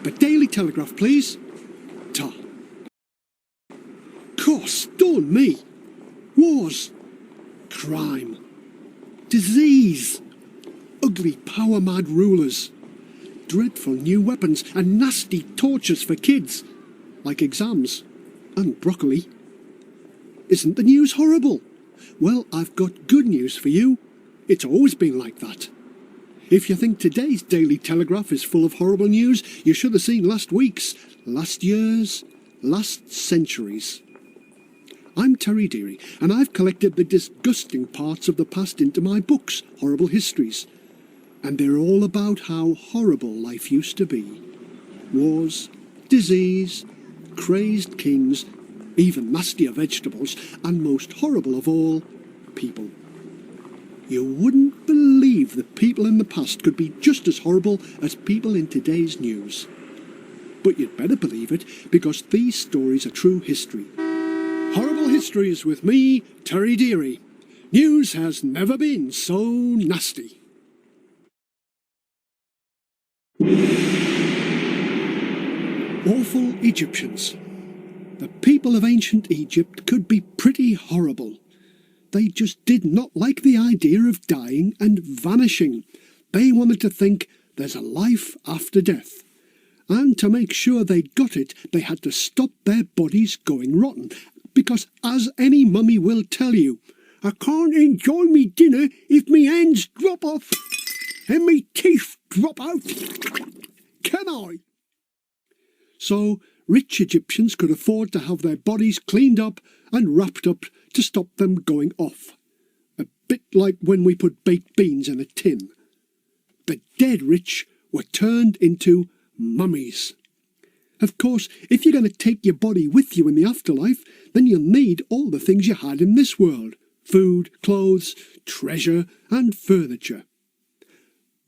The Daily Telegraph, please. Ta. Course, darn me. Wars. Crime. Disease. Ugly power-mad rulers. Dreadful new weapons and nasty tortures for kids, like exams and broccoli. Isn't the news horrible? Well, I've got good news for you. It's always been like that. If you think today's Daily Telegraph is full of horrible news, you should have seen last week's, last year's, last century's. I'm Terry Deary, and I've collected the disgusting parts of the past into my books, Horrible Histories. And they're all about how horrible life used to be. Wars, disease, crazed kings, even nastier vegetables, and most horrible of all, people. You wouldn't believe that people in the past could be just as horrible as people in today's news. But you'd better believe it, because these stories are true history. Horrible Histories with me, Terry Deary. News has never been so nasty. Awful Egyptians. The people of ancient Egypt could be pretty horrible. They just did not like the idea of dying and vanishing. They wanted to think there's a life after death. And to make sure they got it, they had to stop their bodies going rotten. Because, as any mummy will tell you, I can't enjoy me dinner if me hands drop off and me teeth drop out. Can I? So, rich Egyptians could afford to have their bodies cleaned up and wrapped up to stop them going off. A bit like when we put baked beans in a tin. The dead rich were turned into mummies. Of course, if you're going to take your body with you in the afterlife, then you'll need all the things you had in this world. Food, clothes, treasure, and furniture.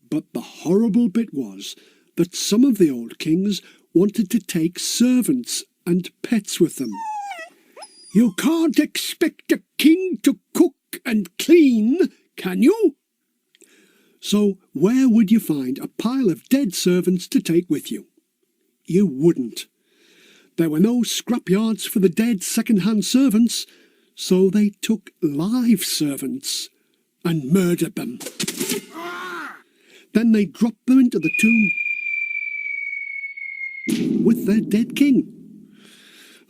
But the horrible bit was that some of the old kings wanted to take servants and pets with them. You can't expect a king to cook and clean, can you? So where would you find a pile of dead servants to take with you? You wouldn't. There were no scrapyards for the dead second-hand servants, so they took live servants and murdered them. Then they dropped them into the tomb with their dead king.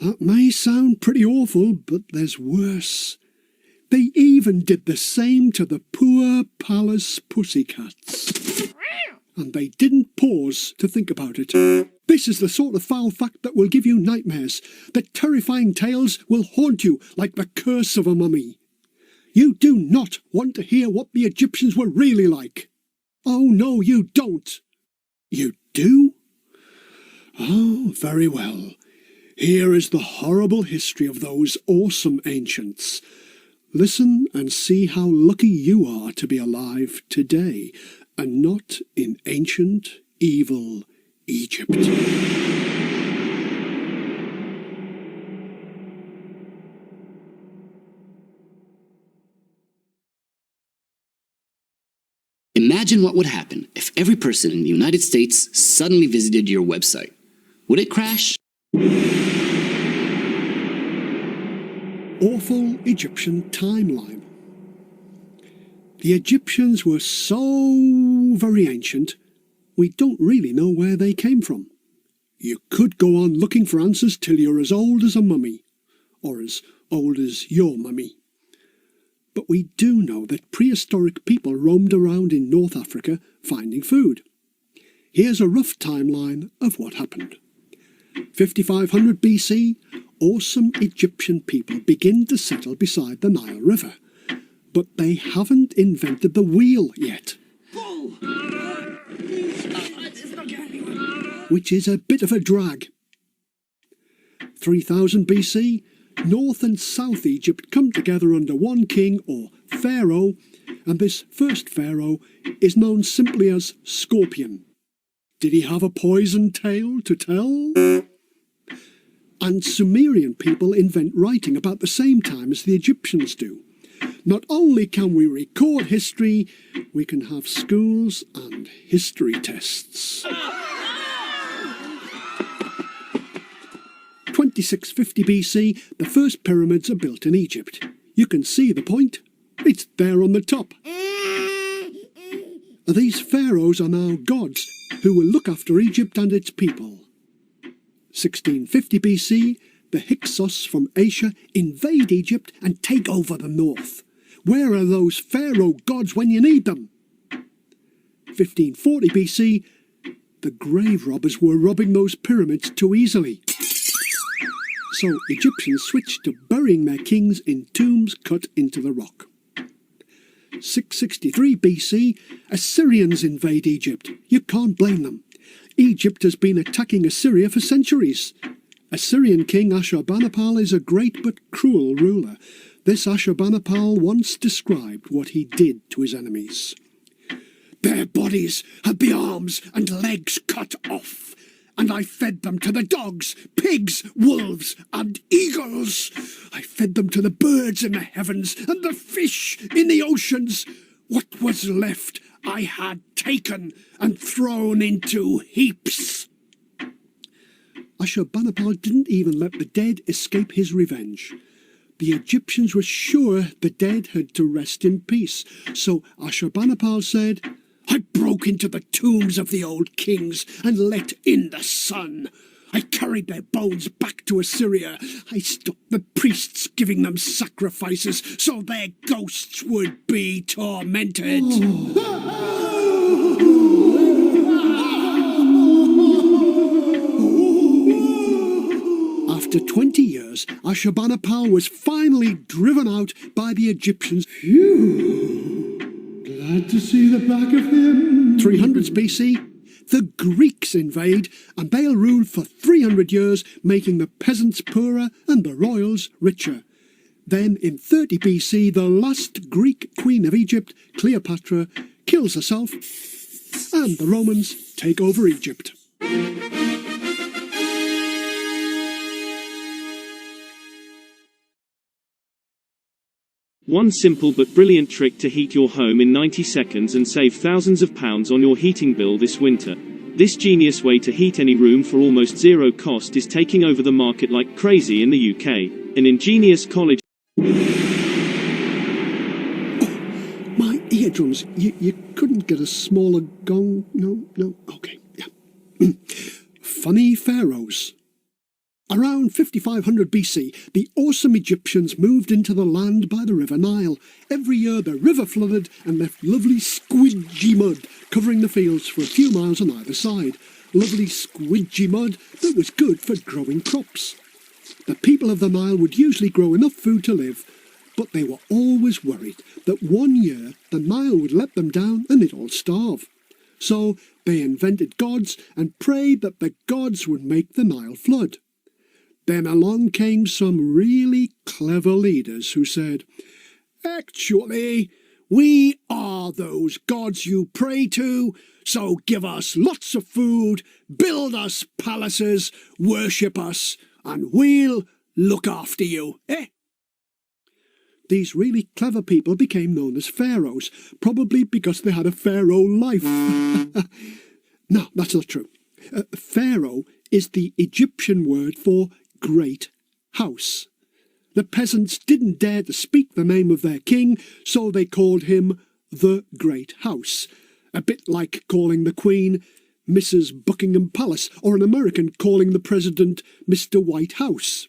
That may sound pretty awful, but there's worse. They even did the same to the poor palace pussycats. And they didn't pause to think about it. This is the sort of foul fact that will give you nightmares. The terrifying tales will haunt you like the curse of a mummy. You do not want to hear what the Egyptians were really like. Oh, no, you don't. You do? Oh, very well. Here is the horrible history of those awesome ancients. Listen and see how lucky you are to be alive today, and not in ancient, evil Egypt. Imagine what would happen if every person in the United States suddenly visited your website. Would it crash? Awful Egyptian timeline. The Egyptians were so very ancient, we don't really know where they came from. You could go on looking for answers till you're as old as a mummy, or as old as your mummy. But we do know that prehistoric people roamed around in North Africa finding food. Here's a rough timeline of what happened. 5500 BC, awesome Egyptian people begin to settle beside the Nile River. But they haven't invented the wheel yet. Which is a bit of a drag. 3000 BC, North and South Egypt come together under one king or pharaoh, and this first pharaoh is known simply as Scorpion. Did he have a poison tale to tell? And Sumerian people invent writing about the same time as the Egyptians do. Not only can we record history, we can have schools and history tests. 2650 BC, the first pyramids are built in Egypt. You can see the point. It's there on the top. These pharaohs are now gods who will look after Egypt and its people. 1650 BC, the Hyksos from Asia invade Egypt and take over the north. Where are those pharaoh gods when you need them? 1540 BC, the grave robbers were robbing those pyramids too easily. So Egyptians switched to burying their kings in tombs cut into the rock. 663 BC, Assyrians invade Egypt. You can't blame them. Egypt has been attacking Assyria for centuries. Assyrian king Ashurbanipal is a great but cruel ruler. This Ashurbanipal once described what he did to his enemies. Their bodies had the arms and legs cut off, and I fed them to the dogs, pigs, wolves, and eagles. I fed them to the birds in the heavens and the fish in the oceans. What was left I had taken and thrown into heaps. Ashurbanipal didn't even let the dead escape his revenge. The Egyptians were sure the dead had to rest in peace, so Ashurbanipal said, I broke into the tombs of the old kings and let in the sun. I carried their bones back to Assyria. I stopped the priests giving them sacrifices so their ghosts would be tormented. After 20 years, Ashurbanipal was finally driven out by the Egyptians. Phew! Glad to see the back of him. 300s BC, the Greeks invade, and they'll rule for 300 years, making the peasants poorer and the royals richer. Then, in 30 BC, the last Greek queen of Egypt, Cleopatra, kills herself, and the Romans take over Egypt. One simple but brilliant trick to heat your home in 90 seconds and save thousands of pounds on your heating bill this winter. This genius way to heat any room for almost zero cost is taking over the market like crazy in the UK. An ingenious college... My eardrums. You couldn't get a smaller gong? No, okay, yeah. Funny pharaohs. Around 5500 BC, the awesome Egyptians moved into the land by the River Nile. Every year the river flooded and left lovely squidgy mud covering the fields for a few miles on either side. Lovely squidgy mud that was good for growing crops. The people of the Nile would usually grow enough food to live, but they were always worried that one year the Nile would let them down and they'd all starve. So they invented gods and prayed that the gods would make the Nile flood. Then along came some really clever leaders who said, Actually, we are those gods you pray to, so give us lots of food, build us palaces, worship us, and we'll look after you, eh? These really clever people became known as pharaohs, probably because they had a pharaoh life. No, that's not true. Pharaoh is the Egyptian word for great house. The peasants didn't dare to speak the name of their king, so they called him the Great House, a bit like calling the Queen Mrs. Buckingham Palace, or an American calling the President Mr. White House.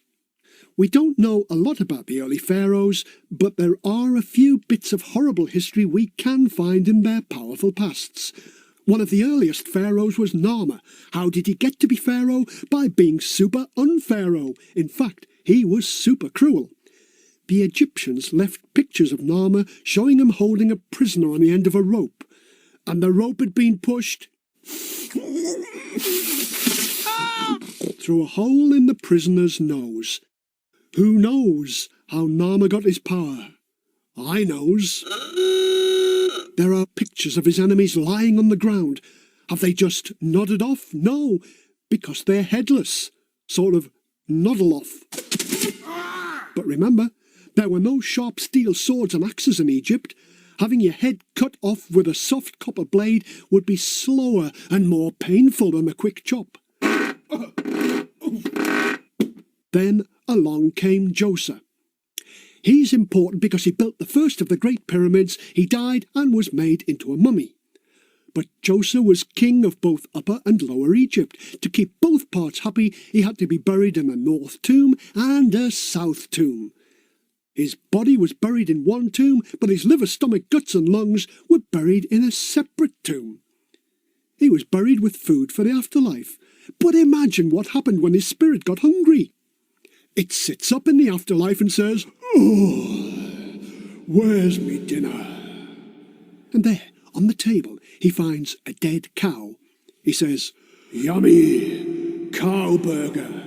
We don't know a lot about the early pharaohs, but there are a few bits of horrible history we can find in their powerful pasts. One of the earliest pharaohs was Narmer. How did he get to be pharaoh? By being super unpharaoh. In fact, he was super cruel. The Egyptians left pictures of Narmer showing him holding a prisoner on the end of a rope. And the rope had been pushed through a hole in the prisoner's nose. Who knows how Narmer got his power? I knows. There are pictures of his enemies lying on the ground. Have they just nodded off? No, because they're headless. Sort of noddle off. But remember, there were no sharp steel swords and axes in Egypt. Having your head cut off with a soft copper blade would be slower and more painful than a quick chop. The Then along came Djoser. He's important because he built the first of the great pyramids. He died and was made into a mummy. But Djoser was king of both Upper and Lower Egypt. To keep both parts happy, he had to be buried in a north tomb and a south tomb. His body was buried in one tomb, but his liver, stomach, guts and lungs were buried in a separate tomb. He was buried with food for the afterlife. But imagine what happened when his spirit got hungry. It sits up in the afterlife and says, "Oh, where's me dinner?" And there, on the table, he finds a dead cow. He says, "Yummy cow burger."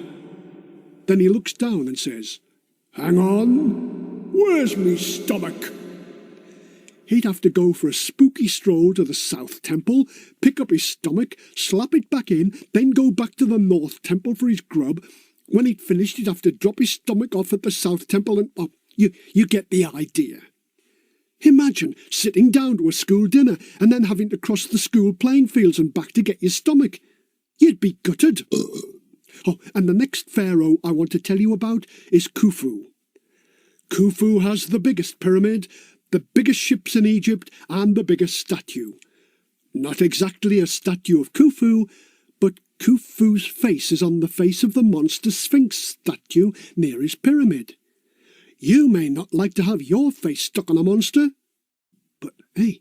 Then he looks down and says, "Hang on, where's me stomach?" He'd have to go for a spooky stroll to the South Temple, pick up his stomach, slap it back in, then go back to the North Temple for his grub. When he'd finished, he'd have to drop his stomach off at the South Temple and... Oh, you get the idea. Imagine sitting down to a school dinner and then having to cross the school playing fields and back to get your stomach. You'd be gutted. Oh, and the next pharaoh I want to tell you about is Khufu. Khufu has the biggest pyramid, the biggest ships in Egypt, and the biggest statue. Not exactly a statue of Khufu, but Khufu's face is on the face of the monster Sphinx statue near his pyramid. You may not like to have your face stuck on a monster, but hey,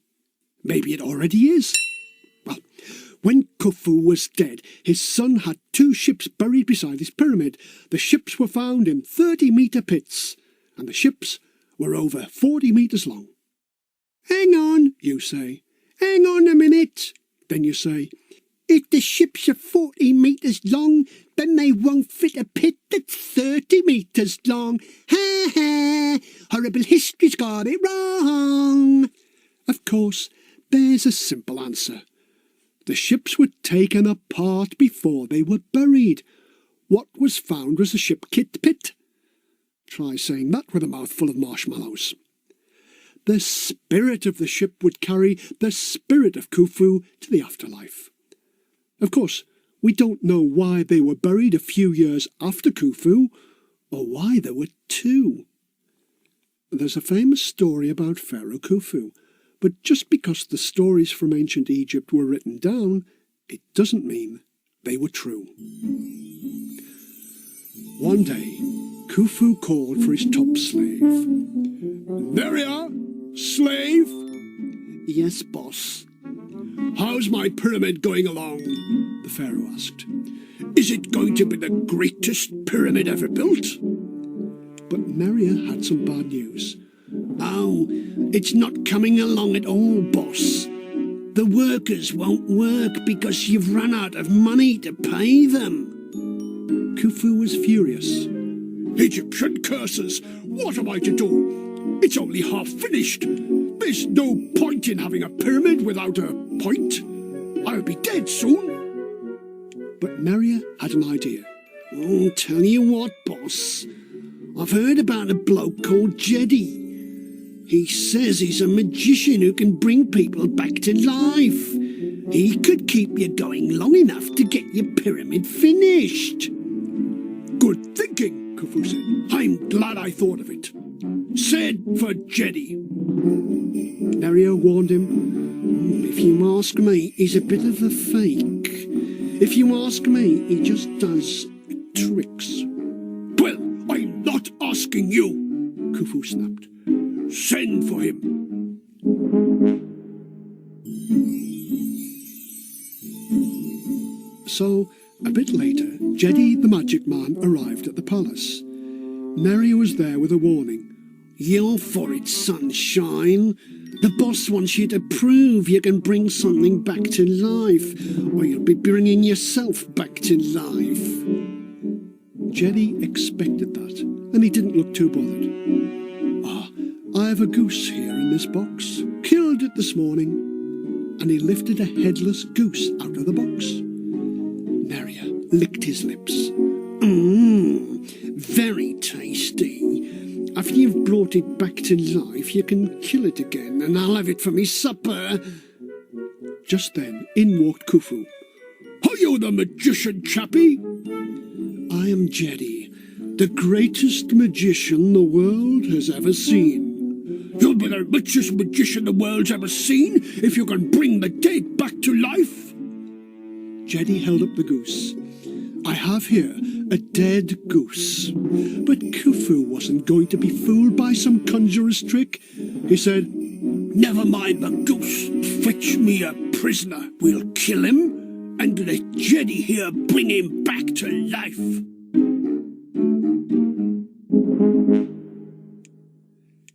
maybe it already is. Well, when Khufu was dead, his son had 2 ships buried beside his pyramid. The ships were found in 30-metre pits, and the ships were over 40 metres long. "Hang on," you say. "Hang on a minute." Then you say, "If the ships are 40 metres long, then they won't fit a pit that's 30 metres long. Ha ha! Horrible history's got it wrong." Of course, there's a simple answer. The ships were taken apart before they were buried. What was found was a ship kit pit. Try saying that with a mouthful of marshmallows. The spirit of the ship would carry the spirit of Khufu to the afterlife. Of course, we don't know why they were buried a few years after Khufu, or why there were 2. There's a famous story about Pharaoh Khufu, but just because the stories from ancient Egypt were written down, it doesn't mean they were true. One day, Khufu called for his top slave. "There you are, slave." "Yes, boss." "How's my pyramid going along?" the pharaoh asked. "Is it going to be the greatest pyramid ever built?" But Neria had some bad news. "Oh, it's not coming along at all, boss. The workers won't work because you've run out of money to pay them." Khufu was furious. "Egyptian curses! What am I to do? It's only half finished. There's no point in having a pyramid without a point. I'll be dead soon." But Neria had an idea. "I'll tell you what, boss. I've heard about a bloke called Jedi. He says he's a magician who can bring people back to life. He could keep you going long enough to get your pyramid finished." "Good thinking," Khufu said. "I'm glad I thought of it. Said for Jedi." Neria warned him, "If you ask me, he's a bit of a fake. If you ask me, he just does tricks." "Well, I'm not asking you," Khufu snapped. "Send for him." So, a bit later, Jedi the magic man arrived at the palace. Neria was there with a warning. "You're for it, sunshine. The boss wants you to prove you can bring something back to life, or you'll be bringing yourself back to life." Jedi expected that, and he didn't look too bothered. "I have a goose here in this box. Killed it this morning." And he lifted a headless goose out of the box. Neria licked his lips. Very tasty. After you've brought it back to life, you can kill it again, and I'll have it for me supper." Just then, in walked Khufu. "Are you the magician, chappie?" "I am Jedi, the greatest magician the world has ever seen. You'll be the richest magician the world's ever seen if you can bring the dead back to life. Jeddy held up the goose. I have here a dead goose. But Khufu wasn't going to be fooled by some conjurer's trick. He said, Never mind the goose. Fetch me a prisoner. We'll kill him and let Jeddy here bring him back to life.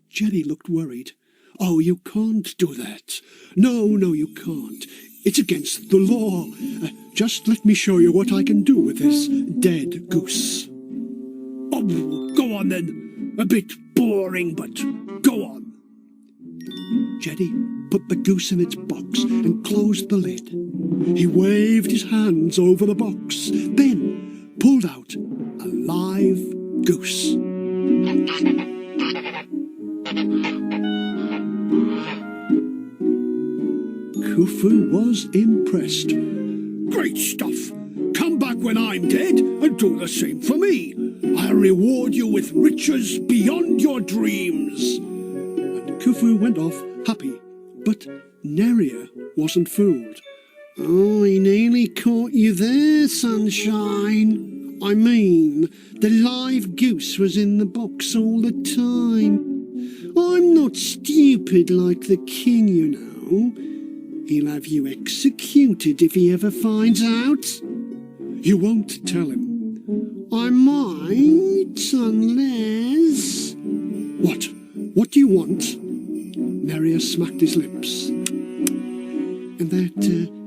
Jeddy looked worried. Oh, you can't do that. No, you can't. It's against the law. Just let me show you what I can do with this dead goose. Oh, go on then. A bit boring, but go on. Jeddy put the goose in its box and closed the lid. He waved his hands over the box, then pulled out a live goose. Khufu was impressed. Great stuff. Come back when I'm dead and do the same for me. I'll reward you with riches beyond your dreams. And Khufu went off happy, but Neria wasn't fooled. Oh, he nearly caught you there, sunshine. I mean, the live goose was in the box all the time. I'm not stupid like the king, you know. He'll have you executed if he ever finds out. You won't tell him. I might, unless... What? What do you want? Neria smacked his lips. And that,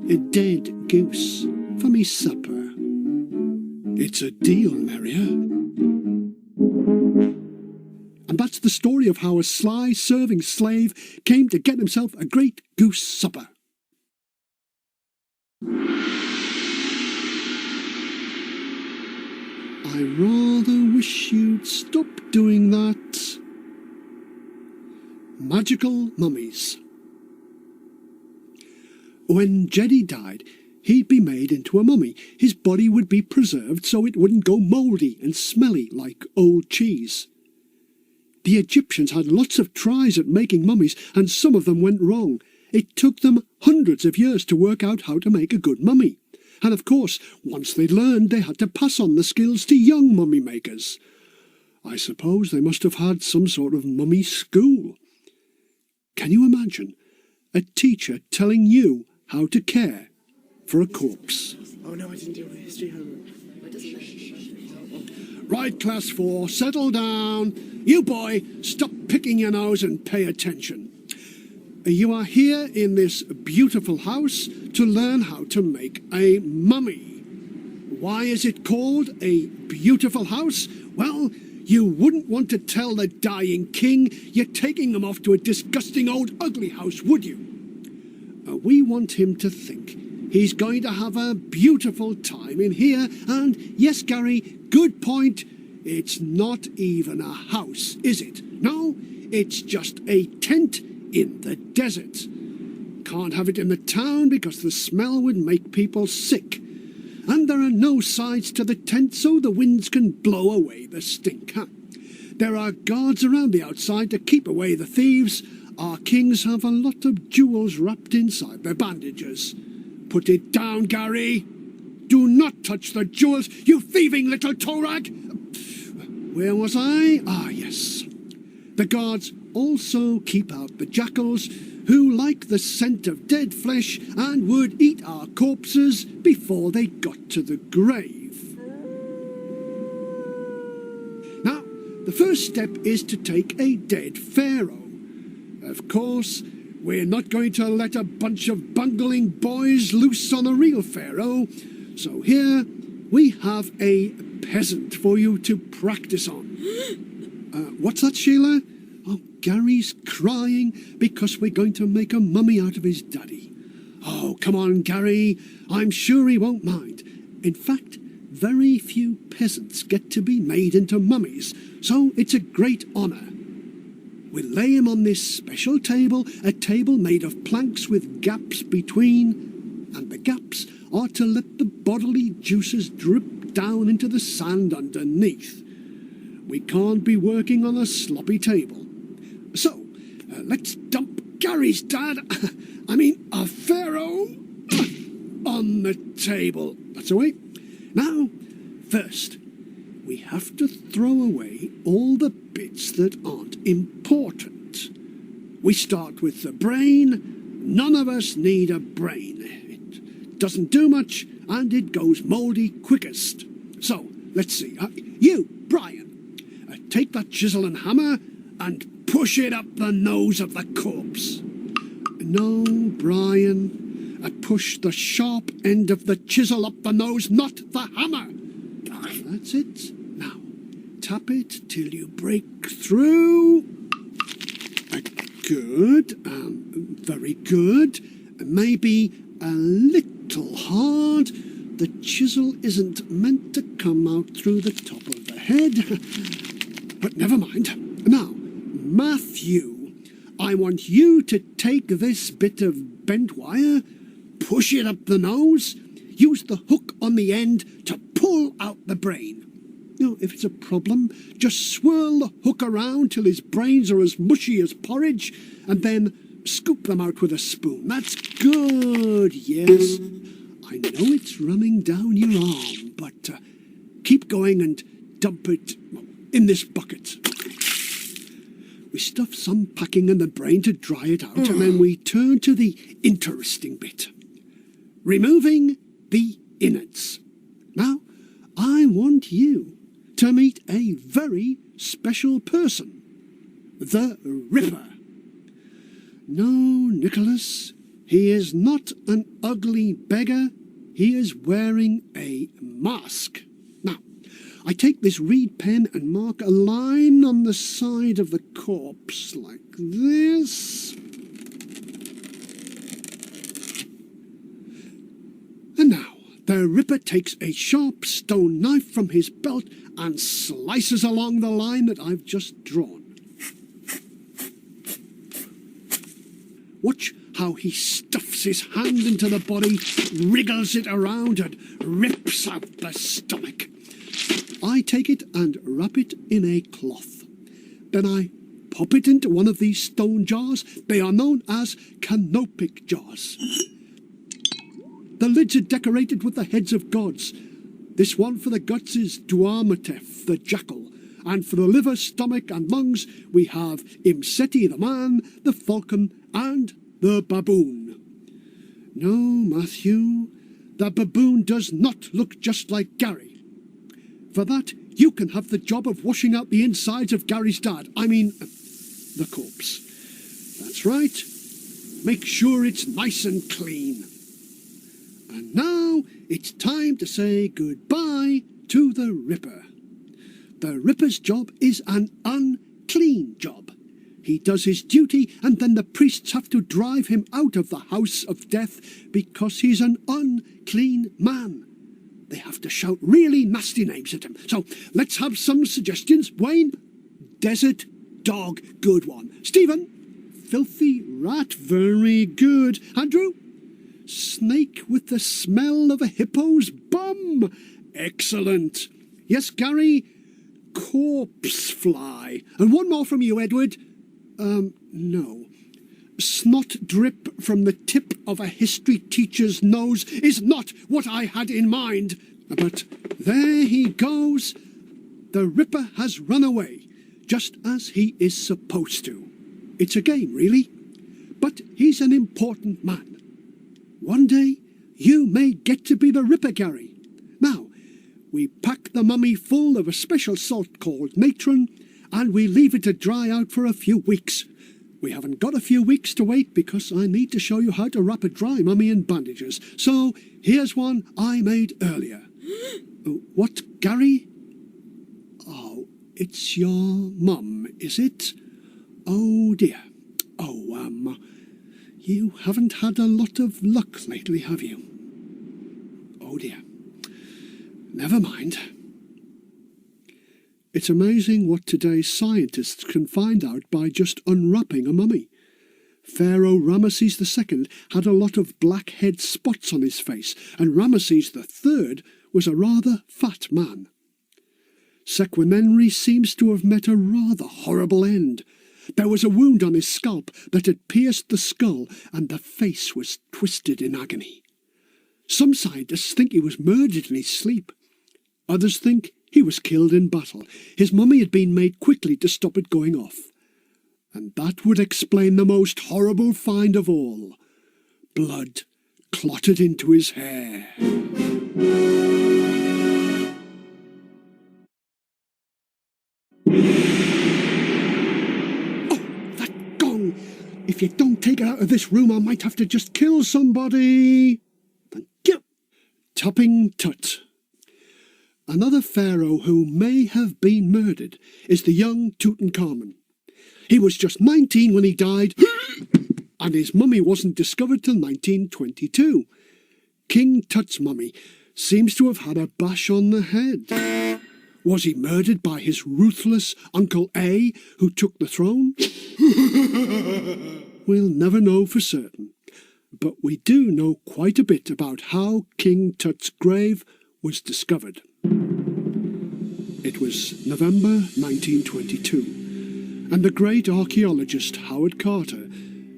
a dead goose for me supper. It's a deal, Neria. And that's the story of how a sly serving slave came to get himself a great goose supper. I rather wish you'd stop doing that. Magical mummies. When Jeddy died, he'd be made into a mummy. His body would be preserved so it wouldn't go mouldy and smelly like old cheese. The Egyptians had lots of tries at making mummies, and some of them went wrong. It took them hundreds of years to work out how to make a good mummy. And of course, once they'd learned, they had to pass on the skills to young mummy makers. I suppose they must have had some sort of mummy school. Can you imagine a teacher telling you how to care for a corpse? Oh no, I didn't do history homework. Right, class 4, settle down. You boy, stop picking your nose and pay attention. You are here in this beautiful house to learn how to make a mummy. Why is it called a beautiful house? Well, you wouldn't want to tell the dying king you're taking him off to a disgusting old ugly house, would you? We want him to think he's going to have a beautiful time in here, and yes, Gary, good point, it's not even a house, is it? No, it's just a tent in the desert. Can't have it in the town because the smell would make people sick. And there are no sides to the tent so the winds can blow away the stink. There are guards around the outside to keep away the thieves. Our kings have a lot of jewels wrapped inside their bandages. Put it down, Gary. Do not touch the jewels, you thieving little toe-rag. Where was I? Ah, yes. The guards also keep out the jackals, who like the scent of dead flesh and would eat our corpses before they got to the grave. Now, the first step is to take a dead pharaoh. Of course, we're not going to let a bunch of bungling boys loose on a real pharaoh, so here we have a peasant for you to practice on. What's that, Sheila? Oh, Gary's crying because we're going to make a mummy out of his daddy. Oh, come on, Gary. I'm sure he won't mind. In fact, very few peasants get to be made into mummies, so it's a great honour. We'll lay him on this special table, a table made of planks with gaps between, and the gaps are to let the bodily juices drip down into the sand underneath. We can't be working on a sloppy table. So, let's dump Gary's dad, Pharaoh, on the table. That's the way. Now, first, we have to throw away all the bits that aren't important. We start with the brain. None of us need a brain. It doesn't do much, and it goes mouldy quickest. So, let's see. You, Brian, take that chisel and hammer and push it up the nose of the corpse. No, Brian. Push the sharp end of the chisel up the nose, not the hammer. That's it. Now, tap it till you break through. Good. Very good. Maybe a little hard. The chisel isn't meant to come out through the top of the head. But never mind. Now, Matthew, I want you to take this bit of bent wire, push it up the nose, use the hook on the end to pull out the brain. Now, if it's a problem, just swirl the hook around till his brains are as mushy as porridge, and then scoop them out with a spoon. That's good, yes. I know it's running down your arm, but keep going and dump it in this bucket. We stuff some packing in the brain to dry it out, and then we turn to the interesting bit. Removing the innards. Now, I want you to meet a very special person. The Ripper. No, Nicholas, he is not an ugly beggar. He is wearing a mask. Now, I take this reed pen and mark a line on the side of the corpse, like this. And now, the Ripper takes a sharp stone knife from his belt and slices along the line that I've just drawn. Watch how he stuffs his hand into the body, wriggles it around, and rips out the stomach. I take it and wrap it in a cloth. Then I pop it into one of these stone jars. They are known as canopic jars. The lids are decorated with the heads of gods. This one for the guts is Duamatef, the jackal, and for the liver, stomach, and lungs we have Imseti the man, the falcon, and the baboon. No, Matthew, the baboon does not look just like Gary. For that, you can have the job of washing out the insides of Gary's dad. The corpse. That's right. Make sure it's nice and clean. And now it's time to say goodbye to the Ripper. The Ripper's job is an unclean job. He does his duty, and then the priests have to drive him out of the house of death because he's an unclean man. They have to shout really nasty names at him. So let's have some suggestions. Wayne, desert dog, good one. Stephen, filthy rat, very good. Andrew, snake with the smell of a hippo's bum, excellent. Yes, Gary, corpse fly. And one more from you, Edward. No. Snot drip from the tip of a history teacher's nose is not what I had in mind. But there he goes. The Ripper has run away, just as he is supposed to. It's a game, really. But he's an important man. One day, you may get to be the Ripper, Gary. Now, we pack the mummy full of a special salt called natron, and we leave it to dry out for a few weeks. We haven't got a few weeks to wait because I need to show you how to wrap a dry mummy in bandages. So here's one I made earlier. What, Gary? Oh, it's your mum, is it? Oh dear. Oh, you haven't had a lot of luck lately, have you? Oh dear. Never mind. It's amazing what today's scientists can find out by just unwrapping a mummy. Pharaoh Ramesses II had a lot of black-head spots on his face, and Ramesses III was a rather fat man. Sequenenry seems to have met a rather horrible end. There was a wound on his scalp that had pierced the skull, and the face was twisted in agony. Some scientists think he was murdered in his sleep. Others think he was killed in battle. His mummy had been made quickly to stop it going off. And that would explain the most horrible find of all. Blood clotted into his hair. Oh, that gong! If you don't take it out of this room, I might have to just kill somebody. Thank you. Topping Tut. Another pharaoh who may have been murdered is the young Tutankhamun. He was just 19 when he died, and his mummy wasn't discovered till 1922. King Tut's mummy seems to have had a bash on the head. Was he murdered by his ruthless Uncle A, who took the throne? We'll never know for certain, but we do know quite a bit about how King Tut's grave was discovered. It was November 1922, and the great archaeologist Howard Carter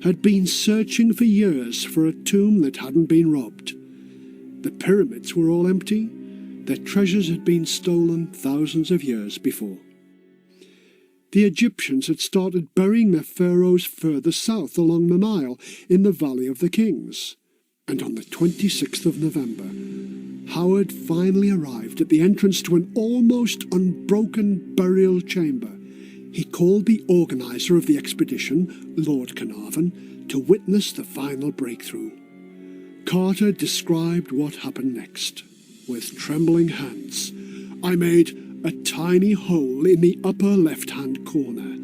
had been searching for years for a tomb that hadn't been robbed. The pyramids were all empty. Their treasures had been stolen thousands of years before. The Egyptians had started burying their pharaohs further south along the Nile in the Valley of the Kings. And on the 26th of November, Howard finally arrived at the entrance to an almost unbroken burial chamber. He called the organizer of the expedition, Lord Carnarvon, to witness the final breakthrough. Carter described what happened next. With trembling hands, I made a tiny hole in the upper left-hand corner.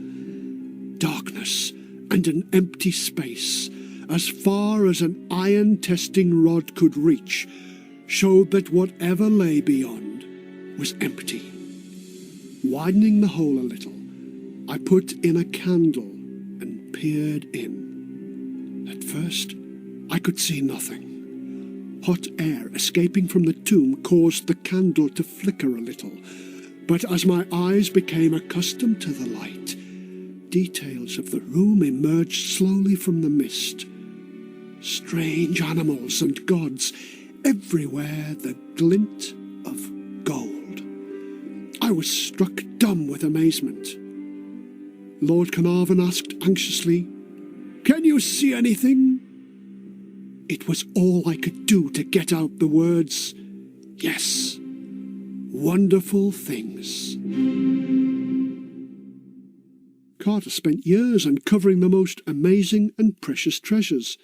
Darkness and an empty space, as far as an iron-testing rod could reach, showed that whatever lay beyond was empty. Widening the hole a little, I put in a candle and peered in. At first, I could see nothing. Hot air escaping from the tomb caused the candle to flicker a little, but as my eyes became accustomed to the light, details of the room emerged slowly from the mist. Strange animals and gods, everywhere the glint of gold. I was struck dumb with amazement. Lord Carnarvon asked anxiously, "Can you see anything?" It was all I could do to get out the words, "Yes, wonderful things." Carter spent years uncovering the most amazing and precious treasures.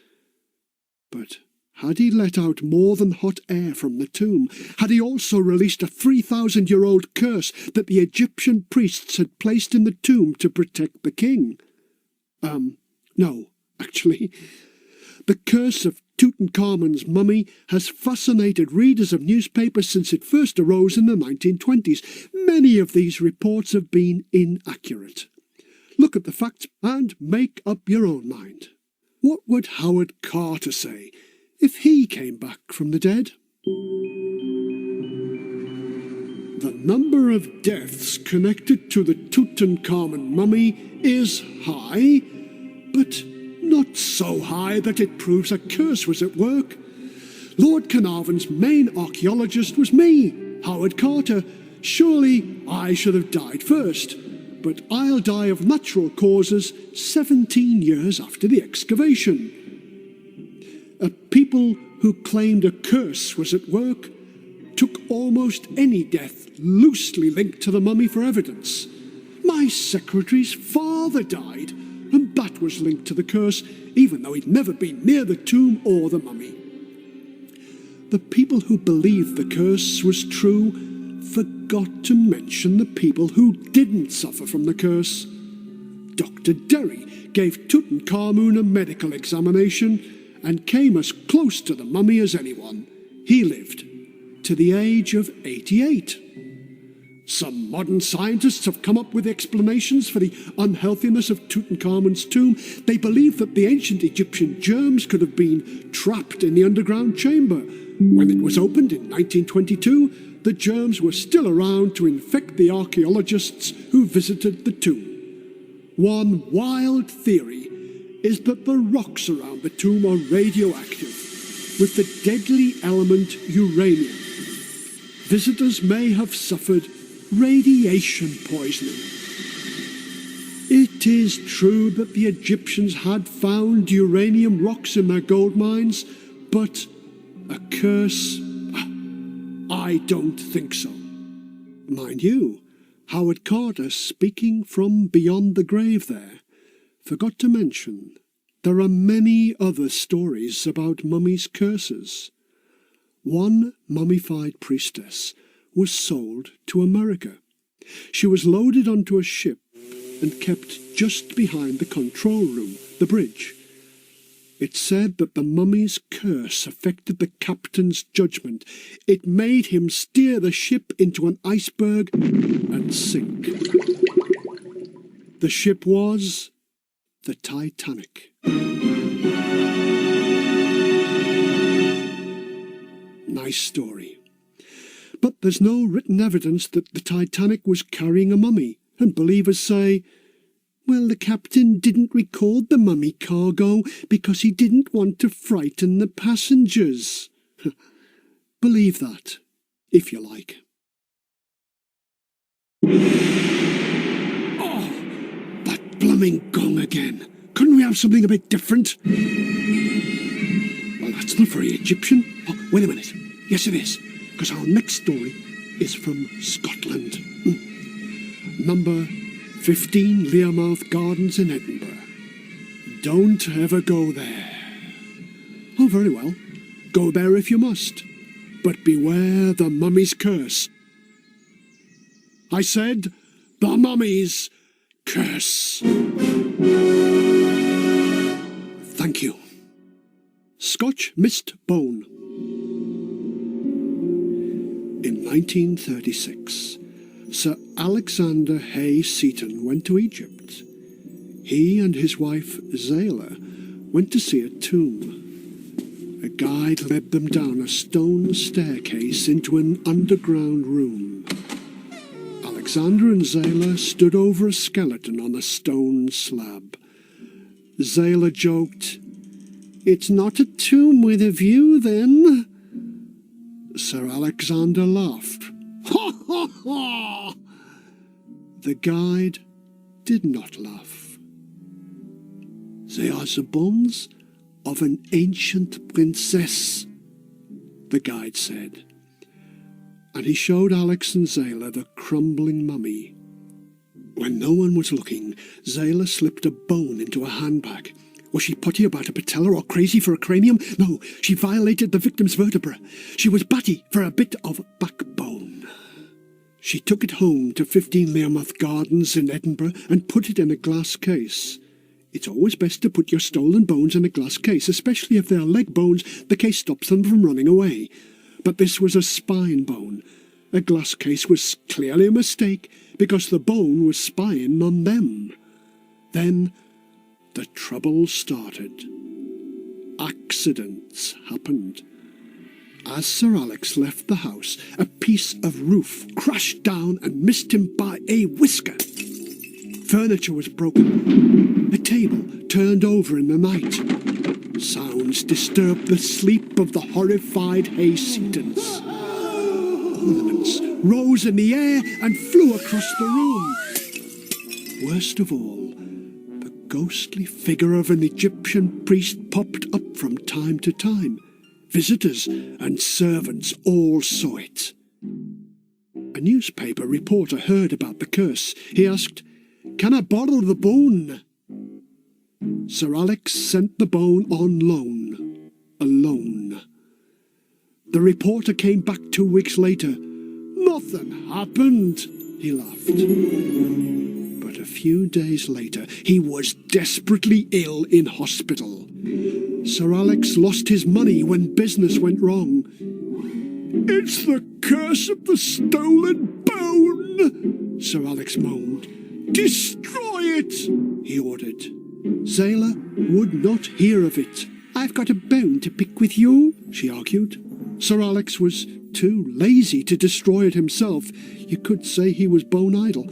But had he let out more than hot air from the tomb? Had he also released a 3,000-year-old curse that the Egyptian priests had placed in the tomb to protect the king? No, actually. The curse of Tutankhamun's mummy has fascinated readers of newspapers since it first arose in the 1920s. Many of these reports have been inaccurate. Look at the facts and make up your own mind. What would Howard Carter say if he came back from the dead? The number of deaths connected to the Tutankhamun mummy is high, but not so high that it proves a curse was at work. Lord Carnarvon's main archaeologist was me, Howard Carter. Surely I should have died first, but I'll die of natural causes 17 years after the excavation. People who claimed a curse was at work took almost any death loosely linked to the mummy for evidence. My secretary's father died, and that was linked to the curse, even though he'd never been near the tomb or the mummy. The people who believed the curse was true forgot to mention the people who didn't suffer from the curse. Dr. Derry gave Tutankhamun a medical examination and came as close to the mummy as anyone. He lived to the age of 88. Some modern scientists have come up with explanations for the unhealthiness of Tutankhamun's tomb. They believe that the ancient Egyptian germs could have been trapped in the underground chamber. When it was opened in 1922, the germs were still around to infect the archaeologists who visited the tomb. One wild theory is that the rocks around the tomb are radioactive, with the deadly element uranium. Visitors may have suffered radiation poisoning. It is true that the Egyptians had found uranium rocks in their gold mines, but a curse? I don't think so. Mind you, Howard Carter, speaking from beyond the grave there, forgot to mention there are many other stories about mummies' curses. One mummified priestess was sold to America. She was loaded onto a ship and kept just behind the control room, the bridge. It said that the mummy's curse affected the captain's judgment. It made him steer the ship into an iceberg and sink. The ship was the Titanic. Nice story. But there's no written evidence that the Titanic was carrying a mummy, and believers say, well, the captain didn't record the mummy cargo because he didn't want to frighten the passengers. Believe that, if you like. Oh, that blooming gong again. Couldn't we have something a bit different? Well, that's not very Egyptian. Oh, wait a minute. Yes, it is, because our next story is from Scotland. Number 15 Learmouth Gardens in Edinburgh. Don't ever go there. Oh, very well. Go there if you must. But beware the mummy's curse. I said, the mummy's curse. Thank you. Scotch Mist Bone. In 1936, Sir Alexander Hay Seton went to Egypt. He and his wife Zayla went to see a tomb. A guide led them down a stone staircase into an underground room. Alexander and Zayla stood over a skeleton on a stone slab. Zayla joked, "It's not a tomb with a view, then?" Sir Alexander laughed. "Ha ha ha!" The guide did not laugh. "They are the bones of an ancient princess," the guide said. And he showed Alex and Zayla the crumbling mummy. When no one was looking, Zayla slipped a bone into a handbag. Was she putty about a patella or crazy for a cranium? No, she violated the victim's vertebra. She was batty for a bit of backbone. She took it home to 15 Learmouth Gardens in Edinburgh and put it in a glass case. It's always best to put your stolen bones in a glass case, especially if they are leg bones. The case stops them from running away. But this was a spine bone. A glass case was clearly a mistake because the bone was spying on them. Then the trouble started. Accidents happened. As Sir Alex left the house, a piece of roof crashed down and missed him by a whisker. Furniture was broken. A table turned over in the night. Sounds disturbed the sleep of the horrified Hay Setons. Ornaments rose in the air and flew across the room. Worst of all, the ghostly figure of an Egyptian priest popped up from time to time. Visitors and servants all saw it. A newspaper reporter heard about the curse. He asked, "Can I borrow the bone?" Sir Alex sent the bone on loan. Alone. The reporter came back 2 weeks later. "Nothing happened," he laughed. But a few days later, he was desperately ill in hospital. Sir Alex lost his money when business went wrong. "It's the curse of the stolen bone," Sir Alex moaned. "Destroy it," he ordered. Zayla would not hear of it. "I've got a bone to pick with you," she argued. Sir Alex was too lazy to destroy it himself. You could say he was bone idle.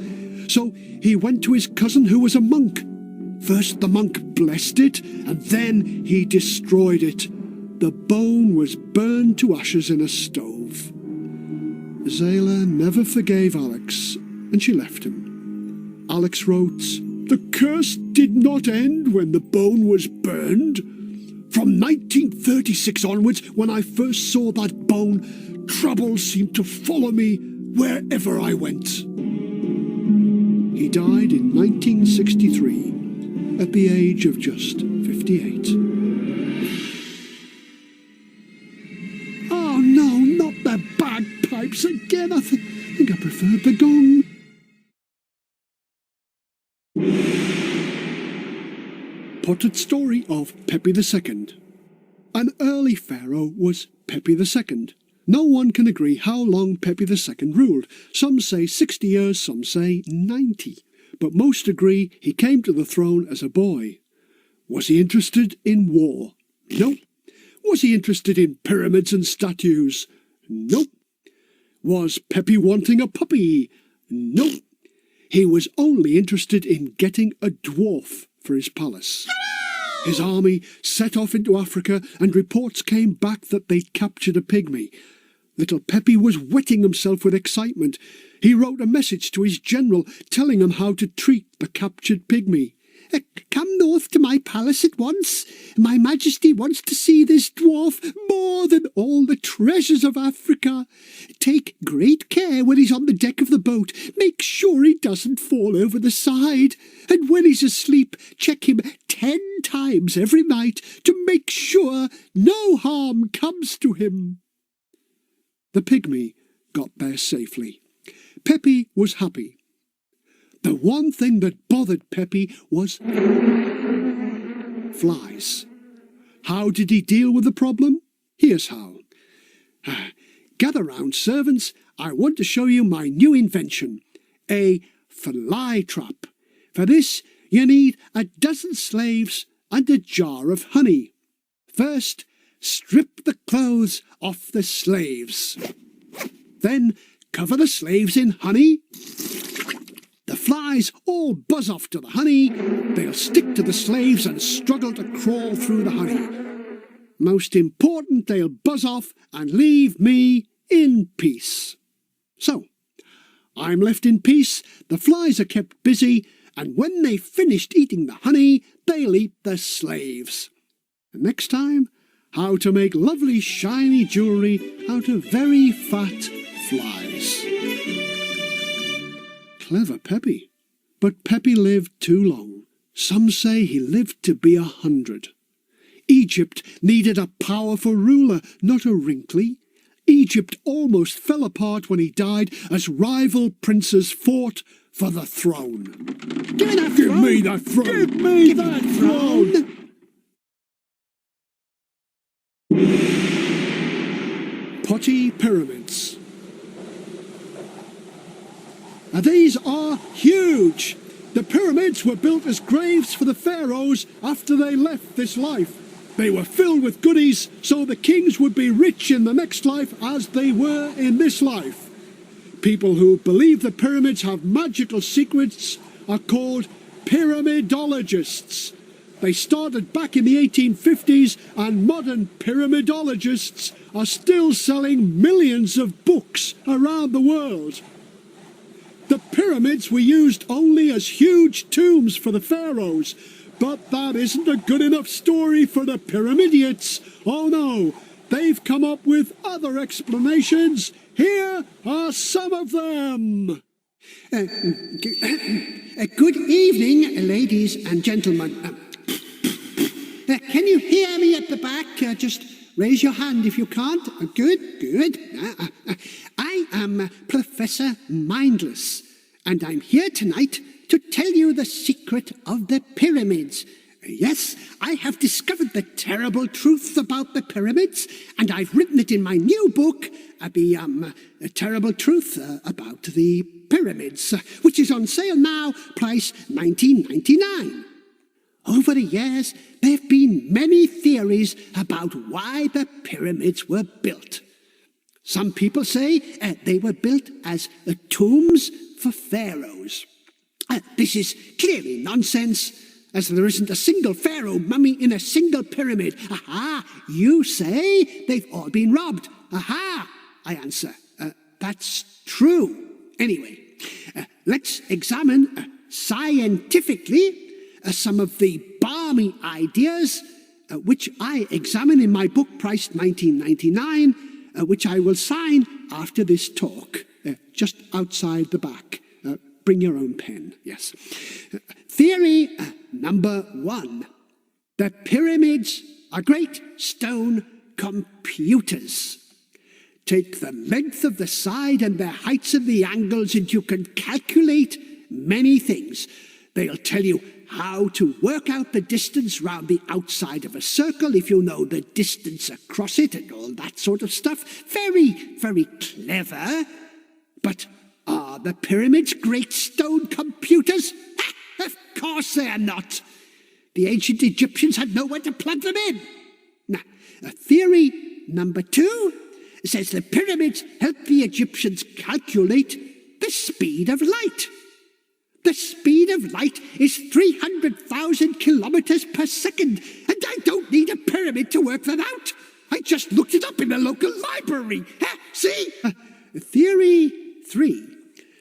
So he went to his cousin, who was a monk. First the monk blessed it, and then he destroyed it. The bone was burned to ashes in a stove. Zayla never forgave Alex, and she left him. Alex wrote, The curse did not end when the bone was burned. From 1936 onwards, when I first saw that bone, trouble seemed to follow me wherever I went. He died in 1963, at the age of just 58. Oh no, not the bagpipes again. I think I preferred the gong. Potted story of Pepi II. An early pharaoh was Pepi II. No one can agree how long Pepi II ruled. Some say 60 years, some say 90. But most agree he came to the throne as a boy. Was he interested in war? No. Was he interested in pyramids and statues? No. Was Pepi wanting a puppy? No. He was only interested in getting a dwarf for his palace. His army set off into Africa, and reports came back that they'd captured a pygmy. Little Pepi was wetting himself with excitement. He wrote a message to his general telling him how to treat the captured pygmy. Come north to my palace at once. My Majesty wants to see this dwarf more than all the treasures of Africa. Take great care when he's on the deck of the boat. Make sure he doesn't fall over the side. And when he's asleep, check him 10 times every night to make sure no harm comes to him. The pygmy got there safely. Pepi was happy. The one thing that bothered Pepi was flies. How did he deal with the problem? Here's how. Gather round, servants. I want to show you my new invention, a fly trap. For this, you need a dozen slaves and a jar of honey. First, strip the clothes off the slaves. Then, cover the slaves in honey. The flies all buzz off to the honey. They'll stick to the slaves and struggle to crawl through the honey. Most important, they'll buzz off and leave me in peace. So, I'm left in peace, the flies are kept busy, and when they've finished eating the honey, they'll eat the slaves. And next time, how to make lovely shiny jewellery out of very fat flies. Clever Pepi. But Pepi lived too long. Some say he lived to be 100. Egypt needed a powerful ruler, not a wrinkly. Egypt almost fell apart when he died as rival princes fought for the throne. Give me that throne! Give me that throne! Potty pyramids. These are huge. The pyramids were built as graves for the pharaohs after they left this life. They were filled with goodies so the kings would be rich in the next life as they were in this life. People who believe the pyramids have magical secrets are called pyramidologists. They started back in the 1850s, and modern pyramidologists are still selling millions of books around the world. The pyramids were used only as huge tombs for the pharaohs, but that isn't a good enough story for the pyramidiots. Oh no, they've come up with other explanations. Here are some of them. Good evening, ladies and gentlemen. Can you hear me at the back? Just raise your hand if you can't. Good. I am Professor Mindless, and I'm here tonight to tell you the secret of the pyramids. Yes, I have discovered the terrible truth about the pyramids, and I've written it in my new book, The Terrible Truth About the Pyramids, which is on sale now, price $19.99. Over the years, there have been many theories about why the pyramids were built. Some people say they were built as tombs for pharaohs. This is clearly nonsense, as there isn't a single pharaoh mummy in a single pyramid. Aha! You say they've all been robbed. Aha! I answer. That's true. Anyway, let's examine scientifically some of the balmy ideas which I examine in my book priced $19.99, which I will sign after this talk, just outside the back. Bring your own pen, yes. Theory number 1. The pyramids are great stone computers. Take the length of the side and the heights and the angles, and you can calculate many things. They'll tell you how to work out the distance round the outside of a circle if you know the distance across it and all that sort of stuff. Very, very clever. But are the pyramids great stone computers? Of course they are not. The ancient Egyptians had nowhere to plug them in. Now, theory number 2 says the pyramids helped the Egyptians calculate the speed of light. The speed of light is 300,000 kilometers per second, and I don't need a pyramid to work that out. I just looked it up in the local library. See? Theory 3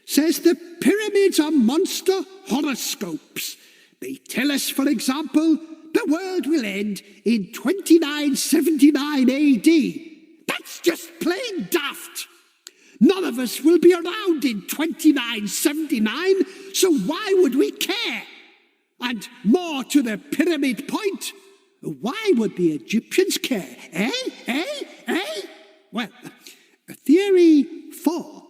says the pyramids are monster horoscopes. They tell us, for example, the world will end in 2979 AD. That's just plain daft. None of us will be around in 2979, so why would we care? And more to the pyramid point, why would the Egyptians care? Well, theory 4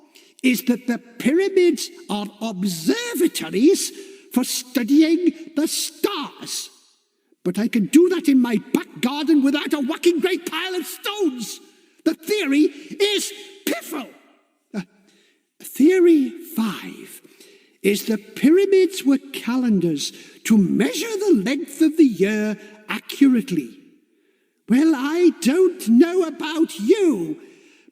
is that the pyramids are observatories for studying the stars. But I can do that in my back garden without a whacking great pile of stones. The theory is piffle. Theory 5 is the pyramids were calendars to measure the length of the year accurately. Well, I don't know about you,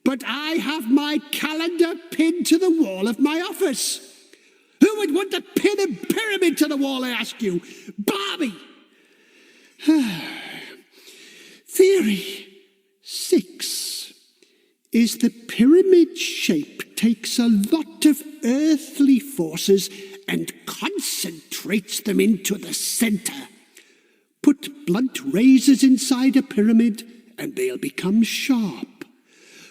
but I have my calendar pinned to the wall of my office. Who would want to pin a pyramid to the wall, I ask you? Barbie! Theory 6 is the pyramid shape takes a lot of earthly forces and concentrates them into the center. Put blunt razors inside a pyramid and they'll become sharp.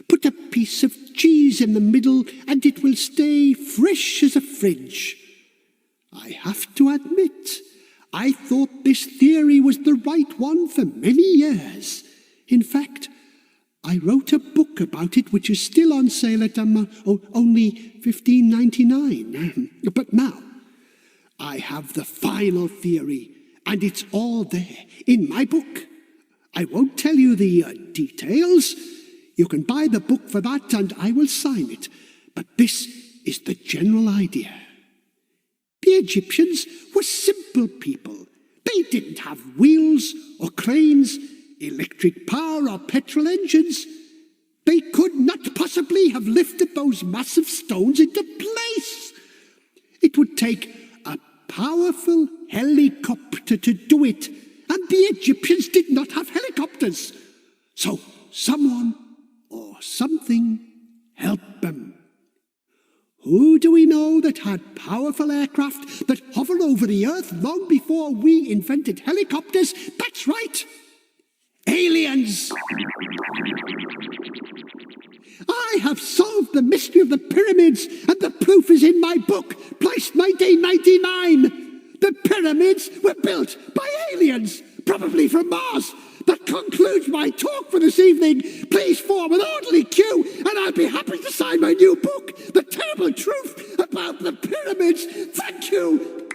Put a piece of cheese in the middle and it will stay fresh as a fridge. I have to admit, I thought this theory was the right one for many years. In fact, I wrote a book about it which is still on sale at only $15.99. But now, I have the final theory, and it's all there in my book. I won't tell you the details. You can buy the book for that, and I will sign it. But this is the general idea. The Egyptians were simple people. They didn't have wheels or cranes, electric power or petrol engines. They could not possibly have lifted those massive stones into place. It would take a powerful helicopter to do it, and the Egyptians did not have helicopters. So someone or something helped them. Who do we know that had powerful aircraft that hovered over the earth long before we invented helicopters? That's right. Aliens! I have solved the mystery of the pyramids, and the proof is in my book, priced $19.99. The pyramids were built by aliens, probably from Mars. That concludes my talk for this evening. Please form an orderly queue, and I'll be happy to sign my new book, The Terrible Truth About the Pyramids. Thank you.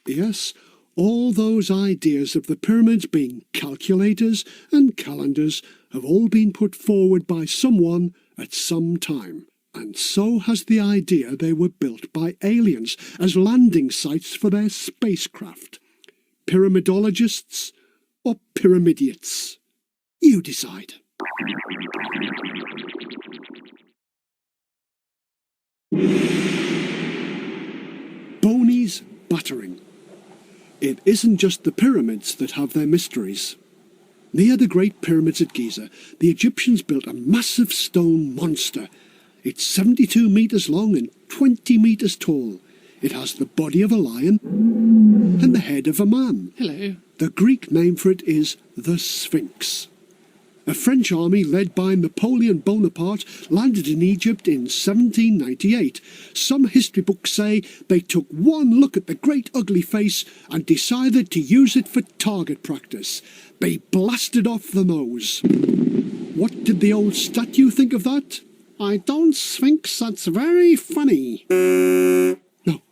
Yes, all those ideas of the pyramids being calculators and calendars have all been put forward by someone at some time. And so has the idea they were built by aliens as landing sites for their spacecraft. Pyramidologists or pyramidiates? You decide. Boney's battering. It isn't just the pyramids that have their mysteries. Near the Great Pyramids at Giza, the Egyptians built a massive stone monster. It's 72 metres long and 20 metres tall. It has the body of a lion and the head of a man. Hello. The Greek name for it is the Sphinx. A French army led by Napoleon Bonaparte landed in Egypt in 1798. Some history books say they took one look at the great ugly face and decided to use it for target practice. They blasted off the nose. What did the old statue think of that? I don't think that's very funny. No,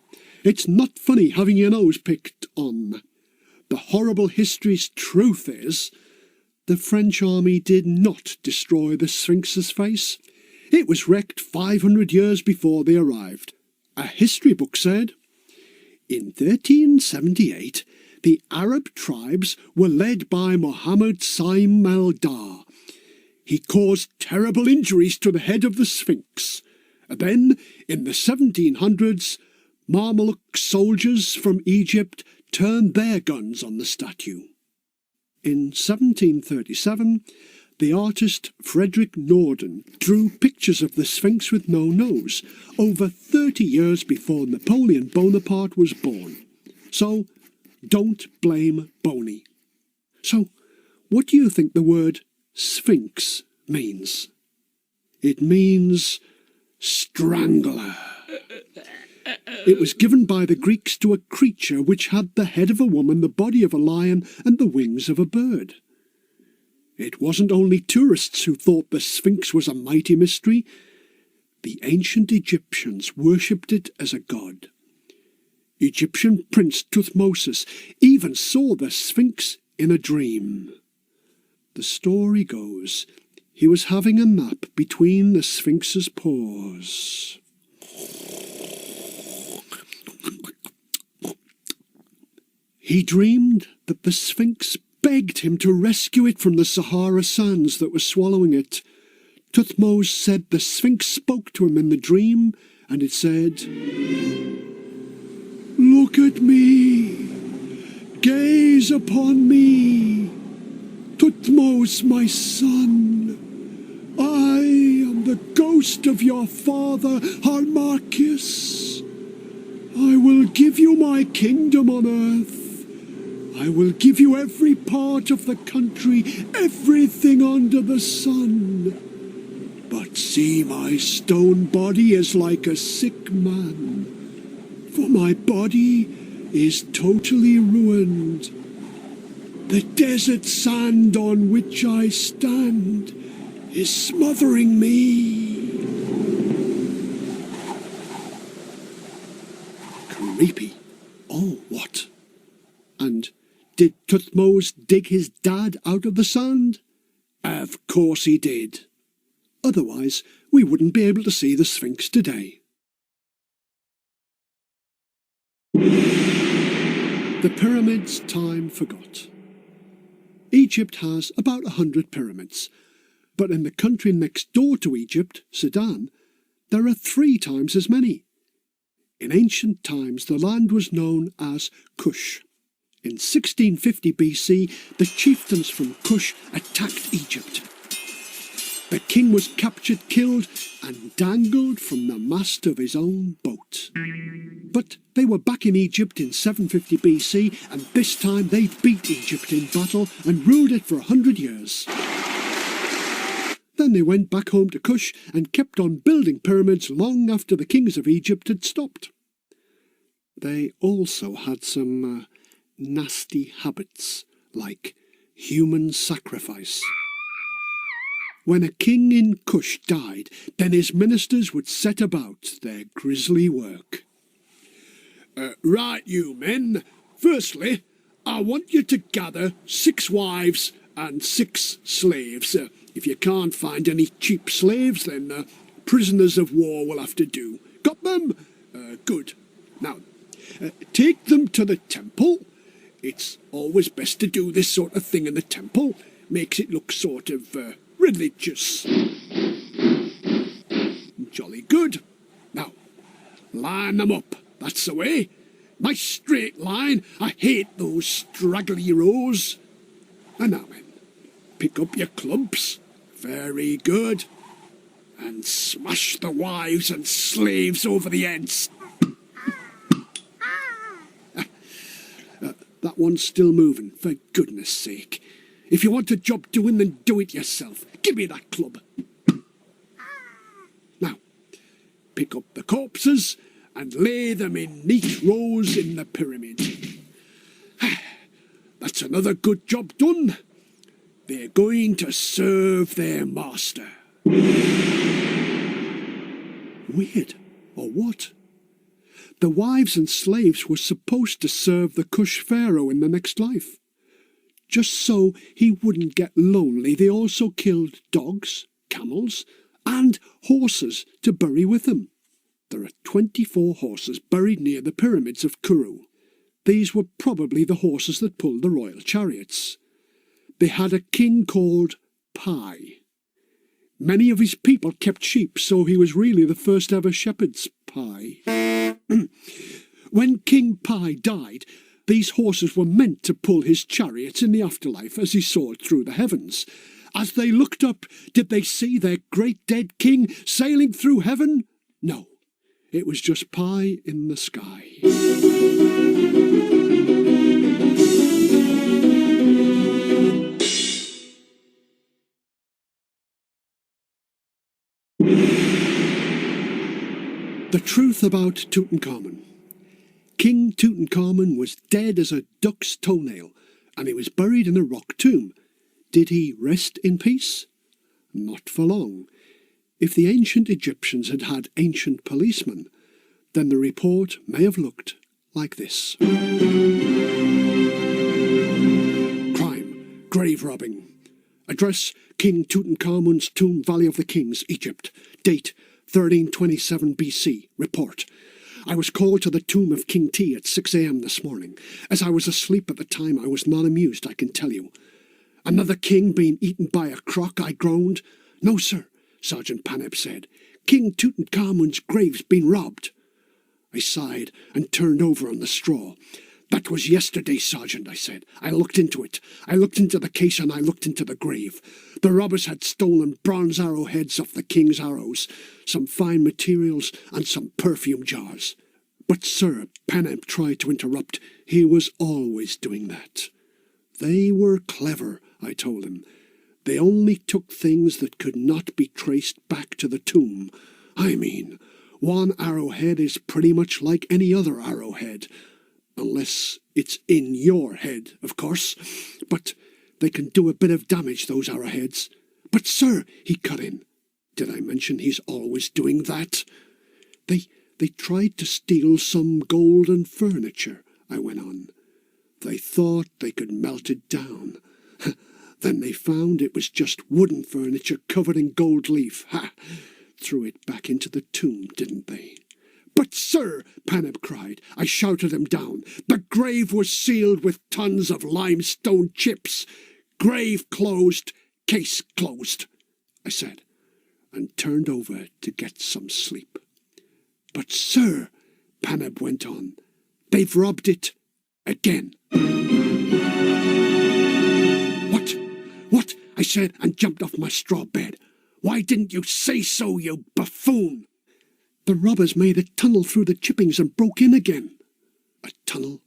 it's not funny having your nose picked on. The horrible history's truth is, the French army did not destroy the Sphinx's face. It was wrecked 500 years before they arrived. A history book said, in 1378, the Arab tribes were led by Mohammed Saim al-Dar. He caused terrible injuries to the head of the Sphinx. Then, in the 1700s, Mameluke soldiers from Egypt turned their guns on the statue. In 1737, the artist Frederick Norden drew pictures of the Sphinx with no nose, over 30 years before Napoleon Bonaparte was born. So, don't blame Boney. So, what do you think the word Sphinx means? It means strangler. It was given by the Greeks to a creature which had the head of a woman, the body of a lion, and the wings of a bird. It wasn't only tourists who thought the Sphinx was a mighty mystery. The ancient Egyptians worshipped it as a god. Egyptian prince Thutmose even saw the Sphinx in a dream. The story goes, he was having a nap between the Sphinx's paws. He dreamed that the Sphinx begged him to rescue it from the Sahara sands that were swallowing it. Thutmose said the Sphinx spoke to him in the dream, and it said, "Look at me, gaze upon me, Thutmose, my son. I am the ghost of your father, Harmachius. I will give you my kingdom on earth. I will give you every part of the country, everything under the sun. But see, my stone body is like a sick man, for my body is totally ruined. The desert sand on which I stand is smothering me." Creepy. Oh, what? And did Thutmose dig his dad out of the sand? Of course he did. Otherwise, we wouldn't be able to see the Sphinx today. The pyramids time forgot. Egypt has about 100 pyramids, but in the country next door to Egypt, Sudan, there are 3 times as many. In ancient times, the land was known as Kush. In 1650 BC, the chieftains from Kush attacked Egypt. The king was captured, killed, and dangled from the mast of his own boat. But they were back in Egypt in 750 BC, and this time they beat Egypt in battle and ruled it for 100 years. Then they went back home to Kush and kept on building pyramids long after the kings of Egypt had stopped. They also had some nasty habits, like human sacrifice. When a king in Kush died, then his ministers would set about their grisly work. Right, you men. Firstly, I want you to gather 6 wives and 6 slaves. If you can't find any cheap slaves, then prisoners of war will have to do. Got them? Good. Now, take them to the temple. It's always best to do this sort of thing in the temple. Makes it look sort of religious. Jolly good. Now, line them up. That's the way. Nice straight line. I hate those straggly rows. And now then, pick up your clubs. Very good. And smash the wives and slaves over the heads. That one's still moving, for goodness sake. If you want a job doing, then do it yourself. Give me that club. Now, pick up the corpses and lay them in neat rows in the pyramid. That's another good job done. They're going to serve their master. Weird, or what? The wives and slaves were supposed to serve the Cush pharaoh in the next life. Just so he wouldn't get lonely, they also killed dogs, camels, and horses to bury with them. There are 24 horses buried near the pyramids of Kuru. These were probably the horses that pulled the royal chariots. They had a king called Pi. Many of his people kept sheep, so he was really the first ever shepherd's pie. When King Pi died, these horses were meant to pull his chariots in the afterlife as he soared through the heavens. As they looked up, did they see their great dead king sailing through heaven? No, it was just Pi in the sky. The truth about Tutankhamun. King Tutankhamun was dead as a duck's toenail, and he was buried in a rock tomb. Did he rest in peace? Not for long. If the ancient Egyptians had had ancient policemen, then the report may have looked like this. Crime, grave robbing. Address, King Tutankhamun's tomb, Valley of the Kings, Egypt. Date, 1327 BC. Report. I was called to the tomb of King T at 6 a.m. this morning. As I was asleep at the time, I was not amused, I can tell you. Another king being eaten by a croc, I groaned. No, sir, Sergeant Paneb said. King Tutankhamun's grave's been robbed. I sighed and turned over on the straw. That was yesterday, Sergeant, I said. I looked into it. I looked into the case and I looked into the grave. The robbers had stolen bronze arrowheads off the king's arrows, some fine materials and some perfume jars. But, sir, Paneb tried to interrupt. He was always doing that. They were clever, I told him. They only took things that could not be traced back to the tomb. I mean, one arrowhead is pretty much like any other arrowhead. Unless it's in your head, of course. But they can do a bit of damage, those arrowheads. But, sir, he cut in. Did I mention he's always doing that? They tried to steal some golden furniture, I went on. They thought they could melt it down. Then they found it was just wooden furniture covered in gold leaf. Ha! Threw it back into the tomb, didn't they? But, sir, Paneb cried. I shouted him down. The grave was sealed with tons of limestone chips. Grave closed, case closed, I said, and turned over to get some sleep. But, sir, Paneb went on, they've robbed it again. What? I said, and jumped off my straw bed. Why didn't you say so, you buffoon? The robbers made a tunnel through the chippings and broke in again. A tunnel?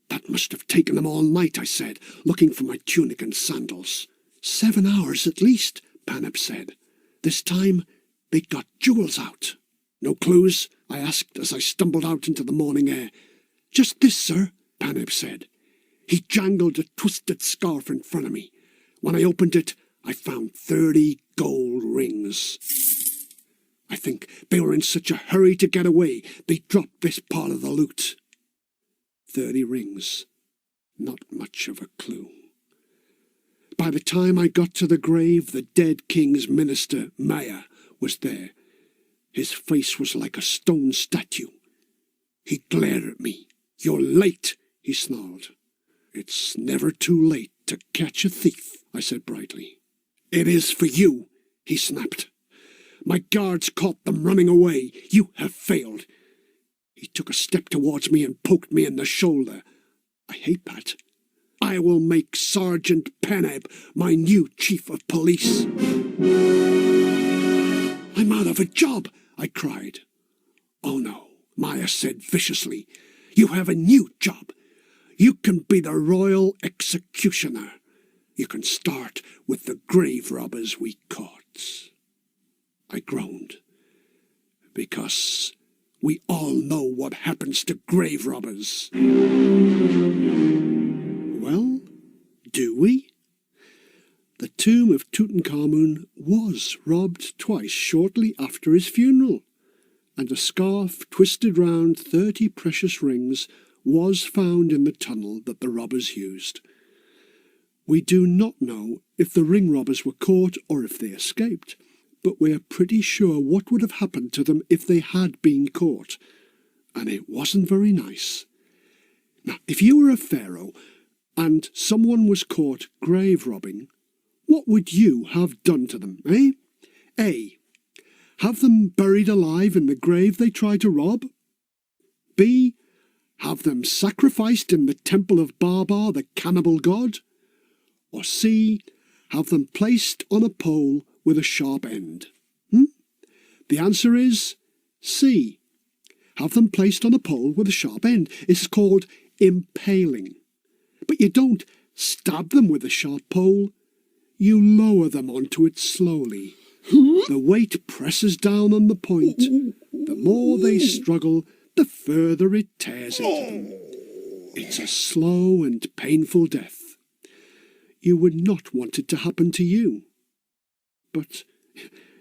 That must have taken them all night, I said, looking for my tunic and sandals. 7 hours at least, Paneb said. This time they got jewels out. No clues? I asked as I stumbled out into the morning air. Just this, sir, Paneb said. He jangled a twisted scarf in front of me. When I opened it, I found 30 gold rings. I think they were in such a hurry to get away, they dropped this part of the loot. 30 rings. Not much of a clue. By the time I got to the grave, the dead king's minister, Maya, was there. His face was like a stone statue. He glared at me. You're late, he snarled. It's never too late to catch a thief, I said brightly. It is for you, he snapped. My guards caught them running away. You have failed. He took a step towards me and poked me in the shoulder. I hate that. I will make Sergeant Peneb my new chief of police. I'm out of a job, I cried. Oh no, Maya said viciously. You have a new job. You can be the royal executioner. You can start with the grave robbers we caught. I groaned, because we all know what happens to grave robbers. Well, do we? The tomb of Tutankhamun was robbed twice shortly after his funeral, and a scarf twisted round 30 precious rings was found in the tunnel that the robbers used. We do not know if the ring robbers were caught or if they escaped, but we are pretty sure what would have happened to them if they had been caught, and it wasn't very nice. Now, if you were a pharaoh and someone was caught grave robbing, what would you have done to them, eh? A. Have them buried alive in the grave they tried to rob? B. Have them sacrificed in the temple of Barbar, the cannibal god? Or C. Have them placed on a pole with a sharp end? The answer is C. Have them placed on a pole with a sharp end. It's called impaling. But you don't stab them with a sharp pole. You lower them onto it slowly. The weight presses down on the point. The more they struggle, the further it tears it. It's a slow and painful death. You would not want it to happen to you. But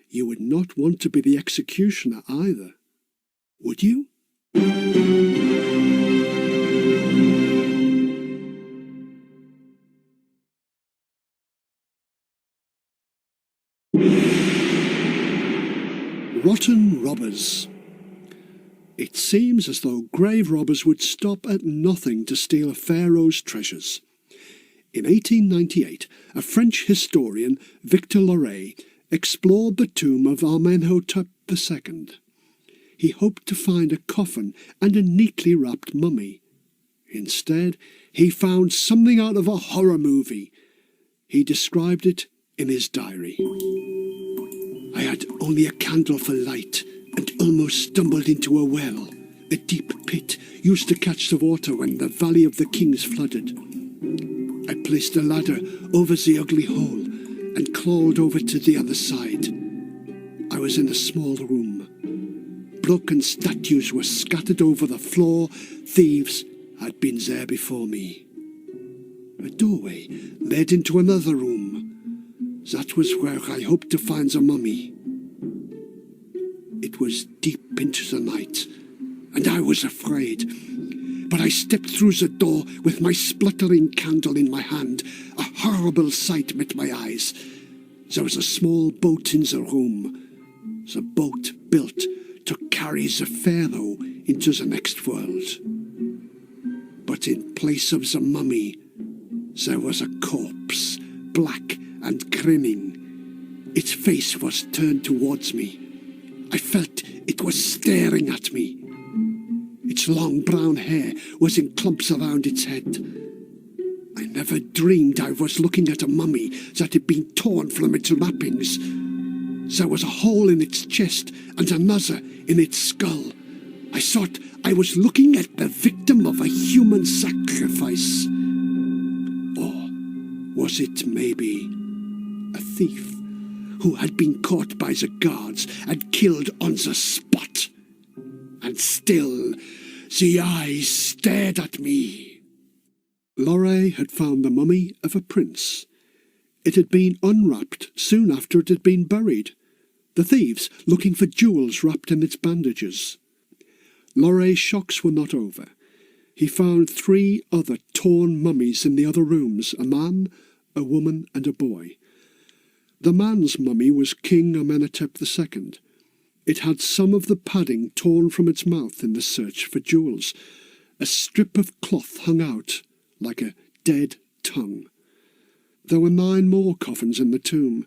you would not want to be the executioner either, would you? Rotten robbers. It seems as though grave robbers would stop at nothing to steal a pharaoh's treasures. In 1898, a French historian, Victor Loret, explored the tomb of Amenhotep II. He hoped to find a coffin and a neatly wrapped mummy. Instead, he found something out of a horror movie. He described it in his diary. I had only a candle for light and almost stumbled into a well, a deep pit used to catch the water when the Valley of the Kings flooded. I placed a ladder over the ugly hole and crawled over to the other side. I was in a small room. Broken statues were scattered over the floor. Thieves had been there before me. A doorway led into another room. That was where I hoped to find the mummy. It was deep into the night, and I was afraid. But I stepped through the door with my spluttering candle in my hand. A horrible sight met my eyes. There was a small boat in the room. The boat built to carry the pharaoh into the next world. But in place of the mummy, there was a corpse, black and grinning. Its face was turned towards me. I felt it was staring at me. Its long brown hair was in clumps around its head. I never dreamed I was looking at a mummy that had been torn from its wrappings. There was a hole in its chest and another in its skull. I thought I was looking at the victim of a human sacrifice. Or was it maybe a thief who had been caught by the guards and killed on the spot? And still, the eyes stared at me. Loret had found the mummy of a prince. It had been unwrapped soon after it had been buried, the thieves looking for jewels wrapped in its bandages. Loret's shocks were not over. He found 3 other torn mummies in the other rooms, a man, a woman, and a boy. The man's mummy was King Amenhotep II. It had some of the padding torn from its mouth in the search for jewels. A strip of cloth hung out like a dead tongue. There were 9 more coffins in the tomb,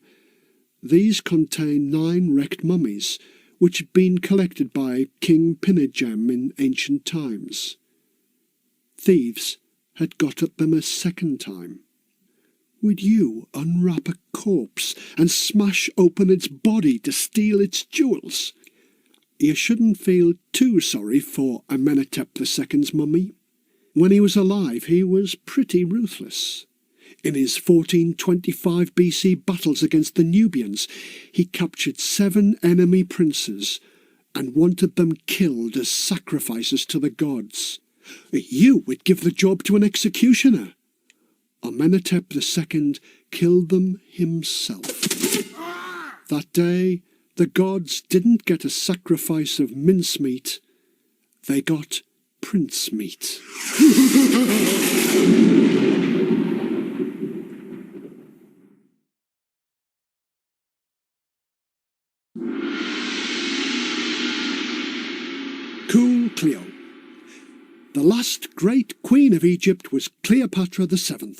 These contain 9 wrecked mummies, which had been collected by King Pinigem in ancient times. Thieves had got at them a second time. Would you unwrap a corpse and smash open its body to steal its jewels? You shouldn't feel too sorry for Amenhotep II's mummy. When he was alive, he was pretty ruthless. In his 1425 BC battles against the Nubians, he captured 7 enemy princes and wanted them killed as sacrifices to the gods. You would give the job to an executioner. Amenhotep II killed them himself. That day, the gods didn't get a sacrifice of mincemeat. They got prince meat. Cool Cleo. The last great queen of Egypt was Cleopatra VII.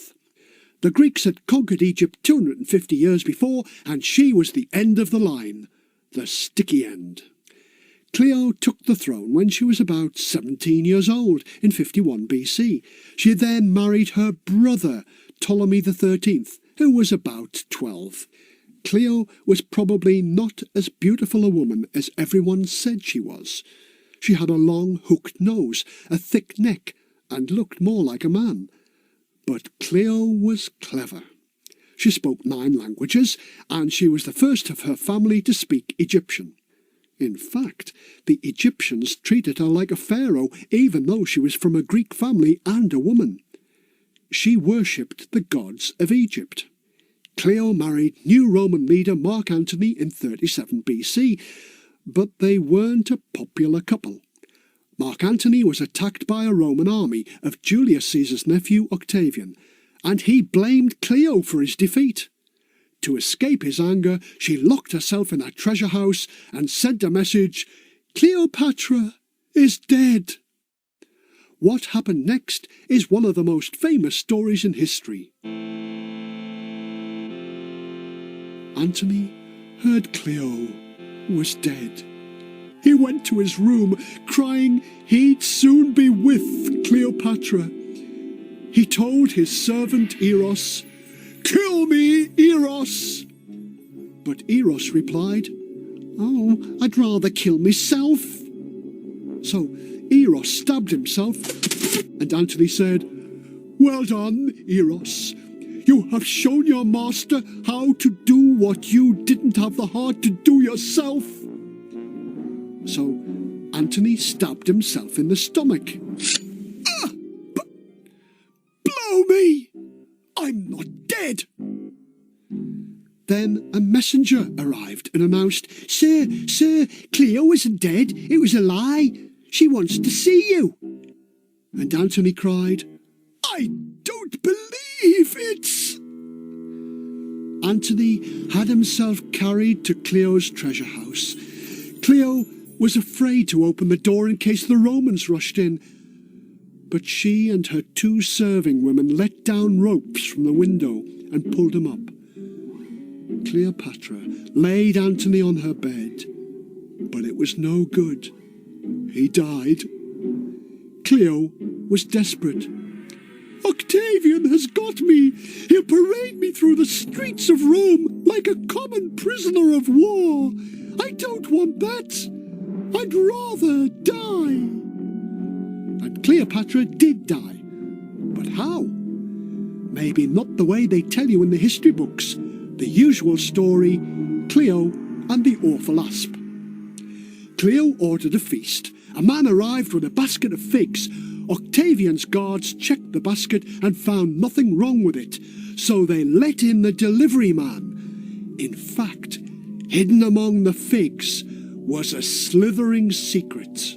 The Greeks had conquered Egypt 250 years before, and she was the end of the line, the sticky end. Cleo took the throne when she was about 17 years old in 51 BC. She then married her brother, Ptolemy XIII, who was about 12. Cleo was probably not as beautiful a woman as everyone said she was. She had a long hooked nose, a thick neck, and looked more like a man. But Cleo was clever. She spoke 9 languages, and she was the first of her family to speak Egyptian. In fact, the Egyptians treated her like a pharaoh, even though she was from a Greek family and a woman. She worshipped the gods of Egypt. Cleo married new Roman leader Mark Antony in 37 BC, but they weren't a popular couple. Mark Antony was attacked by a Roman army of Julius Caesar's nephew Octavian, and he blamed Cleo for his defeat. To escape his anger, she locked herself in a treasure house and sent a message, "Cleopatra is dead." What happened next is one of the most famous stories in history. Antony heard Cleo was dead. He went to his room, crying he'd soon be with Cleopatra. He told his servant Eros, "Kill me, Eros!" But Eros replied, "Oh, I'd rather kill myself." So Eros stabbed himself, and Antony said, "Well done, Eros. You have shown your master how to do what you didn't have the heart to do yourself." So Antony stabbed himself in the stomach. Blow me! I'm not dead! Then a messenger arrived and announced, Sir, Cleo isn't dead. It was a lie. She wants to see you." And Antony cried, "I don't believe it." Antony had himself carried to Cleo's treasure house. Cleo was afraid to open the door in case the Romans rushed in, but she and her 2 serving women let down ropes from the window and pulled him up. Cleopatra laid Antony on her bed, but it was no good. He died. Cleo was desperate. "Octavian has got me. He'll parade me through the streets of Rome like a common prisoner of war. I don't want that. I'd rather die." And Cleopatra did die. But how? Maybe not the way they tell you in the history books. The usual story, Cleo and the awful asp. Cleo ordered a feast. A man arrived with a basket of figs. Octavian's guards checked the basket and found nothing wrong with it, so they let in the delivery man. In fact, hidden among the figs was a slithering secret.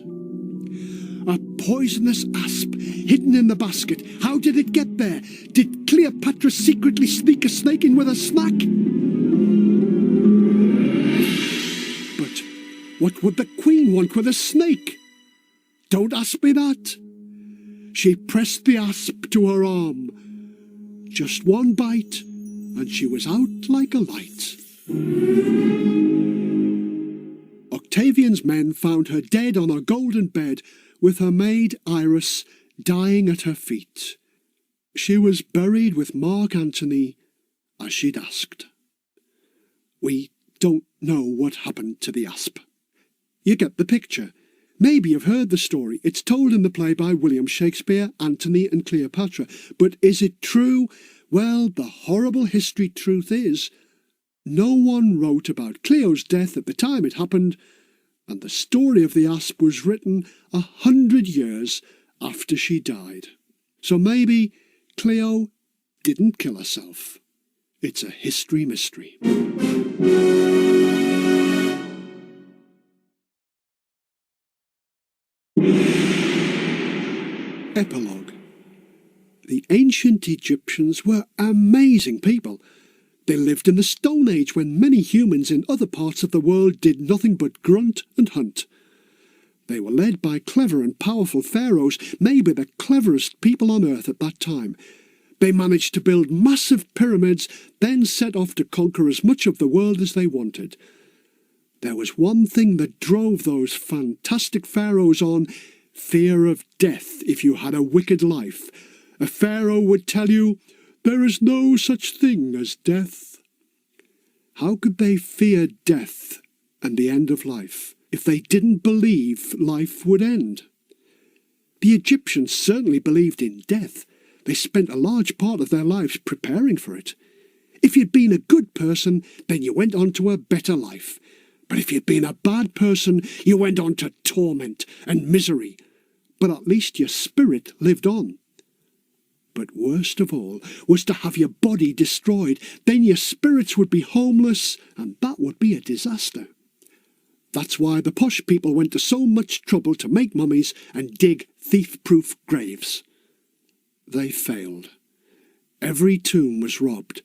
A poisonous asp hidden in the basket. How did it get there? Did Cleopatra secretly sneak a snake in with a snack? But what would the queen want with a snake? Don't ask me that. She pressed the asp to her arm. Just one bite, and she was out like a light. Octavian's men found her dead on a golden bed, with her maid Iris dying at her feet. She was buried with Mark Antony, as she'd asked. We don't know what happened to the asp. You get the picture. Maybe you've heard the story. It's told in the play by William Shakespeare, Antony and Cleopatra. But is it true? Well, the horrible history truth is, no one wrote about Cleo's death at the time it happened, and the story of the asp was written 100 years after she died. So maybe Cleo didn't kill herself. It's a history mystery. Epilogue. The ancient Egyptians were amazing people. They lived in the Stone Age when many humans in other parts of the world did nothing but grunt and hunt. They were led by clever and powerful pharaohs, maybe the cleverest people on earth at that time. They managed to build massive pyramids, then set off to conquer as much of the world as they wanted. There was one thing that drove those fantastic pharaohs on: fear of death if you had a wicked life. A pharaoh would tell you, there is no such thing as death. How could they fear death and the end of life if they didn't believe life would end? The Egyptians certainly believed in death. They spent a large part of their lives preparing for it. If you'd been a good person, then you went on to a better life. But if you'd been a bad person, you went on to torment and misery. But at least your spirit lived on. But worst of all was to have your body destroyed. Then your spirits would be homeless, and that would be a disaster. That's why the posh people went to so much trouble to make mummies and dig thief-proof graves. They failed. Every tomb was robbed.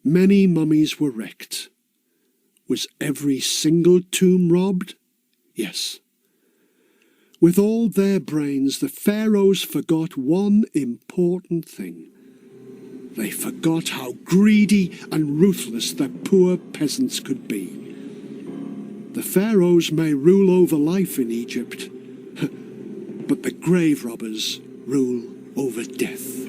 Many mummies were wrecked. Was every single tomb robbed? Yes. With all their brains, the pharaohs forgot one important thing. They forgot how greedy and ruthless the poor peasants could be. The pharaohs may rule over life in Egypt, but the grave robbers rule over death.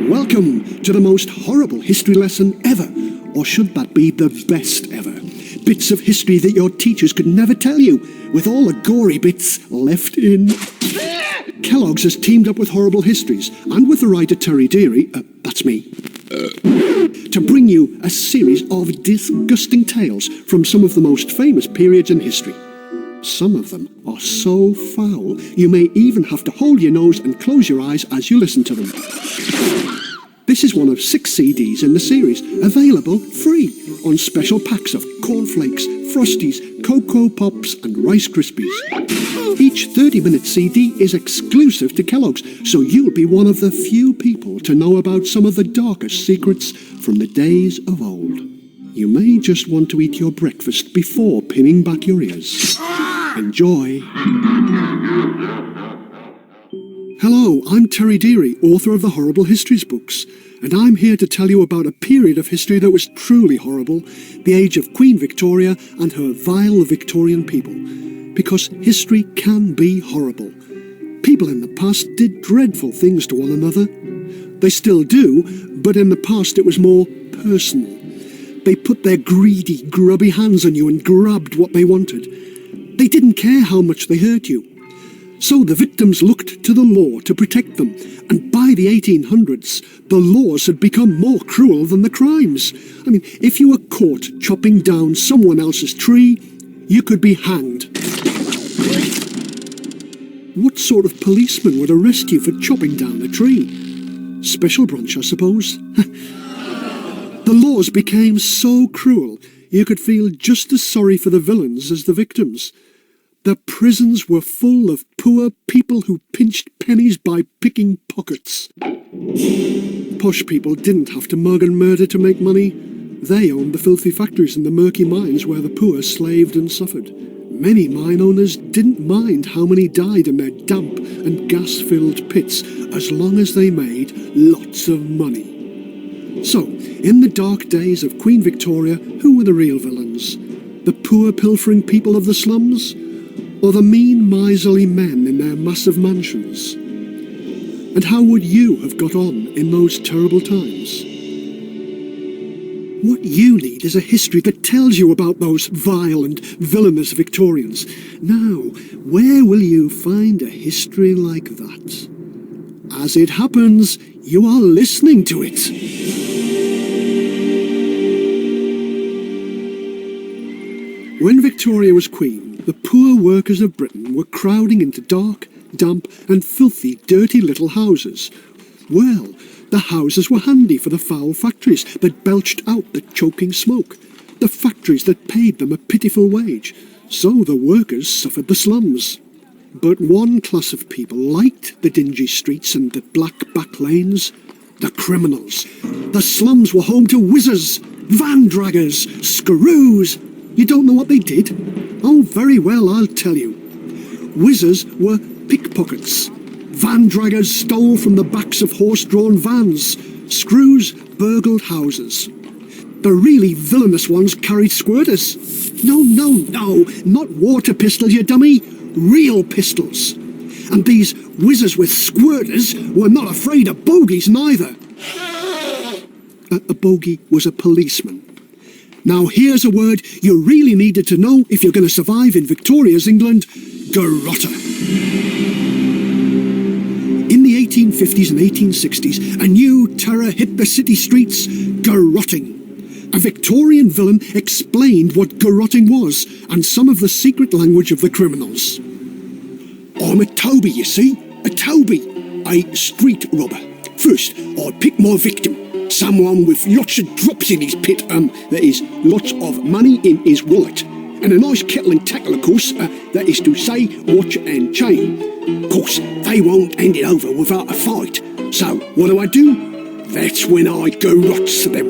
Welcome to the most horrible history lesson ever, or should that be the best ever? Bits of history that your teachers could never tell you, with all the gory bits left in. Kellogg's has teamed up with Horrible Histories, and with the writer Terry Deary, that's me, to bring you a series of disgusting tales from some of the most famous periods in history. Some of them are so foul, you may even have to hold your nose and close your eyes as you listen to them. This is one of 6 CDs in the series, available free on special packs of cornflakes, Frosties, Cocoa Pops and Rice Krispies. Each 30-minute CD is exclusive to Kellogg's, so you'll be one of the few people to know about some of the darkest secrets from the days of old. You may just want to eat your breakfast before pinning back your ears. Enjoy. Hello, I'm Terry Deary, author of the Horrible Histories books, and I'm here to tell you about a period of history that was truly horrible, the age of Queen Victoria and her vile Victorian people. Because history can be horrible. People in the past did dreadful things to one another. They still do, but in the past it was more personal. They put their greedy, grubby hands on you and grabbed what they wanted. They didn't care how much they hurt you. So the victims looked to the law to protect them, and by the 1800s, the laws had become more cruel than the crimes. I mean, if you were caught chopping down someone else's tree, you could be hanged. What sort of policeman would arrest you for chopping down a tree? Special branch, I suppose. The laws became so cruel, you could feel just as sorry for the villains as the victims. The prisons were full of poor people who pinched pennies by picking pockets. Posh people didn't have to mug and murder to make money. They owned the filthy factories and the murky mines where the poor slaved and suffered. Many mine owners didn't mind how many died in their damp and gas-filled pits as long as they made lots of money. So, in the dark days of Queen Victoria, who were the real villains? The poor pilfering people of the slums? Or the mean miserly men in their massive mansions? And how would you have got on in those terrible times? What you need is a history that tells you about those vile and villainous Victorians. Now, where will you find a history like that? As it happens, you are listening to it. When Victoria was queen, the poor workers of Britain were crowding into dark, damp and filthy, dirty little houses. Well, the houses were handy for the foul factories that belched out the choking smoke, the factories that paid them a pitiful wage, so the workers suffered the slums. But one class of people liked the dingy streets and the black back lanes: the criminals. The slums were home to whizzers, van draggers, screws. You don't know what they did? Oh, very well, I'll tell you. Whizzers were pickpockets. Van draggers stole from the backs of horse-drawn vans. Screws burgled houses. The really villainous ones carried squirters. No, not water pistols, you dummy. Real pistols. And these whizzers with squirters were not afraid of bogies neither. A bogie was a policeman. Now here's a word you really needed to know if you're going to survive in Victoria's England: garrotter. In the 1850s and 1860s, a new terror hit the city streets: garrotting. A Victorian villain explained what garrotting was and some of the secret language of the criminals. I'm a Toby, you see, a Toby, a street robber. First, I pick my victim, someone with lots of drops in his pit, that is, lots of money in his wallet, and a nice kettle and tackle, of course, that is to say, watch and chain. Of course, they won't hand it over without a fight, so what do? That's when I garrots them.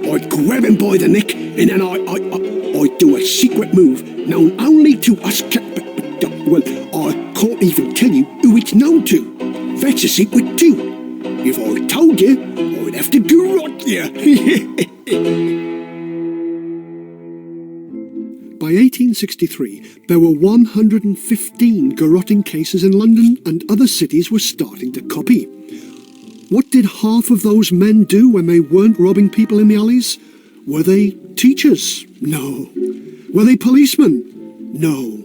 I grab him by the neck, and then I do a secret move known only to us well, I can't even tell you who it's known to. That's a secret too. If I told you, I'd have to garrot you. By 1863, there were 115 garrotting cases in London, and other cities were starting to copy. What did half of those men do when they weren't robbing people in the alleys? Were they teachers? No. Were they policemen? No.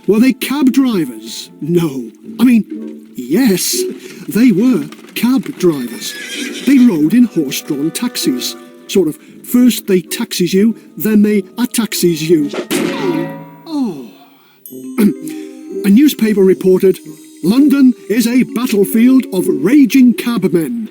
Were they cab drivers? No. I mean, yes, they were cab drivers. They rode in horse-drawn taxis. Sort of, first they taxis you, then they a-taxis you. Oh. A newspaper reported, "London is a battlefield of raging cabmen."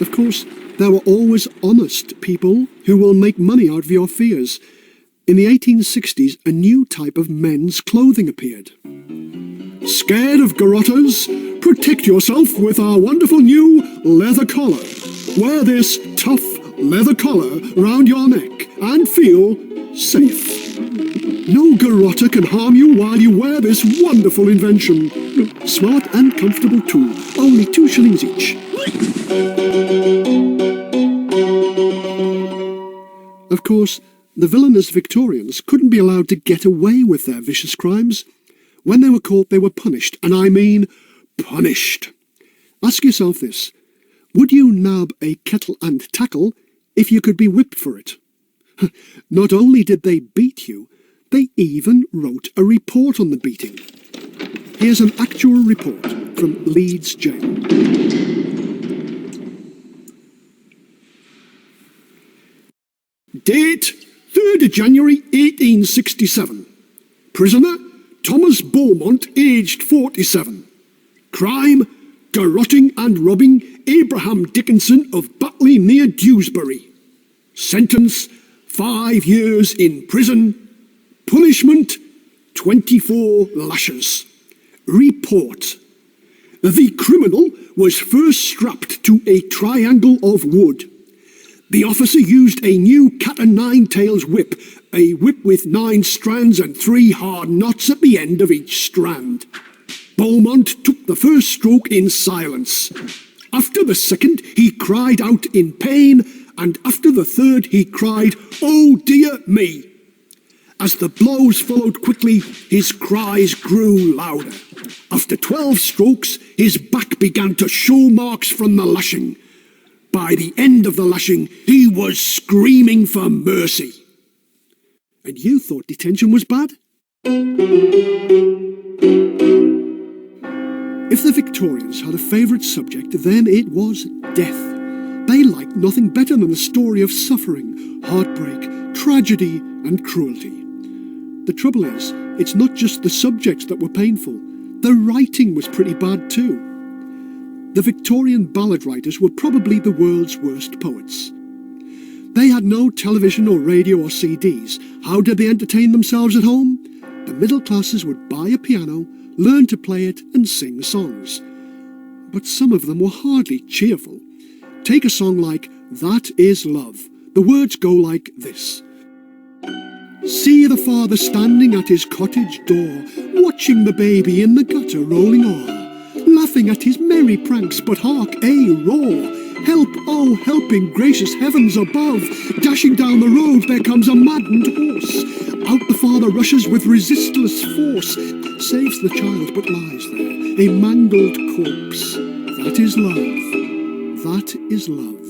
Of course, there were always honest people who will make money out of your fears. In the 1860s, a new type of men's clothing appeared. Scared of garrotters? Protect yourself with our wonderful new leather collar. Wear this tough leather collar round your neck and feel safe. No garrotter can harm you while you wear this wonderful invention. Smart and comfortable too, only 2 shillings each. Of course, the villainous Victorians couldn't be allowed to get away with their vicious crimes. When they were caught, they were punished, and I mean punished. Ask yourself this: would you nab a kettle and tackle if you could be whipped for it? Not only did they beat you, they even wrote a report on the beating. Here's an actual report from Leeds Jail. Date 3rd of January 1867. Prisoner Thomas Beaumont, aged 47. Crime: garrotting and robbing Abraham Dickinson of Batley near Dewsbury. Sentence: 5 years in prison. Punishment: 24 lashes. Report: The criminal was first strapped to a triangle of wood. The officer used a new cat-o'-nine-tails whip, a whip with 9 strands and 3 hard knots at the end of each strand. Beaumont took the first stroke in silence. After the second, he cried out in pain, and after the third, he cried, "Oh dear me!" As the blows followed quickly, his cries grew louder. After 12 strokes, his back began to show marks from the lashing. By the end of the lashing, he was screaming for mercy. And you thought detention was bad? If the Victorians had a favourite subject, then it was death. They liked nothing better than the story of suffering, heartbreak, tragedy and cruelty. The trouble is, it's not just the subjects that were painful. The writing was pretty bad too. The Victorian ballad writers were probably the world's worst poets. They had no television or radio or CDs. How did they entertain themselves at home? The middle classes would buy a piano, learn to play it and sing songs. But some of them were hardly cheerful. Take a song like "That Is Love." The words go like this. See the father standing at his cottage door, watching the baby in the gutter rolling o'er, laughing at his merry pranks, but hark, a roar! Help, oh, helping gracious heavens above! Dashing down the road there comes a maddened horse. Out the father rushes with resistless force, saves the child but lies there, a mangled corpse. That is love. That is love.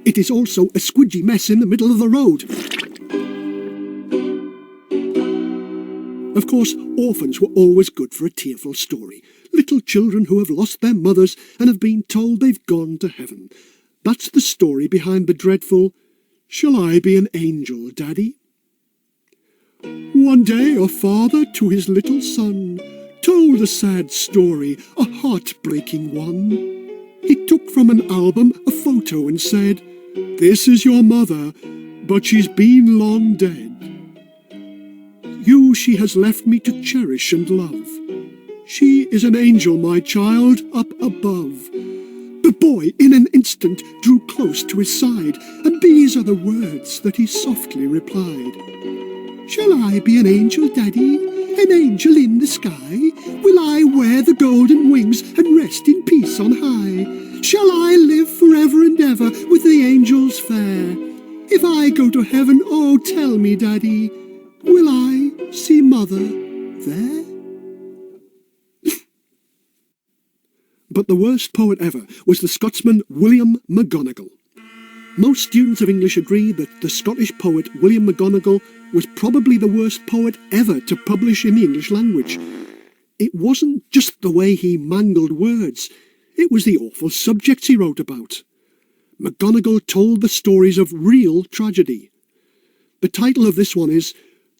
It is also a squidgy mess in the middle of the road. Of course, orphans were always good for a tearful story. Little children who have lost their mothers and have been told they've gone to heaven. That's the story behind the dreadful, "Shall I be an angel, Daddy?" One day a father to his little son told a sad story, a heartbreaking one. He took from an album a photo and said, "This is your mother, but she's been long dead. You she has left me to cherish and love. She is an angel, my child, up above." The boy in an instant drew close to his side, and these are the words that he softly replied. "Shall I be an angel, Daddy, an angel in the sky? Will I wear the golden wings and rest in peace on high? Shall I live forever and ever with the angels fair? If I go to heaven, oh, tell me, Daddy, will I see Mother there?" But the worst poet ever was the Scotsman William McGonagall. Most students of English agree that the Scottish poet William McGonagall was probably the worst poet ever to publish in the English language. It wasn't just the way he mangled words, it was the awful subjects he wrote about. McGonagall told the stories of real tragedy. The title of this one is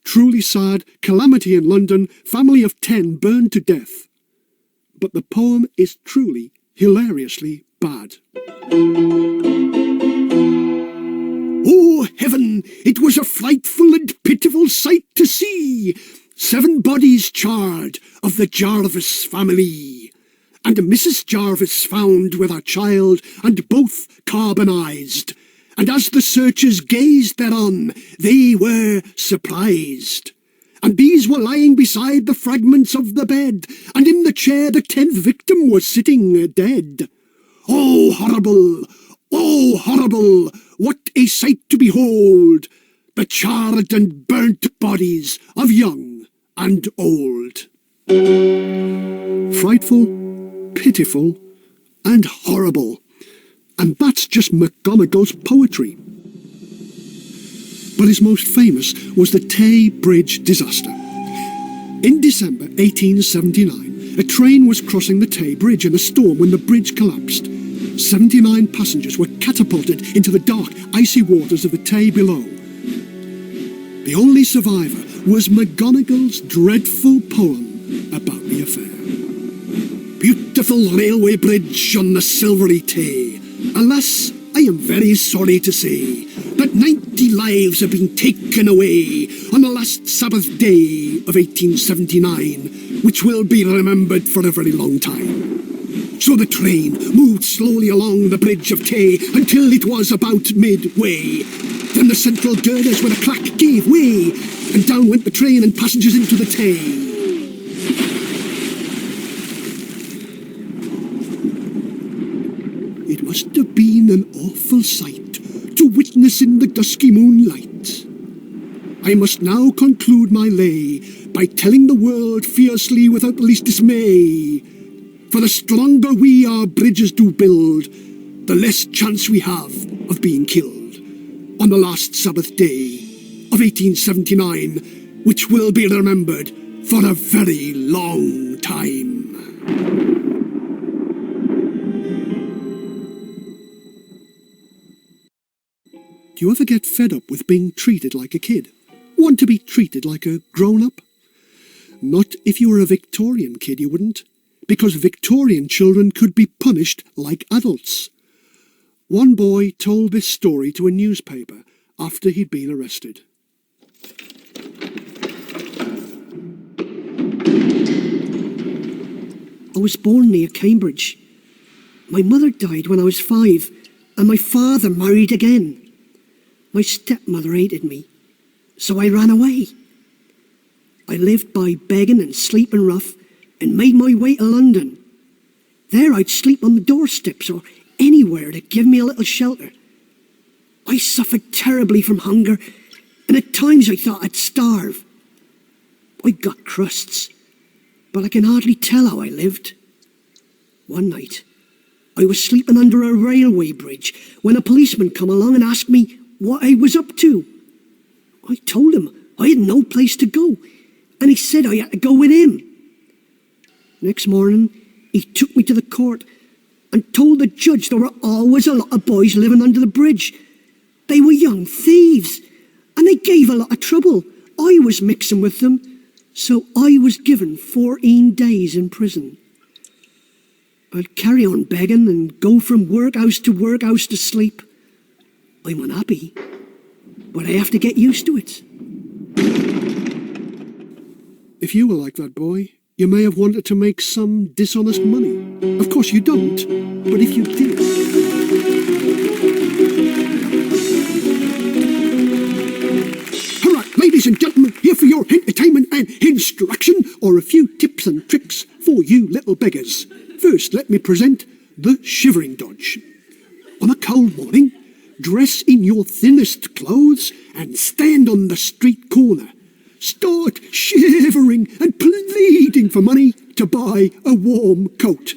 "Truly Sad, Calamity in London, Family of 10 Burned to Death." But the poem is truly, hilariously bad. Oh, heaven! It was a frightful and pitiful sight to see! 7 bodies charred of the Jarvis family, and Mrs. Jarvis found with her child, and both carbonized. And as the searchers gazed thereon, they were surprised. And these were lying beside the fragments of the bed, and in the chair the 10th victim was sitting dead. Oh, horrible! Oh, horrible! What a sight to behold! The charred and burnt bodies of young and old. Frightful, pitiful, and horrible. And that's just McGonagall's poetry. But his most famous was the Tay Bridge disaster. In December 1879, a train was crossing the Tay Bridge in a storm when the bridge collapsed. 79 passengers were catapulted into the dark, icy waters of the Tay below. The only survivor was McGonagall's dreadful poem about the affair. Beautiful railway bridge on the silvery Tay. Alas, I am very sorry to say that 90 lives have been taken away on the last Sabbath day of 1879 which will be remembered for a very long time. So the train moved slowly along the bridge of Tay until it was about midway. Then the central girders with a clack gave way, and down went the train and passengers into the Tay. It must have been an awful sight to witness in the dusky moonlight. I must now conclude my lay by telling the world fiercely without the least dismay. For the stronger we our bridges do build, the less chance we have of being killed. On the last Sabbath day of 1879, which will be remembered for a very long time. Do you ever get fed up with being treated like a kid? Want to be treated like a grown-up? Not if you were a Victorian kid, you wouldn't, because Victorian children could be punished like adults. One boy told this story to a newspaper after he'd been arrested. I was born near Cambridge. My mother died when I was 5, and my father married again. My stepmother hated me, so I ran away. I lived by begging and sleeping rough and made my way to London. There I'd sleep on the doorsteps or anywhere to give me a little shelter. I suffered terribly from hunger, and at times I thought I'd starve. I got crusts, but I can hardly tell how I lived. One night, I was sleeping under a railway bridge when a policeman come along and asked me what I was up to. I told him I had no place to go, and he said I had to go with him. Next morning, he took me to the court and told the judge there were always a lot of boys living under the bridge. They were young thieves, and they gave a lot of trouble. I was mixing with them, so I was given 14 days in prison. I'd carry on begging and go from workhouse to sleep. I'm unhappy, but I have to get used to it. If you were like that boy, you may have wanted to make some dishonest money. Of course you don't, but if you did... All right, ladies and gentlemen, here for your entertainment and instruction, or a few tips and tricks for you little beggars. First, let me present the shivering dodge. On a cold morning, dress in your thinnest clothes and stand on the street corner. Start shivering and pleading for money to buy a warm coat.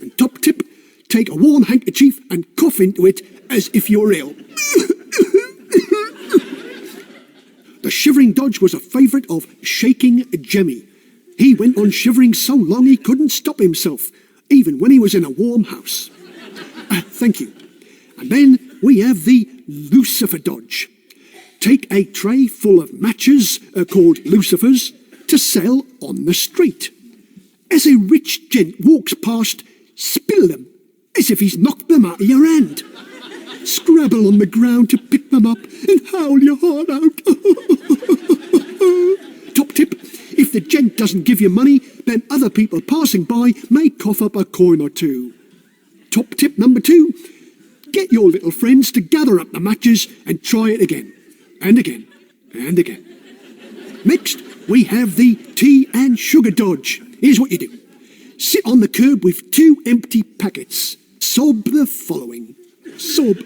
And top tip, take a warm handkerchief and cough into it as if you're ill. The shivering dodge was a favourite of Shaking Jemmy. He went on shivering so long he couldn't stop himself, even when he was in a warm house. Thank you. And then we have the Lucifer dodge. Take a tray full of matches, called lucifers, to sell on the street. As a rich gent walks past, spill them, as if he's knocked them out of your hand. Scrabble on the ground to pick them up and howl your heart out. Top tip, if the gent doesn't give you money, then other people passing by may cough up a coin or two. Top tip number 2, get your little friends to gather up the matches and try it again. And again, and again. Next, we have the tea and sugar dodge. Here's what you do. Sit on the curb with 2 empty packets. Sob the following. Sob.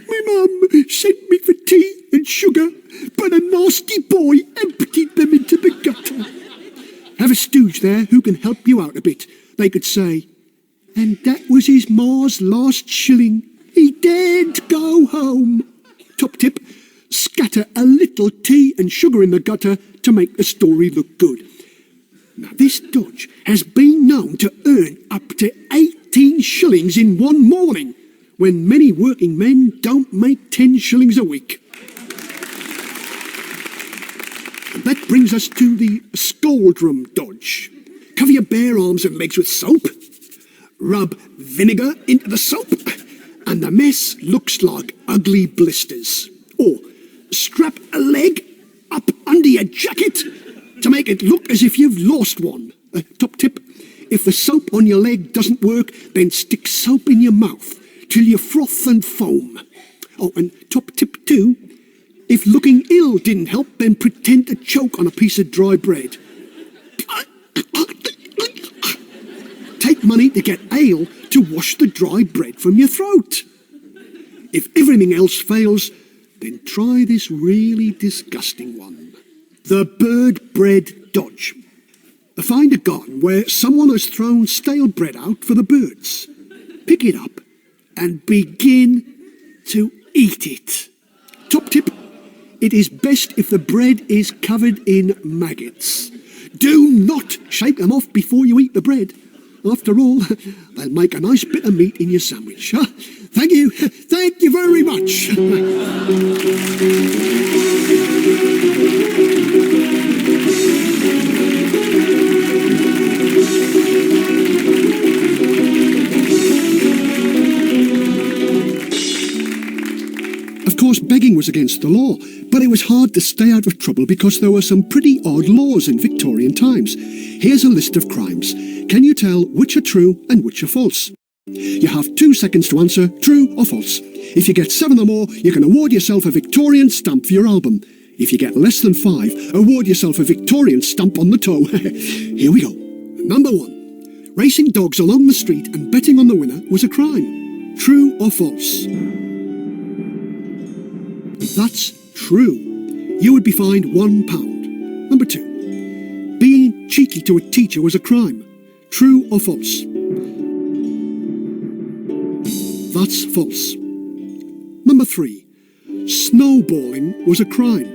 My mum sent me for tea and sugar, but a nasty boy emptied them into the gutter. Have a stooge there who can help you out a bit. They could say, and that was his ma's last shilling. He daren't go home. Top tip, scatter a little tea and sugar in the gutter to make the story look good. Now, this dodge has been known to earn up to 18 shillings in one morning, when many working men don't make 10 shillings a week. And that brings us to the Scaldrum dodge. Cover your bare arms and legs with soap, rub vinegar into the soap, and the mess looks like ugly blisters. Or strap a leg up under your jacket to make it look as if you've lost one. Top tip, if the soap on your leg doesn't work, then stick soap in your mouth till you froth and foam. Oh, and top tip 2, if looking ill didn't help, then pretend to choke on a piece of dry bread. Take money to get ale to wash the dry bread from your throat. If everything else fails, then try this really disgusting one. The bird bread dodge. Find a garden where someone has thrown stale bread out for the birds. Pick it up and begin to eat it. Top tip, it is best if the bread is covered in maggots. Do not shake them off before you eat the bread. After all, they'll make a nice bit of meat in your sandwich. Huh? Thank you very much. Of course, begging was against the law, but it was hard to stay out of trouble because there were some pretty odd laws in Victorian times. Here's a list of crimes. Can you tell which are true and which are false? You have 2 seconds to answer true or false. If you get 7 or more, you can award yourself a Victorian stamp for your album. If you get less than 5, award yourself a Victorian stamp on the toe. Here we go. Number 1. Racing dogs along the street and betting on the winner was a crime. True or false? That's true. You would be fined £1. Number 2. Being cheeky to a teacher was a crime. True or false? That's false. Number 3. Snowballing was a crime.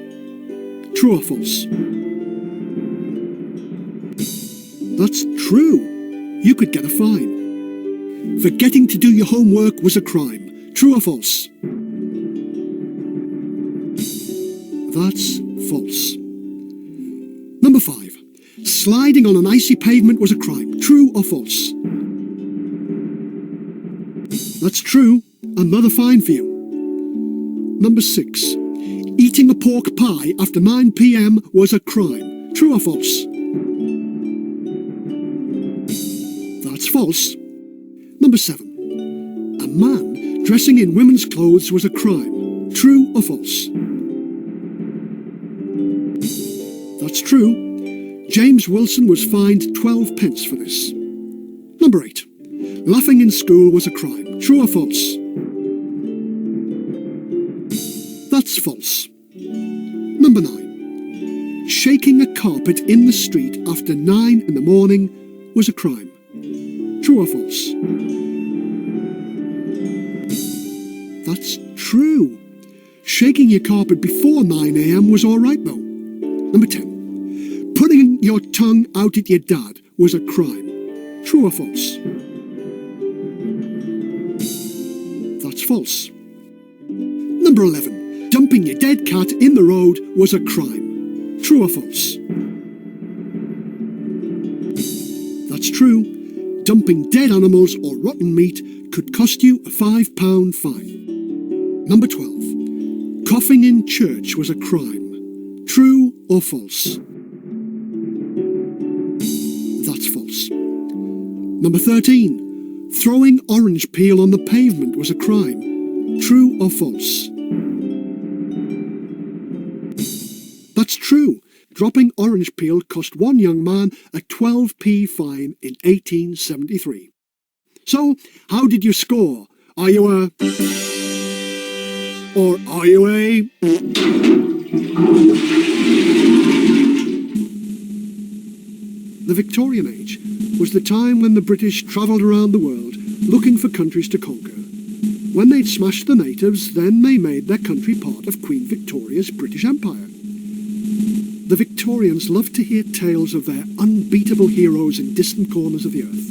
True or false? That's true. You could get a fine. Forgetting to do your homework was a crime. True or false? That's false. Number 5. Sliding on an icy pavement was a crime. True or false? That's true. Another fine for you. Number 6. Eating a pork pie after 9 p.m. was a crime. True or false? That's false. Number 7. A man dressing in women's clothes was a crime. True or false? That's true. James Wilson was fined 12 pence for this. Number 8. Laughing in school was a crime. True or false? That's false. Number 9. Shaking a carpet in the street after 9 in the morning was a crime. True or false? That's true. Shaking your carpet before 9 a.m. was all right, though. Number 10. Putting your tongue out at your dad was a crime. True or false? That's false. Number 11. Dumping your dead cat in the road was a crime. True or false? That's true. Dumping dead animals or rotten meat could cost you a £5 fine. Number 12. Coughing in church was a crime. True or false? That's false. Number 13. Throwing orange peel on the pavement was a crime. True or false? That's true. Dropping orange peel cost one young man a 12p fine in 1873. So, how did you score? Are you a... or are you a... The Victorian Age was the time when the British travelled around the world looking for countries to conquer. When they'd smashed the natives, then they made their country part of Queen Victoria's British Empire. The Victorians loved to hear tales of their unbeatable heroes in distant corners of the earth.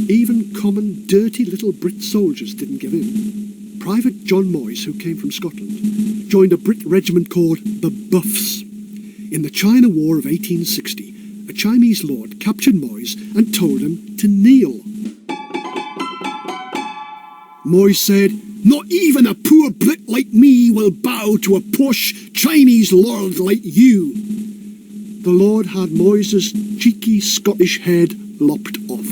Even common, dirty little Brit soldiers didn't give in. Private John Moyes, who came from Scotland, joined a Brit regiment called the Buffs. In the China War of 1860, a Chinese lord captured Moyes and told him to kneel. Moyes said, "Not even a poor Brit like me will bow to a posh Chinese lord like you." the Lord had Moyse's cheeky Scottish head lopped off.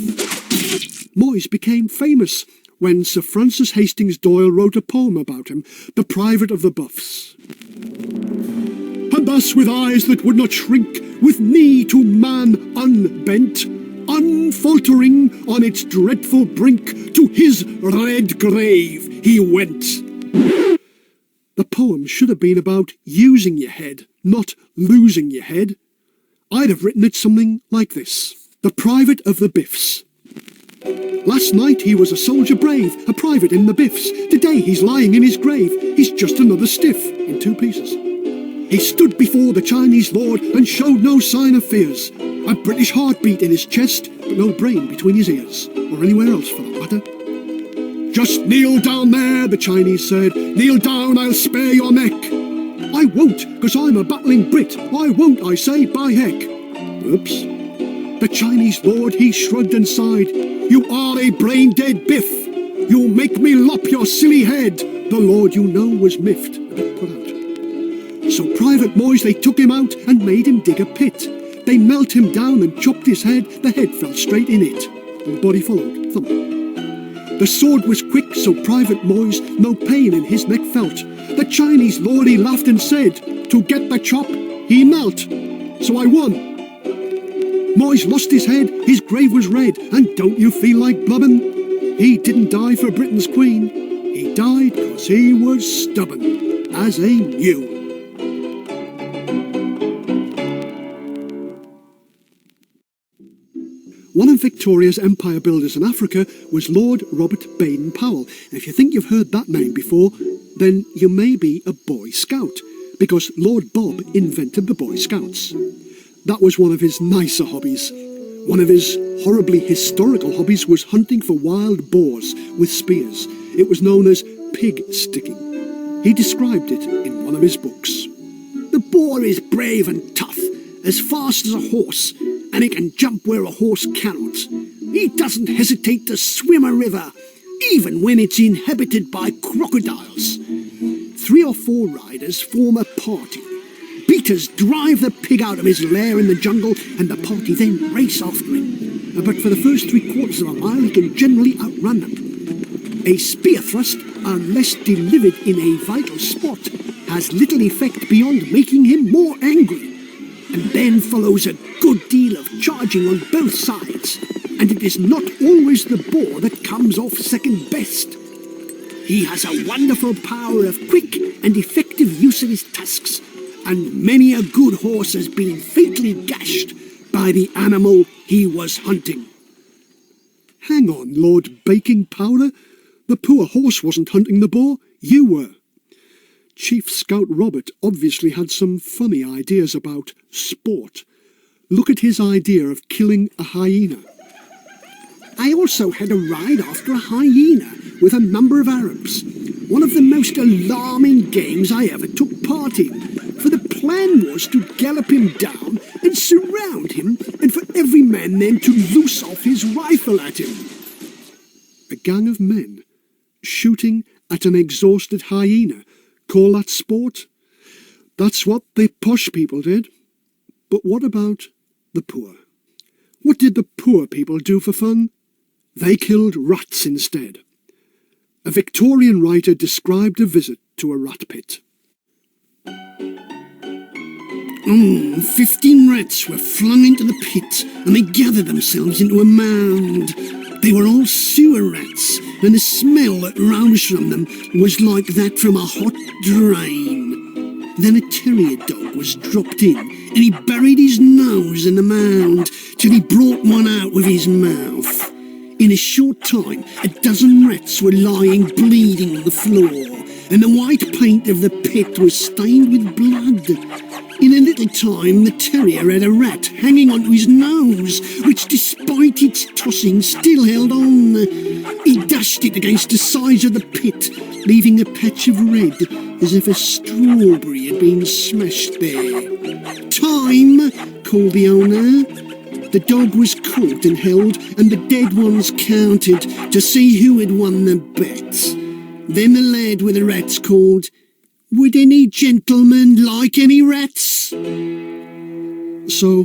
Moyse became famous when Sir Francis Hastings Doyle wrote a poem about him, The Private of the Buffs. And thus with eyes that would not shrink, with knee to man unbent, unfaltering on its dreadful brink, to his red grave he went. The poem should have been about using your head, not losing your head. I'd have written it something like this. The Private of the Biffs. Last night he was a soldier brave, a private in the Biffs. Today he's lying in his grave. He's just another stiff in 2 pieces. He stood before the Chinese lord and showed no sign of fears. A British heartbeat in his chest, but no brain between his ears, or anywhere else for that matter. Just kneel down there, the Chinese said. Kneel down, I'll spare your neck. I won't, 'cause I'm a battling Brit. I won't, I say, by heck. Oops. The Chinese lord, he shrugged and sighed. You are a brain-dead biff. You'll make me lop your silly head. The lord, you know, was miffed, a bit put out. So Private Moyse, they took him out and made him dig a pit. They knelt him down and chopped his head. The head fell straight in it, and the body followed, thump. The sword was quick, so Private Moyse no pain in his neck felt. The Chinese lord, he laughed and said, to get the chop, he melt. So I won. Moyse lost his head, his grave was red, and don't you feel like blubbing? He didn't die for Britain's queen. He died 'cause he was stubborn as a mule. One of Victoria's empire builders in Africa was Lord Robert Baden-Powell. If you think you've heard that name before, then you may be a Boy Scout, because Lord Bob invented the Boy Scouts. That was one of his nicer hobbies. One of his horribly historical hobbies was hunting for wild boars with spears. It was known as pig sticking. He described it in one of his books. The boar is brave and tough, as fast as a horse, and he can jump where a horse cannot. He doesn't hesitate to swim a river, even when it's inhabited by crocodiles. 3 or 4 riders form a party. Beaters drive the pig out of his lair in the jungle, and the party then race after him. But for the first 3/4 of a mile, he can generally outrun them. A spear thrust, unless delivered in a vital spot, has little effect beyond making him more angry. And then follows a good deal of charging on both sides, and it is not always the boar that comes off second best. He has a wonderful power of quick and effective use of his tusks, and many a good horse has been fatally gashed by the animal he was hunting. Hang on, Lord Baking Powder. The poor horse wasn't hunting the boar, you were. Chief Scout Robert obviously had some funny ideas about sport. Look at his idea of killing a hyena. I also had a ride after a hyena with a number of Arabs. One of the most alarming games I ever took part in, for the plan was to gallop him down and surround him, and for every man then to loose off his rifle at him. A gang of men shooting at an exhausted hyena. Call that sport? That's what the posh people did. But what about the poor? What did the poor people do for fun? They killed rats instead. A Victorian writer described a visit to a rat pit. 15 rats were flung into the pit, and they gathered themselves into a mound. They were all sewer rats, and the smell that rose from them was like that from a hot drain. Then a terrier dog was dropped in, and he buried his nose in the mound till he brought one out with his mouth. In a short time, a dozen rats were lying bleeding on the floor, and the white paint of the pit was stained with blood. In a little time, the terrier had a rat hanging onto his nose, which, despite its tossing, still held on. He dashed it against the sides of the pit, leaving a patch of red, as if a strawberry had been smashed there. Time, called the owner. The dog was caught and held, and the dead ones counted to see who had won the bet. Then the lad with the rats called, "Would any gentleman like any rats?" So,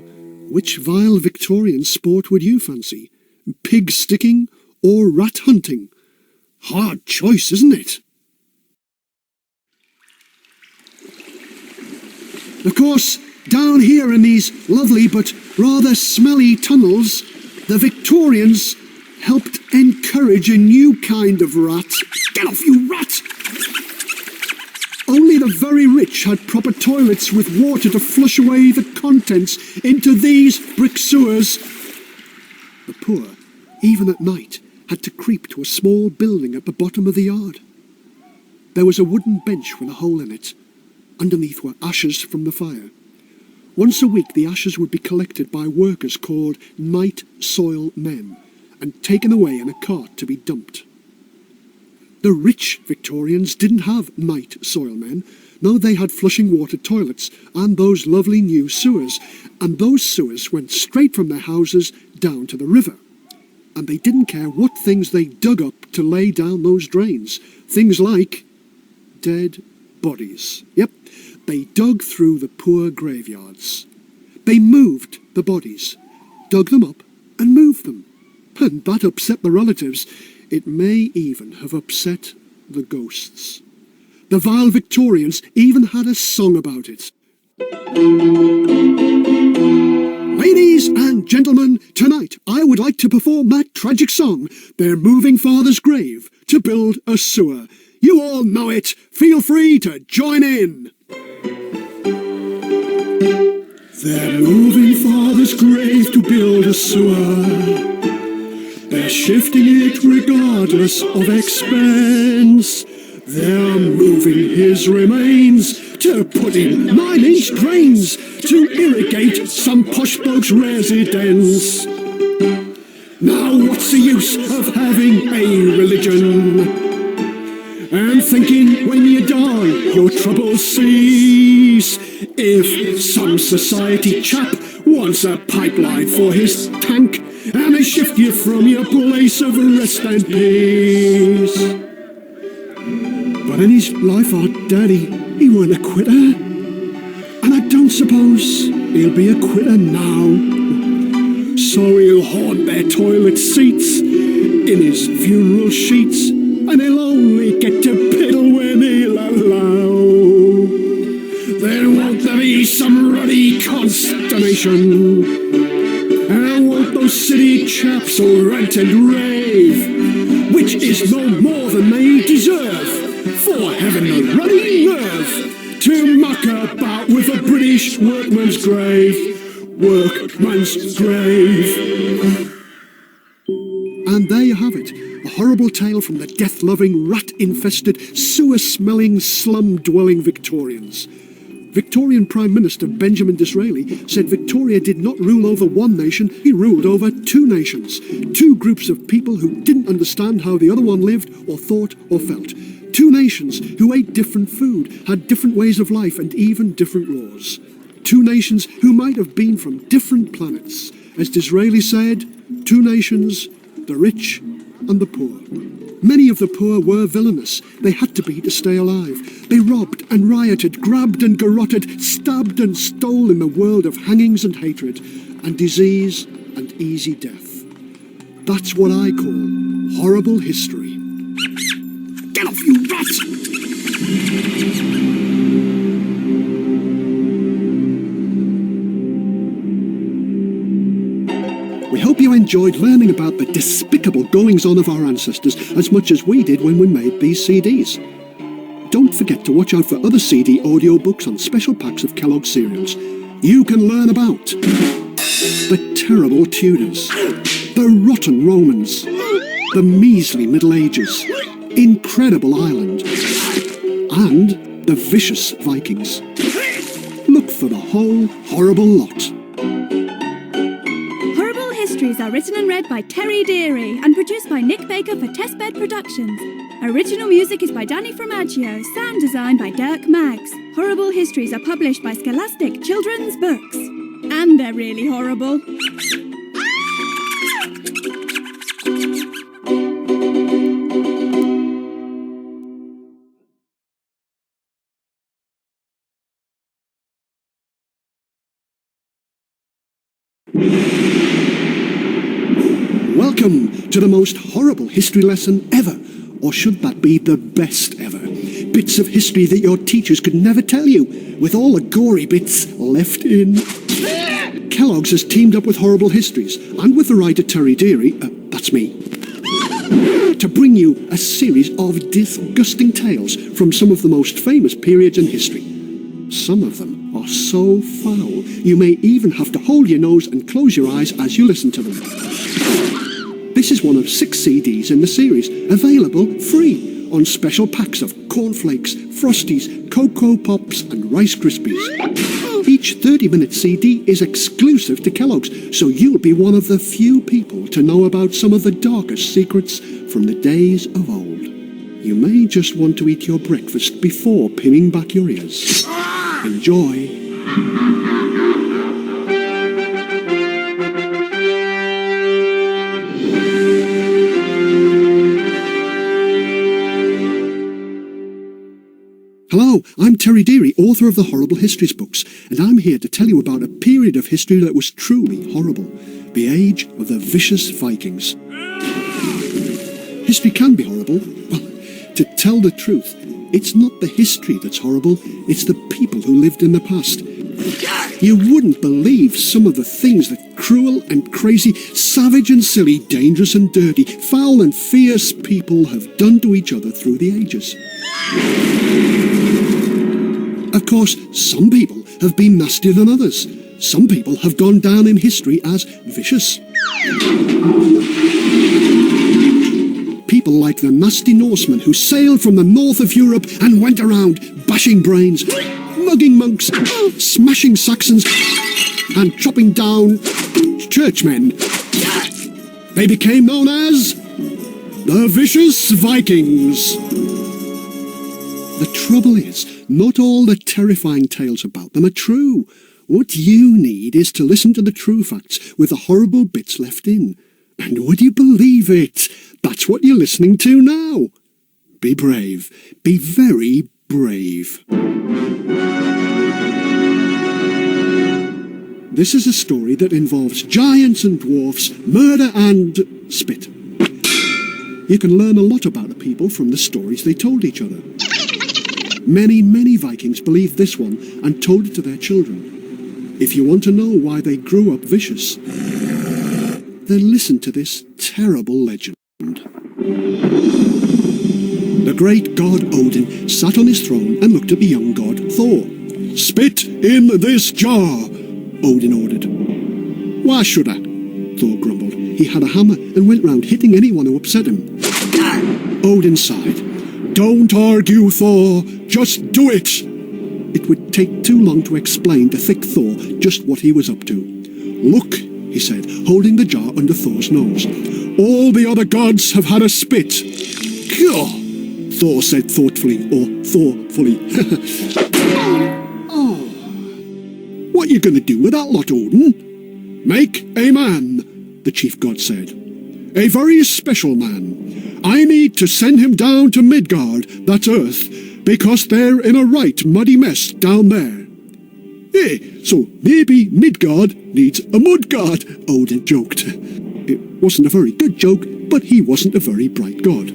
which vile Victorian sport would you fancy? Pig sticking or rat hunting? Hard choice, isn't it? Of course, down here in these lovely but rather smelly tunnels, the Victorians helped encourage a new kind of rat. Get off, you rat! Only the very rich had proper toilets with water to flush away the contents into these brick sewers. The poor, even at night, had to creep to a small building at the bottom of the yard. There was a wooden bench with a hole in it. Underneath were ashes from the fire. Once a week the ashes would be collected by workers called night soil men and taken away in a cart to be dumped. The rich Victorians didn't have night soil men. No, they had flushing water toilets and those lovely new sewers, and those sewers went straight from their houses down to the river. And they didn't care what things they dug up to lay down those drains. Things like dead bodies. Yep, they dug through the poor graveyards. They moved the bodies, dug them up and moved them. And that upset the relatives. It may even have upset the ghosts. The vile Victorians even had a song about it. Ladies and gentlemen, tonight I would like to perform that tragic song, They're Moving Father's Grave to Build a Sewer. You all know it. Feel free to join in. They're moving Father's grave to build a sewer. They're shifting it regardless of expense. They're moving his remains to put in 9-inch drains to irrigate some posh bloke's residence. Now what's the use of having a religion and thinking when you die your troubles cease? If some society chap wants a pipeline for his tank and they shift you from your place of rest and peace. But in his life our daddy, he weren't a quitter, and I don't suppose he'll be a quitter now. So he'll haunt their toilet seats in his funeral sheets, and he'll only get to piddle when he'll allow. Then won't there be some ruddy consternation, and won't those city chaps all rant and rave, which is no more than they deserve, for having the ruddy nerve to muck about with a British workman's grave. Workman's grave. And there you have it, a horrible tale from the death-loving, rat-infested, sewer-smelling, slum-dwelling Victorians. Victorian Prime Minister Benjamin Disraeli said Victoria did not rule over one nation, he ruled over two nations. Two groups of people who didn't understand how the other one lived or thought or felt. Two nations who ate different food, had different ways of life and even different laws. Two nations who might have been from different planets. As Disraeli said, two nations, the rich and the poor. Many of the poor were villainous. They had to be to stay alive. They robbed and rioted, grabbed and garroted, stabbed and stole in the world of hangings and hatred, and disease and easy death. That's what I call horrible history. Get off, you rat! We hope you enjoyed learning about the despicable goings-on of our ancestors as much as we did when we made these CDs. Don't forget to watch out for other CD audiobooks on special packs of Kellogg's cereals. You can learn about the terrible Tudors, the rotten Romans, the measly Middle Ages, incredible Ireland, and the vicious Vikings. Look for the whole horrible lot. Histories are written and read by Terry Deary and produced by Nick Baker for Testbed Productions. Original music is by Danny Fromaggio, sound design by Dirk Maggs. Horrible Histories are published by Scholastic Children's Books. And they're really horrible. Welcome to the most horrible history lesson ever, or should that be the best ever? Bits of history that your teachers could never tell you, with all the gory bits left in. Kellogg's has teamed up with Horrible Histories, and with the writer Terry Deary, that's me, to bring you a series of disgusting tales from some of the most famous periods in history. Some of them are so foul, you may even have to hold your nose and close your eyes as you listen to them. This is one of 6 CDs in the series, available free on special packs of cornflakes, Frosties, Cocoa Pops and Rice Krispies. Each 30-minute CD is exclusive to Kellogg's, so you'll be one of the few people to know about some of the darkest secrets from the days of old. You may just want to eat your breakfast before pinning back your ears. Enjoy. Hello, I'm Terry Deary, author of the Horrible Histories books, and I'm here to tell you about a period of history that was truly horrible, the age of the vicious Vikings. History can be horrible. Well, to tell the truth, it's not the history that's horrible, it's the people who lived in the past. You wouldn't believe some of the things that cruel and crazy, savage and silly, dangerous and dirty, foul and fierce people have done to each other through the ages. Of course, some people have been nastier than others. Some people have gone down in history as vicious. People like the nasty Norsemen who sailed from the north of Europe and went around bashing brains, mugging monks, smashing Saxons, and chopping down churchmen. They became known as the Vicious Vikings. The trouble is, not all the terrifying tales about them are true. What you need is to listen to the true facts with the horrible bits left in. And would you believe it? That's what you're listening to now. Be brave. Be very brave. This is a story that involves giants and dwarfs, murder and spit. You can learn a lot about the people from the stories they told each other. Many, many Vikings believed this one and told it to their children. If you want to know why they grew up vicious, then listen to this terrible legend. The great god Odin sat on his throne and looked at the young god Thor. "Spit in this jar," Odin ordered. "Why should I?" Thor grumbled. He had a hammer and went round hitting anyone who upset him. Odin sighed. "Don't argue, Thor. Just do it." It would take too long to explain to thick Thor just what he was up to. "Look," he said, holding the jar under Thor's nose. "All the other gods have had a spit." "Gah," Thor said thoughtfully, or thoughtfully. "Oh. What you gonna do with that lot, Odin?" "Make a man," the chief god said. "A very special man. I need to send him down to Midgard, that's Earth, because they're in a right muddy mess down there." "Hey, so maybe Midgard needs a mudguard," Odin joked. It wasn't a very good joke, but he wasn't a very bright god.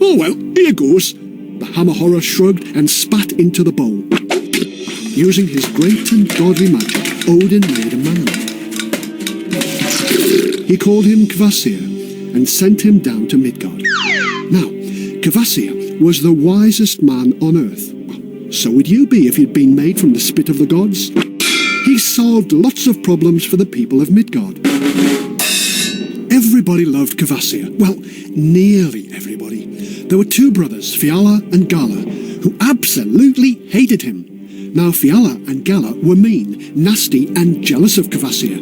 "Oh well, here goes." The hammer horror shrugged and spat into the bowl. Using his great and godly magic, Odin made a man. He called him Kvasir and sent him down to Midgard. Now, Kvasir was the wisest man on Earth. So would you be if you'd been made from the spit of the gods. He solved lots of problems for the people of Midgard. Everybody loved Kvasir. Well, nearly everybody. There were 2 brothers, Fiala and Gala, who absolutely hated him. Now, Fiala and Gala were mean, nasty, and jealous of Kvasir.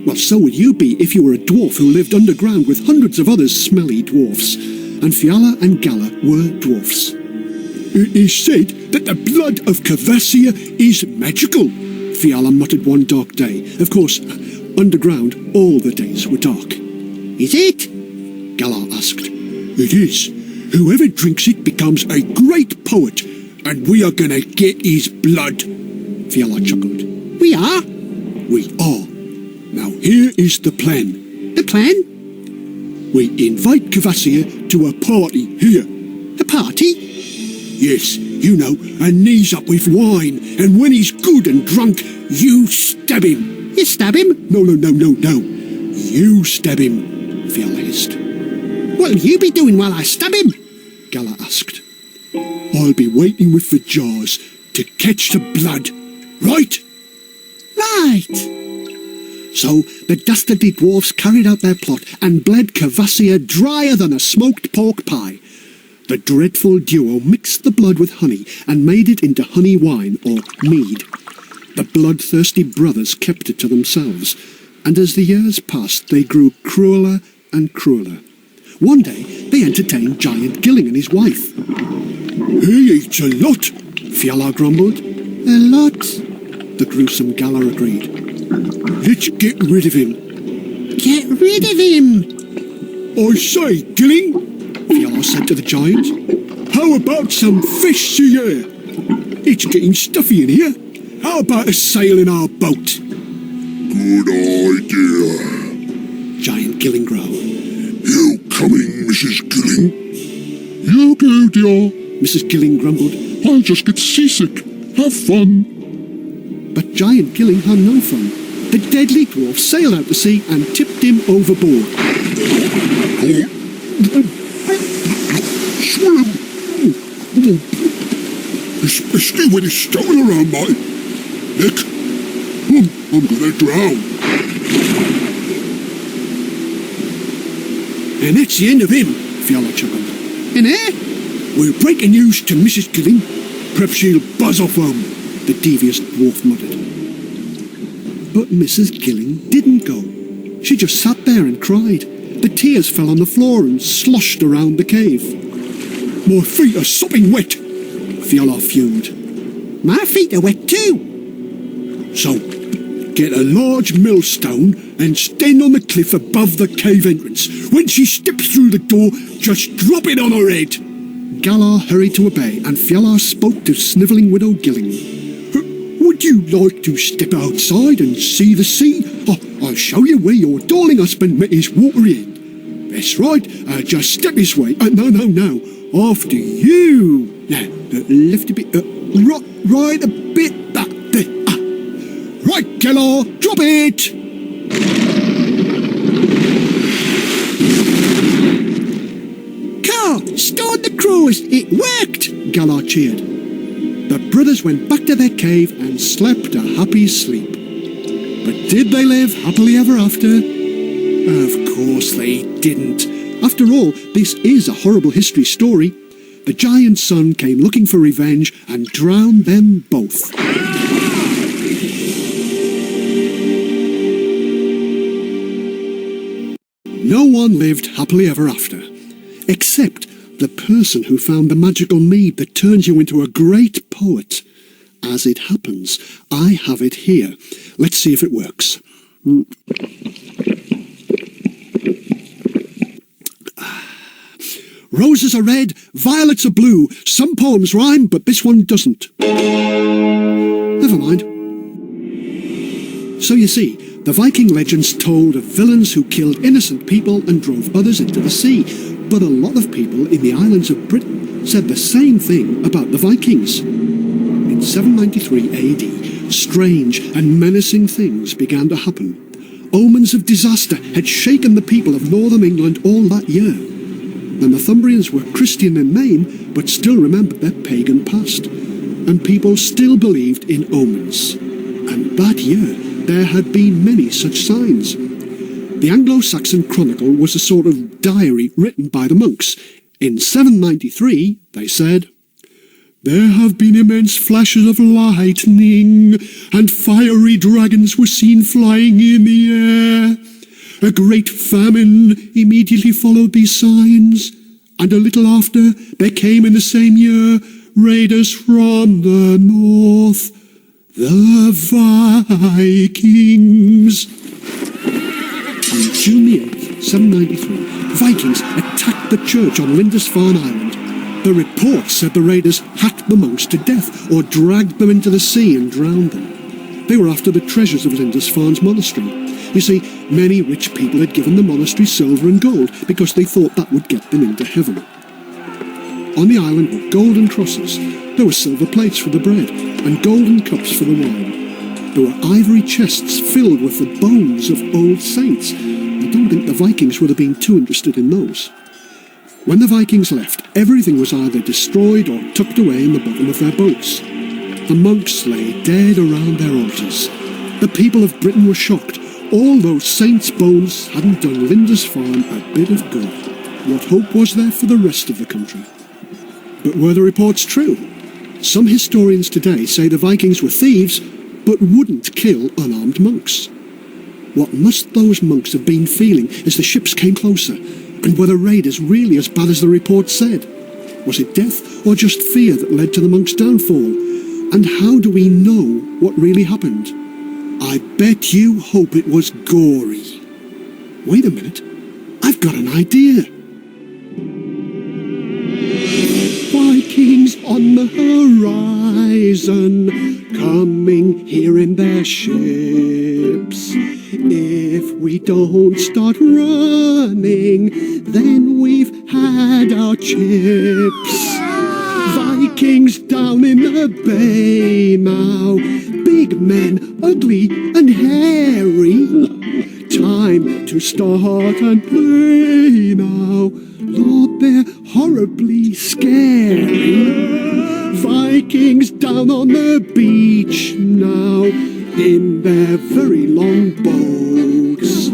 Well, so would you be if you were a dwarf who lived underground with hundreds of other smelly dwarfs. And Fiala and Gala were dwarfs. "It is said that the blood of Kvasir is magical," Fiala muttered one dark day. Of course, underground all the days were dark. "Is it?" Gala asked. "It is. Whoever drinks it becomes a great poet, and we are gonna get his blood." Fiala chuckled. "We are?" "We are. Now Here is the plan. The plan? We invite Kvasir to a party here. A party? Yes, you know, a knees up with wine, and when he's good and drunk, you stab him. You stab him? No. You stab him, Fiala hissed. What'll you be doing while I stab him? Gala asked. I'll be waiting with the jars to catch the blood, right? Right. So the dastardly dwarfs carried out their plot and bled Kvasir drier than a smoked pork pie. The dreadful duo mixed the blood with honey and made it into honey wine or mead. The bloodthirsty brothers kept it to themselves, and as the years passed they grew crueler and crueler. One day they entertained Giant Gilling and his wife. He eats a lot, Fiala grumbled. A lot, the gruesome Gala agreed. Let's get rid of him. Get rid of him! I say, Gilling, Fiala said to the giant. how about some fish here? It's getting stuffy in here. How about a sail in our boat? Good idea. Giant Gilling growled. You coming, Mrs. Gilling? You go, dear. Mrs. Gilling grumbled. I'll just get seasick. Have fun. But Giant Gilling had no fun. The deadly dwarf sailed out to sea and tipped him overboard. Swim! Especially when it's stolen around my neck. I'm gonna drown. And that's the end of him, Fiala chuckled. In here? We're breaking news to Mrs. Gilling. Perhaps she'll buzz off home, The devious dwarf muttered. But Mrs. Gilling didn't go. She just sat there and cried. The tears fell on the floor and sloshed around the cave. My feet are sopping wet. Fiala fumed. My feet are wet too. So, get a large millstone and stand on the cliff above the cave entrance. When she steps through the door, just drop it on her head. Galar hurried to obey, and Fiala spoke to snivelling Widow Gilling. Would you like to step outside and see the sea? I'll show you where your darling husband met his water in. That's right, just step this way. No. After you. Now, lift a bit, right a bit back there. Right, Galar, drop it! Car, stored the crows, it worked, Galar cheered. The brothers went back to their cave and slept a happy sleep. But did they live happily ever after? Of course they didn't. After all, this is a horrible history story. The giant's son came looking for revenge and drowned them both. No one lived happily ever after, except the person who found the magical mead that turns you into a great poet. As it happens, I have it here. Let's see if it works. Roses are red, violets are blue. Some poems rhyme, but this one doesn't. Never mind. So you see, the Viking legends told of villains who killed innocent people and drove others into the sea. But a lot of people in the islands of Britain said the same thing about the Vikings. In 793 AD, strange and menacing things began to happen. Omens of disaster had shaken the people of northern England all that year. The Northumbrians were Christian in name, but still remembered their pagan past. And people still believed in omens. And that year, there had been many such signs. The Anglo-Saxon Chronicle was a sort of diary written by the monks. In 793, they said, "There have been immense flashes of lightning, and fiery dragons were seen flying in the air. A great famine immediately followed these signs, and a little after there came in the same year raiders from the north, the Vikings." On June 8th, 793, Vikings attacked the church on Lindisfarne Island. The report said the raiders hacked the monks to death or dragged them into the sea and drowned them. They were after the treasures of Lindisfarne's monastery. You see, many rich people had given the monastery silver and gold because they thought that would get them into heaven. On the island were golden crosses, there were silver plates for the bread, and golden cups for the wine. There were ivory chests filled with the bones of old saints. I don't think the Vikings would have been too interested in those. When the Vikings left, everything was either destroyed or tucked away in the bottom of their boats. The monks lay dead around their altars. The people of Britain were shocked. All those saints' bones hadn't done Lindisfarne a bit of good. What hope was there for the rest of the country? But were the reports true? Some historians today say the Vikings were thieves, but wouldn't kill unarmed monks. What must those monks have been feeling as the ships came closer? And were the raiders really as bad as the report said? Was it death or just fear that led to the monks' downfall? And how do we know what really happened? I bet you hope it was gory. Wait a minute, I've got an idea. Vikings on the horizon, coming here in their ships. If we don't start running, then we've had our chips. Vikings down in the bay now, big men, ugly and hairy. Time to start and play now. Lord, they're horribly scary. Vikings down on the beach now, in their very long boats.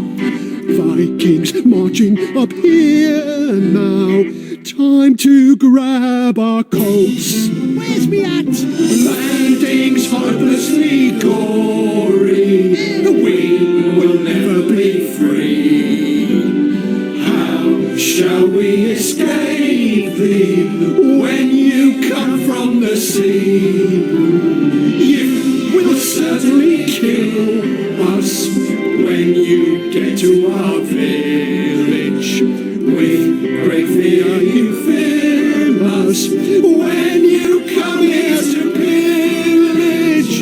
Vikings marching up here now. Time to grab our coats. Where's me at? Landing's hopelessly gory. We will never be free. How shall we escape thee when you come from the sea? You will certainly kill us when you get to our village. With great fear you fill us when you come here to pillage.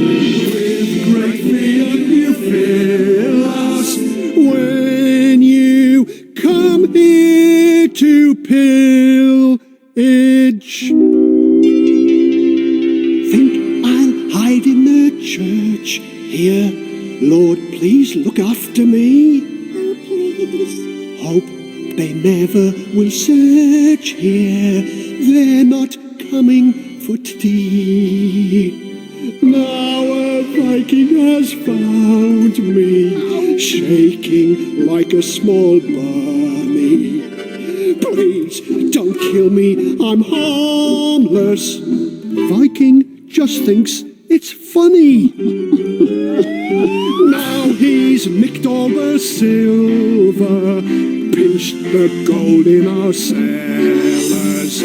With great fear you fill us when you come here to pillage. Think I'll hide in the church here. Lord, please look after me. Oh, please. Hope they never will search here. They're not coming for tea. Now a Viking has found me, shaking like a small bunny. Please don't kill me, I'm harmless. Viking just thinks it's funny. Now he's nicked all the silver, pinched the gold in our cellars,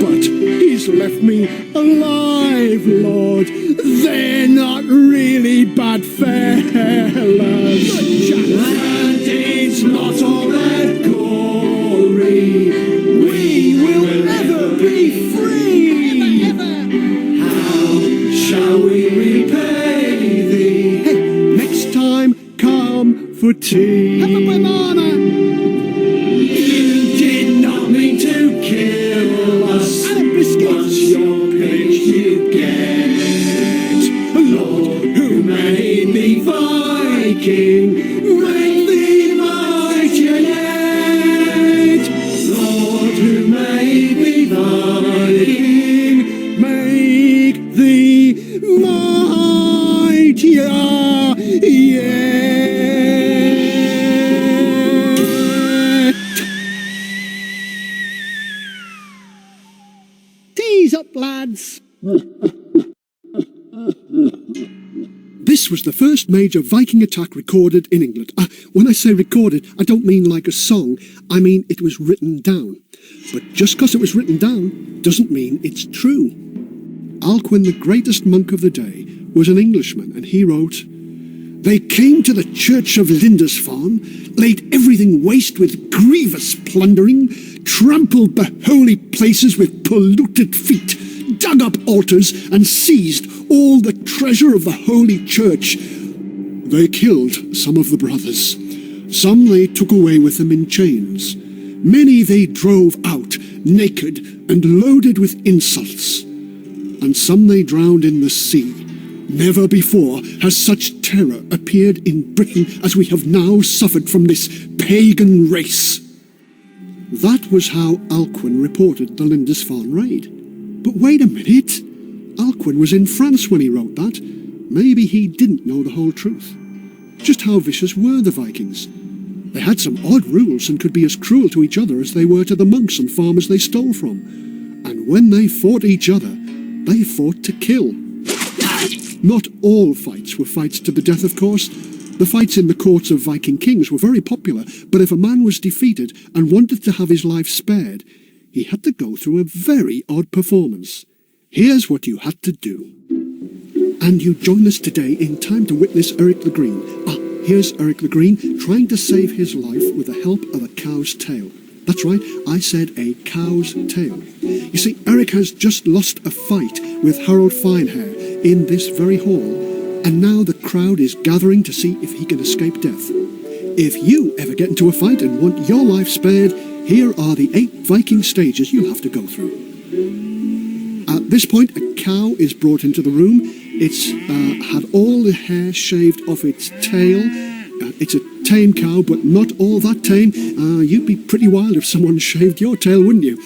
but he's left me alive, Lord. They're not really bad fellas. And it's not all that gory. We will never be free. How shall we repay thee? Hey, next time come for tea. Have a banana. What's your pillage you get? Lord, who made thee Viking, make thee mighty yet. Lord, who made thee Viking, make thee mightier yet. Tease up, lads. This was the first major Viking attack recorded in England. When I say recorded, I don't mean like a song. I mean it was written down. But just because it was written down doesn't mean it's true. Alcuin, the greatest monk of the day, was an Englishman, and he wrote, "They came to the church of Lindisfarne, laid everything waste with grievous plundering, trampled the holy places with polluted feet, dug up altars and seized all the treasure of the holy church. They killed some of the brothers. Some they took away with them in chains. Many they drove out, naked and loaded with insults. And some they drowned in the sea. Never before has such terror appeared in Britain as we have now suffered from this pagan race. That was how Alcuin reported the Lindisfarne raid. But wait a minute. Alcuin was in France when he wrote that. Maybe he didn't know the whole truth. Just how vicious were the Vikings? They had some odd rules and could be as cruel to each other as they were to the monks and farmers they stole from. And when they fought each other, they fought to kill. Not all fights were fights to the death, of course. The fights in the courts of Viking kings were very popular, but if a man was defeated and wanted to have his life spared, he had to go through a very odd performance. Here's what you had to do. And you join us today in time to witness Eric the Green. Here's Eric the Green trying to save his life with the help of a cow's tail. That's right, I said a cow's tail. You see, Eric has just lost a fight with Harold Finehair in this very hall, and now the crowd is gathering to see if he can escape death. If you ever get into a fight and want your life spared, here are the 8 Viking stages you'll have to go through. At this point, a cow is brought into the room. It's had all the hair shaved off its tail. It's a tame cow, but not all that tame. You'd be pretty wild if someone shaved your tail, wouldn't you?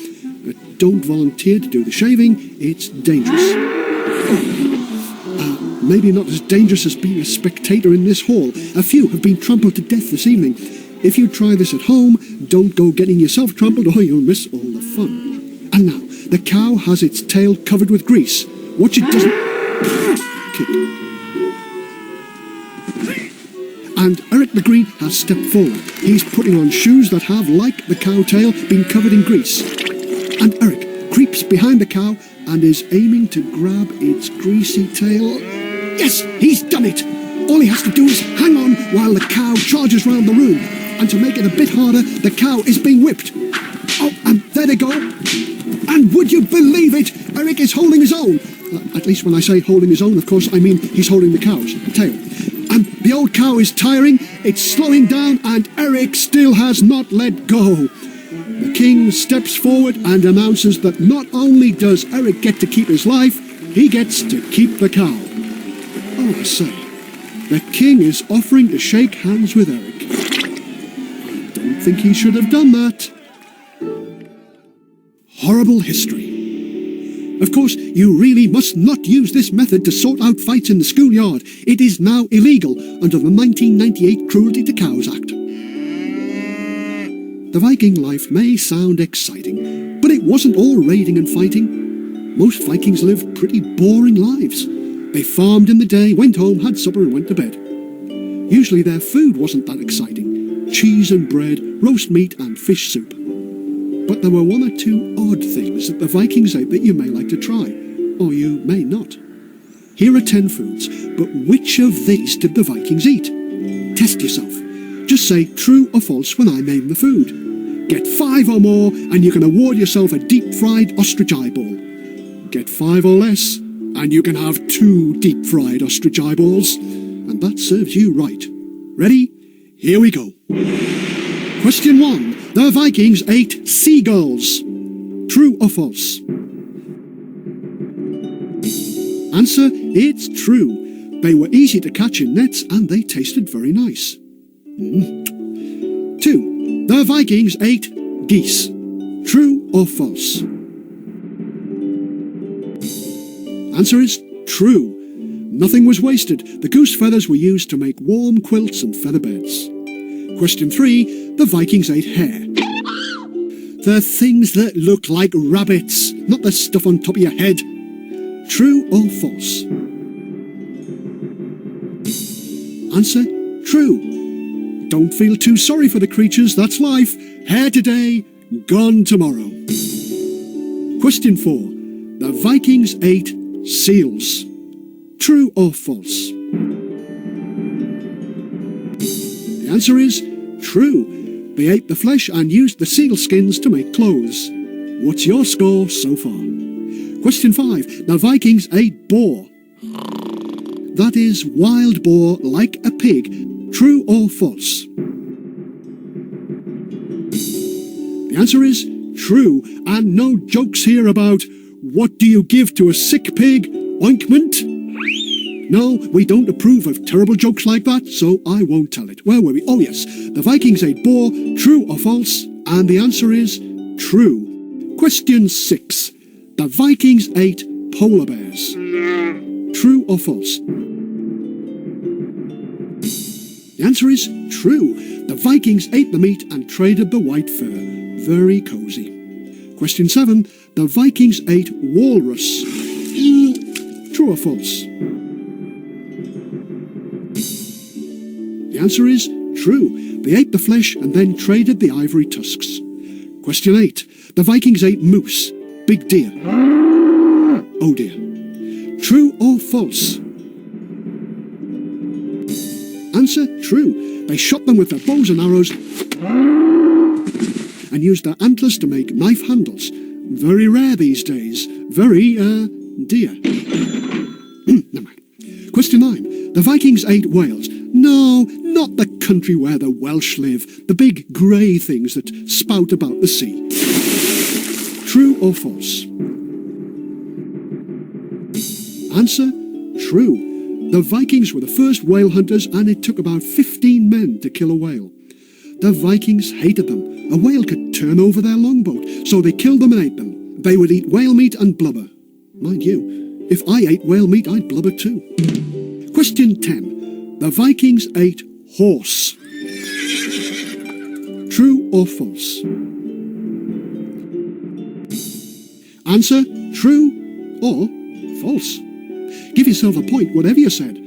Don't volunteer to do the shaving. It's dangerous. Maybe not as dangerous as being a spectator in this hall. A few have been trampled to death this evening. If you try this at home, don't go getting yourself trampled or you'll miss all the fun. And now, the cow has its tail covered with grease. Watch it doesn't kick. And Eric the Green has stepped forward. He's putting on shoes that have, like the cow tail, been covered in grease. And Eric creeps behind the cow and is aiming to grab its greasy tail. Yes, he's done it! All he has to do is hang on while the cow charges round the room. And to make it a bit harder, the cow is being whipped. Oh, and there they go. And would you believe it? Eric is holding his own. At least when I say holding his own, of course, I mean he's holding the cow's tail. And the old cow is tiring, it's slowing down, and Eric still has not let go. The king steps forward and announces that not only does Eric get to keep his life, he gets to keep the cow. Oh, I say, the king is offering to shake hands with Eric. I don't think he should have done that. Horrible history. Of course, you really must not use this method to sort out fights in the schoolyard. It is now illegal under the 1998 Cruelty to Cows Act. The Viking life may sound exciting, but it wasn't all raiding and fighting. Most Vikings lived pretty boring lives. They farmed in the day, went home, had supper and went to bed. Usually their food wasn't that exciting. Cheese and bread, roast meat and fish soup. But there were 1 or 2 odd things that the Vikings ate that you may like to try, or you may not. Here are 10 foods, but which of these did the Vikings eat? Test yourself. Just say true or false when I name the food. Get 5 or more, and you can award yourself a deep-fried ostrich eyeball. Get 5 or less, and you can have 2 deep-fried ostrich eyeballs. And that serves you right. Ready? Here we go. Question 1. The Vikings ate seagulls. True or false? Answer, it's true. They were easy to catch in nets and they tasted very nice. 2. The Vikings ate geese. True or false? Answer is true. Nothing was wasted. The goose feathers were used to make warm quilts and feather beds. Question 3. The Vikings ate hare. The things that look like rabbits, not the stuff on top of your head. True or false? Answer, true. Don't feel too sorry for the creatures, that's life. Hare today, gone tomorrow. Question 4. The Vikings ate seals. True or false? The answer is true. They ate the flesh and used the seal skins to make clothes. What's your score so far? Question 5. The Vikings ate boar. that is wild boar like a pig. True or false? The answer is true, and no jokes here about what do you give to a sick pig? Ointment? No, we don't approve of terrible jokes like that, so I won't tell it. Where were we? Oh yes, the Vikings ate boar. True or false? And the answer is true. Question 6. The Vikings ate polar bears. True or false? The answer is true. The Vikings ate the meat and traded the white fur. Very cosy. Question 7. The Vikings ate walrus. True or false? The answer is true. They ate the flesh and then traded the ivory tusks. Question 8. The Vikings ate moose. Big deer. Oh dear. True or false? Answer, true. They shot them with their bows and arrows and used their antlers to make knife handles. Very rare these days. Very, dear. Never mind. Question 9. The Vikings ate whales. No, not the country where the Welsh live. The big grey things that spout about the sea. True or false? Answer, true. The Vikings were the first whale hunters, and it took about 15 men to kill a whale. The Vikings hated them. A whale could turn over their longboat, so they killed them and ate them. They would eat whale meat and blubber. Mind you, if I ate whale meat, I'd blubber too. Question 10. The Vikings ate horse. True or false? Answer, true or false. Give yourself a point, whatever you said.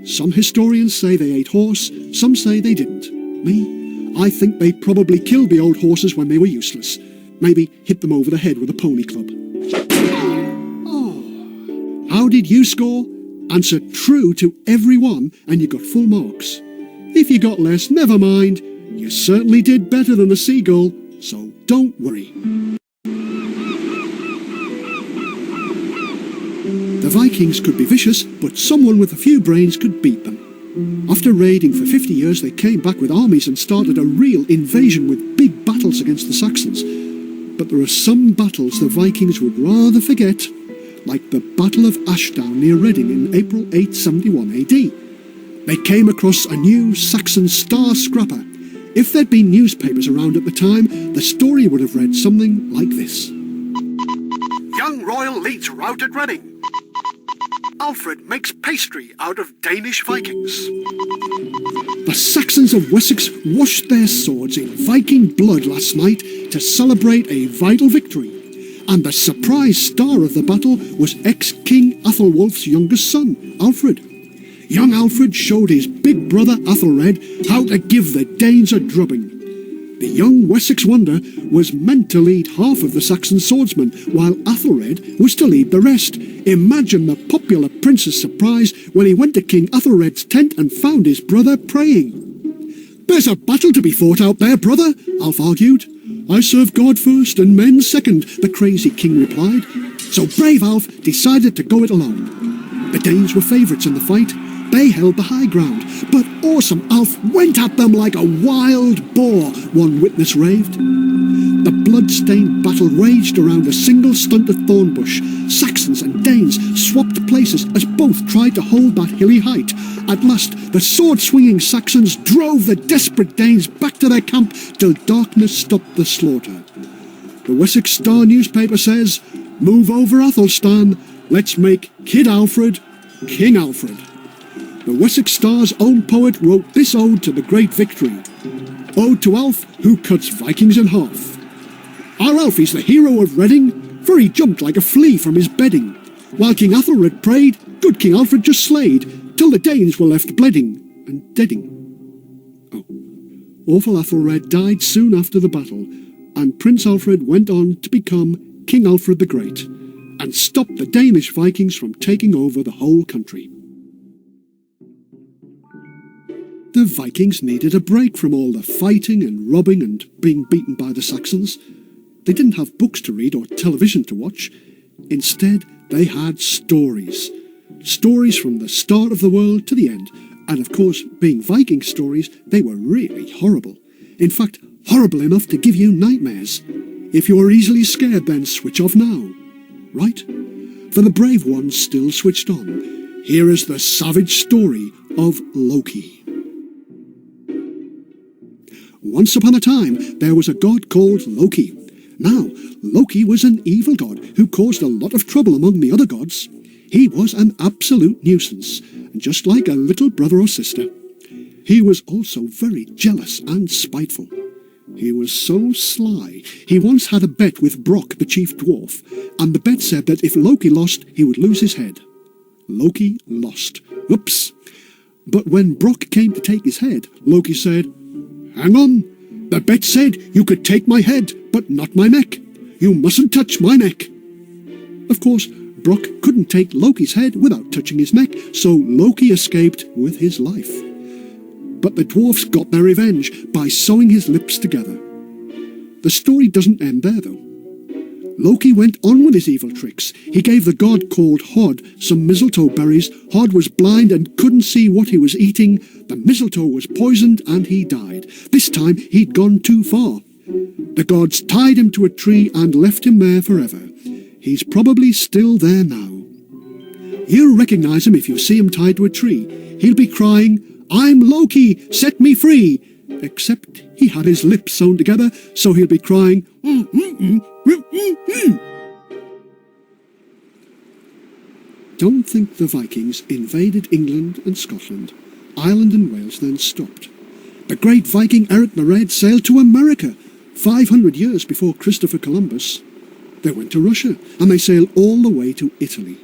Some historians say they ate horse, some say they didn't. Me, I think they probably killed the old horses when they were useless. Maybe hit them over the head with a pony club. Oh. How did you score? Answer true to every one, and you got full marks. If you got less, never mind. You certainly did better than the seagull, so don't worry. The Vikings could be vicious, but someone with a few brains could beat them. After raiding for 50 years, they came back with armies and started a real invasion with big battles against the Saxons. But there are some battles the Vikings would rather forget, like the Battle of Ashdown near Reading in April 871 AD. They came across a new Saxon star scrapper. If there'd been newspapers around at the time, the story would have read something like this. Young royal leads rout at Reading. Alfred makes pastry out of Danish Vikings. The Saxons of Wessex washed their swords in Viking blood last night to celebrate a vital victory, and the surprise star of the battle was ex-King Athelwulf's youngest son, Alfred. Young Alfred showed his big brother Athelred how to give the Danes a drubbing. The young Wessex wonder was meant to lead half of the Saxon swordsmen, while Athelred was to lead the rest. Imagine the popular prince's surprise when he went to King Athelred's tent and found his brother praying. "There's a battle to be fought out there, brother," Alf argued. "I serve God first and men second," the crazy king replied. So brave Alf decided to go it alone. The Danes were favourites in the fight. They held the high ground, but awesome Alf went at them like a wild boar, one witness raved. The blood-stained battle raged around a single stunted thorn bush. Saxons and Danes swapped places as both tried to hold that hilly height. At last, the sword-swinging Saxons drove the desperate Danes back to their camp till darkness stopped the slaughter. The Wessex Star newspaper says, "Move over Athelstan, let's make Kid Alfred King Alfred." The Wessex Star's own poet wrote this ode to the great victory. Ode to Alf, who cuts Vikings in half. Our Alf is the hero of Reading, for he jumped like a flea from his bedding. While King Athelred prayed, good King Alfred just slayed, till the Danes were left bleeding and deading. Oh. Awful Athelred died soon after the battle, and Prince Alfred went on to become King Alfred the Great, and stopped the Danish Vikings from taking over the whole country. The Vikings needed a break from all the fighting and robbing and being beaten by the Saxons. They didn't have books to read or television to watch. Instead, they had stories. Stories from the start of the world to the end. And of course, being Viking stories, they were really horrible. In fact, horrible enough to give you nightmares. If you are easily scared, then switch off now. Right? For the brave ones still switched on, here is the savage story of Loki. Once upon a time, there was a god called Loki. Now, Loki was an evil god who caused a lot of trouble among the other gods. He was an absolute nuisance, just like a little brother or sister. He was also very jealous and spiteful. He was so sly, he once had a bet with Brock, the chief dwarf, and the bet said that if Loki lost, he would lose his head. Loki lost. Oops! But when Brock came to take his head, Loki said, "Hang on, the bet said you could take my head, but not my neck. You mustn't touch my neck." Of course, Brock couldn't take Loki's head without touching his neck, so Loki escaped with his life. But the dwarfs got their revenge by sewing his lips together. The story doesn't end there, though. Loki went on with his evil tricks. He gave the god called Hod some mistletoe berries. Hod was blind and couldn't see what he was eating. The mistletoe was poisoned and he died. This time he'd gone too far. The gods tied him to a tree and left him there forever. He's probably still there now. You'll recognize him if you see him tied to a tree. He'll be crying, "I'm Loki, set me free!" Except he had his lips sewn together, so he'll be crying, Don't think the Vikings invaded England and Scotland. Ireland and Wales then stopped. The great Viking Eric the Red sailed to America 500 years before Christopher Columbus. They went to Russia, and they sailed all the way to Italy.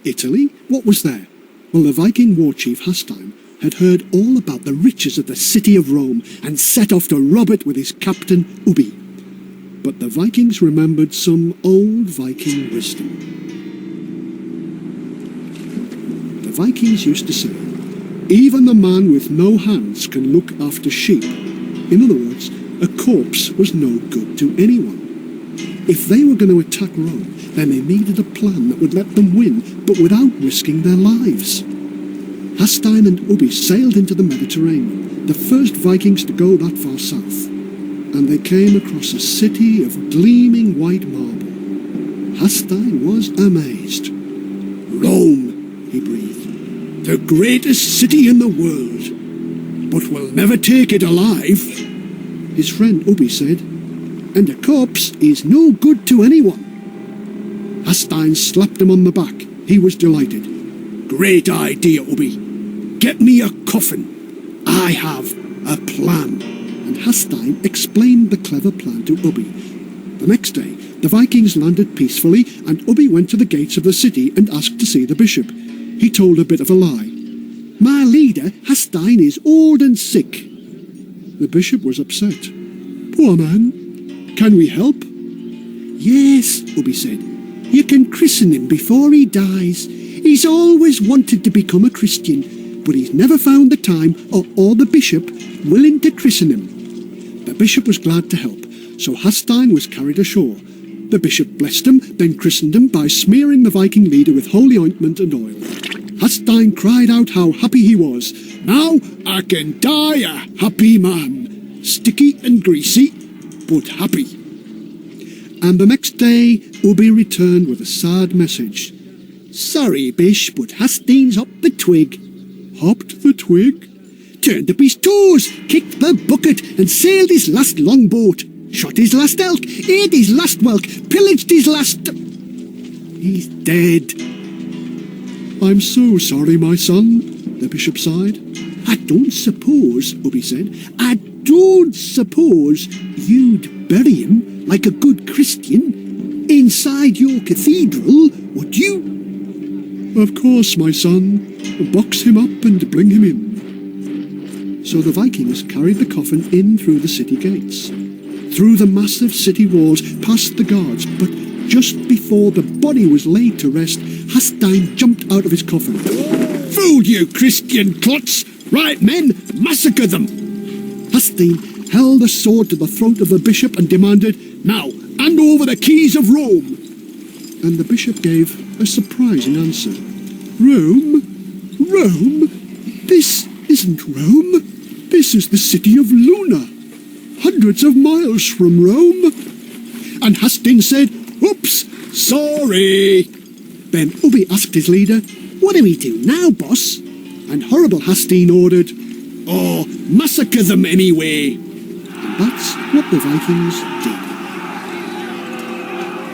Italy? What was there? Well, the Viking war chief Hasstein had heard all about the riches of the city of Rome and set off to rob it with his captain Ubi. But the Vikings remembered some old Viking wisdom. The Vikings used to say, "Even the man with no hands can look after sheep." In other words, a corpse was no good to anyone. If they were going to attack Rome, then they needed a plan that would let them win, but without risking their lives. Hasstein and Ubi sailed into the Mediterranean, the first Vikings to go that far south, and they came across a city of gleaming white marble. Hasstein was amazed. "Rome," he breathed, "the greatest city in the world, but we'll never take it alive." His friend Ubi said, "And a corpse is no good to anyone." Hasstein slapped him on the back. He was delighted. "Great idea, Ubi. Get me a coffin. I have a plan." And Hasstein explained the clever plan to Ubi. The next day, the Vikings landed peacefully, and Ubi went to the gates of the city and asked to see the bishop. He told a bit of a lie. "My leader, Hasstein, is old and sick." The bishop was upset. "Poor man. Can we help?" "Yes," Ubi said. "You can christen him before he dies. He's always wanted to become a Christian, but he's never found the time or the bishop willing to christen him." The bishop was glad to help, so Hasstein was carried ashore. The bishop blessed him, then christened him by smearing the Viking leader with holy ointment and oil. Hasstein cried out how happy he was. "Now I can die a happy man. Sticky and greasy, but happy." And the next day, Ubi returned with a sad message. "Sorry, Bish, but Hastein's hopped the twig." "Hopped the twig?" "Turned up his toes, kicked the bucket, and sailed his last longboat. Shot his last elk, ate his last whelk, pillaged his last... He's dead." "I'm so sorry, my son," the bishop sighed. "I don't suppose," Ubi said, "I don't suppose you'd bury him like a good Christian inside your cathedral, would you?" "Of course, my son. Box him up and bring him in." So the Vikings carried the coffin in through the city gates, through the massive city walls, past the guards, but just before the body was laid to rest, Hasstein jumped out of his coffin. "Fool, you Christian clots! Right, men, massacre them!" Hasstein held a sword to the throat of the bishop and demanded, "Now, hand over the keys of Rome!" And the bishop gave a surprising answer. Rome? Rome? This isn't Rome. This is the city of Luna, hundreds of miles from Rome. And Hastings said, "Oops, sorry." Then Ubby asked his leader, "What do we do now, boss?" And horrible Hastings ordered, "Oh, massacre them anyway." And that's what the Vikings did.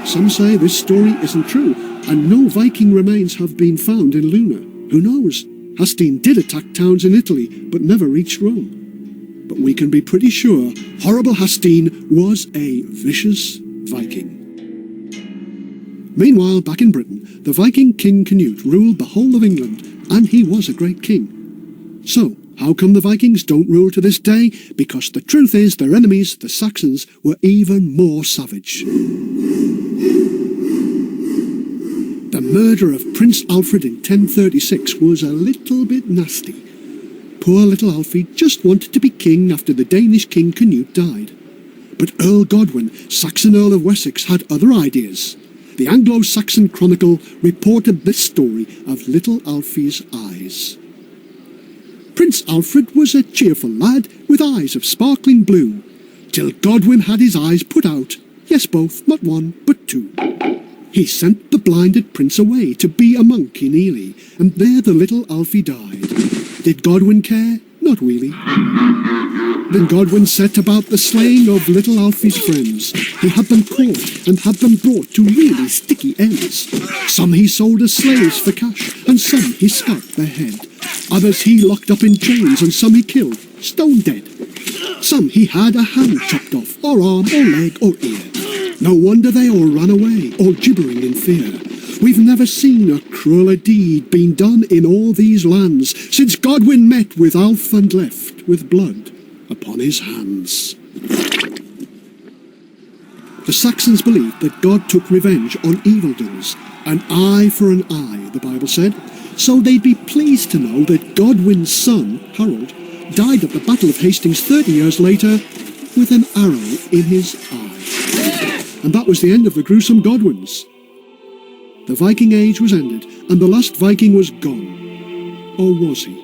Some say this story isn't true, and no Viking remains have been found in Luna. Who knows? Hastings did attack towns in Italy, but never reached Rome. But we can be pretty sure horrible Hastings was a vicious Viking. Meanwhile, back in Britain, the Viking King Canute ruled the whole of England, and he was a great king. So, how come the Vikings don't rule to this day? Because the truth is their enemies, the Saxons, were even more savage. The murder of Prince Alfred in 1036 was a little bit nasty. Poor little Alfie just wanted to be king after the Danish king Canute died. But Earl Godwin, Saxon Earl of Wessex, had other ideas. The Anglo-Saxon Chronicle reported this story of little Alfie's eyes. Prince Alfred was a cheerful lad with eyes of sparkling blue, till Godwin had his eyes put out, yes both, not one, but two. He sent the blinded prince away to be a monk in Ely, and there the little Alfie died. Did Godwin care? Not really. Then Godwin set about the slaying of little Alfie's friends. He had them caught and had them brought to really sticky ends. Some he sold as slaves for cash, and some he scalped their head. Others he locked up in chains, and some he killed, stone dead. Some he had a hand chopped off, or arm, or leg, or ear. No wonder they all ran away, all gibbering in fear. We've never seen a crueler deed been done in all these lands, since Godwin met with Alf and left with blood upon his hands. The Saxons believed that God took revenge on evildoers, an eye for an eye, the Bible said, so they'd be pleased to know that Godwin's son, Harold, died at the Battle of Hastings 30 years later with an arrow in his eye. And that was the end of the gruesome Godwins. The Viking Age was ended, and the last Viking was gone. Or was he?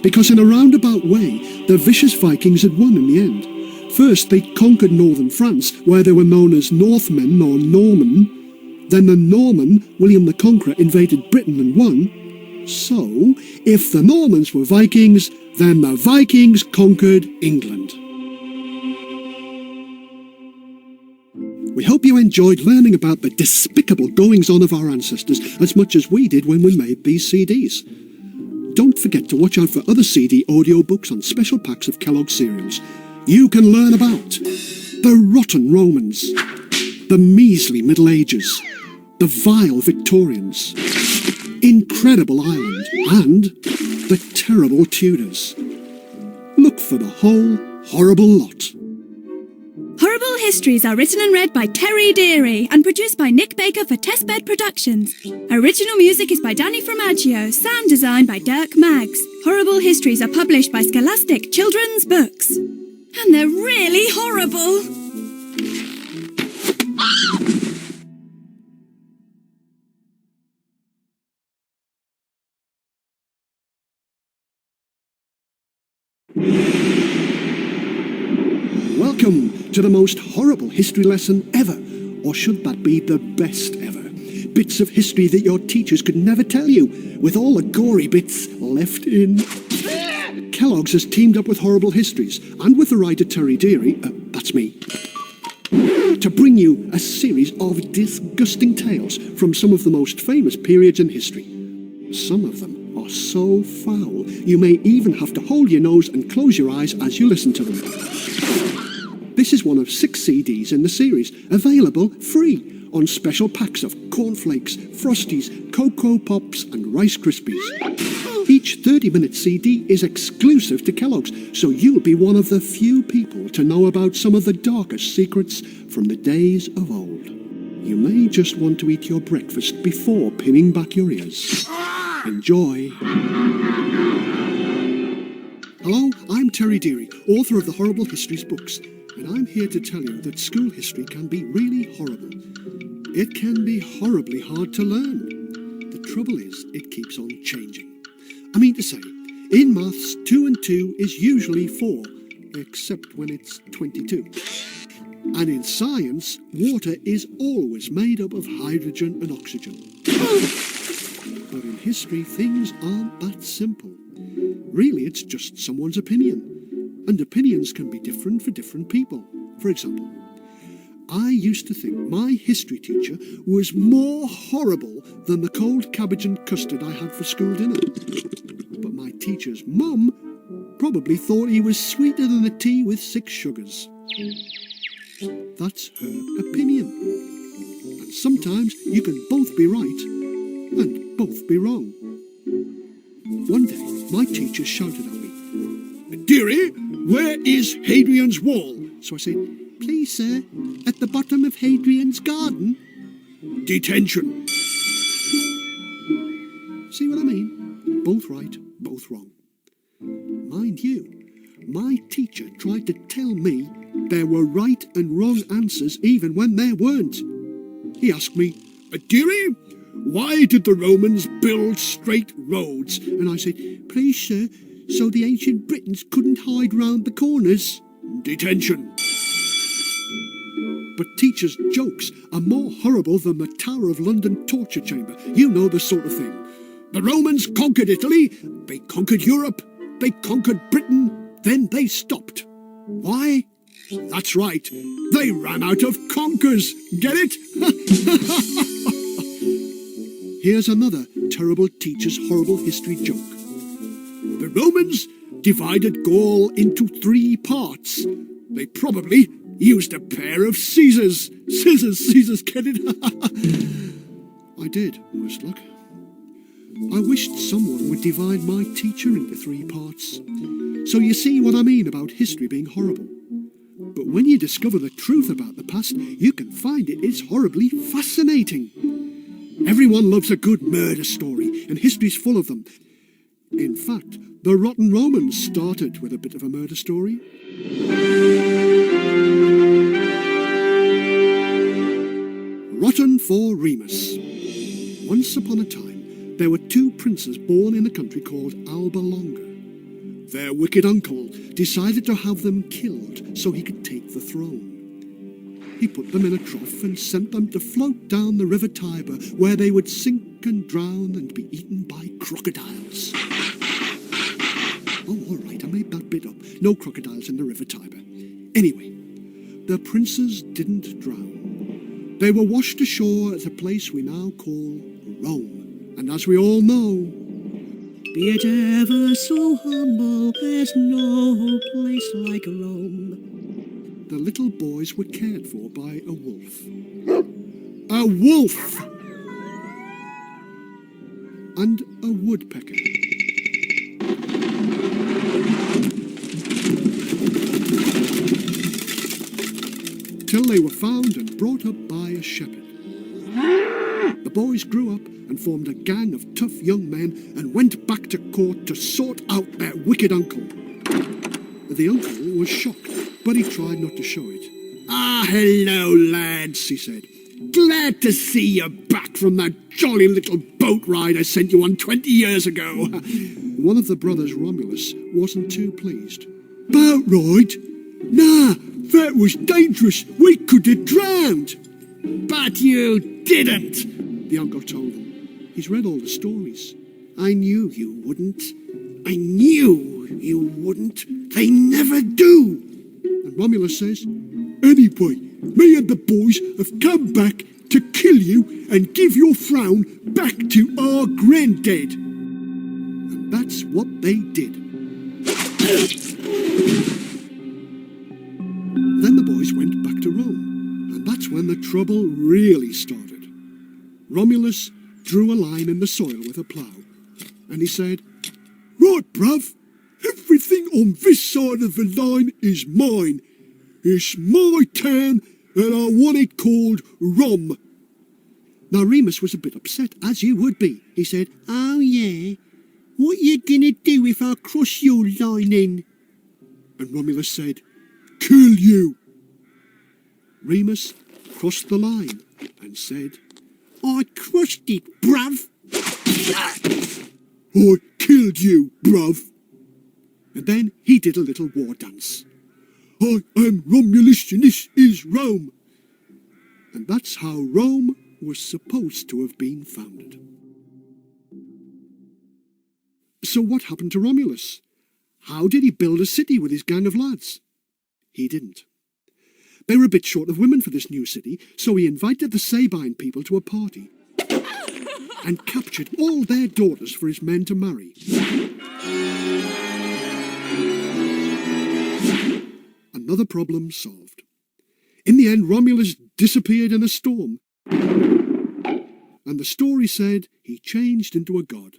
Because in a roundabout way, the vicious Vikings had won in the end. First, they conquered northern France, where they were known as Northmen or Norman. Then the Norman, William the Conqueror, invaded Britain and won. So, if the Normans were Vikings, then the Vikings conquered England. We hope you enjoyed learning about the despicable goings-on of our ancestors as much as we did when we made these CDs. Don't forget to watch out for other CD audiobooks on special packs of Kellogg's cereals. You can learn about the rotten Romans, the measly Middle Ages, the vile Victorians, incredible Ireland, and the terrible Tudors. Look for the whole horrible lot. Horrible Histories are written and read by Terry Deary and produced by Nick Baker for Testbed Productions. Original music is by Danny Fromaggio, sound design by Dirk Maggs. Horrible Histories are published by Scholastic Children's Books. And they're really horrible. Welcome to the most horrible history lesson ever, or should that be the best ever? Bits of history that your teachers could never tell you, with all the gory bits left in. Kellogg's has teamed up with Horrible Histories, and with the writer Terry Deary, that's me, to bring you a series of disgusting tales from some of the most famous periods in history. Some of them are so foul, you may even have to hold your nose and close your eyes as you listen to them. This is one of 6 CDs in the series, available free on special packs of cornflakes, Frosties, Cocoa Pops and Rice Krispies. Each 30-minute CD is exclusive to Kellogg's, so you'll be one of the few people to know about some of the darkest secrets from the days of old. You may just want to eat your breakfast before pinning back your ears. Enjoy. Hello, I'm Terry Deary, author of the Horrible Histories books, and I'm here to tell you that school history can be really horrible. It can be horribly hard to learn. The trouble is, it keeps on changing. I mean to say, in maths, 2 and 2 is usually 4, except when it's 22. And in science, water is always made up of hydrogen and oxygen. But in history, things aren't that simple. Really, it's just someone's opinion. And opinions can be different for different people. For example, I used to think my history teacher was more horrible than the cold cabbage and custard I had for school dinner. But my teacher's mum probably thought he was sweeter than a tea with 6 sugars. That's her opinion. And sometimes you can both be right and both be wrong. One day, my teacher shouted at me, "Dearie, where is Hadrian's Wall?" So I said, "Please, sir, at the bottom of Hadrian's garden." "Detention." See what I mean? Both right, both wrong. Mind you, my teacher tried to tell me there were right and wrong answers even when there weren't. He asked me, "Dearie, why did the Romans build straight roads?" and I said, "Please, sir, so the ancient Britons couldn't hide round the corners." "Detention." But teachers' jokes are more horrible than the Tower of London torture chamber. You know the sort of thing. The Romans conquered Italy, they conquered Europe, they conquered Britain, then they stopped. Why? That's right, they ran out of conkers. Get it? Here's another terrible teacher's horrible history joke. The Romans divided Gaul into 3 parts. They probably used a pair of Caesars. Scissors, get it? I did, worse luck. I wished someone would divide my teacher into 3 parts. So you see what I mean about history being horrible. But when you discover the truth about the past, you can find it is horribly fascinating. Everyone loves a good murder story, and history's full of them. In fact, the rotten Romans started with a bit of a murder story. Rotten for Remus. Once upon a time, there were 2 princes born in a country called Alba Longa. Their wicked uncle decided to have them killed so he could take the throne. He put them in a trough and sent them to float down the river Tiber, where they would sink and drown and be eaten by crocodiles. Oh, all right, I made that bit up. No crocodiles in the river Tiber. Anyway, the princes didn't drown. They were washed ashore at a place we now call Rome. And as we all know, be it ever so humble, there's no place like Rome. The little boys were cared for by a wolf. A wolf! And a woodpecker. Till they were found and brought up by a shepherd. The boys grew up and formed a gang of tough young men and went back to court to sort out their wicked uncle. The uncle was shocked, but he tried not to show it. "Ah, hello, lads," he said. "Glad to see you back from that jolly little boat ride I sent you on 20 years ago." One of the brothers, Romulus, wasn't too pleased. "Boat ride? Nah, that was dangerous. We could have drowned." "But you didn't," the uncle told them. He's read all the stories. I knew you wouldn't. "I knew you wouldn't. They never do." And Romulus says, "Anyway, me and the boys have come back to kill you and give your throne back to our granddad." And that's what they did. Then the boys went back to Rome, and that's when the trouble really started. Romulus drew a line in the soil with a plough, and he said, "Right, bruv, everything on this side of the line is mine. It's my town, and I want it called Rom." Now Remus was a bit upset, as you would be. He said, "Oh yeah, what you gonna do if I cross your line then?" And Romulus said, "Kill you." Remus crossed the line and said, "I crossed it, bruv." I killed you, bruv. And then he did a little war dance. I am Romulus and this is Rome. And that's how Rome was supposed to have been founded. So what happened to Romulus? How did he build a city with his gang of lads? He didn't. They were a bit short of women for this new city, so he invited the Sabine people to a party and captured all their daughters for his men to marry. Another problem solved. In the end, Romulus disappeared in a storm, and the story said he changed into a god.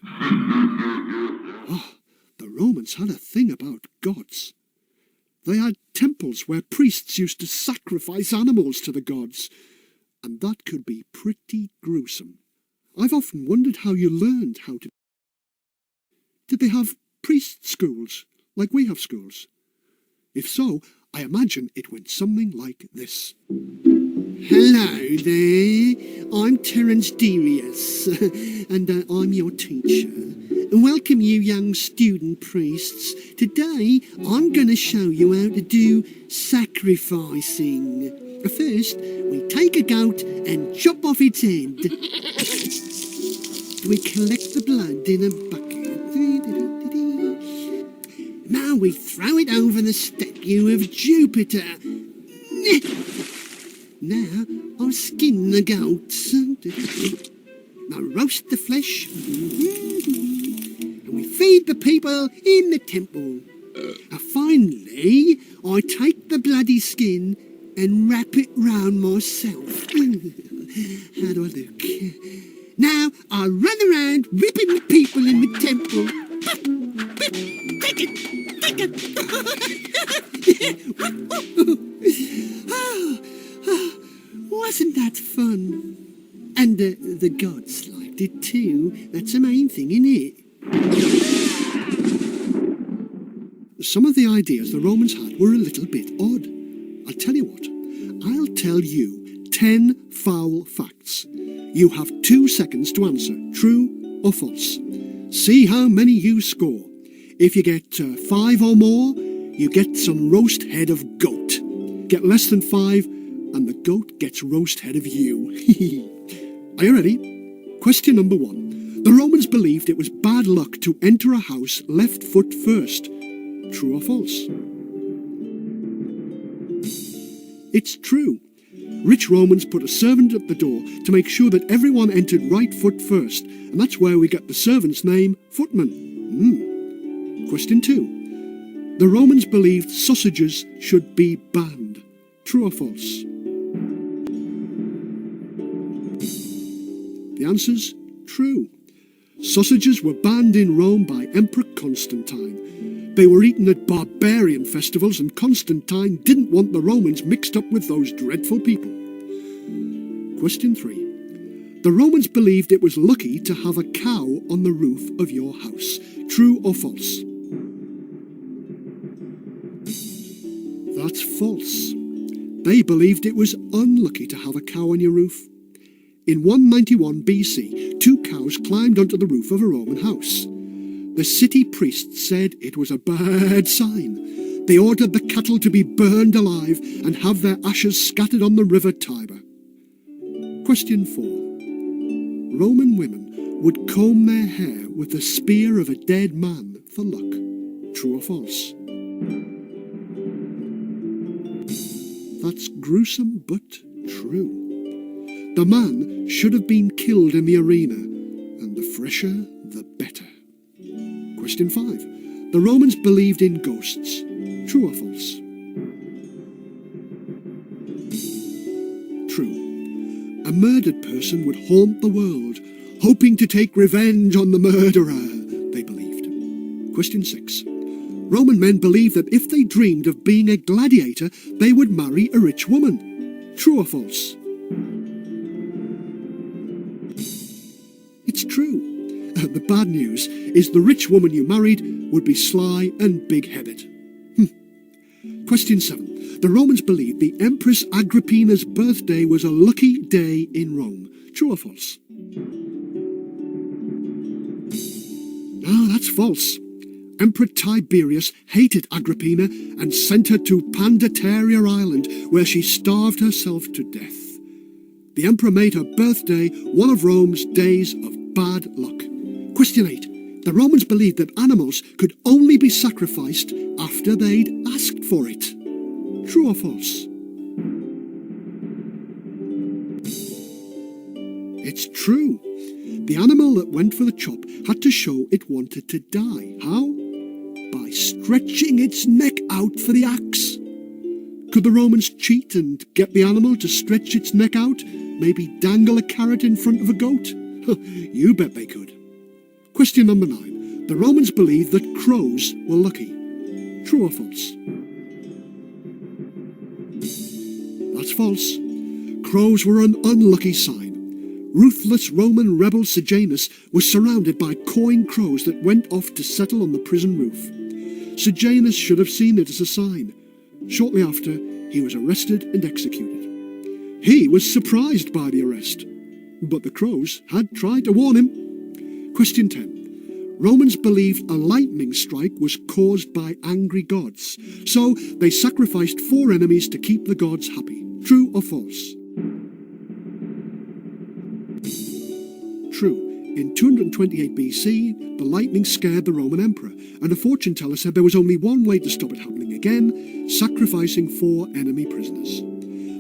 The Romans had a thing about gods. They had temples where priests used to sacrifice animals to the gods, and that could be pretty gruesome. I've often wondered how you learned how to... Did they have priest schools, like we have schools? If so, I imagine it went something like this. Hello there, I'm Terence Darius, and I'm your teacher. Welcome you young student priests. Today I'm going to show you how to do sacrificing. First, we take a goat and chop off its head. We collect the blood in a bucket. Now we throw it over the statue of Jupiter. Now I'll skin the goats. Now roast the flesh. And we feed the people in the temple. Finally, I take the bloody skin and wrap it round myself. How do I look? Now I run around whipping the people in the temple. Wasn't that fun? And the gods liked it too. That's the main thing, innit? Some of the ideas the Romans had were a little bit odd. I'll tell you what. I'll tell you 10 foul facts. You have 2 seconds to answer, true or false. See how many you score. If you get 5 or more, you get some roast head of goat. Get less than 5, and the goat gets roast head of you. Are you ready? Question number 1. The Romans believed it was bad luck to enter a house left foot first. True or false? It's true. Rich Romans put a servant at the door to make sure that everyone entered right foot first, and that's where we get the servant's name, footman. Question 2. The Romans believed sausages should be banned. True or false? The answer's true. Sausages were banned in Rome by Emperor Constantine. They were eaten at barbarian festivals, and Constantine didn't want the Romans mixed up with those dreadful people. Question 3. The Romans believed it was lucky to have a cow on the roof of your house. True or false? That's false. They believed it was unlucky to have a cow on your roof. In 191 BC, 2 cows climbed onto the roof of a Roman house. The city priests said it was a bad sign. They ordered the cattle to be burned alive and have their ashes scattered on the river Tiber. Question 4. Roman women would comb their hair with the spear of a dead man for luck. True or false? That's gruesome but true. The man should have been killed in the arena, and the fresher the better. Question 5. The Romans believed in ghosts. True or false? True. A murdered person would haunt the world, hoping to take revenge on the murderer, they believed. Question 6. Roman men believed that if they dreamed of being a gladiator, they would marry a rich woman. True or false? It's true. The bad news is the rich woman you married would be sly and big-headed. Question 7. The Romans believed the Empress Agrippina's birthday was a lucky day in Rome. True or false? Ah, that's false. Emperor Tiberius hated Agrippina and sent her to Pandataria Island, where she starved herself to death. The emperor made her birthday one of Rome's days of bad luck. Question 8. The Romans believed that animals could only be sacrificed after they'd asked for it. True or false? It's true. The animal that went for the chop had to show it wanted to die. How? By stretching its neck out for the axe. Could the Romans cheat and get the animal to stretch its neck out? Maybe dangle a carrot in front of a goat? You bet they could. Question number 9. The Romans believed that crows were lucky. True or false? That's false. Crows were an unlucky sign. Ruthless Roman rebel Sejanus was surrounded by cawing crows that went off to settle on the prison roof. Sejanus should have seen it as a sign. Shortly after, he was arrested and executed. He was surprised by the arrest, but the crows had tried to warn him. Question 10. Romans believed a lightning strike was caused by angry gods, so they sacrificed 4 enemies to keep the gods happy. True or false? True. In 228 BC, the lightning scared the Roman emperor, and a fortune teller said there was only one way to stop it happening again: sacrificing 4 enemy prisoners.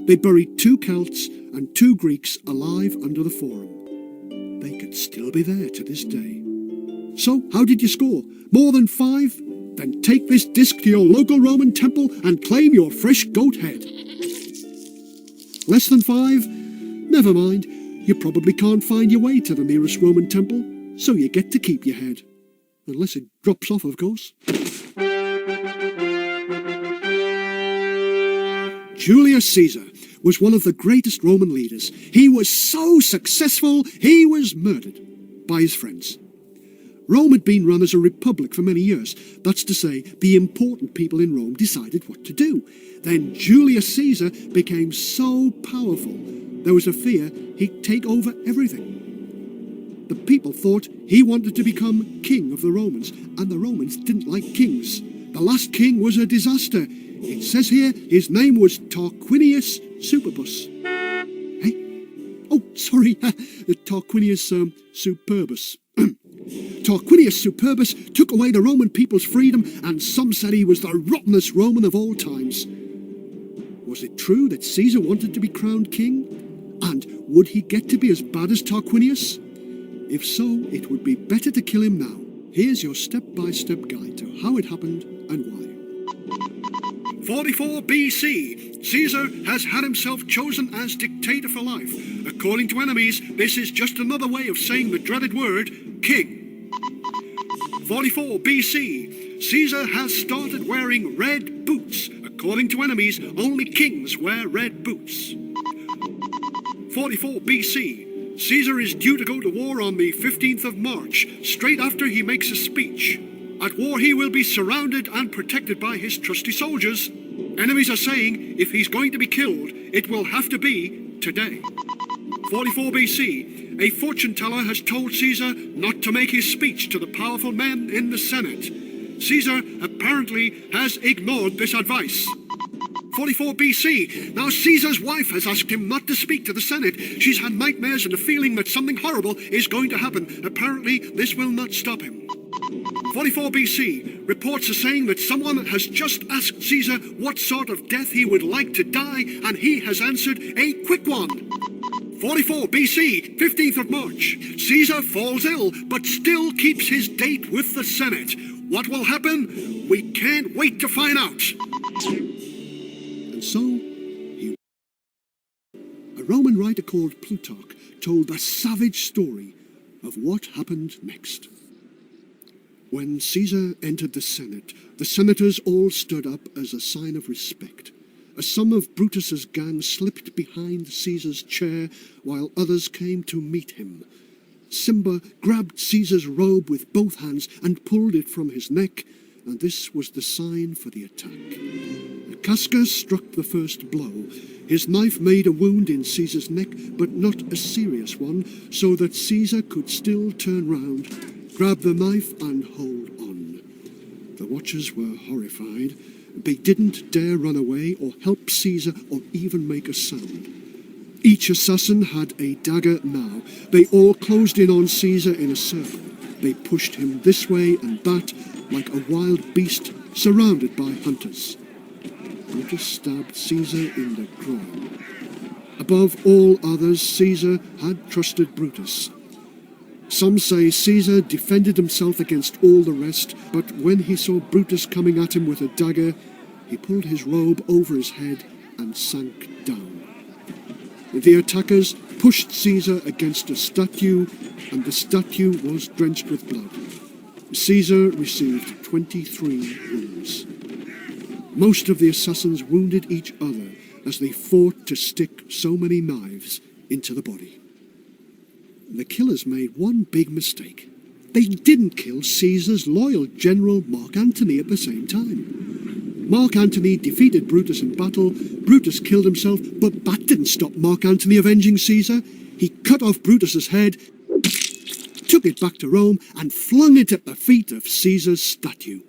They buried 2 Celts and 2 Greeks alive under the Forum. They could still be there to this day. So, how did you score? More than 5? Then take this disc to your local Roman temple and claim your fresh goat head. Less than 5? Never mind. You probably can't find your way to the nearest Roman temple, so you get to keep your head. Unless it drops off, of course. Julius Caesar was one of the greatest Roman leaders. He was so successful, he was murdered by his friends. Rome had been run as a republic for many years. That's to say, the important people in Rome decided what to do. Then Julius Caesar became so powerful, there was a fear he'd take over everything. The people thought he wanted to become king of the Romans, and the Romans didn't like kings. The last king was a disaster. It says here his name was Tarquinius Superbus. Hey? Oh, sorry, Tarquinius Superbus. Tarquinius Superbus took away the Roman people's freedom, and some said he was the rottenest Roman of all times. Was it true that Caesar wanted to be crowned king? And would he get to be as bad as Tarquinius? If so, it would be better to kill him now. Here's your step-by-step guide to how it happened and why. 44 BC. Caesar has had himself chosen as dictator for life. According to enemies, this is just another way of saying the dreaded word, king. 44 BC. Caesar has started wearing red boots. According to enemies, only kings wear red boots. 44 BC. Caesar is due to go to war on the 15th of March, straight after he makes a speech. At war he will be surrounded and protected by his trusty soldiers. Enemies are saying if he's going to be killed, it will have to be today. 44 BC. A fortune teller has told Caesar not to make his speech to the powerful men in the Senate. Caesar apparently has ignored this advice. 44 BC. Now Caesar's wife has asked him not to speak to the Senate. She's had nightmares and a feeling that something horrible is going to happen. Apparently, this will not stop him. 44 BC. Reports are saying that someone has just asked Caesar what sort of death he would like to die, and he has answered a quick one. 44 BC, 15th of March. Caesar falls ill, but still keeps his date with the Senate. What will happen? We can't wait to find out. And so, a Roman writer called Plutarch told a savage story of what happened next. When Caesar entered the Senate, the senators all stood up as a sign of respect. Some of Brutus's gang slipped behind Caesar's chair, while others came to meet him. Simba grabbed Caesar's robe with both hands and pulled it from his neck, and this was the sign for the attack. Casca struck the first blow. His knife made a wound in Caesar's neck, but not a serious one, so that Caesar could still turn round Grab the knife and hold on. The watchers were horrified. They didn't dare run away or help Caesar or even make a sound. Each assassin had a dagger now. They all closed in on Caesar in a circle. They pushed him this way and that like a wild beast surrounded by hunters. Brutus stabbed Caesar in the groin. Above all others, Caesar had trusted Brutus. Some say Caesar defended himself against all the rest, but when he saw Brutus coming at him with a dagger, he pulled his robe over his head and sank down. The attackers pushed Caesar against a statue, and the statue was drenched with blood. Caesar received 23 wounds. Most of the assassins wounded each other as they fought to stick so many knives into the body. The killers made one big mistake. They didn't kill Caesar's loyal general Mark Antony at the same time. Mark Antony defeated Brutus in battle. Brutus killed himself, but that didn't stop Mark Antony avenging Caesar. He cut off Brutus's head, took it back to Rome, and flung it at the feet of Caesar's statue.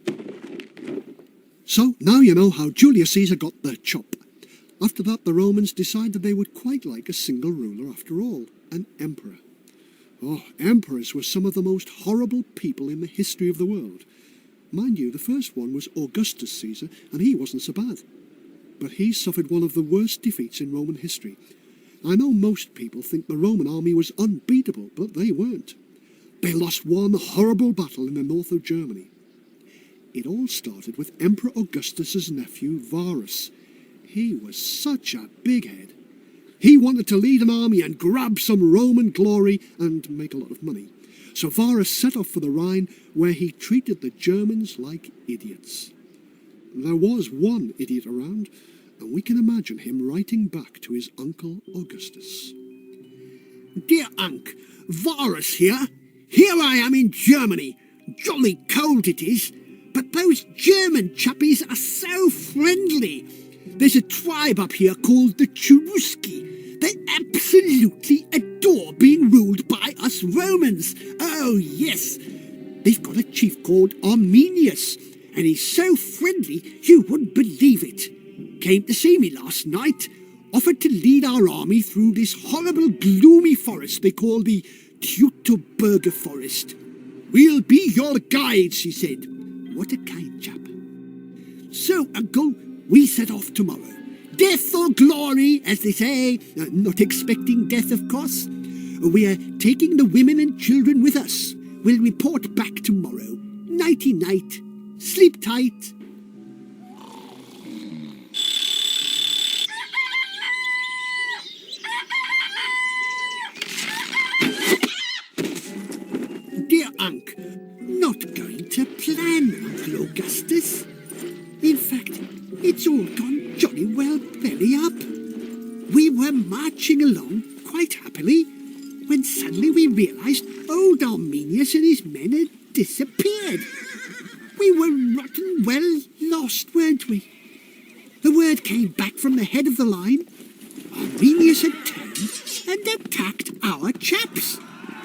So now you know how Julius Caesar got the chop. After that, the Romans decided they would quite like a single ruler after all, an emperor. Oh, emperors were some of the most horrible people in the history of the world. Mind you, the first one was Augustus Caesar, and he wasn't so bad. But he suffered one of the worst defeats in Roman history. I know most people think the Roman army was unbeatable, but they weren't. They lost one horrible battle in the north of Germany. It all started with Emperor Augustus's nephew Varus. He was such a big head. He wanted to lead an army and grab some Roman glory and make a lot of money. So Varus set off for the Rhine, where he treated the Germans like idiots. There was one idiot around, and we can imagine him writing back to his uncle Augustus. Dear Unc, Varus here. Here I am in Germany. Jolly cold it is, but those German chappies are so friendly. There's a tribe up here called the Cherusci. They absolutely adore being ruled by us Romans. Oh, yes. They've got a chief called Arminius, and he's so friendly you wouldn't believe it. Came to see me last night, offered to lead our army through this horrible gloomy forest they call the Teutoburger Forest. We'll be your guides, he said. What a kind chap. So, Uncle, we set off tomorrow. Death or glory, as they say. Not expecting death, of course. We are taking the women and children with us. We'll report back tomorrow. Nighty-night. Sleep tight. Dear Unc, not going to plan, Uncle Augustus. In fact, it's all gone jolly well belly up. We were marching along quite happily when suddenly we realised old Arminius and his men had disappeared. We were rotten well lost, weren't we? The word came back from the head of the line. Arminius had turned and attacked our chaps.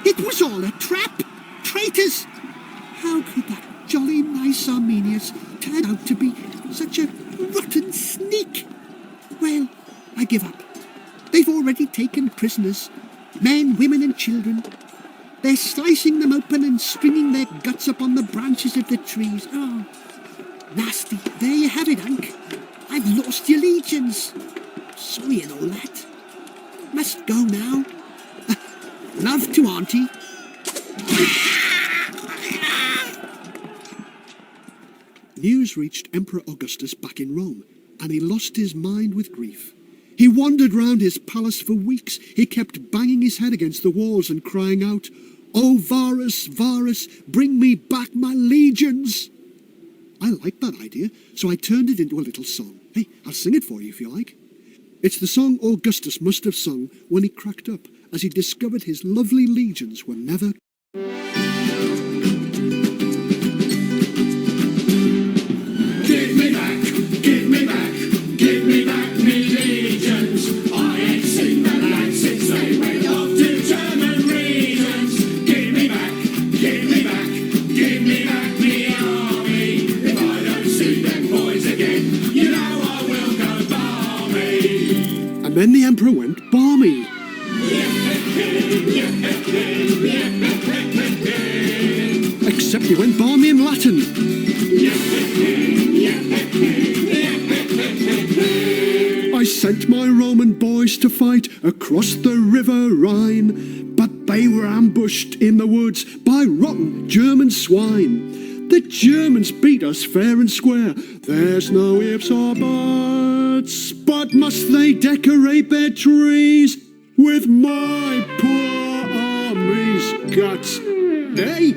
It was all a trap. Traitors! How could that jolly nice Arminius turn out to be such a rotten sneak? Well, I give up. They've already taken prisoners, men, women and children. They're slicing them open and stringing their guts up on the branches of the trees. Oh, nasty. There you have it, Unc. I've lost your legions. Sorry and all that. Must go now. Love to Auntie. News reached Emperor Augustus back in Rome, and he lost his mind with grief. He wandered round his palace for weeks. He kept banging his head against the walls and crying out, "Oh, Varus, Varus, bring me back my legions!" I liked that idea, so I turned it into a little song. Hey, I'll sing it for you if you like. It's the song Augustus must have sung when he cracked up, as he discovered his lovely legions were never... Give me back, give me back, give me back me legions. I ain't seen the lads since they went off to German regions. Give me back, give me back. then the emperor went balmy. Except he went balmy in Latin. I sent my Roman boys to fight across the river Rhine, but they were ambushed in the woods by rotten German swine. The Germans beat us fair and square, there's no ifs or buts, but must they decorate their trees with my poor army's guts? Hey?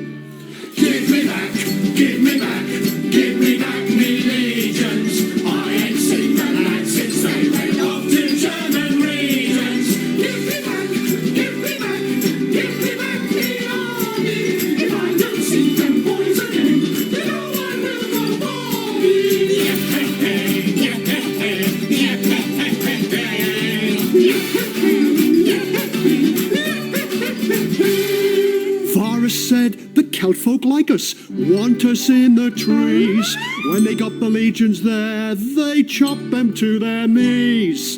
Give me back, give me back, give me back me legions. I ain't seen the lads since they went off to German regions. Give me back, give me back, give me back me army. If I don't see them boys again, then no one will go balmy. Varus said the Celtfolk like us, want us in the trees. When they got the legions there, they chopped them to their knees.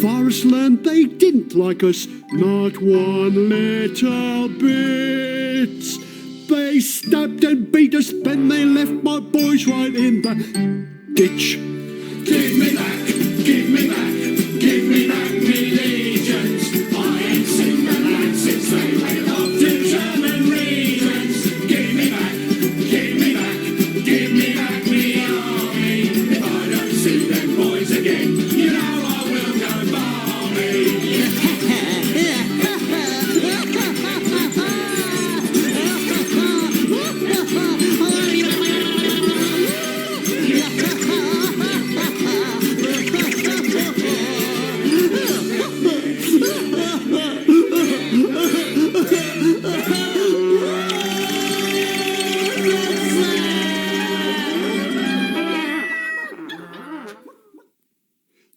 Varus learned they didn't like us, not one little bit. They stabbed and beat us, then they left my boys right in the ditch. Give me back, give me back, give me back me legions. I ain't seen the lads since they went off to German regions. Give me back, give me back, give me back me army. If I don't see them boys again, you know I will go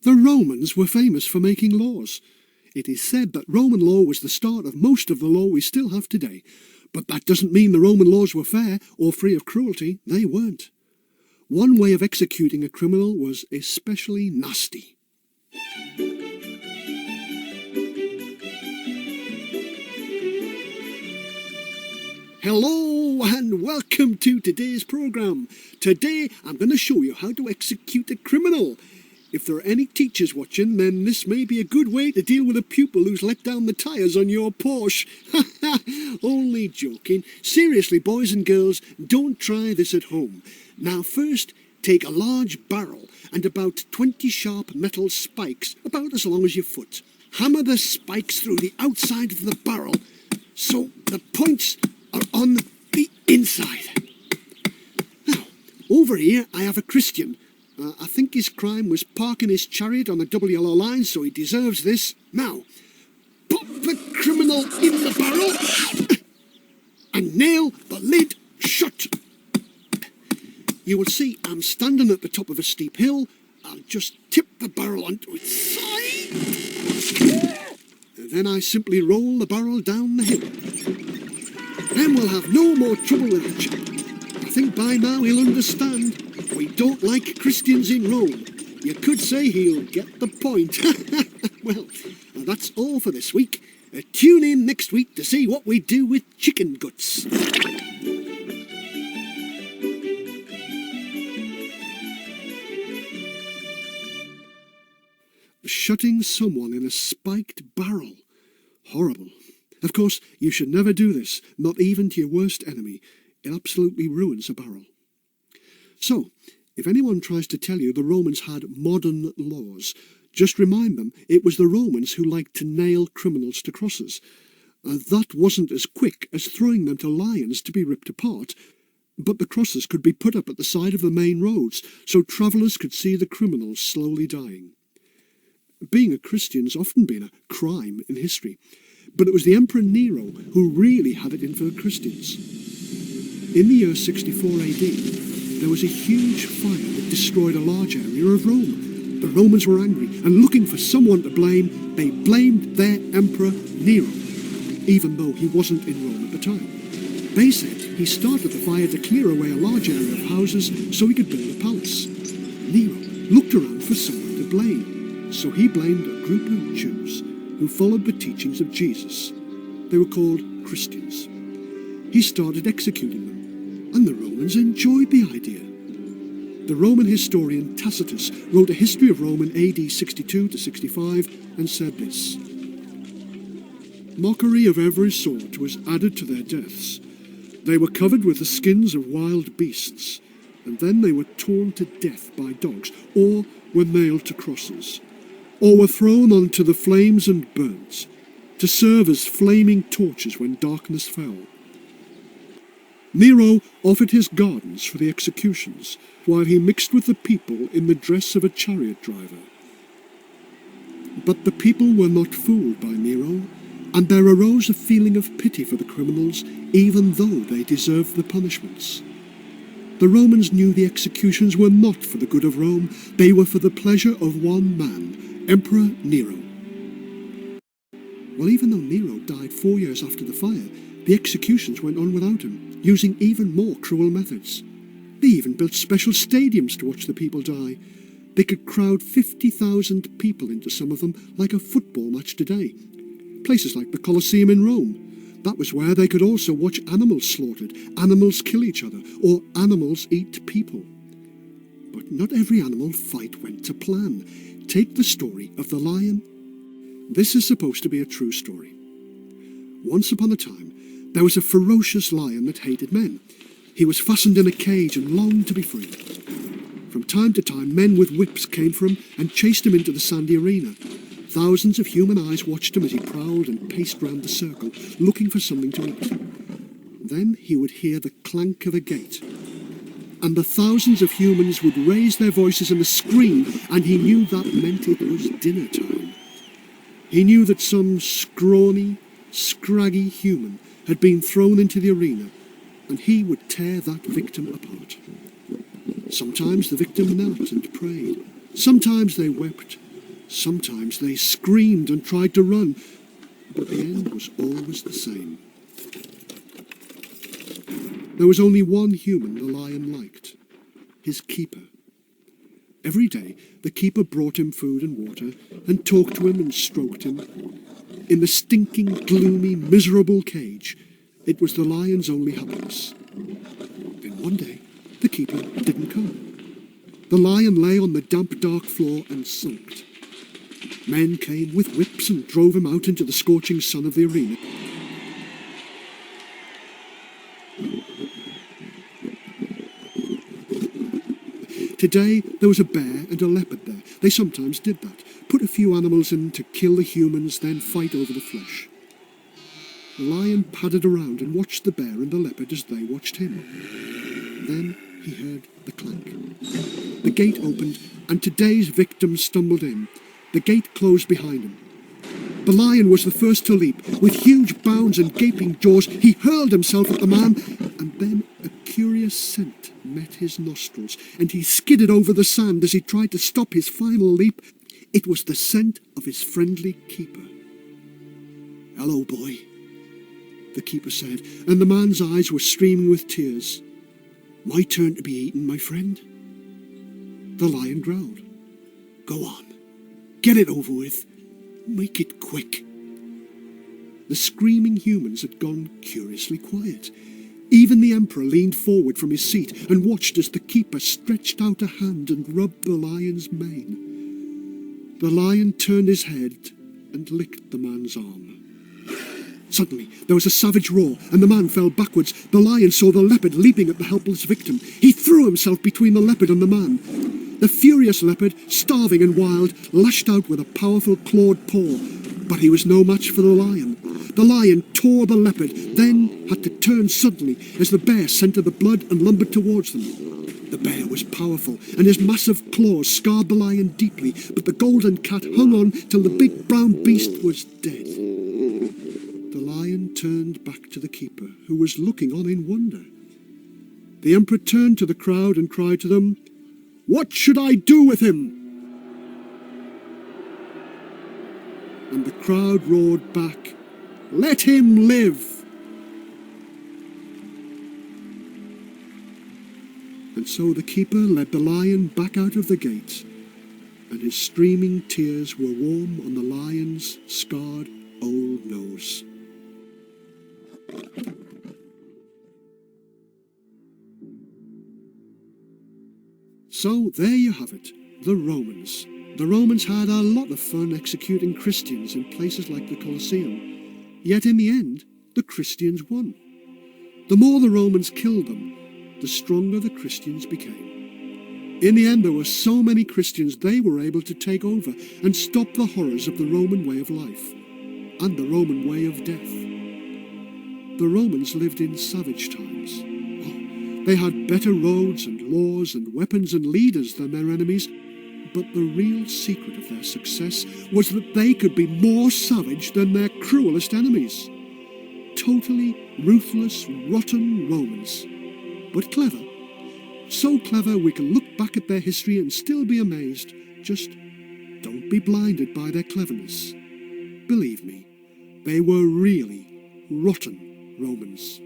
The Romans were famous for making laws. It is said that Roman law was the start of most of the law we still have today. But that doesn't mean the Roman laws were fair or free of cruelty. They weren't. One way of executing a criminal was especially nasty. Hello and welcome to today's programme. Today I'm going to show you how to execute a criminal. If there are any teachers watching, then this may be a good way to deal with a pupil who's let down the tyres on your Porsche. Only joking. Seriously, boys and girls, don't try this at home. Now first, take a large barrel and about 20 sharp metal spikes, about as long as your foot. Hammer the spikes through the outside of the barrel so the points are on the inside. Now, over here I have a Christian. I think his crime was parking his chariot on a double yellow line, so he deserves this. Now, pop the criminal in the barrel and nail the lid shut. You will see I'm standing at the top of a steep hill. I'll just tip the barrel onto its side. And then I simply roll the barrel down the hill. Then we'll have no more trouble with the chap. I think by now he'll understand. We don't like Christians in Rome. You could say he'll get the point. Well, that's all for this week. Tune in next week to see what we do with chicken guts. Shutting someone in a spiked barrel. Horrible. Of course, you should never do this, not even to your worst enemy. It absolutely ruins a barrel. So, if anyone tries to tell you the Romans had modern laws, just remind them it was the Romans who liked to nail criminals to crosses. That wasn't as quick as throwing them to lions to be ripped apart, but the crosses could be put up at the side of the main roads so travellers could see the criminals slowly dying. Being a Christian's often been a crime in history, but it was the Emperor Nero who really had it in for the Christians. In the year 64 AD, there was a huge fire that destroyed a large area of Rome. The Romans were angry, and looking for someone to blame, they blamed their Emperor Nero, even though he wasn't in Rome at the time. They said he started the fire to clear away a large area of houses so he could build a palace. Nero looked around for someone to blame, so he blamed a group of Jews who followed the teachings of Jesus. They were called Christians. He started executing them, and the Romans enjoyed the idea. The Roman historian Tacitus wrote a history of Rome in AD 62 to 65 and said this: "Mockery of every sort was added to their deaths. They were covered with the skins of wild beasts, and then they were torn to death by dogs, or were nailed to crosses, or were thrown onto the flames and burnt, to serve as flaming torches when darkness fell." Nero offered his gardens for the executions, while he mixed with the people in the dress of a chariot driver. But the people were not fooled by Nero, and there arose a feeling of pity for the criminals, even though they deserved the punishments. The Romans knew the executions were not for the good of Rome, they were for the pleasure of one man, Emperor Nero. Well, even though Nero died 4 years after the fire, the executions went on without him, using even more cruel methods. They even built special stadiums to watch the people die. They could crowd 50,000 people into some of them like a football match today. Places like the Colosseum in Rome. That was where they could also watch animals slaughtered, animals kill each other, or animals eat people. But not every animal fight went to plan. Take the story of the lion. This is supposed to be a true story. Once upon a time, there was a ferocious lion that hated men. He was fastened in a cage and longed to be free. From time to time, men with whips came for him and chased him into the sandy arena. Thousands of human eyes watched him as he prowled and paced round the circle, looking for something to eat. Then he would hear the clank of a gate, and the thousands of humans would raise their voices in a scream, and he knew that meant it was dinner time. He knew that some scrawny, scraggy human had been thrown into the arena, and he would tear that victim apart. Sometimes the victim knelt and prayed. Sometimes they wept. Sometimes they screamed and tried to run, but the end was always the same. There was only one human the lion liked, his keeper. Every day the keeper brought him food and water, and talked to him and stroked him. In the stinking, gloomy, miserable cage, it was the lion's only happiness. Then one day, the keeper didn't come. The lion lay on the damp, dark floor and sulked. Men came with whips and drove him out into the scorching sun of the arena. Today, there was a bear and a leopard there. They sometimes did that. Put a few animals in to kill the humans, then fight over the flesh. The lion padded around and watched the bear and the leopard as they watched him. Then he heard the clank. The gate opened, and today's victim stumbled in. The gate closed behind him. The lion was the first to leap. With huge bounds and gaping jaws, he hurled himself at the man, and then a curious scent met his nostrils, and he skidded over the sand as he tried to stop his final leap. It was the scent of his friendly keeper. "Hello, boy," the keeper said, and the man's eyes were streaming with tears. "My turn to be eaten, my friend?" The lion growled. "Go on. Get it over with. Make it quick." The screaming humans had gone curiously quiet. Even the emperor leaned forward from his seat and watched as the keeper stretched out a hand and rubbed the lion's mane. The lion turned his head and licked the man's arm. Suddenly, there was a savage roar, and the man fell backwards. The lion saw the leopard leaping at the helpless victim. He threw himself between the leopard and the man. The furious leopard, starving and wild, lashed out with a powerful clawed paw, but he was no match for the lion. The lion tore the leopard, then had to turn suddenly as the bear scented the blood and lumbered towards them. The bear was powerful, and his massive claws scarred the lion deeply, but the golden cat hung on till the big brown beast was dead. The lion turned back to the keeper, who was looking on in wonder. The emperor turned to the crowd and cried to them, "What should I do with him?" And the crowd roared back, "Let him live!" And so the keeper led the lion back out of the gate, and his streaming tears were warm on the lion's scarred old nose. So there you have it, the Romans. The Romans had a lot of fun executing Christians in places like the Colosseum. Yet in the end, the Christians won. The more the Romans killed them, the stronger the Christians became. In the end, there were so many Christians they were able to take over and stop the horrors of the Roman way of life and the Roman way of death. The Romans lived in savage times. Oh, they had better roads and laws and weapons and leaders than their enemies, but the real secret of their success was that they could be more savage than their cruelest enemies. Totally ruthless, rotten Romans. But clever. So clever we can look back at their history and still be amazed. Just don't be blinded by their cleverness. Believe me, they were really rotten Romans.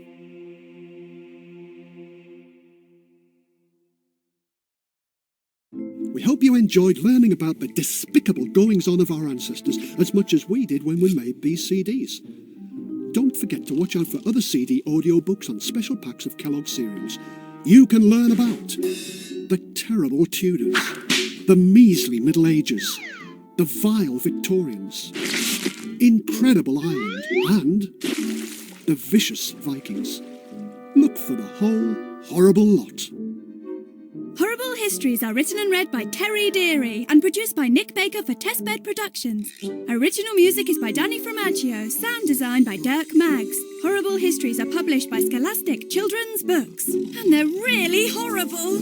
We hope you enjoyed learning about the despicable goings-on of our ancestors as much as we did when we made these CDs. Don't forget to watch out for other CD audiobooks on special packs of Kellogg's cereals. You can learn about the terrible Tudors, the measly Middle Ages, the vile Victorians, Incredible Ireland, and the vicious Vikings. Look for the whole horrible lot. Horrible Histories are written and read by Terry Deary and produced by Nick Baker for Testbed Productions. Original music is by Danny Fromaggio, sound design by Dirk Maggs. Horrible Histories are published by Scholastic Children's Books. And they're really horrible.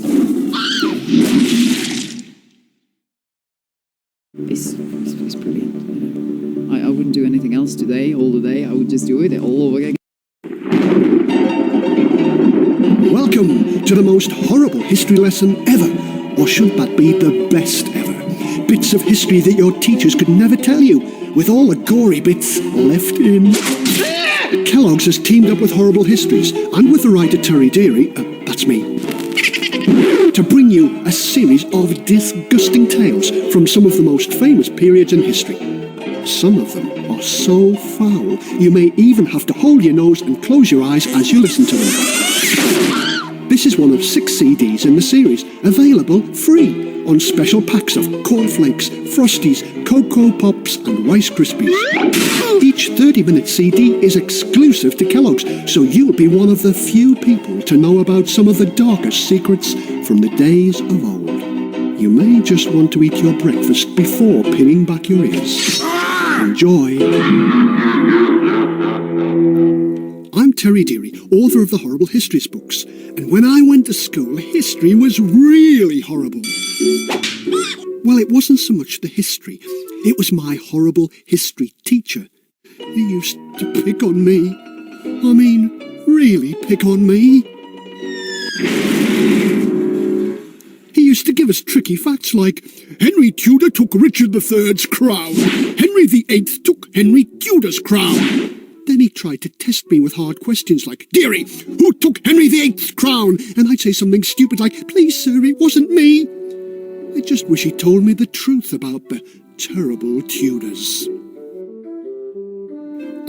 It's brilliant. I wouldn't do anything else today, all the day. I would just do it all over again. Welcome to the most horrible history lesson ever, or should that be the best ever? Bits of history that your teachers could never tell you, with all the gory bits left in. Kellogg's has teamed up with Horrible Histories, and with the writer Terry Deary, that's me, to bring you a series of disgusting tales from some of the most famous periods in history. Some of them are so foul, you may even have to hold your nose and close your eyes as you listen to them. This is one of 6 CDs in the series, available free on special packs of cornflakes, Frosties, Cocoa Pops and Rice Krispies. Each 30-minute CD is exclusive to Kellogg's, so you'll be one of the few people to know about some of the darkest secrets from the days of old. You may just want to eat your breakfast before pinning back your ears. Enjoy. I'm Terry Deary, author of the Horrible Histories books, and when I went to school, history was really horrible. Well, it wasn't so much the history, it was my horrible history teacher. He used to pick on me. I mean, really pick on me. He used to give us tricky facts like, Henry Tudor took Richard III's crown. Henry VIII took Henry Tudor's crown. Then he tried to test me with hard questions like, Deary, who took Henry VIII's crown? And I'd say something stupid like, please, sir, it wasn't me. I just wish he told me the truth about the terrible Tudors.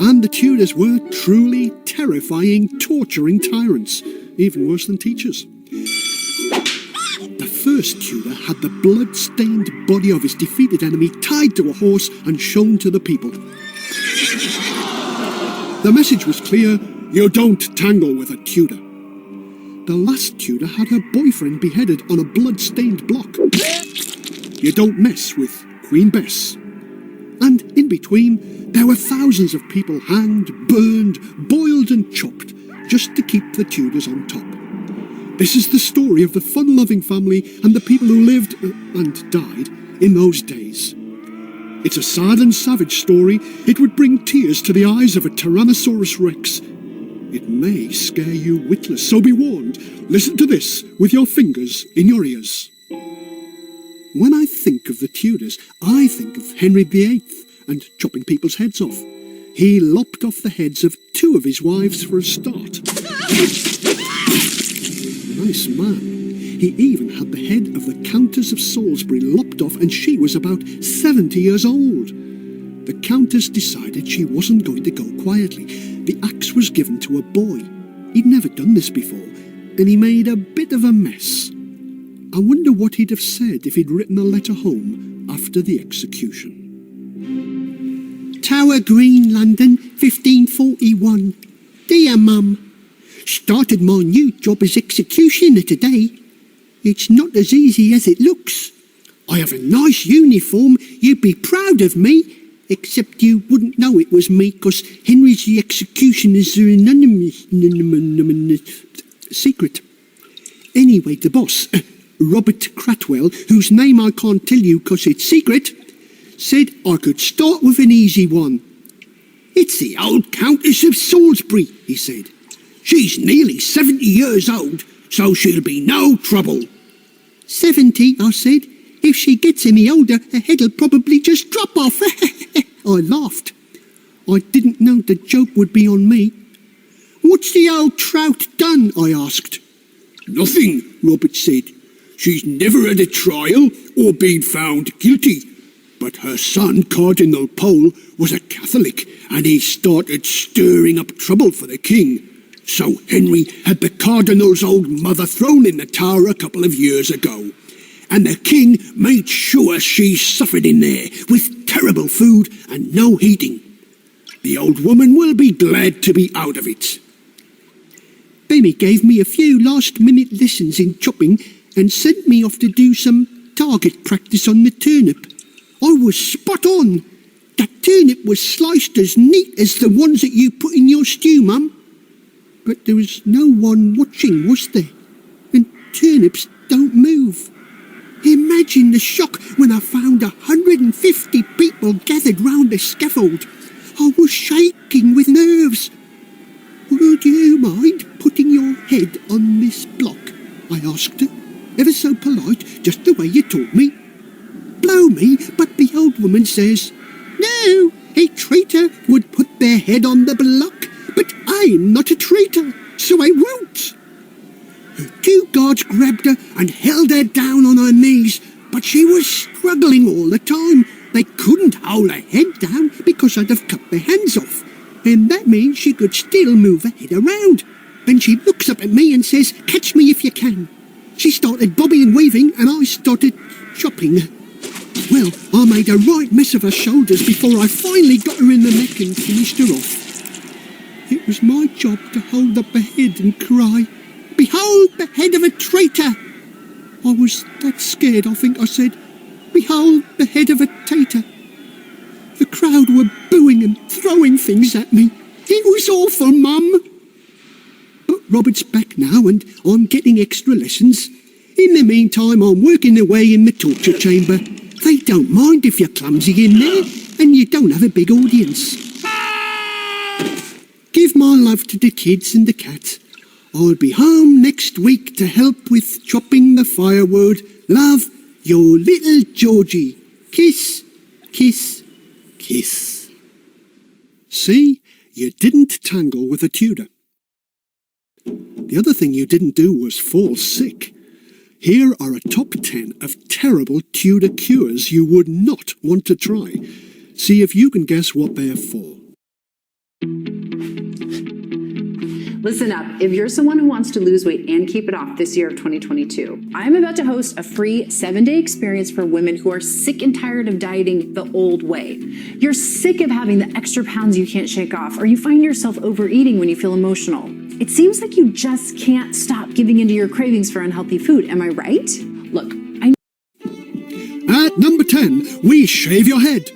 And the Tudors were truly terrifying, torturing tyrants, even worse than teachers. The first Tudor had the blood-stained body of his defeated enemy tied to a horse and shown to the people. The message was clear, you don't tangle with a Tudor. The last Tudor had her boyfriend beheaded on a blood-stained block. You don't mess with Queen Bess. And in between, there were thousands of people hanged, burned, boiled and chopped, just to keep the Tudors on top. This is the story of the fun-loving family and the people who lived and died in those days. It's a sad and savage story. It would bring tears to the eyes of a Tyrannosaurus Rex. It may scare you witless, so be warned. Listen to this with your fingers in your ears. When I think of the Tudors, I think of Henry VIII and chopping people's heads off. He lopped off the heads of 2 of his wives for a start. Nice man. He even had the head of the Countess of Salisbury lopped off, and she was about 70 years old. The Countess decided she wasn't going to go quietly. The axe was given to a boy. He'd never done this before, and he made a bit of a mess. I wonder what he'd have said if he'd written a letter home after the execution. Tower Green, London, 1541. Dear Mum, started my new job as executioner today. It's not as easy as it looks. I have a nice uniform. You'd be proud of me, except you wouldn't know it was me, 'cause Henry's the executioner's anonymous secret. Anyway, the boss, Robert Cratwell, whose name I can't tell you 'cause it's secret, said I could start with an easy one. It's the old Countess of Salisbury, he said. She's nearly 70 years old, so she'll be no trouble. 70, I said. If she gets any older, her head'll probably just drop off. I laughed. I didn't know the joke would be on me. What's the old trout done? I asked. Nothing, Robert said. She's never had a trial or been found guilty. But her son, Cardinal Pole, was a Catholic, and he started stirring up trouble for the king. So Henry had the Cardinal's old mother thrown in the Tower a couple of years ago. And the king made sure she suffered in there, with terrible food and no heating. The old woman will be glad to be out of it. Bimmy gave me a few last-minute lessons in chopping and sent me off to do some target practice on the turnip. I was spot on. That turnip was sliced as neat as the ones that you put in your stew, Mum. But there was no one watching, was there? And turnips don't move. Imagine the shock when I found 150 people gathered round the scaffold. I was shaking with nerves. Would you mind putting your head on this block? I asked her, ever so polite, just the way you taught me. Blow me, but the old woman says, no, a traitor would put their head on the block, but I'm not a traitor, so I won't. Her two guards grabbed her and held her down on her knees, but she was struggling all the time. They couldn't hold her head down because I'd have cut their hands off, and that means she could still move her head around. Then she looks up at me and says, catch me if you can. She started bobbing and weaving, and I started chopping. Well, I made a right mess of her shoulders before I finally got her in the neck and finished her off. It was my job to hold up her head and cry, behold the head of a traitor! I was that scared, I think I said, behold the head of a tater. The crowd were booing and throwing things at me. It was awful, Mum. But Robert's back now and I'm getting extra lessons. In the meantime, I'm working away in the torture chamber. They don't mind if you're clumsy in there and you don't have a big audience. Give my love to the kids and the cat. I'll be home next week to help with chopping the firewood. Love, your little Georgie. Kiss, kiss, kiss. See, you didn't tangle with a Tudor. The other thing you didn't do was fall sick. Here are a top 10 of terrible Tudor cures you would not want to try. See if you can guess what they're for. Listen up, if you're someone who wants to lose weight and keep it off this year of 2022, I'm about to host a free 7-day experience for women who are sick and tired of dieting the old way. You're sick of having the extra pounds you can't shake off, or you find yourself overeating when you feel emotional. It seems like you just can't stop giving into your cravings for unhealthy food, am I right? Look, At number 10, we shave your head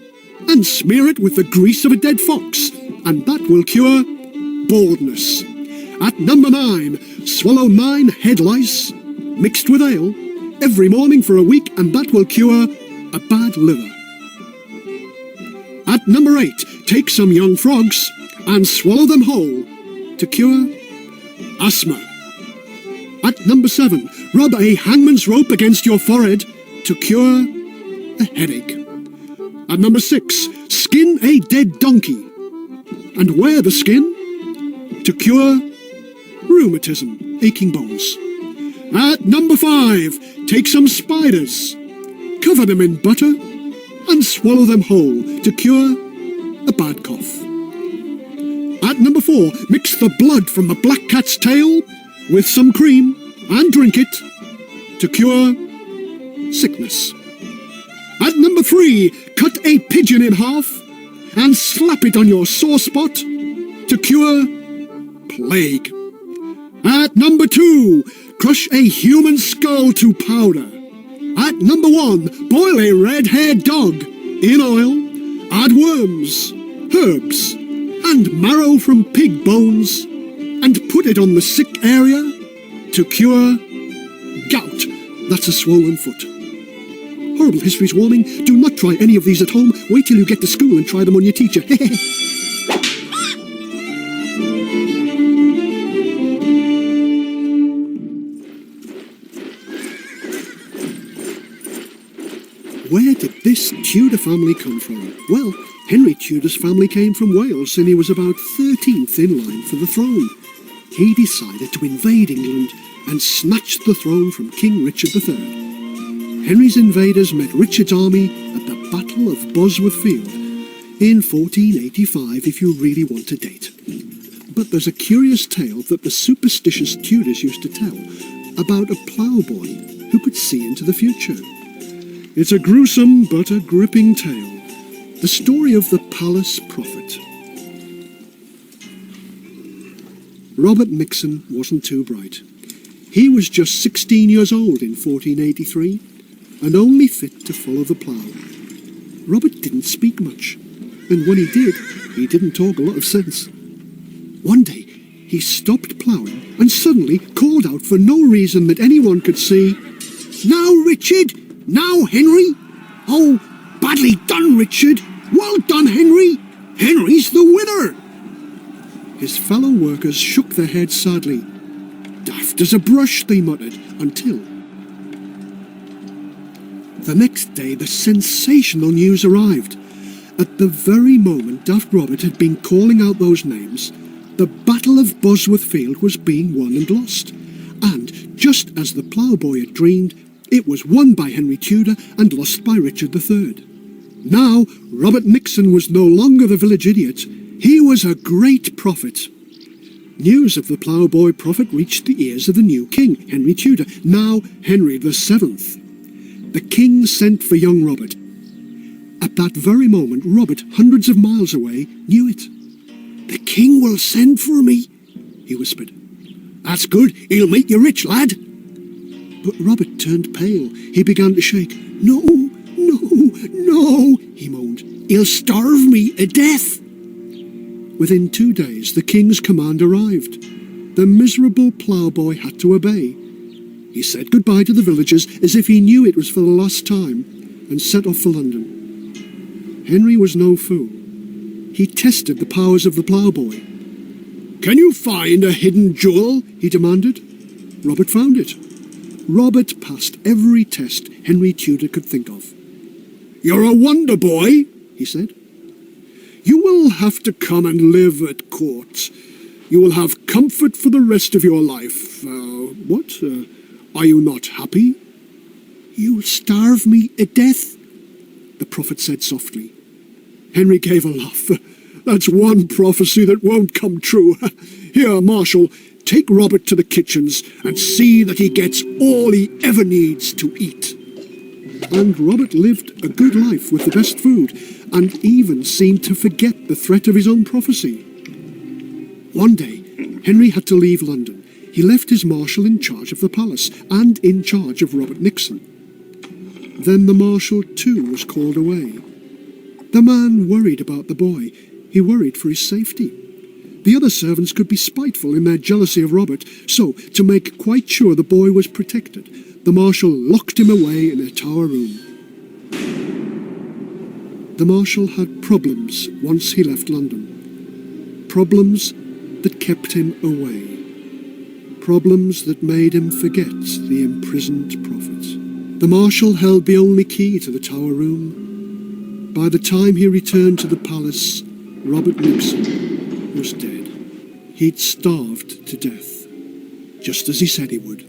and smear it with the grease of a dead fox, and that will cure baldness. At number 9, swallow 9 head lice mixed with ale every morning for a week, and that will cure a bad liver. At number 8, take some young frogs and swallow them whole to cure asthma. At number 7, rub a hangman's rope against your forehead to cure a headache. At number 6, skin a dead donkey and wear the skin to cure rheumatism, aching bones. At number 5, take some spiders, cover them in butter, and swallow them whole to cure a bad cough. At number 4, mix the blood from the black cat's tail with some cream and drink it to cure sickness. At number 3, cut a pigeon in half and slap it on your sore spot to cure plague. At number 2, crush a human skull to powder. At number 1, boil a red-haired dog in oil, add worms, herbs, and marrow from pig bones, and put it on the sick area to cure gout. That's a swollen foot. Horrible Histories warning, do not try any of these at home. Wait till you get to school and try them on your teacher. Where did this Tudor family come from? Well, Henry Tudor's family came from Wales and he was about 13th in line for the throne. He decided to invade England and snatch the throne from King Richard III. Henry's invaders met Richard's army at the Battle of Bosworth Field in 1485, if you really want a date. But there's a curious tale that the superstitious Tudors used to tell about a ploughboy who could see into the future. It's a gruesome but a gripping tale. The story of the Palace Prophet. Robert Nixon wasn't too bright. He was just 16 years old in 1483 and only fit to follow the plough. Robert didn't speak much, and when he didn't talk a lot of sense. One day, he stopped ploughing and suddenly called out for no reason that anyone could see, "Now, Richard! Now, Henry! Oh, badly done, Richard! Well done, Henry! Henry's the winner!" His fellow workers shook their heads sadly. "Daft as a brush," they muttered, until... The next day, the sensational news arrived. At the very moment Daft Robert had been calling out those names, the Battle of Bosworth Field was being won and lost. And, just as the ploughboy had dreamed, it was won by Henry Tudor and lost by Richard III. Now, Robert Nixon was no longer the village idiot. He was a great prophet. News of the ploughboy prophet reached the ears of the new king, Henry Tudor, now Henry VII. The king sent for young Robert. At that very moment, Robert, hundreds of miles away, knew it. "The king will send for me," he whispered. "That's good. He'll make you rich, lad." But Robert turned pale. He began to shake. "No, no, no," he moaned. "He'll starve me to death." Within 2 days, the king's command arrived. The miserable ploughboy had to obey. He said goodbye to the villagers as if he knew it was for the last time, and set off for London. Henry was no fool. He tested the powers of the ploughboy. "Can you find a hidden jewel?" he demanded. Robert found it. Robert passed every test Henry Tudor could think of. "You're a wonder boy," he said. "You will have to come and live at court. You will have comfort for the rest of your life. Are you not happy?" "You'll starve me to death," the prophet said softly. Henry gave a laugh. "That's one prophecy that won't come true. Here, Marshal, take Robert to the kitchens and see that he gets all he ever needs to eat." And Robert lived a good life with the best food, and even seemed to forget the threat of his own prophecy. One day, Henry had to leave London. He left his marshal in charge of the palace, and in charge of Robert Nixon. Then the marshal too was called away. The man worried about the boy. He worried for his safety. The other servants could be spiteful in their jealousy of Robert, so, to make quite sure the boy was protected, the marshal locked him away in a tower room. The marshal had problems once he left London. Problems that kept him away. Problems that made him forget the imprisoned prophet. The marshal held the only key to the tower room. By the time he returned to the palace, Robert Nixon was dead. He'd starved to death, just as he said he would.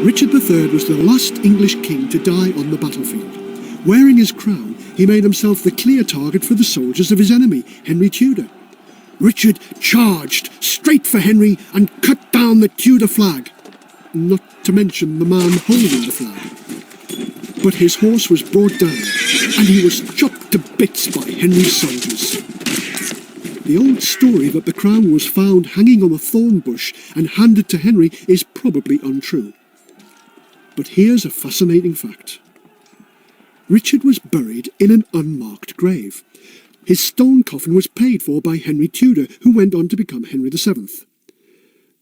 Richard III was the last English king to die on the battlefield. Wearing his crown, he made himself the clear target for the soldiers of his enemy, Henry Tudor. Richard charged straight for Henry and cut down the Tudor flag, not to mention the man holding the flag. But his horse was brought down, and he was chopped to bits by Henry's soldiers. The old story that the crown was found hanging on a thorn bush and handed to Henry is probably untrue. But here's a fascinating fact. Richard was buried in an unmarked grave. His stone coffin was paid for by Henry Tudor, who went on to become Henry VII.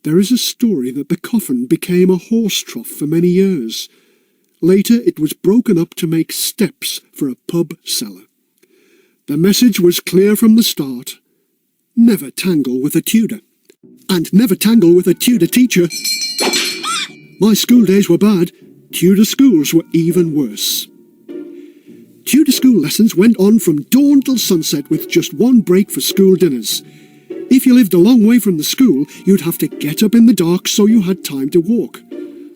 There is a story that the coffin became a horse trough for many years. Later it was broken up to make steps for a pub cellar. The message was clear from the start. Never tangle with a Tudor. And never tangle with a Tudor teacher. My school days were bad. Tudor schools were even worse. Tudor school lessons went on from dawn till sunset with just one break for school dinners. If you lived a long way from the school, you'd have to get up in the dark so you had time to walk.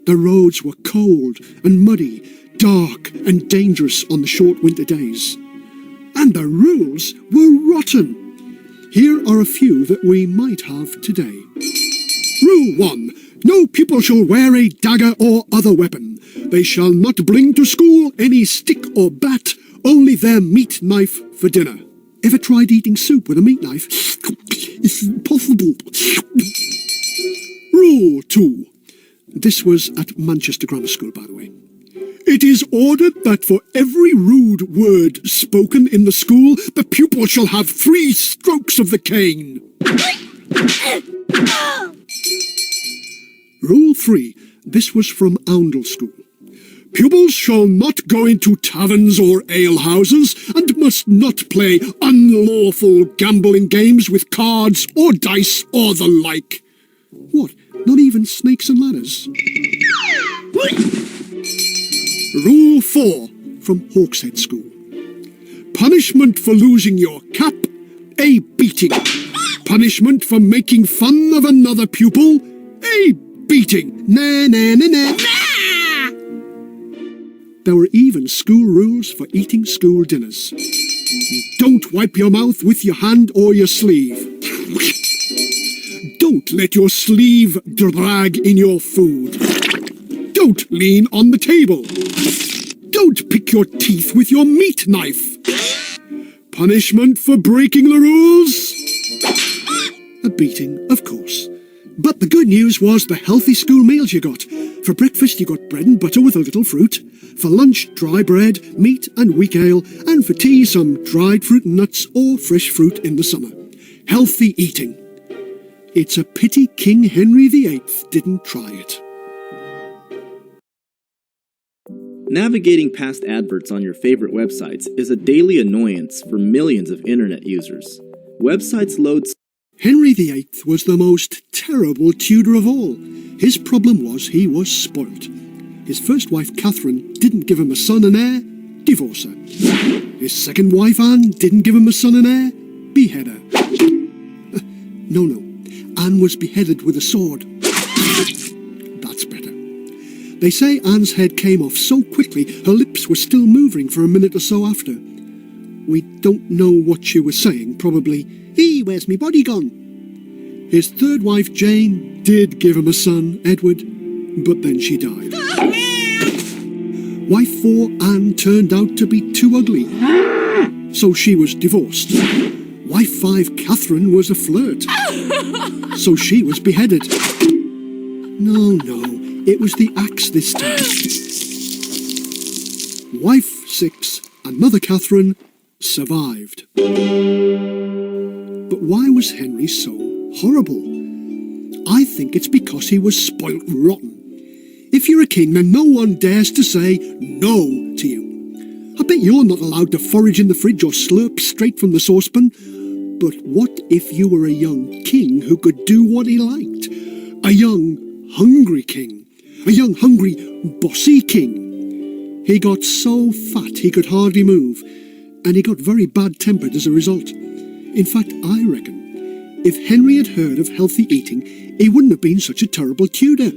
The roads were cold and muddy, dark and dangerous on the short winter days. And the rules were rotten. Here are a few that we might have today. Rule 1. No pupil shall wear a dagger or other weapon. They shall not bring to school any stick or bat, only their meat knife for dinner. Ever tried eating soup with a meat knife? It's impossible. Rule 2. This was at Manchester Grammar School, by the way. It is ordered that for every rude word spoken in the school, the pupil shall have 3 strokes of the cane. Rule 3. This was from Oundle School. Pupils shall not go into taverns or alehouses and must not play unlawful gambling games with cards or dice or the like. What, not even snakes and ladders? Rule 4 from Hawkshead School. Punishment for losing your cap, a beating. Punishment for making fun of another pupil, a beating. Na na na na. There were even school rules for eating school dinners. Don't wipe your mouth with your hand or your sleeve. Don't let your sleeve drag in your food. Don't lean on the table. Don't pick your teeth with your meat knife. Punishment for breaking the rules? A beating, of course. But the good news was the healthy school meals you got. For breakfast you got bread and butter with a little fruit. For lunch, dry bread, meat and weak ale. And for tea, some dried fruit and nuts or fresh fruit in the summer. Healthy eating. It's a pity King Henry VIII didn't try it. Navigating past adverts on your favorite websites is a daily annoyance for millions of internet users. Websites load. Henry VIII was the most terrible Tudor of all. His problem was he was spoilt. His first wife, Catherine, didn't give him a son and heir, divorce her. His second wife, Anne, didn't give him a son and heir, behead her. No. Anne was beheaded with a sword. That's better. They say Anne's head came off so quickly her lips were still moving for a minute or so after. We don't know what she was saying, probably, "Hey, where's me body gone?" His third wife, Jane, did give him a son, Edward, but then she died. Wife 4, Anne, turned out to be too ugly, so she was divorced. Wife 5, Catherine, was a flirt, so she was beheaded. No, it was the axe this time. Wife 6, another Catherine, survived. But why was Henry so horrible? I think it's because he was spoilt rotten. If you're a king, then no one dares to say no to you. I bet you're not allowed to forage in the fridge or slurp straight from the saucepan. But what if you were a young king who could do what he liked? A young, hungry king. A young, hungry, bossy king. He got so fat he could hardly move, and he got very bad-tempered as a result. In fact, I reckon, if Henry had heard of healthy eating, he wouldn't have been such a terrible tutor.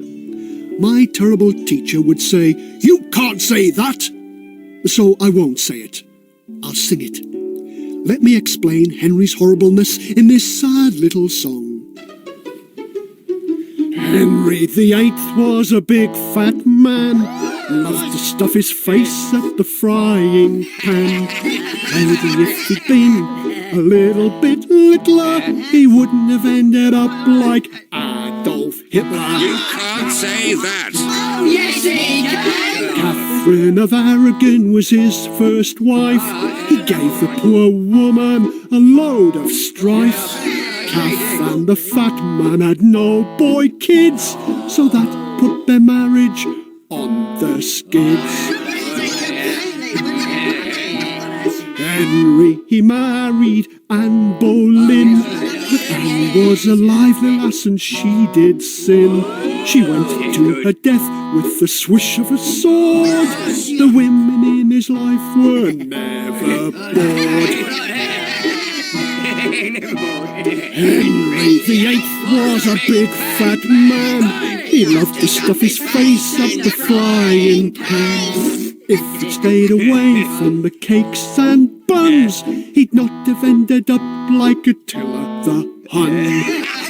My terrible teacher would say, "You can't say that!" So I won't say it. I'll sing it. Let me explain Henry's horribleness in this sad little song. Henry VIII was a big fat man, loved to stuff his face at the frying pan. Maybe if he'd been a little bit littler, he wouldn't have ended up like Adolf Hitler. You can't say that. Oh, yes, he can. Catherine of Aragon was his first wife. He gave the poor woman a load of strife. Kath and the fat man had no boy kids, so that put their marriage on the skids. Henry, he married Anne Boleyn, but Anne was a lively lass and she did sin. She went to her death with the swish of a sword. The women in his life were never bored. Henry VIII was a big fat man. He loved to stuff his face up the frying pan. If he'd stayed away from the cakes and buns, he'd not have ended up like Attila the Hun.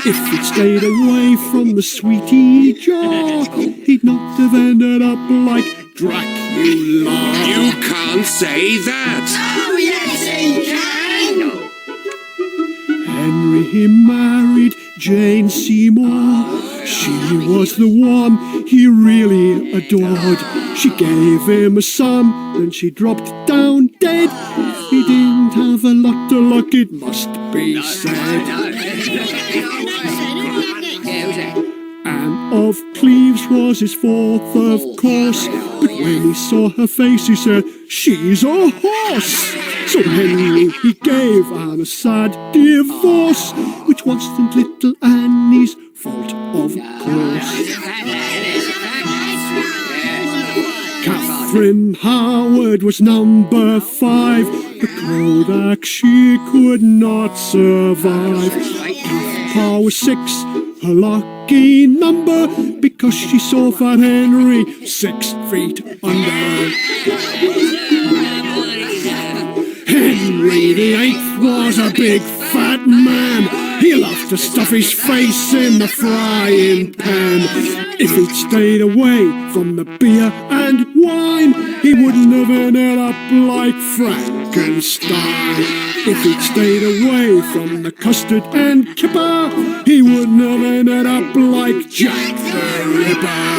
If he'd stayed away from the sweetie jar, he'd not have ended up like Dracula. You can't say that. Oh, yes, he can. Henry, he married Jane Seymour. She was the one he really adored. She gave him a son and she dropped down dead. He didn't have a lot of luck, it must be said. Anne of Cleves was his fourth, of course, but when he saw her face he said, "She's a horse." So Henry, he gave Anne a sad divorce, which wasn't little Annie's fault, of course. Catherine Howard was number 5. The Kodak she could not survive. Catherine was 6, her lucky number, because she saw Fat Henry 6 feet under. Henry VIII was a big fat man. He loved to stuff his face in the frying pan. If he'd stayed away from the beer and wine, he wouldn't have ended up like Frankenstein. If he'd stayed away from the custard and kipper, he wouldn't have ended up like Jack the Ripper.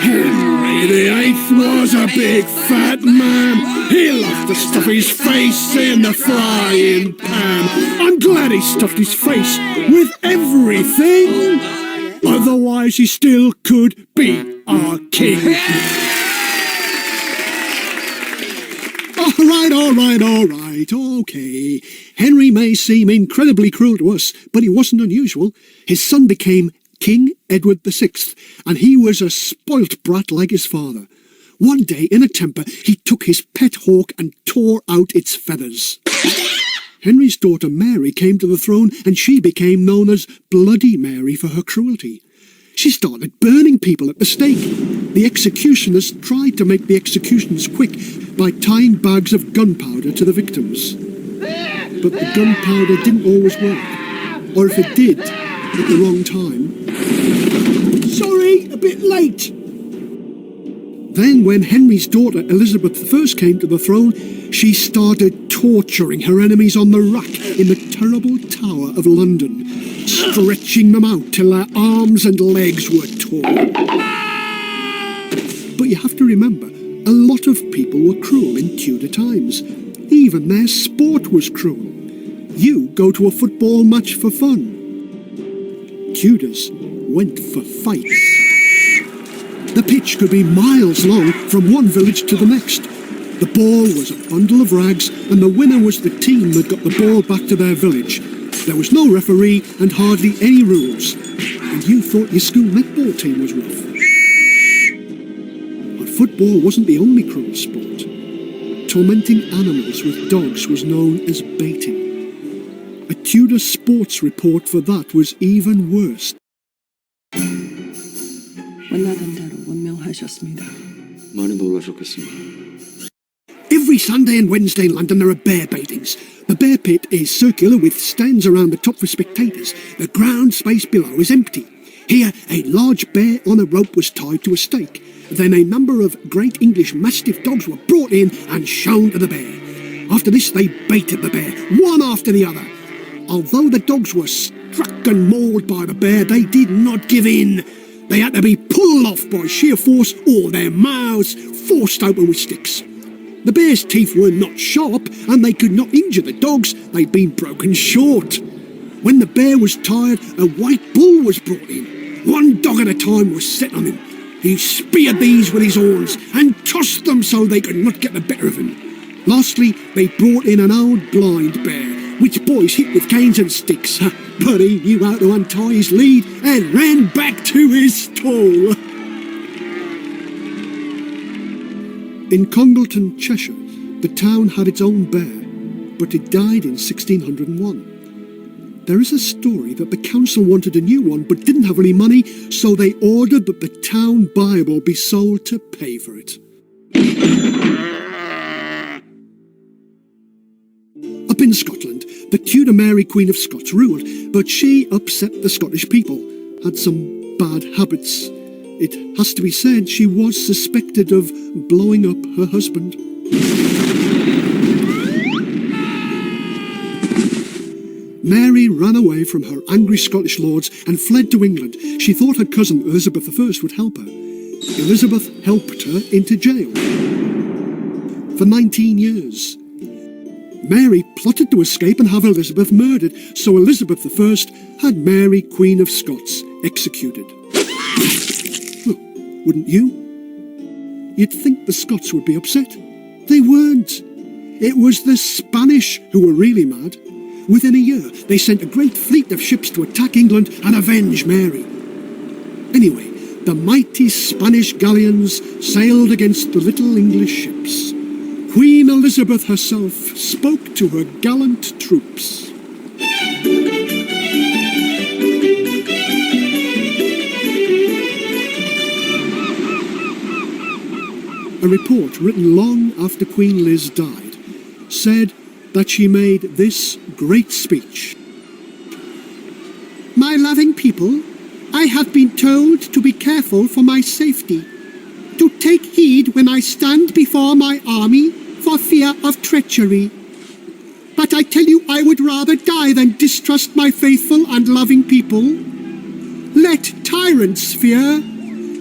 Henry VIII was a big fat man. He loved to stuff his face in the frying pan. I'm glad he stuffed his face with everything. Otherwise he still could be our king. All right, okay. Henry may seem incredibly cruel to us, but he wasn't unusual. His son became King Edward VI, and he was a spoilt brat like his father. One day, in a temper, he took his pet hawk and tore out its feathers. Henry's daughter Mary came to the throne, and she became known as Bloody Mary for her cruelty. She started burning people at the stake. The executioners tried to make the executions quick by tying bags of gunpowder to the victims. But the gunpowder didn't always work, or if it did, at the wrong time. Sorry, a bit late. Then when Henry's daughter Elizabeth I came to the throne, she started torturing her enemies on the rack in the terrible Tower of London, stretching them out till their arms and legs were torn. But you have to remember, a lot of people were cruel in Tudor times. Even their sport was cruel. You go to a football match for fun. Tudors went for fights. The pitch could be miles long from one village to the next. The ball was a bundle of rags, and the winner was the team that got the ball back to their village. There was no referee and hardly any rules. And you thought your school netball team was rough. football wasn't the only cruel sport. Tormenting animals with dogs was known as baiting. A Tudor sports report for that was even worse. Every Sunday and Wednesday in London there are bear baitings. The bear pit is circular with stands around the top for spectators. The ground space below is empty. Here, a large bear on a rope was tied to a stake. Then a number of Great English Mastiff dogs were brought in and shown to the bear. After this, they baited the bear, one after the other. Although the dogs were struck and mauled by the bear, they did not give in. They had to be pulled off by sheer force or their mouths forced open with sticks. The bear's teeth were not sharp and they could not injure the dogs. They'd been broken short. When the bear was tired, a white bull was brought in. One dog at a time was set on him. He speared these with his horns and tossed them so they could not get the better of him. Lastly, they brought in an old blind bear, which boys hit with canes and sticks. But he knew how to untie his lead and ran back to his stall. In Congleton, Cheshire, the town had its own bear, but it died in 1601. There is a story that the council wanted a new one but didn't have any money, so they ordered that the town Bible be sold to pay for it. Up in Scotland, the Tudor Mary Queen of Scots ruled, but she upset the Scottish people, had some bad habits. It has to be said she was suspected of blowing up her husband. Mary ran away from her angry Scottish lords and fled to England. She thought her cousin Elizabeth I would help her. Elizabeth helped her into jail for 19 years. Mary plotted to escape and have Elizabeth murdered, so Elizabeth I had Mary, Queen of Scots, executed. Well, wouldn't you? You'd think the Scots would be upset. They weren't. It was the Spanish who were really mad. Within a year, they sent a great fleet of ships to attack England and avenge Mary. Anyway, the mighty Spanish galleons sailed against the little English ships. Queen Elizabeth herself spoke to her gallant troops. A report written long after Queen Liz died said that she made this great speech. My loving people, I have been told to be careful for my safety, to take heed when I stand before my army for fear of treachery. But I tell you, I would rather die than distrust my faithful and loving people. Let tyrants fear.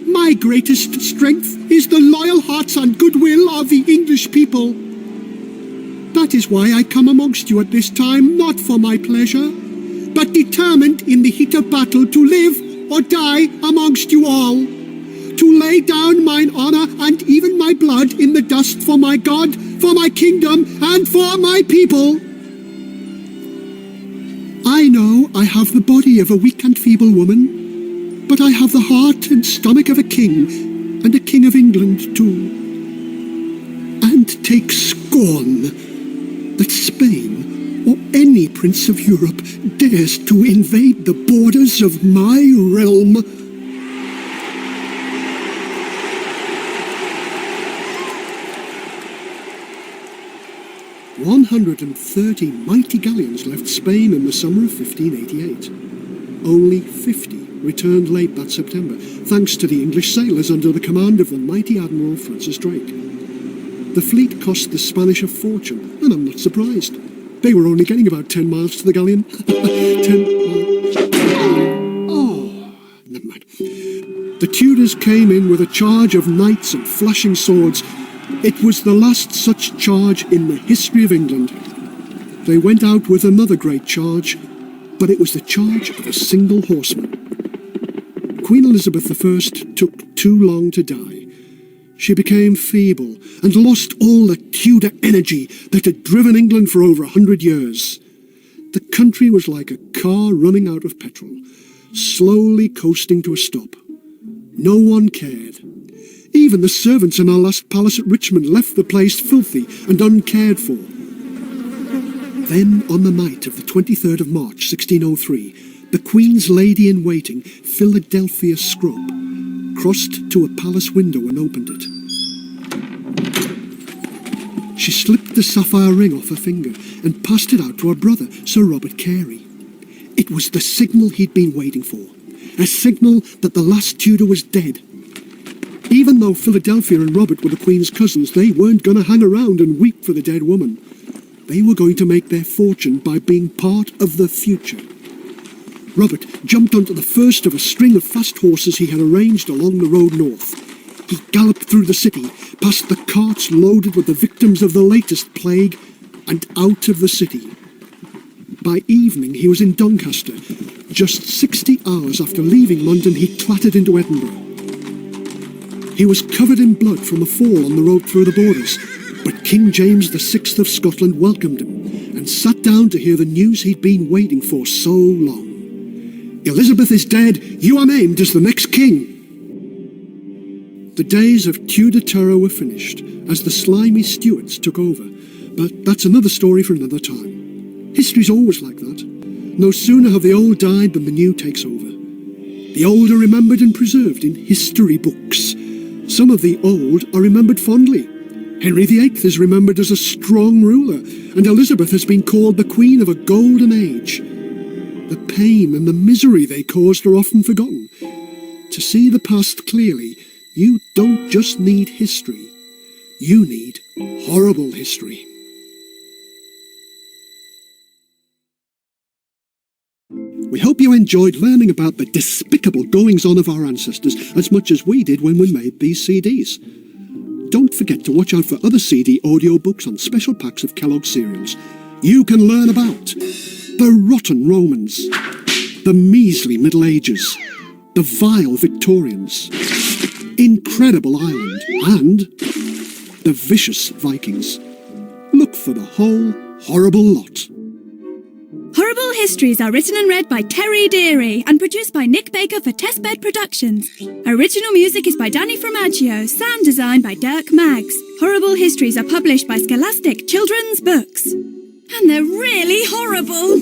My greatest strength is the loyal hearts and goodwill of the English people. That is why I come amongst you at this time, not for my pleasure, but determined in the heat of battle to live or die amongst you all, to lay down mine honour and even my blood in the dust for my God, for my kingdom, and for my people. I know I have the body of a weak and feeble woman, but I have the heart and stomach of a king, and a king of England too. And take scorn that Spain or any prince of Europe dares to invade the borders of my realm. "130 mighty galleons left Spain in the summer of 1588. Only 50 returned late that September, thanks to the English sailors under the command of the mighty Admiral Francis Drake. The fleet cost the Spanish a fortune, and I'm not surprised. They were only getting about 10 miles to the galleon. 10 miles. Oh, never mind. The Tudors came in with a charge of knights and flashing swords. It was the last such charge in the history of England. They went out with another great charge, but it was the charge of a single horseman. Queen Elizabeth I took too long to die. She became feeble and lost all the Tudor energy that had driven England for over 100 years. The country was like a car running out of petrol, slowly coasting to a stop. No one cared. Even the servants in our last palace at Richmond left the place filthy and uncared for. Then, on the night of the 23rd of March, 1603, the Queen's lady-in-waiting, Philadelphia Scrub, crossed to a palace window and opened it. She slipped the sapphire ring off her finger and passed it out to her brother, Sir Robert Carey. It was the signal he'd been waiting for, a signal that the last Tudor was dead. Even though Philadelphia and Robert were the Queen's cousins, they weren't going to hang around and weep for the dead woman. They were going to make their fortune by being part of the future. Robert jumped onto the first of a string of fast horses he had arranged along the road north. He galloped through the city, past the carts loaded with the victims of the latest plague, and out of the city. By evening he was in Doncaster. Just 60 hours after leaving London, he clattered into Edinburgh. He was covered in blood from a fall on the road through the borders, but King James VI of Scotland welcomed him and sat down to hear the news he'd been waiting for so long. Elizabeth is dead, you are named as the next king. The days of Tudor terror were finished as the slimy Stuarts took over, but that's another story for another time. History's always like that. No sooner have the old died than the new takes over. The old are remembered and preserved in history books. Some of the old are remembered fondly. Henry VIII is remembered as a strong ruler, and Elizabeth has been called the Queen of a golden age. The pain and the misery they caused are often forgotten. To see the past clearly, you don't just need history. You need horrible history. We hope you enjoyed learning about the despicable goings-on of our ancestors as much as we did when we made these CDs. Don't forget to watch out for other CD audiobooks on special packs of Kellogg's cereals. You can learn about the rotten Romans, the measly Middle Ages, the vile Victorians, Incredible Ireland, and the vicious Vikings. Look for the whole horrible lot. Horrible Histories are written and read by Terry Deary and produced by Nick Baker for Testbed Productions. Original music is by Danny Formaggio, sound design by Dirk Maggs. Horrible Histories are published by Scholastic Children's Books. And they're really horrible!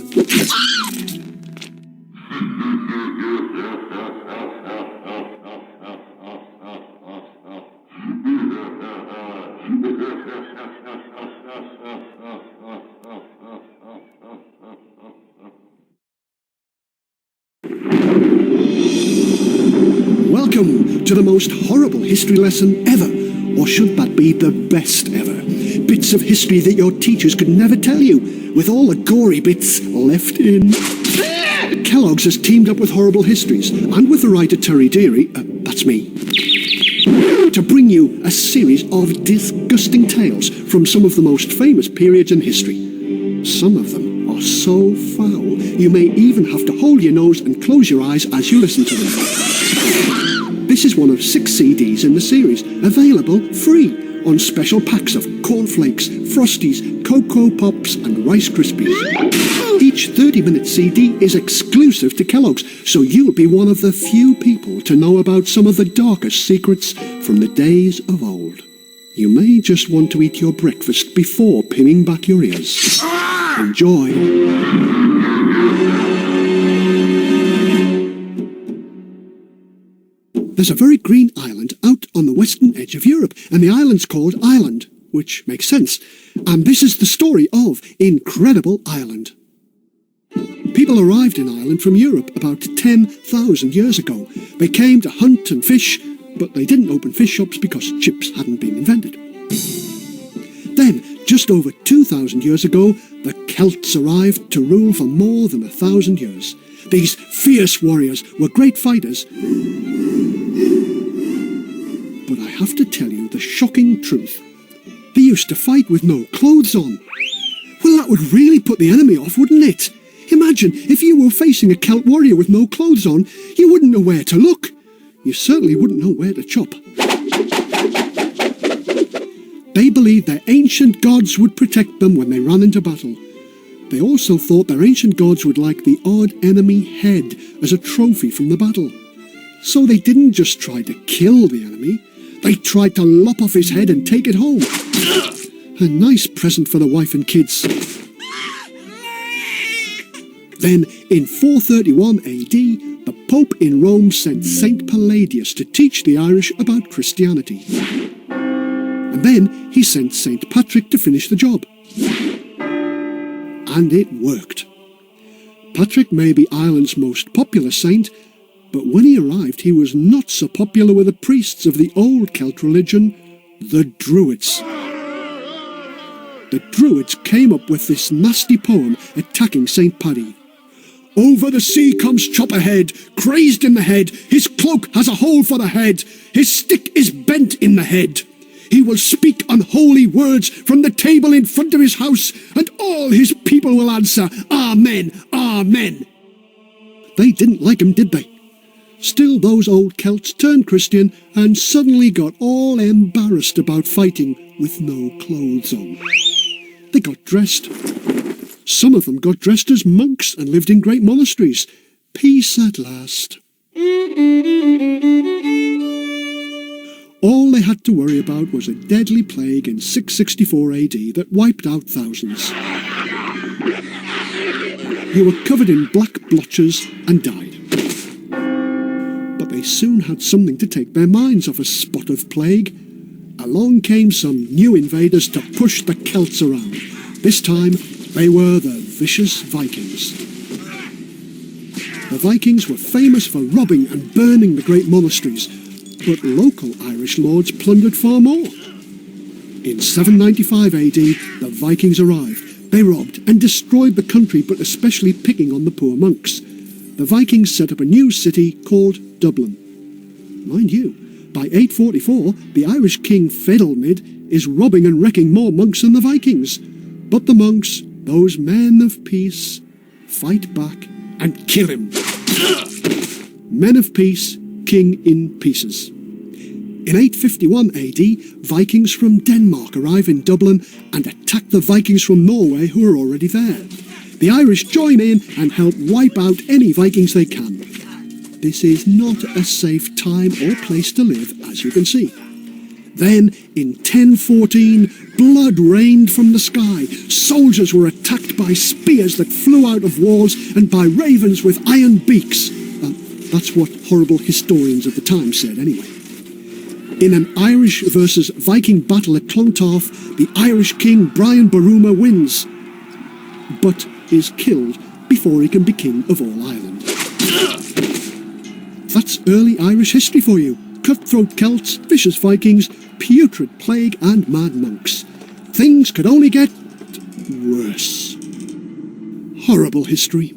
Welcome to the most horrible history lesson ever, or should that be the best ever? Bits of history that your teachers could never tell you, with all the gory bits left in. Kellogg's has teamed up with Horrible Histories, and with the writer Terry Deary, that's me, to bring you a series of disgusting tales from some of the most famous periods in history. Some of them are so foul, you may even have to hold your nose and close your eyes as you listen to them. This is one of 6 CDs in the series, available free on special packs of cornflakes, Frosties, Cocoa Pops and Rice Krispies. Each 30-minute CD is exclusive to Kellogg's, so you'll be one of the few people to know about some of the darkest secrets from the days of old. You may just want to eat your breakfast before pinning back your ears. Enjoy. There's a very green island out on the western edge of Europe, and the island's called Ireland, which makes sense. And this is the story of Incredible Ireland. People arrived in Ireland from Europe about 10,000 years ago. They came to hunt and fish, but they didn't open fish shops because chips hadn't been invented. Then, just over 2,000 years ago, the Celts arrived to rule for more than 1,000 years. These fierce warriors were great fighters. But I have to tell you the shocking truth. They used to fight with no clothes on. Well, that would really put the enemy off, wouldn't it? Imagine if you were facing a Celt warrior with no clothes on, you wouldn't know where to look. You certainly wouldn't know where to chop. They believed their ancient gods would protect them when they ran into battle. They also thought their ancient gods would like the odd enemy head as a trophy from the battle. So they didn't just try to kill the enemy, They tried to lop off his head and take it home. A nice present for the wife and kids. Then, in 431 AD, the Pope in Rome sent Saint Palladius to teach the Irish about Christianity. And then he sent Saint Patrick to finish the job. And it worked. Patrick may be Ireland's most popular saint, but when he arrived he was not so popular with the priests of the old Celt religion, the Druids. The Druids came up with this nasty poem attacking Saint Paddy. Over the sea comes Chopperhead, crazed in the head, his cloak has a hole for the head, his stick is bent in the head. He will speak unholy words from the table in front of his house, and all his people will answer, Amen, Amen. They didn't like him, did they? Still, those old Celts turned Christian and suddenly got all embarrassed about fighting with no clothes on. They got dressed. Some of them got dressed as monks and lived in great monasteries. Peace at last. All they had to worry about was a deadly plague in 664 AD that wiped out thousands. You were covered in black blotches and died. But they soon had something to take their minds off a spot of plague. Along came some new invaders to push the Celts around. This time, they were the vicious Vikings. The Vikings were famous for robbing and burning the great monasteries, but local Irish lords plundered far more. In 795 AD, the Vikings arrived. They robbed and destroyed the country, but especially picking on the poor monks. The Vikings set up a new city called Dublin. Mind you, by 844, the Irish king Fedalmid is robbing and wrecking more monks than the Vikings. But the monks, those men of peace, fight back and kill him. Men of peace, king in pieces. In 851 AD, Vikings from Denmark arrive in Dublin and attack the Vikings from Norway who are already there. The Irish join in and help wipe out any Vikings they can. This is not a safe time or place to live, as you can see. Then, in 1014, blood rained from the sky. Soldiers were attacked by spears that flew out of walls and by ravens with iron beaks. That's what horrible historians of the time said, anyway. In an Irish versus Viking battle at Clontarf, the Irish king Brian Boruma wins, but is killed before he can be king of all Ireland. That's early Irish history for you. Cutthroat Celts, vicious Vikings, putrid plague and mad monks. Things could only get worse. Horrible history.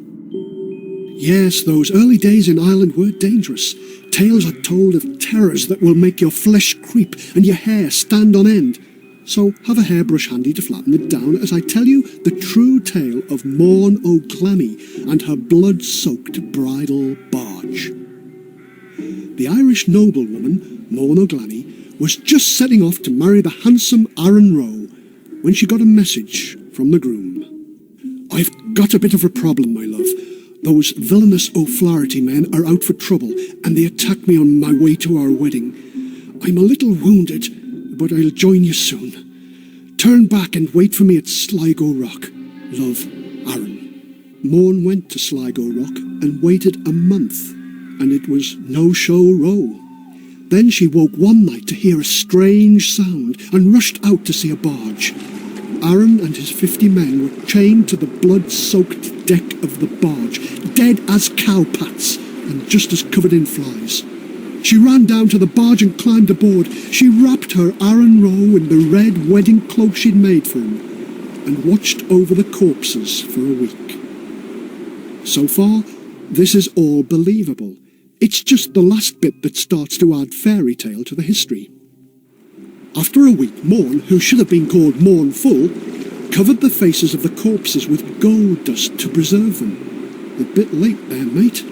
Yes, those early days in Ireland were dangerous. Tales are told of terrors that will make your flesh creep and your hair stand on end. So have a hairbrush handy to flatten it down as I tell you the true tale of Morn O'Glammy and her blood-soaked bridal barge. The Irish noblewoman, Morn O'Glammy, was just setting off to marry the handsome Aaron Rowe when she got a message from the groom. I've got a bit of a problem, my love. Those villainous O'Flaherty men are out for trouble, and they attacked me on my way to our wedding. I'm a little wounded, but I'll join you soon. Turn back and wait for me at Sligo Rock. Love, Aaron. Morn went to Sligo Rock and waited a month, and it was no-show Row. Then she woke one night to hear a strange sound and rushed out to see a barge. Aaron and his 50 men were chained to the blood-soaked deck of the barge, dead as cowpats and just as covered in flies. She ran down to the barge and climbed aboard. She wrapped her Aaron Rowe in the red wedding cloak she'd made for him and watched over the corpses for a week. So far, this is all believable. It's just the last bit that starts to add fairy tale to the history. After a week, Morn, who should have been called Mournful, covered the faces of the corpses with gold dust to preserve them. A bit late there, mate.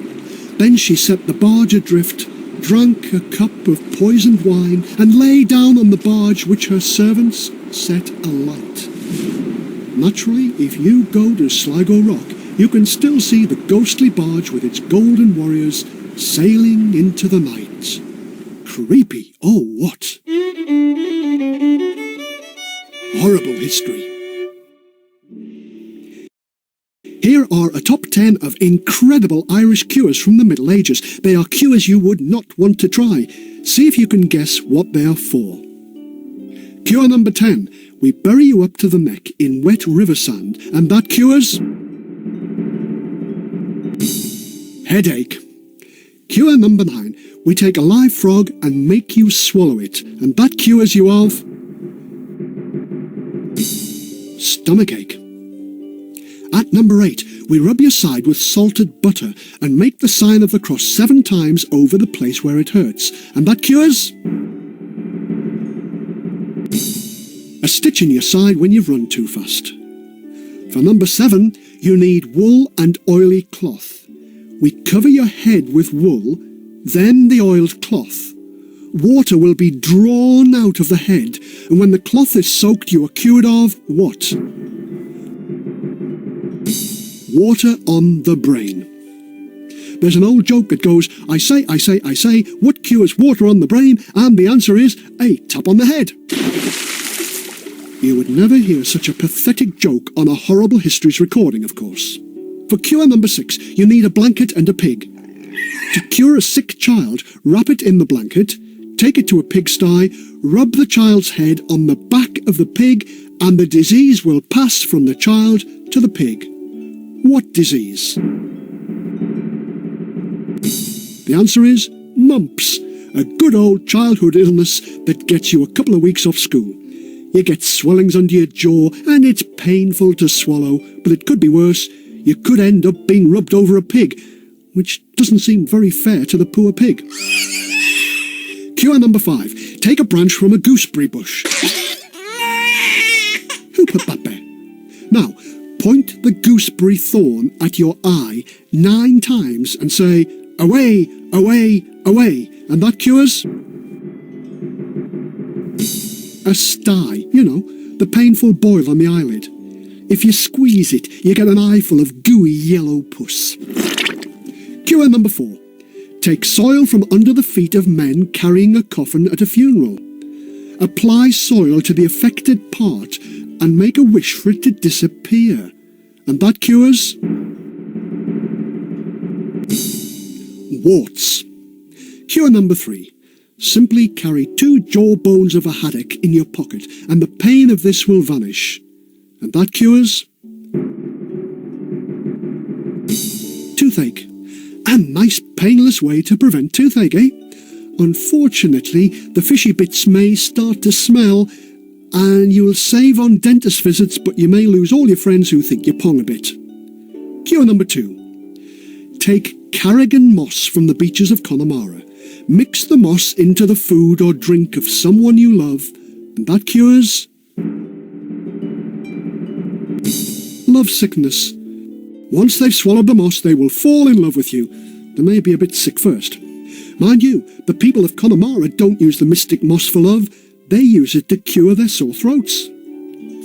Then she set the barge adrift, drank a cup of poisoned wine, and lay down on the barge which her servants set alight. Naturally, if you go to Sligo Rock, you can still see the ghostly barge with its golden warriors sailing into the night. Creepy, oh what? Horrible history. Here are a top 10 of incredible Irish cures from the Middle Ages. They are cures you would not want to try. See if you can guess what they are for. Cure number 10. We bury you up to the neck in wet river sand, and that cures headache. Cure number 9. We take a live frog and make you swallow it, and that cures you of stomachache. At number 8, we rub your side with salted butter and make the sign of the cross 7 times over the place where it hurts, and that cures a stitch in your side when you've run too fast. For number 7, you need wool and oily cloth. We cover your head with wool, then the oiled cloth. Water will be drawn out of the head, and when the cloth is soaked, you are cured of what? Water on the brain. There's an old joke that goes, I say, what cures water on the brain? And the answer is a tap on the head. You would never hear such a pathetic joke on a Horrible Histories recording, of course. For cure number 6, you need a blanket and a pig. To cure a sick child, wrap it in the blanket, take it to a pigsty, rub the child's head on the back of the pig, and the disease will pass from the child to the pig. What disease? The answer is mumps, a good old childhood illness that gets you a couple of weeks off school. You get swellings under your jaw and it's painful to swallow, but it could be worse. You could end up being rubbed over a pig, which doesn't seem very fair to the poor pig. Cure number 5. Take a branch from a gooseberry bush. Who put that there? Now, point the gooseberry thorn at your eye 9 times and say, away, away, away, and that cures a stye, you know, the painful boil on the eyelid. If you squeeze it, you get an eyeful of gooey yellow pus. Cure number 4. Take soil from under the feet of men carrying a coffin at a funeral. Apply soil to the affected part and make a wish for it to disappear. And that cures warts. Cure number 3. Simply carry 2 jawbones of a haddock in your pocket, and the pain of this will vanish. And that cures toothache. A nice painless way to prevent toothache, eh? Unfortunately, the fishy bits may start to smell, and you will save on dentist visits, but you may lose all your friends who think you pong a bit. Cure number 2. Take carrigan moss from the beaches of Connemara. Mix the moss into the food or drink of someone you love, and that cures love sickness. Once they've swallowed the moss, they will fall in love with you. They may be a bit sick first. Mind you, the people of Connemara don't use the mystic moss for love. They use it to cure their sore throats.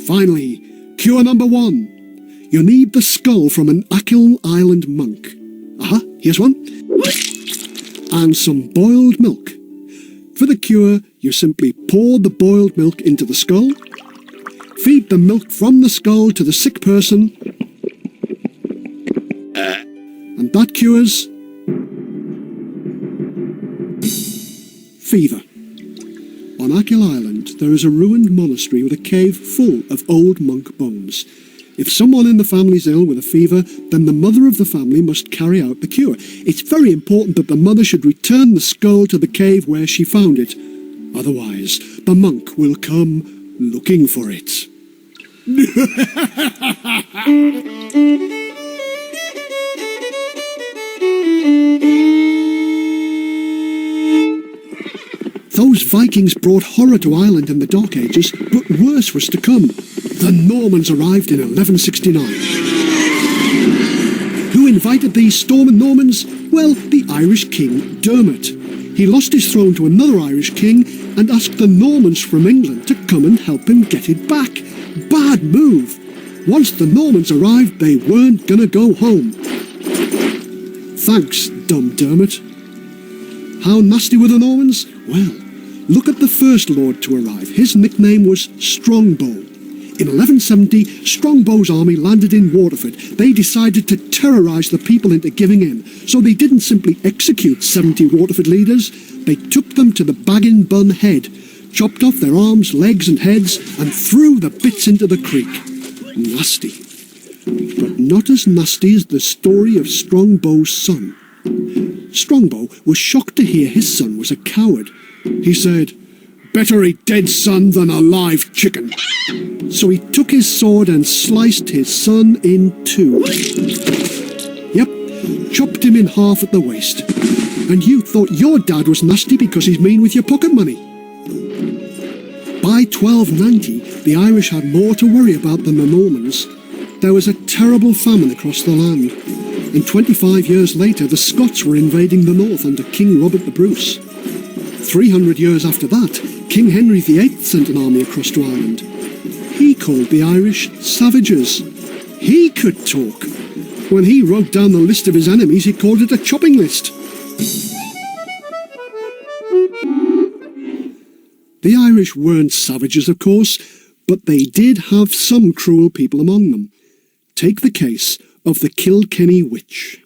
Finally, cure number 1. You need the skull from an Achill Island monk. Here's one. And some boiled milk. For the cure, you simply pour the boiled milk into the skull, feed the milk from the skull to the sick person, and that cures fever. On Achill Island, there is a ruined monastery with a cave full of old monk bones. If someone in the family is ill with a fever, then the mother of the family must carry out the cure. It's very important that the mother should return the skull to the cave where she found it. Otherwise, the monk will come looking for it. Those Vikings brought horror to Ireland in the Dark Ages, but worse was to come. The Normans arrived in 1169. Who invited these storming Normans? Well, the Irish king Dermot. He lost his throne to another Irish king and asked the Normans from England to come and help him get it back. Bad move. Once the Normans arrived, they weren't gonna go home. Thanks, dumb Dermot. How nasty were the Normans? Well, look at the first lord to arrive. His nickname was Strongbow. In 1170, Strongbow's army landed in Waterford. They decided to terrorise the people into giving in. So they didn't simply execute 70 Waterford leaders. They took them to the Bag-in-Bun Head, chopped off their arms, legs and heads, and threw the bits into the creek. Nasty. But not as nasty as the story of Strongbow's son. Strongbow was shocked to hear his son was a coward. He said, "Better a dead son than a live chicken." So he took his sword and sliced his son in two. Yep, chopped him in half at the waist. And you thought your dad was nasty because he's mean with your pocket money. By 1290, the Irish had more to worry about than the Normans. There was a terrible famine across the land. And 25 years later, the Scots were invading the north under King Robert the Bruce. 300 years after that, King Henry VIII sent an army across to Ireland. He called the Irish savages. He could talk. When he wrote down the list of his enemies, he called it a chopping list. The Irish weren't savages, of course, but they did have some cruel people among them. Take the case of the Kilkenny Witch.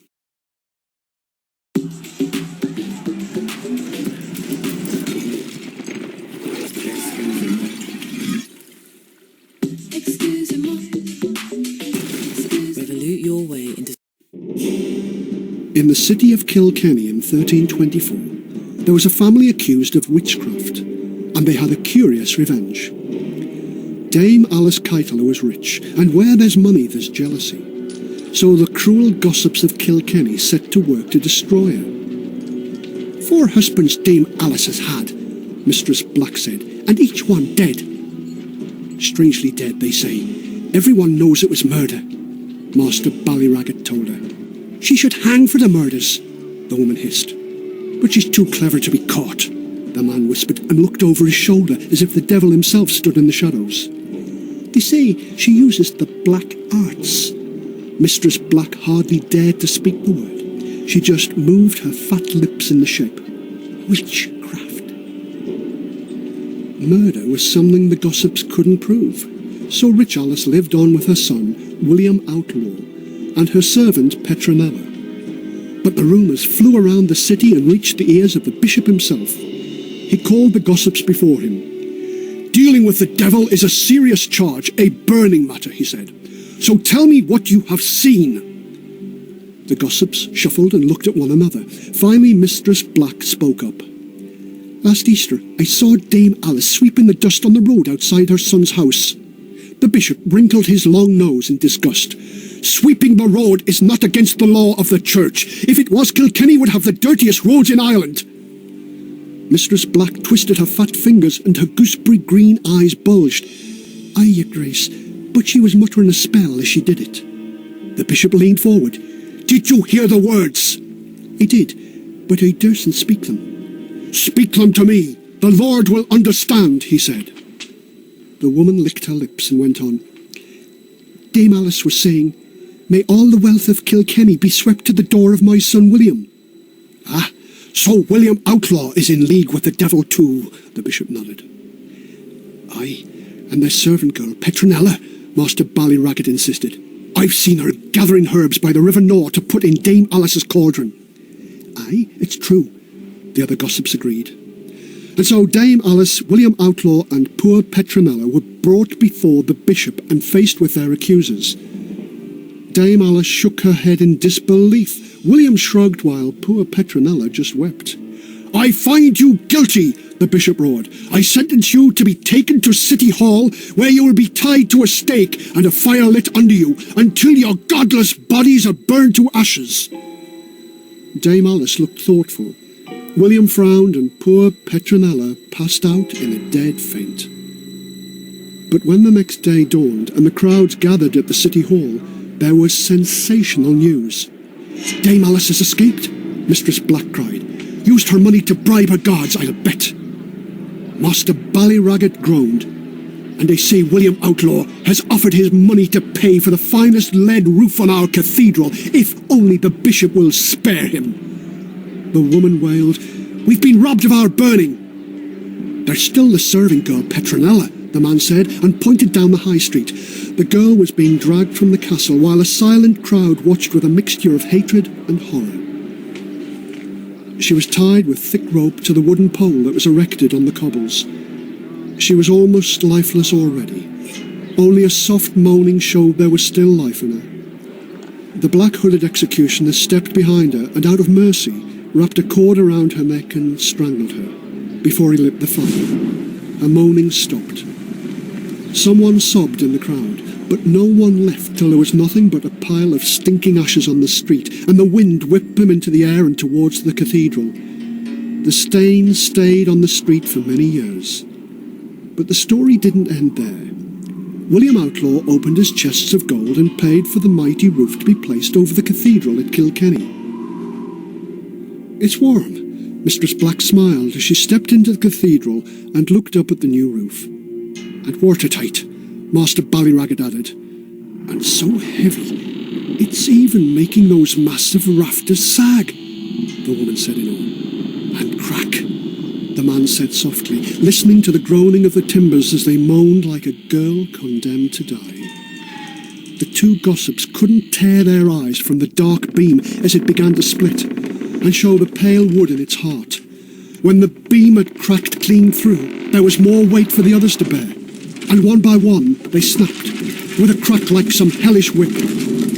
Revolute your way into... In the city of Kilkenny in 1324, there was a family accused of witchcraft, and they had a curious revenge. Dame Alice Keitler was rich, and where there's money there's jealousy. So the cruel gossips of Kilkenny set to work to destroy her. 4 husbands Dame Alice has had, Mistress Black said, and each one dead. Strangely dead, they say. Everyone knows it was murder, Master Ballyraggett told her. She should hang for the murders, the woman hissed. But she's too clever to be caught, the man whispered and looked over his shoulder as if the devil himself stood in the shadows. They say she uses the black arts. Mistress Black hardly dared to speak the word. She just moved her fat lips in the shape. Witchcraft. Murder was something the gossips couldn't prove. So Rich Alice lived on with her son, William Outlaw, and her servant, Petronella. But the rumours flew around the city and reached the ears of the bishop himself. He called the gossips before him. "Dealing with the devil is a serious charge, a burning matter," he said. "So tell me what you have seen." The gossips shuffled and looked at one another. Finally, Mistress Black spoke up. "Last Easter, I saw Dame Alice sweeping the dust on the road outside her son's house." The bishop wrinkled his long nose in disgust. "Sweeping the road is not against the law of the church. If it was, Kilkenny would have the dirtiest roads in Ireland." Mistress Black twisted her fat fingers and her gooseberry green eyes bulged. "Aye, your grace, but she was muttering a spell as she did it." The bishop leaned forward. "Did you hear the words?" "I did, but I dursn't speak them." "Speak them to me. The Lord will understand," he said. The woman licked her lips and went on. "Dame Alice was saying, 'May all the wealth of Kilkenny be swept to the door of my son William.'" "Ah, so William Outlaw is in league with the devil too," the bishop nodded. "Aye, and their servant girl, Petronella," Master Ballyraggett insisted. "I've seen her gathering herbs by the River Nore to put in Dame Alice's cauldron." "Aye, it's true," the other gossips agreed. And so Dame Alice, William Outlaw and poor Petronella were brought before the bishop and faced with their accusers. Dame Alice shook her head in disbelief. William shrugged while poor Petronella just wept. "I find you guilty," the bishop roared. "I sentence you to be taken to City Hall, where you will be tied to a stake and a fire lit under you until your godless bodies are burned to ashes." Dame Alice looked thoughtful. William frowned and poor Petronella passed out in a dead faint. But when the next day dawned and the crowds gathered at the City Hall, there was sensational news. "Dame Alice has escaped," Mistress Black cried. "Used her money to bribe her guards, I'll bet." Master Ballyraggett groaned. "And they say William Outlaw has offered his money to pay for the finest lead roof on our cathedral, if only the bishop will spare him." The woman wailed, We've been robbed of our burning. There's still the serving girl, Petronella, the man said, and pointed down the high street. The girl was being dragged from the castle while a silent crowd watched with a mixture of hatred and horror. She was tied with thick rope to the wooden pole that was erected on the cobbles. She was almost lifeless already. Only a soft moaning showed there was still life in her. The black-hooded executioner stepped behind her and, out of mercy, wrapped a cord around her neck and strangled her before he lit the fire. Her moaning stopped. Someone sobbed in the crowd, but no one left till there was nothing but a pile of stinking ashes on the street, and the wind whipped them into the air and towards the cathedral. The stain stayed on the street for many years. But the story didn't end there. William Outlaw opened his chests of gold and paid for the mighty roof to be placed over the cathedral at Kilkenny. "It's warm." Mistress Black smiled as she stepped into the cathedral and looked up at the new roof. "And watertight," Master Ballyragged added. "And so heavy, it's even making those massive rafters sag," the woman said in awe. "And crack," the man said softly, listening to the groaning of the timbers as they moaned like a girl condemned to die. The two gossips couldn't tear their eyes from the dark beam as it began to split and show the pale wood in its heart. When the beam had cracked clean through, there was more weight for the others to bear, and one by one they snapped, with a crack like some hellish whip.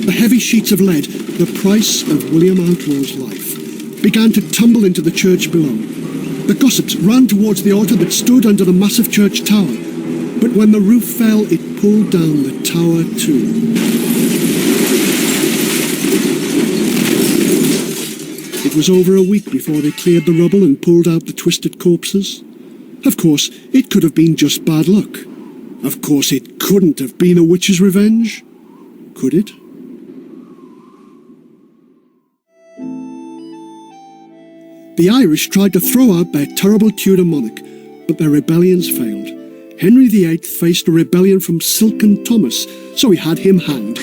The heavy sheets of lead, the price of William Outlaw's life, began to tumble into the church below. The gossips ran towards the altar that stood under the massive church tower, but when the roof fell, it pulled down the tower too. It was over a week before they cleared the rubble and pulled out the twisted corpses. Of course, it could have been just bad luck. Of course, it couldn't have been a witch's revenge. Could it? The Irish tried to throw out their terrible Tudor monarch, but their rebellions failed. Henry VIII faced a rebellion from Silken Thomas, so he had him hanged.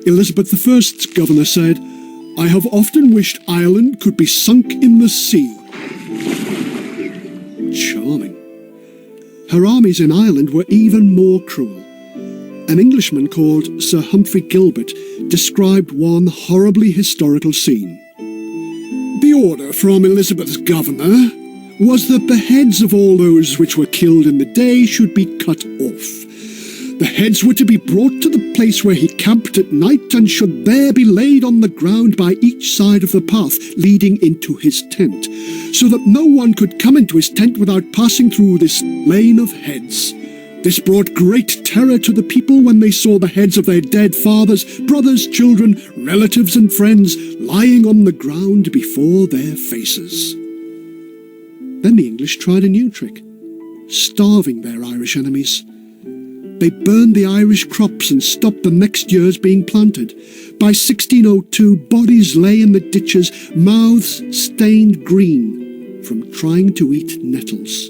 Elizabeth I's governor said, "I have often wished Ireland could be sunk in the sea." Charming. Her armies in Ireland were even more cruel. An Englishman called Sir Humphrey Gilbert described one horribly historical scene. "The order from Elizabeth's governor was that the heads of all those which were killed in the day should be cut off. The heads were to be brought to the place where he camped at night and should there be laid on the ground by each side of the path leading into his tent, so that no one could come into his tent without passing through this lane of heads. This brought great terror to the people when they saw the heads of their dead fathers, brothers, children, relatives and friends lying on the ground before their faces." Then the English tried a new trick, starving their Irish enemies. They burned the Irish crops and stopped the next year's being planted. By 1602, bodies lay in the ditches, mouths stained green from trying to eat nettles.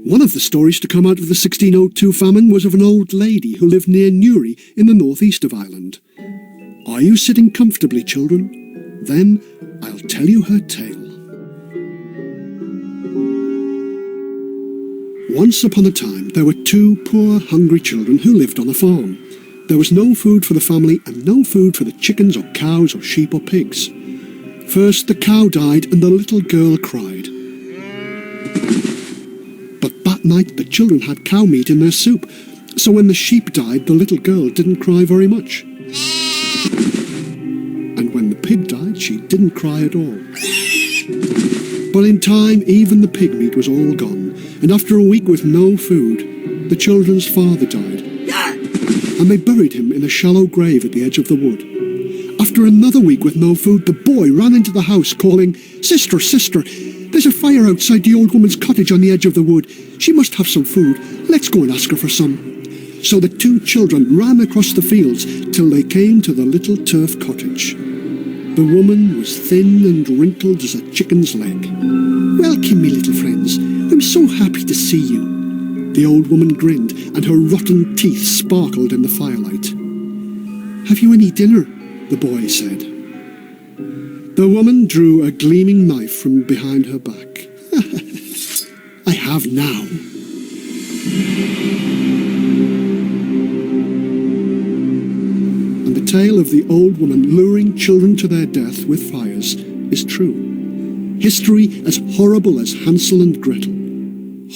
One of the stories to come out of the 1602 famine was of an old lady who lived near Newry in the northeast of Ireland. Are you sitting comfortably, children? Then I'll tell you her tale. Once upon a time, there were two poor, hungry children who lived on a farm. There was no food for the family and no food for the chickens or cows or sheep or pigs. First, the cow died and the little girl cried. But that night, the children had cow meat in their soup, so when the sheep died, the little girl didn't cry very much. And when the pig died, she didn't cry at all. But in time, even the pig meat was all gone, and after a week with no food, the children's father died, and they buried him in a shallow grave at the edge of the wood. After another week with no food, the boy ran into the house calling, "Sister, sister, there's a fire outside the old woman's cottage on the edge of the wood. She must have some food. Let's go and ask her for some." So the two children ran across the fields till they came to the little turf cottage. The woman was thin and wrinkled as a chicken's leg. "Welcome, me little friends. I'm so happy to see you." The old woman grinned, and her rotten teeth sparkled in the firelight. "Have you any dinner?" the boy said. The woman drew a gleaming knife from behind her back. I have now. And the tale of the old woman luring children to their death with fires is true. History as horrible as Hansel and Gretel.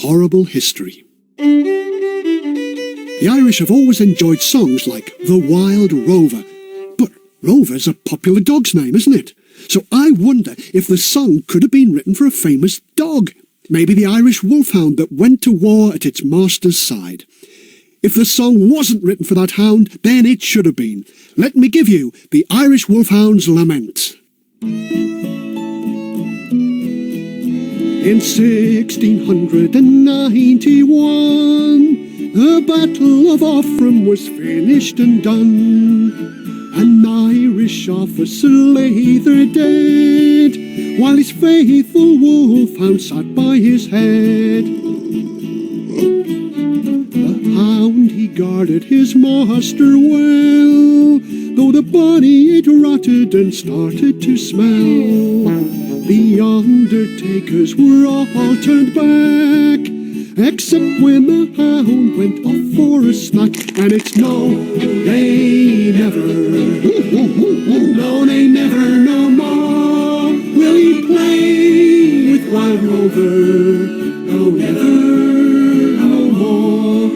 Horrible history. The Irish have always enjoyed songs like The Wild Rover. But Rover's a popular dog's name, isn't it? So I wonder if the song could have been written for a famous dog. Maybe the Irish wolfhound that went to war at its master's side. If the song wasn't written for that hound, then it should have been. Let me give you the Irish Wolfhound's Lament. In 1691, the Battle of Offram was finished and done. An Irish officer lay there dead, while his faithful wolfhound sat by his head. The hound he guarded his master well, though the body it rotted and started to smell. The undertakers were all turned back, except when the hound went off for a snack. And it's no, they never, no, they never no more will he play with Wild Rover, no, never no more.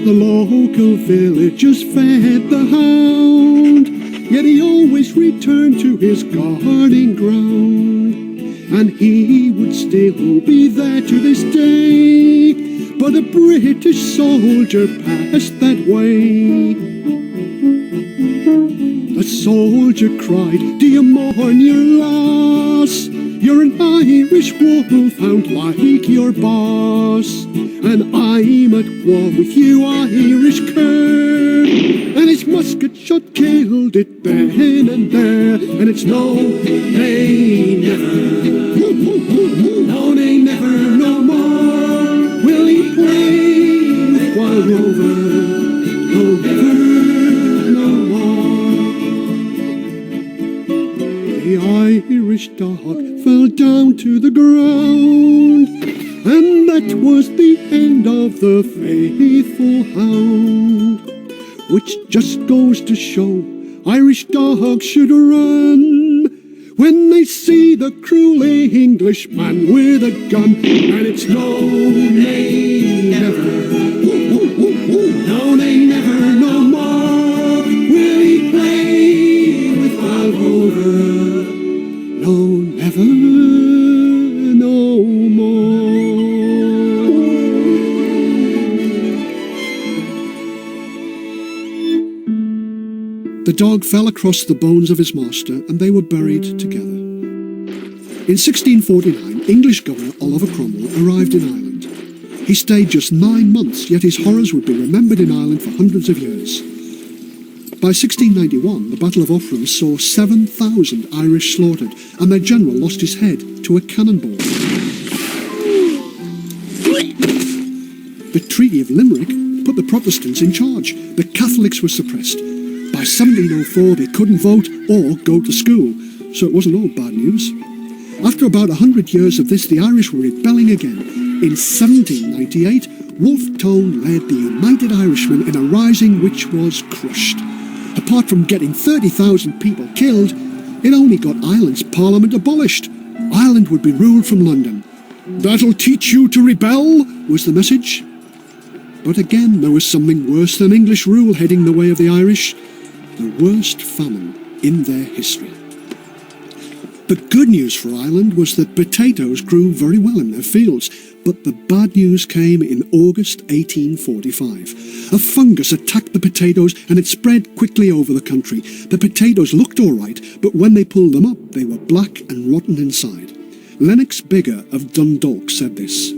The local villagers fed the hound, yet he always returned to his guarding ground. And he would still be there to this day, but a British soldier passed that way. The soldier cried, "Do you mourn your loss? You're an Irish wolfhound like your boss, and I'm at war with you, Irish cur." And his musket shot killed it then and there. And it's no, they never, no, they never no more will he play with Wild Rover, no, never no more. The Irish dog fell down to the ground, and that was the end of the faithful hound. Which just goes to show Irish dogs should run when they see the cruel Englishman with a gun. And it's no, they never, no, they never no more will he play with Wild Rover, no, never no more. The dog fell across the bones of his master, and they were buried together. In 1649, English Governor Oliver Cromwell arrived in Ireland. He stayed just 9 months, yet his horrors would be remembered in Ireland for hundreds of years. By 1691, the Battle of Offram saw 7,000 Irish slaughtered, and their general lost his head to a cannonball. The Treaty of Limerick put the Protestants in charge. The Catholics were suppressed. By 1704, they couldn't vote or go to school, so it wasn't all bad news. After about 100 years of this, the Irish were rebelling again. In 1798, Wolfe Tone led the United Irishmen in a rising which was crushed. Apart from getting 30,000 people killed, it only got Ireland's parliament abolished. Ireland would be ruled from London. "That'll teach you to rebel," was the message. But again, there was something worse than English rule heading the way of the Irish. The worst famine in their history. The good news for Ireland was that potatoes grew very well in their fields, but the bad news came in August 1845. A fungus attacked the potatoes and it spread quickly over the country. The potatoes looked all right, but when they pulled them up, they were black and rotten inside. Lennox Biggar of Dundalk said this: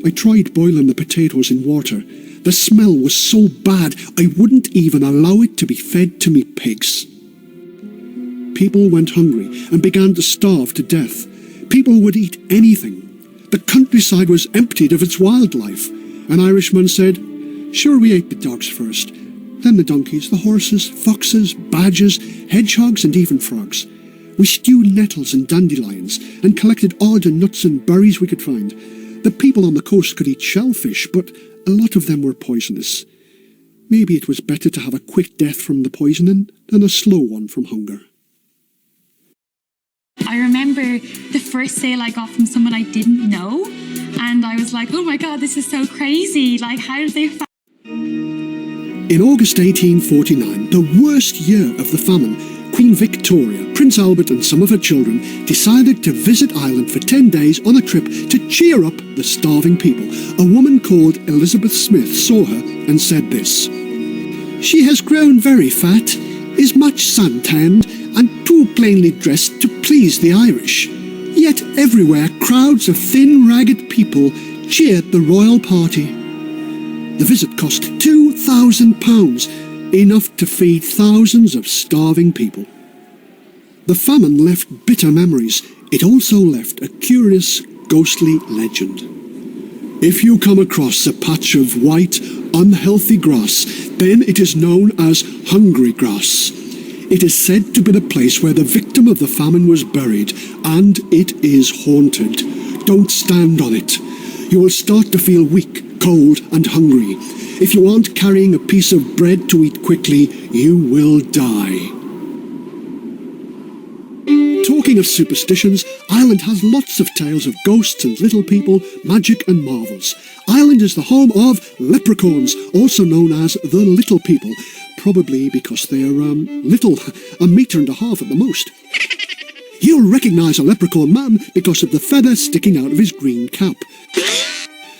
"I tried boiling the potatoes in water. The smell was so bad I wouldn't even allow it to be fed to me pigs." People went hungry and began to starve to death. People would eat anything. The countryside was emptied of its wildlife. An Irishman said, "Sure, we ate the dogs first, Then the donkeys, the horses, foxes, badgers, hedgehogs and even frogs. We stewed nettles and dandelions and collected odd nuts and berries we could find. The people on the coast could eat shellfish, but a lot of them were poisonous. Maybe it was better to have a quick death from the poisoning than a slow one from hunger. I remember the first sale I got from someone I didn't know, and I was like, oh my god, this is so crazy. Like, how did they... In August 1849, the worst year of the famine, Queen Victoria, Prince Albert and some of her children decided to visit Ireland for 10 days on a trip to cheer up the starving people. A woman called Elizabeth Smith saw her and said this: "She has grown very fat, is much sun-tanned, and too plainly dressed to please the Irish. Yet everywhere crowds of thin, ragged people cheered the royal party." The visit cost £2,000, enough to feed thousands of starving people. The famine left bitter memories. It also left a curious, ghostly legend. If you come across a patch of white, unhealthy grass, then it is known as hungry grass. It is said to be the place where the victim of the famine was buried, and it is haunted. Don't stand on it. You will start to feel weak, cold, and hungry. If you aren't carrying a piece of bread to eat quickly, you will die. Talking of superstitions, Ireland has lots of tales of ghosts and little people, magic and marvels. Ireland is the home of leprechauns, also known as the little people, probably because they're little, 1.5 meters at the most. You'll recognise a leprechaun man because of the feather sticking out of his green cap.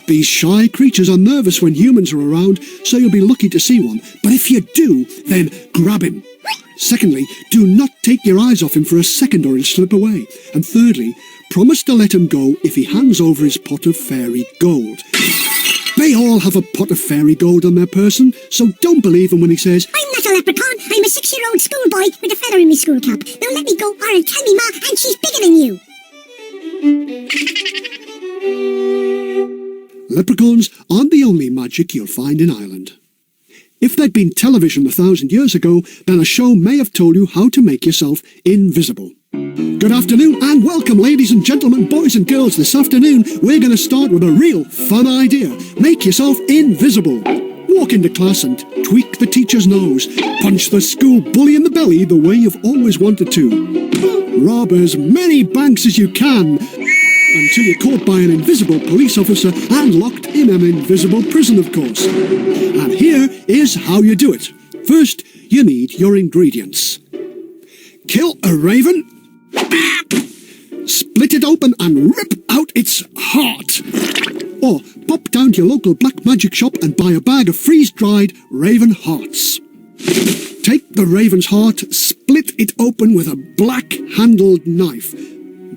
These shy creatures are nervous when humans are around, so you'll be lucky to see one. But if you do, then grab him. Secondly, do not take your eyes off him for a second or he'll slip away. And thirdly, promise to let him go if he hands over his pot of fairy gold. They all have a pot of fairy gold on their person, so don't believe him when he says, "I'm not a leprechaun, I'm a 6-year-old schoolboy with a feather in my school cap. Now let me go or I'll tell me ma and she's bigger than you." Leprechauns aren't the only magic you'll find in Ireland. If there'd been television 1,000 years ago, then a show may have told you how to make yourself invisible. Good afternoon and welcome, ladies and gentlemen, boys and girls. This afternoon we're going to start with a real fun idea. Make yourself invisible. Walk into class and tweak the teacher's nose. Punch the school bully in the belly the way you've always wanted to. Rob as many banks as you can until you're caught by an invisible police officer and locked in an invisible prison, of course. And here is how you do it. First, you need your ingredients. Kill a raven, split it open and rip out its heart. Or pop down to your local black magic shop and buy a bag of freeze-dried raven hearts. Take the raven's heart, split it open with a black-handled knife.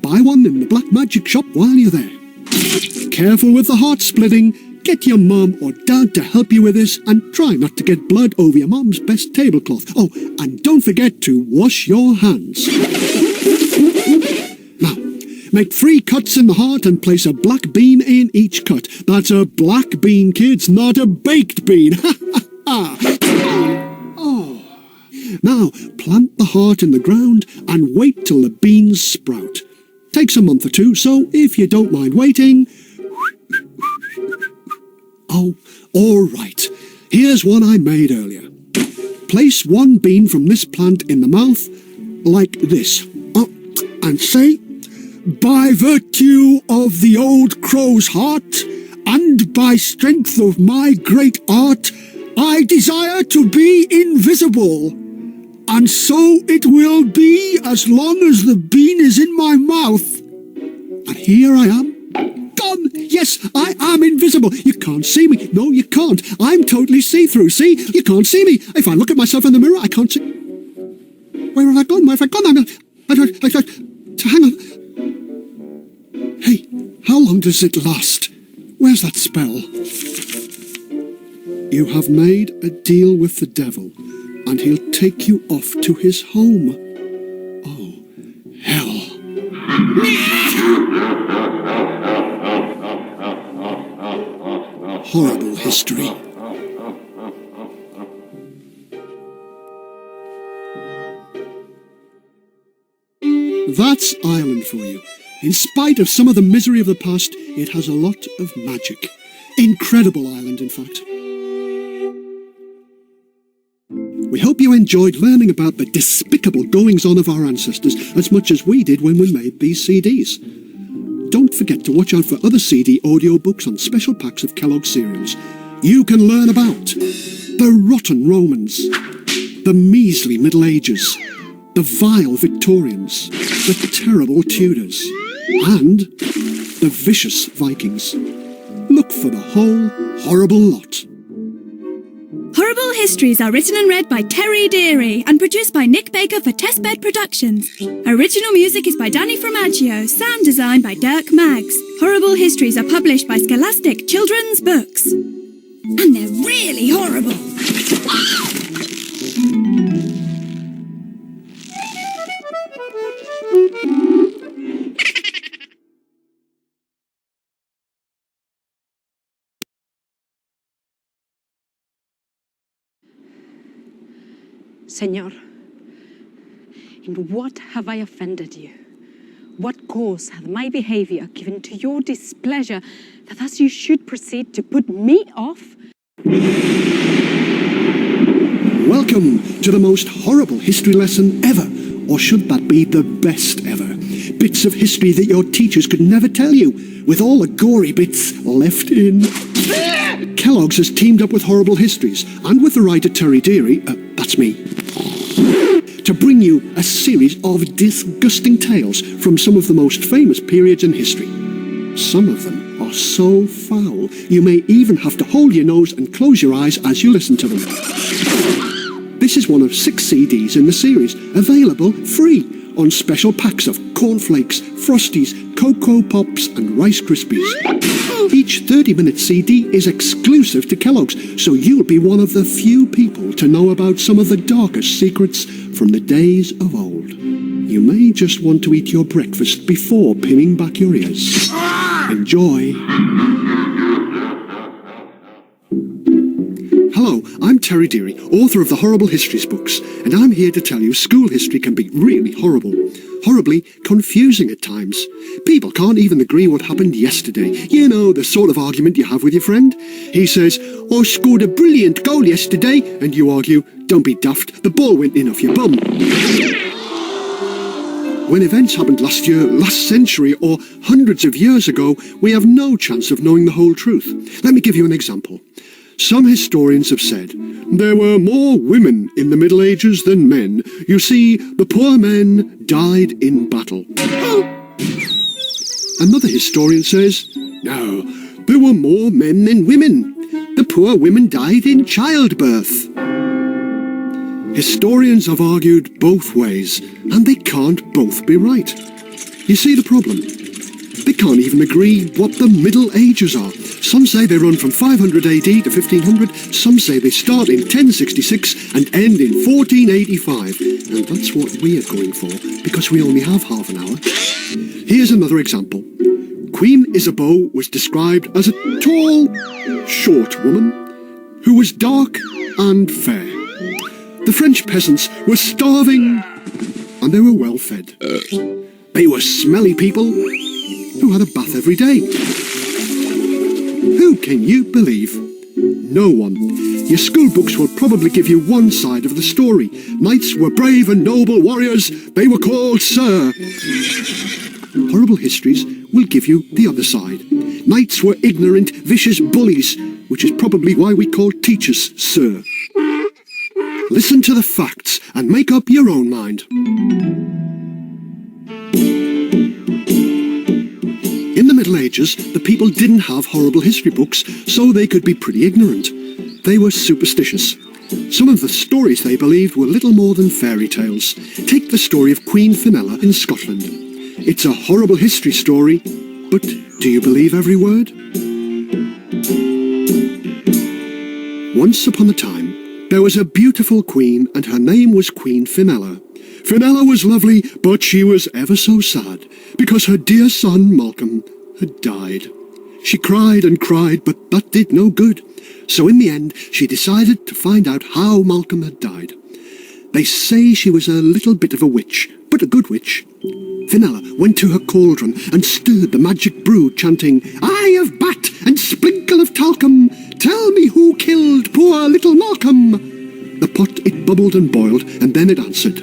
Buy one in the black magic shop while you're there. Careful with the heart splitting. Get your mum or dad to help you with this and try not to get blood over your mum's best tablecloth. Oh, and don't forget to wash your hands. Now, make 3 cuts in the heart and place a black bean in each cut. That's a black bean, kids, not a baked bean. Oh. Now, plant the heart in the ground and wait till the beans sprout. Takes a month or 2, so if you don't mind waiting... Oh, all right. Here's one I made earlier. Place 1 bean from this plant in the mouth, like this, and say, "By virtue of the old crow's heart, and by strength of my great art, I desire to be invisible. And so it will be as long as the bean is in my mouth." And here I am. Gone! Yes, I am invisible. You can't see me. No, you can't. I'm totally see-through. See? You can't see me. If I look at myself in the mirror, I can't see... Where have I gone? Where have I gone? Hang on. Hey, how long does it last? Where's that spell? You have made a deal with the devil, and he'll take you off to his home. Oh, hell. Horrible history. That's Ireland for you. In spite of some of the misery of the past, it has a lot of magic. Incredible island, in fact. We hope you enjoyed learning about the despicable goings-on of our ancestors as much as we did when we made these CDs. Don't forget to watch out for other CD audiobooks on special packs of Kellogg's cereals. You can learn about the rotten Romans, the measly Middle Ages, the vile Victorians, the terrible Tudors, and the vicious Vikings. Look for the whole horrible lot. Horrible Histories are written and read by Terry Deary and produced by Nick Baker for Testbed Productions. Original music is by Danny Fromaggio, sound design by Dirk Maggs. Horrible Histories are published by Scholastic Children's Books. And they're really horrible. Señor, in what have I offended you? What cause hath my behavior given to your displeasure that thus you should proceed to put me off? Welcome to the most horrible history lesson ever, or should that be the best ever? Bits of history that your teachers could never tell you, with all the gory bits left in. Kellogg's has teamed up with Horrible Histories, and with the writer Terry Deary, that's me, to bring you a series of disgusting tales from some of the most famous periods in history. Some of them are so foul, you may even have to hold your nose and close your eyes as you listen to them. This is one of 6 CDs in the series, available free on special packs of cornflakes, Frosties, Cocoa Pops and Rice Krispies. Each 30-minute CD is exclusive to Kellogg's, so you'll be one of the few people to know about some of the darkest secrets from the days of old. You may just want to eat your breakfast before pinning back your ears. Enjoy. Hello, I'm Terry Deary, author of the Horrible Histories books, and I'm here to tell you school history can be really horrible. Horribly confusing at times. People can't even agree what happened yesterday. You know, the sort of argument you have with your friend. He says, I scored a brilliant goal yesterday, and you argue, don't be daft, the ball went in off your bum. When events happened last year, last century, or hundreds of years ago, we have no chance of knowing the whole truth. Let me give you an example. Some historians have said, there were more women in the Middle Ages than men. You see, the poor men died in battle. Another historian says, no, there were more men than women. The poor women died in childbirth. Historians have argued both ways, and they can't both be right. You see the problem? They can't even agree what the Middle Ages are. Some say they run from 500 AD to 1500, some say they start in 1066 and end in 1485. And that's what we are going for, because we only have half an hour. Here's another example. Queen Isabeau was described as a tall, short woman who was dark and fair. The French peasants were starving and they were well fed. They were smelly people who had a bath every day. Who can you believe? No one. Your school books will probably give you one side of the story. Knights were brave and noble warriors. They were called Sir. Horrible Histories will give you the other side. Knights were ignorant, vicious bullies, which is probably why we call teachers Sir. Listen to the facts and make up your own mind. In the Middle Ages, the people didn't have horrible history books, so they could be pretty ignorant. They were superstitious. Some of the stories they believed were little more than fairy tales. Take the story of Queen Fenella in Scotland. It's a horrible history story, but do you believe every word? Once upon a time, there was a beautiful queen, and her name was Queen Fenella. Fenella was lovely, but she was ever so sad, because her dear son, Malcolm, had died. She cried and cried, but that did no good. So in the end, she decided to find out how Malcolm had died. They say she was a little bit of a witch, but a good witch. Fenella went to her cauldron and stirred the magic brew, chanting, "Eye of bat and sprinkle of talcum, tell me who killed poor little Malcolm." The pot it bubbled and boiled, and then it answered,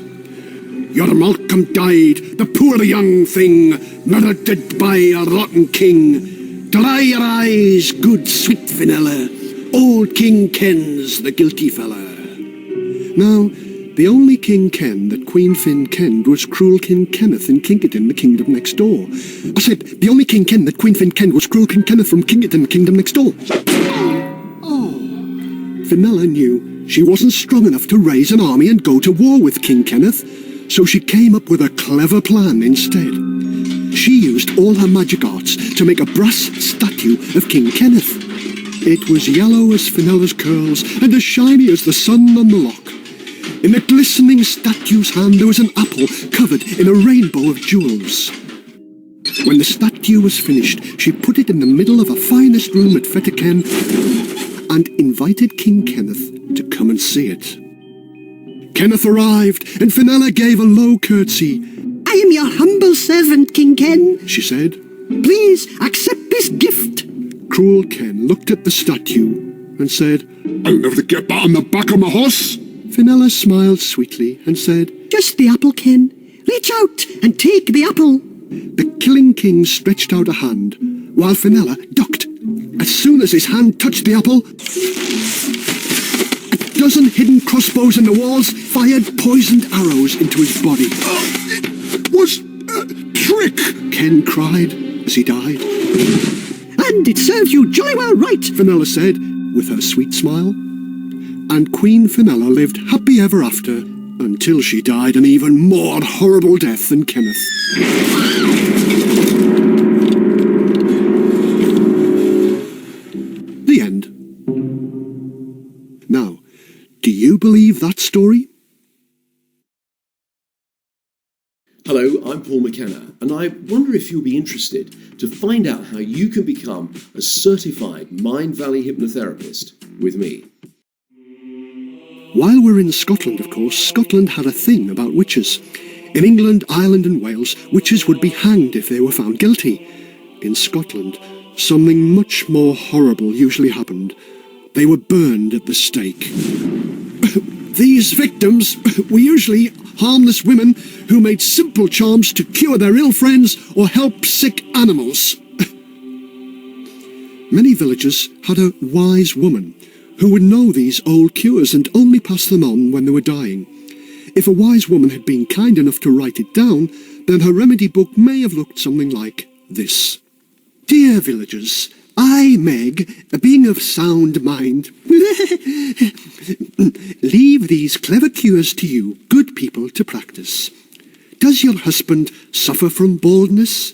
"Your Malcolm died, the poor young thing, murdered by a rotten king. Dry your eyes, good sweet Fenella, old King Ken's the guilty fella." Now, the only King Ken that Queen Fin kenned was cruel King Kenneth in Kinkerton, the kingdom next door. I said, the only King Ken that Queen Fin kenned was cruel King Kenneth from Kinkerton, the kingdom next door. Oh. Fenella knew she wasn't strong enough to raise an army and go to war with King Kenneth, so she came up with a clever plan instead. She used all her magic arts to make a brass statue of King Kenneth. It was yellow as Fenella's curls and as shiny as the sun on the loch. In the glistening statue's hand there was an apple covered in a rainbow of jewels. When the statue was finished, she put it in the middle of a finest room at Fetterken and invited King Kenneth to come and see it. Kenneth arrived, and Fenella gave a low curtsy. "I am your humble servant, King Ken," she said. "Please accept this gift." Cruel Ken looked at the statue and said, "I'll never get that on the back of my horse." Fenella smiled sweetly and said, "Just the apple, Ken. Reach out and take the apple." The killing king stretched out a hand, while Fenella ducked. As soon as his hand touched the apple, a dozen hidden crossbows in the walls fired poisoned arrows into his body. It was a trick, Ken cried as he died. "And it serves you jolly well right," Fenella said, with her sweet smile. And Queen Fenella lived happy ever after, until she died an even more horrible death than Kenneth. The end. Now, do you believe that story? Hello, I'm Paul McKenna, and I wonder if you'll be interested to find out how you can become a certified Mind Valley hypnotherapist with me. While we're in Scotland, of course, Scotland had a thing about witches. In England, Ireland and Wales, witches would be hanged if they were found guilty. In Scotland, something much more horrible usually happened. They were burned at the stake. These victims were usually harmless women who made simple charms to cure their ill friends or help sick animals. Many villages had a wise woman who would know these old cures and only pass them on when they were dying. If a wise woman had been kind enough to write it down, then her remedy book may have looked something like this. "Dear villagers, I, Meg, a being of sound mind, leave these clever cures to you, good people, to practice. Does your husband suffer from baldness?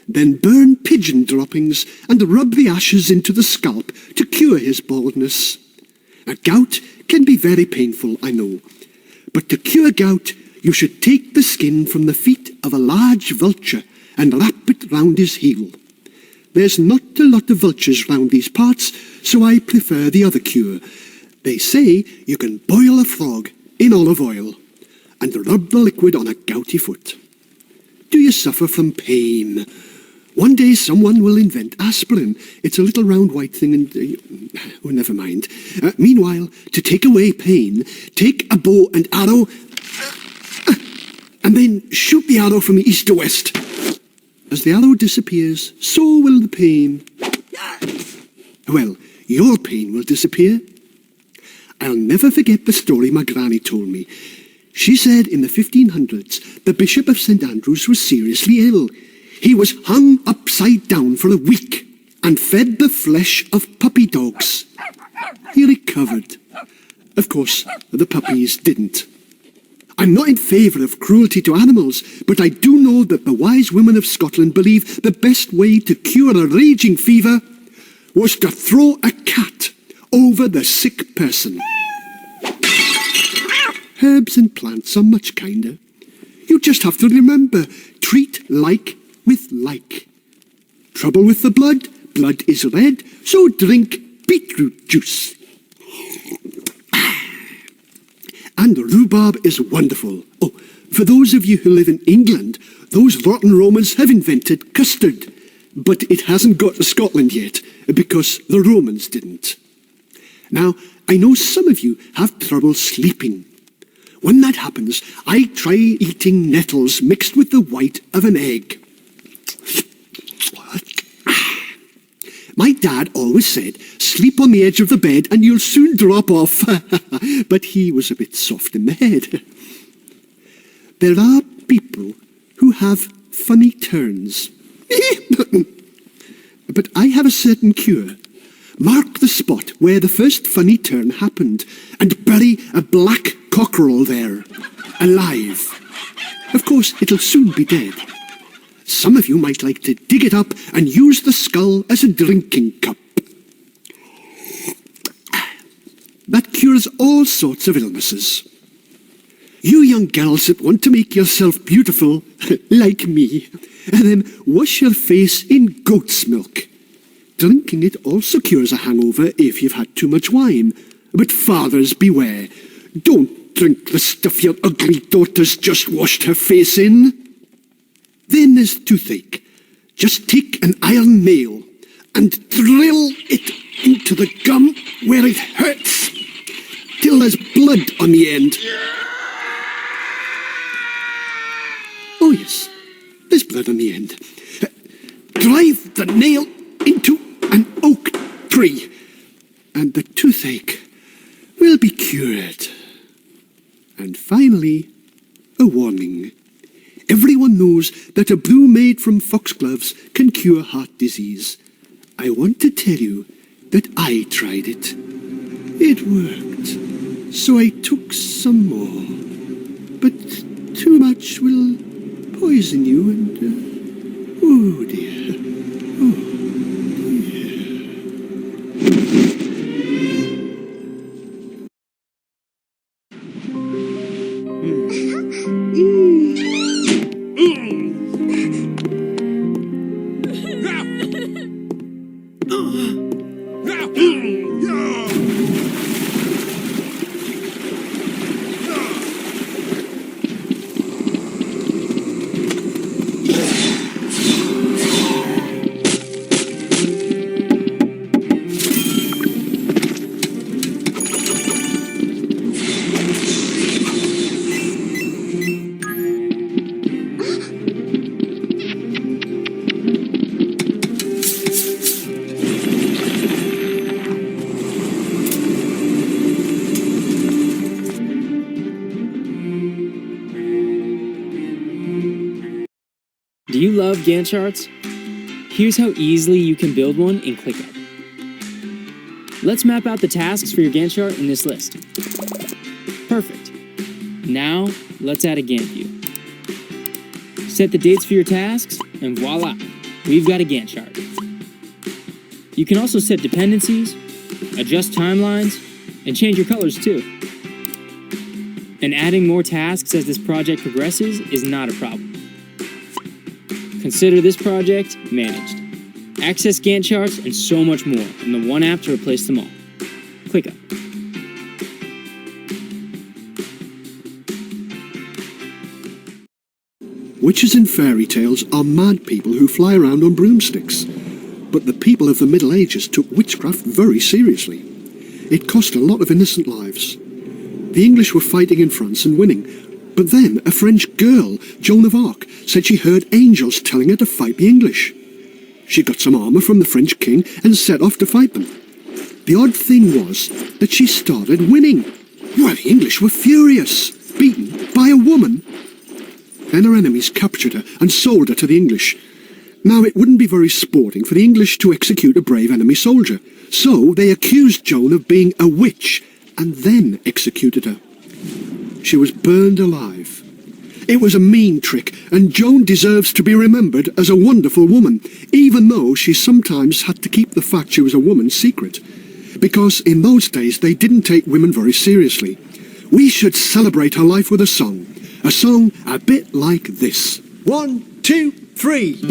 Then burn pigeon droppings and rub the ashes into the scalp to cure his baldness. A gout can be very painful, I know, but to cure gout, you should take the skin from the feet of a large vulture and wrap it round his heel. There's not a lot of vultures round these parts, so I prefer the other cure. They say you can boil a frog in olive oil and rub the liquid on a gouty foot. Do you suffer from pain? One day someone will invent aspirin. It's a little round white thing and... oh, never mind. Meanwhile, to take away pain, take a bow and arrow and then shoot the arrow from east to west. As the arrow disappears, so will the pain. Well, your pain will disappear. I'll never forget the story my granny told me. She said in the 1500s, the Bishop of St. Andrews was seriously ill. He was hung upside down for a week and fed the flesh of puppy dogs. He recovered. Of course, the puppies didn't. I'm not in favour of cruelty to animals, but I do know that the wise women of Scotland believe the best way to cure a raging fever was to throw a cat over the sick person. Herbs and plants are much kinder. You just have to remember, treat like with like. Trouble with the blood? Blood is red, so drink beetroot juice. And rhubarb is wonderful. Oh, For those of you who live in England, those rotten Romans have invented custard. But it hasn't got to Scotland yet, because the Romans didn't. Now, I know some of you have trouble sleeping. When that happens, I try eating nettles mixed with the white of an egg. My dad always said, sleep on the edge of the bed and you'll soon drop off. But he was a bit soft in the head. There are people who have funny turns. But I have a certain cure. Mark the spot where the first funny turn happened and bury a black cockerel there, alive. Of course, it'll soon be dead. Some of you might like to dig it up and use the skull as a drinking cup. That cures all sorts of illnesses. You young girls that want to make yourself beautiful, like me, and then wash your face in goat's milk. Drinking it also cures a hangover if you've had too much wine. But fathers, beware. Don't drink the stuff your ugly daughter's just washed her face in. Then there's toothache. Just take an iron nail and drill it into the gum where it hurts, till there's blood on the end. Oh yes, there's blood on the end. Drive the nail into an oak tree, and the toothache will be cured. And finally, a warning. Everyone knows that a brew made from foxgloves can cure heart disease. I want to tell you that I tried it. It worked, so I took some more. But too much will poison you and... oh dear. Oh dear. Do you love Gantt charts? Here's how easily you can build one in ClickUp. Let's map out the tasks for your Gantt chart in this list. Perfect. Now, let's add a Gantt view. Set the dates for your tasks, and voila, we've got a Gantt chart. You can also set dependencies, adjust timelines, and change your colors too. And adding more tasks as this project progresses is not a problem. Consider this project managed. Access Gantt charts and so much more in the one app to replace them all. ClickUp. Witches in fairy tales are mad people who fly around on broomsticks. But the people of the Middle Ages took witchcraft very seriously. It cost a lot of innocent lives. The English were fighting in France and winning. But then a French girl, Joan of Arc, said she heard angels telling her to fight the English. She got some armour from the French king and set off to fight them. The odd thing was that she started winning. Well, the English were furious, beaten by a woman. Then her enemies captured her and sold her to the English. Now, it wouldn't be very sporting for the English to execute a brave enemy soldier, so they accused Joan of being a witch and then executed her. She was burned alive. It was a mean trick, and Joan deserves to be remembered as a wonderful woman, even though she sometimes had to keep the fact she was a woman secret. Because in those days they didn't take women very seriously. We should celebrate her life with a song a bit like this. 1, 2, 3.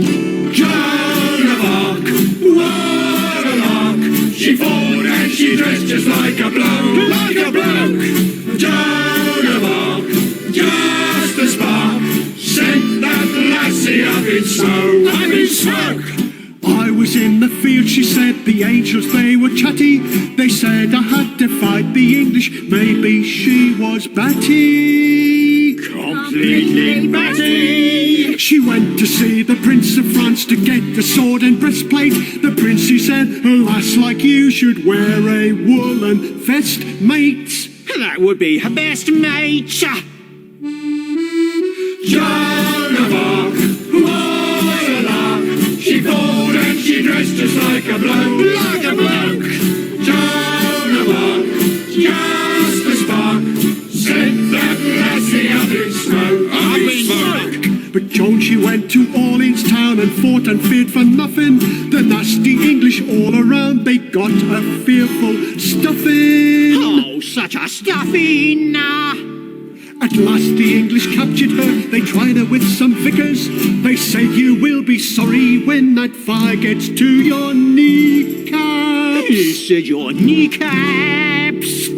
Joan of Arc, what a lark! She fought and she dressed just like a bloke, like a bloke. Joan of Arc, just a spark. lassie up in smoke, up in smoke. I was in the field, she said, the angels they were chatty. They said I had to fight the English, maybe she was batty. Completely batty. She went to see the Prince of France to get the sword and breastplate. The prince he said, a lass like you should wear a woolen vest, mate. That would be her best mate. Joan of Arc, what a lark. She fought and she dressed just like a bloke, like a bloke. Joan of Arc, just a spark, sent that lassie up in smoke, up in smoke. But Joan, she went to Orleans town and fought and feared for nothing. The nasty English all around, they got a fearful stuffing. Oh, such a stuffing! At last the English captured her, they tried her with some vicars. They said you will be sorry when that fire gets to your kneecaps. He said your kneecaps.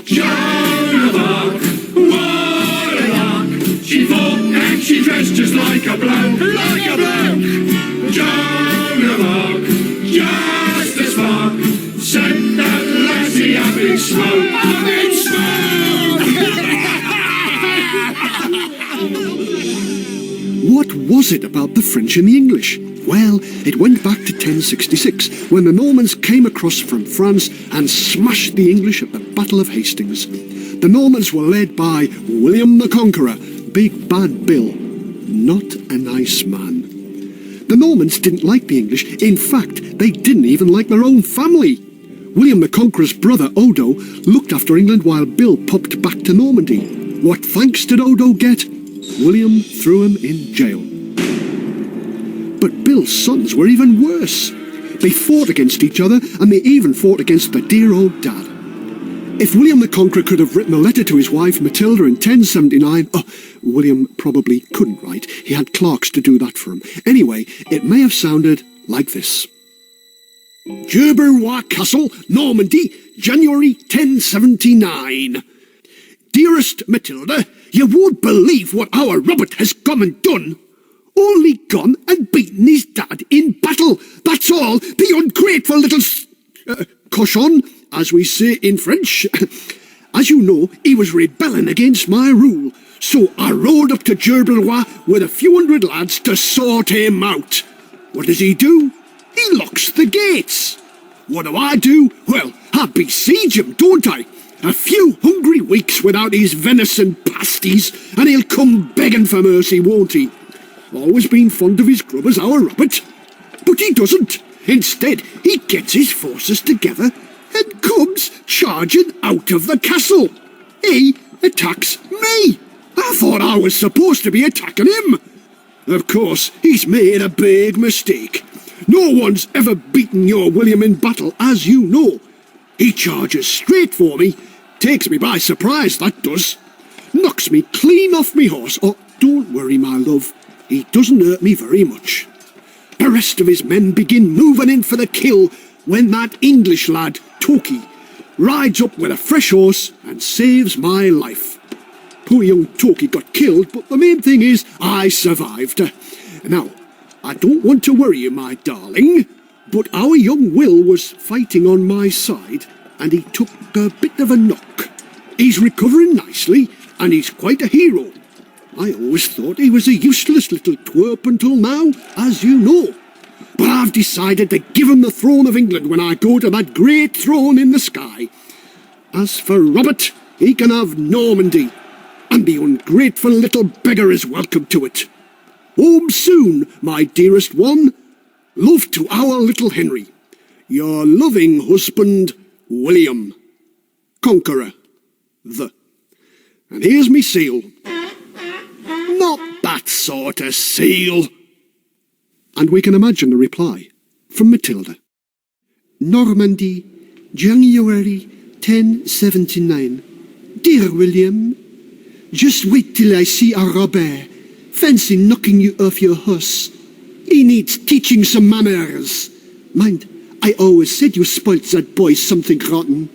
Joan of Arc, what a lark. She fought and she dressed just like a bloke, like a bloke. Joan of Arc, just a spark, sent that lassie up in smoke, up in smoke. What was it about the French and the English? Well, it went back to 1066, when the Normans came across from France and smashed the English at the Battle of Hastings. The Normans were led by William the Conqueror, Big Bad Bill. Not a nice man. The Normans didn't like the English. In fact, they didn't even like their own family. William the Conqueror's brother, Odo, looked after England while Bill popped back to Normandy. What thanks did Odo get? William threw him in jail. But Bill's sons were even worse. They fought against each other, and they even fought against their dear old dad. If William the Conqueror could have written a letter to his wife Matilda in 1079, William probably couldn't write. He had clerks to do that for him. Anyway, it may have sounded like this. Gerberwa Castle, Normandy, January 1079. Dearest Matilda, you won't believe what our Robert has gone and done. Only gone and beaten his dad in battle. That's all. The ungrateful little cochon, as we say in French. As you know, he was rebelling against my rule. So I rode up to Gerberwa with a few hundred lads to sort him out. What does he do? He locks the gates. What do? Well, I besiege him, don't I? A few hungry weeks without his venison pasties, and he'll come begging for mercy, won't he? Always been fond of his grub as our Robert. But he doesn't. Instead, he gets his forces together and comes charging out of the castle. He attacks me. I thought I was supposed to be attacking him. Of course, he's made a big mistake. No one's ever beaten your William in battle, as you know. He charges straight for me, takes me by surprise, that does. Knocks me clean off me horse. Oh, don't worry, my love. He doesn't hurt me very much. The rest of his men begin moving in for the kill when that English lad, Toki, rides up with a fresh horse and saves my life. Poor young Toki got killed, but the main thing is I survived. Now, I don't want to worry you, my darling, but our young Will was fighting on my side, and he took a bit of a knock. He's recovering nicely, and he's quite a hero. I always thought he was a useless little twerp until now, as you know. But I've decided to give him the throne of England when I go to that great throne in the sky. As for Robert, he can have Normandy, and the ungrateful little beggar is welcome to it. Home soon, my dearest one. Love to our little Henry. Your loving husband, William. Conqueror. And here's me seal. Not that sort of seal. And we can imagine the reply from Matilda. Normandy, January 1079. Dear William, just wait till I see our Robert. Fancy knocking you off your horse. He needs teaching some manners. Mind, I always said you spoilt that boy something rotten.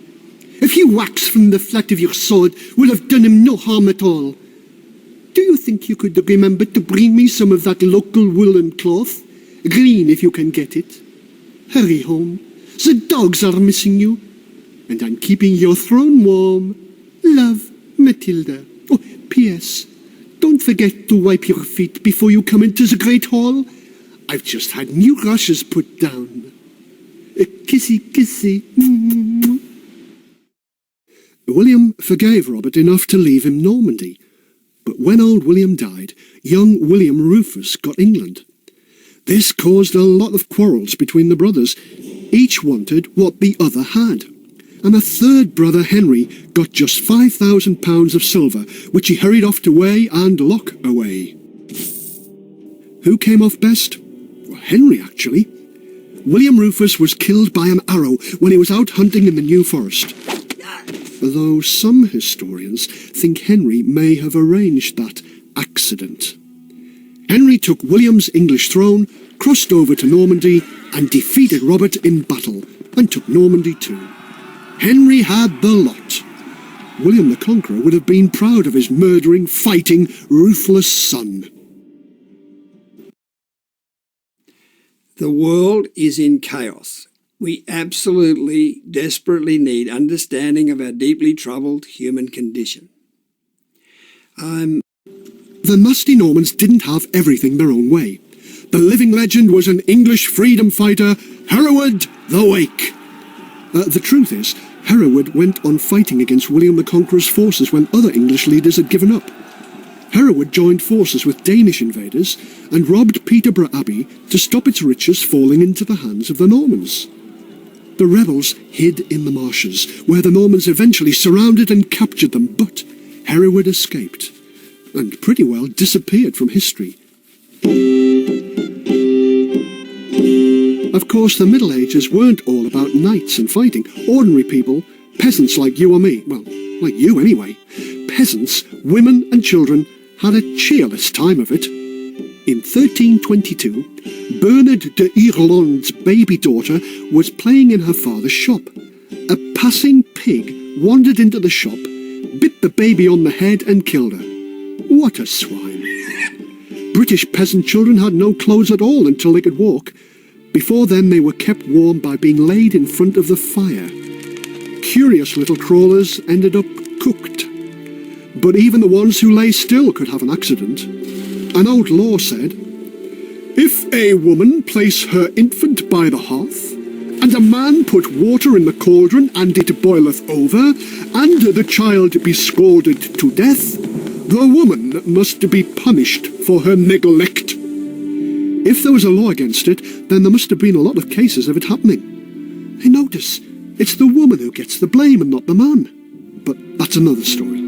A few whacks from the flat of your sword will have done him no harm at all. Do you think you could remember to bring me some of that local woolen cloth? Green, if you can get it. Hurry home. The dogs are missing you. And I'm keeping your throne warm. Love, Matilda. Oh, P.S. Don't forget to wipe your feet before you come into the Great Hall. I've just had new rushes put down. Kissy, kissy. William forgave Robert enough to leave him Normandy. But when old William died, young William Rufus got England. This caused a lot of quarrels between the brothers. Each wanted what the other had. And a third brother, Henry, got just £5,000 of silver, which he hurried off to weigh and lock away. Who came off best? Well, Henry, actually. William Rufus was killed by an arrow when he was out hunting in the New Forest. Though some historians think Henry may have arranged that accident. Henry took William's English throne, crossed over to Normandy, and defeated Robert in battle, and took Normandy too. Henry had the lot. William the Conqueror would have been proud of his murdering, fighting, ruthless son. The world is in chaos. We absolutely, desperately need understanding of our deeply troubled human condition. The nasty Normans didn't have everything their own way. The living legend was an English freedom fighter, Hereward the Wake. The truth is, Hereward went on fighting against William the Conqueror's forces when other English leaders had given up. Hereward joined forces with Danish invaders and robbed Peterborough Abbey to stop its riches falling into the hands of the Normans. The rebels hid in the marshes, where the Normans eventually surrounded and captured them, but Hereward escaped, and pretty well disappeared from history. Of course, the Middle Ages weren't all about knights and fighting. Ordinary people, peasants like you or me, well, like you anyway, peasants, women and children had a cheerless time of it. In 1322, Bernard de Ireland's baby daughter was playing in her father's shop. A passing pig wandered into the shop, bit the baby on the head and killed her. What a swine. British peasant children had no clothes at all until they could walk. Before then they were kept warm by being laid in front of the fire. Curious little crawlers ended up cooked. But even the ones who lay still could have an accident. An old law said, "If a woman place her infant by the hearth, and a man put water in the cauldron, and it boileth over, and the child be scalded to death, the woman must be punished for her neglect." If there was a law against it, then there must have been a lot of cases of it happening. And notice, it's the woman who gets the blame and not the man. But that's another story.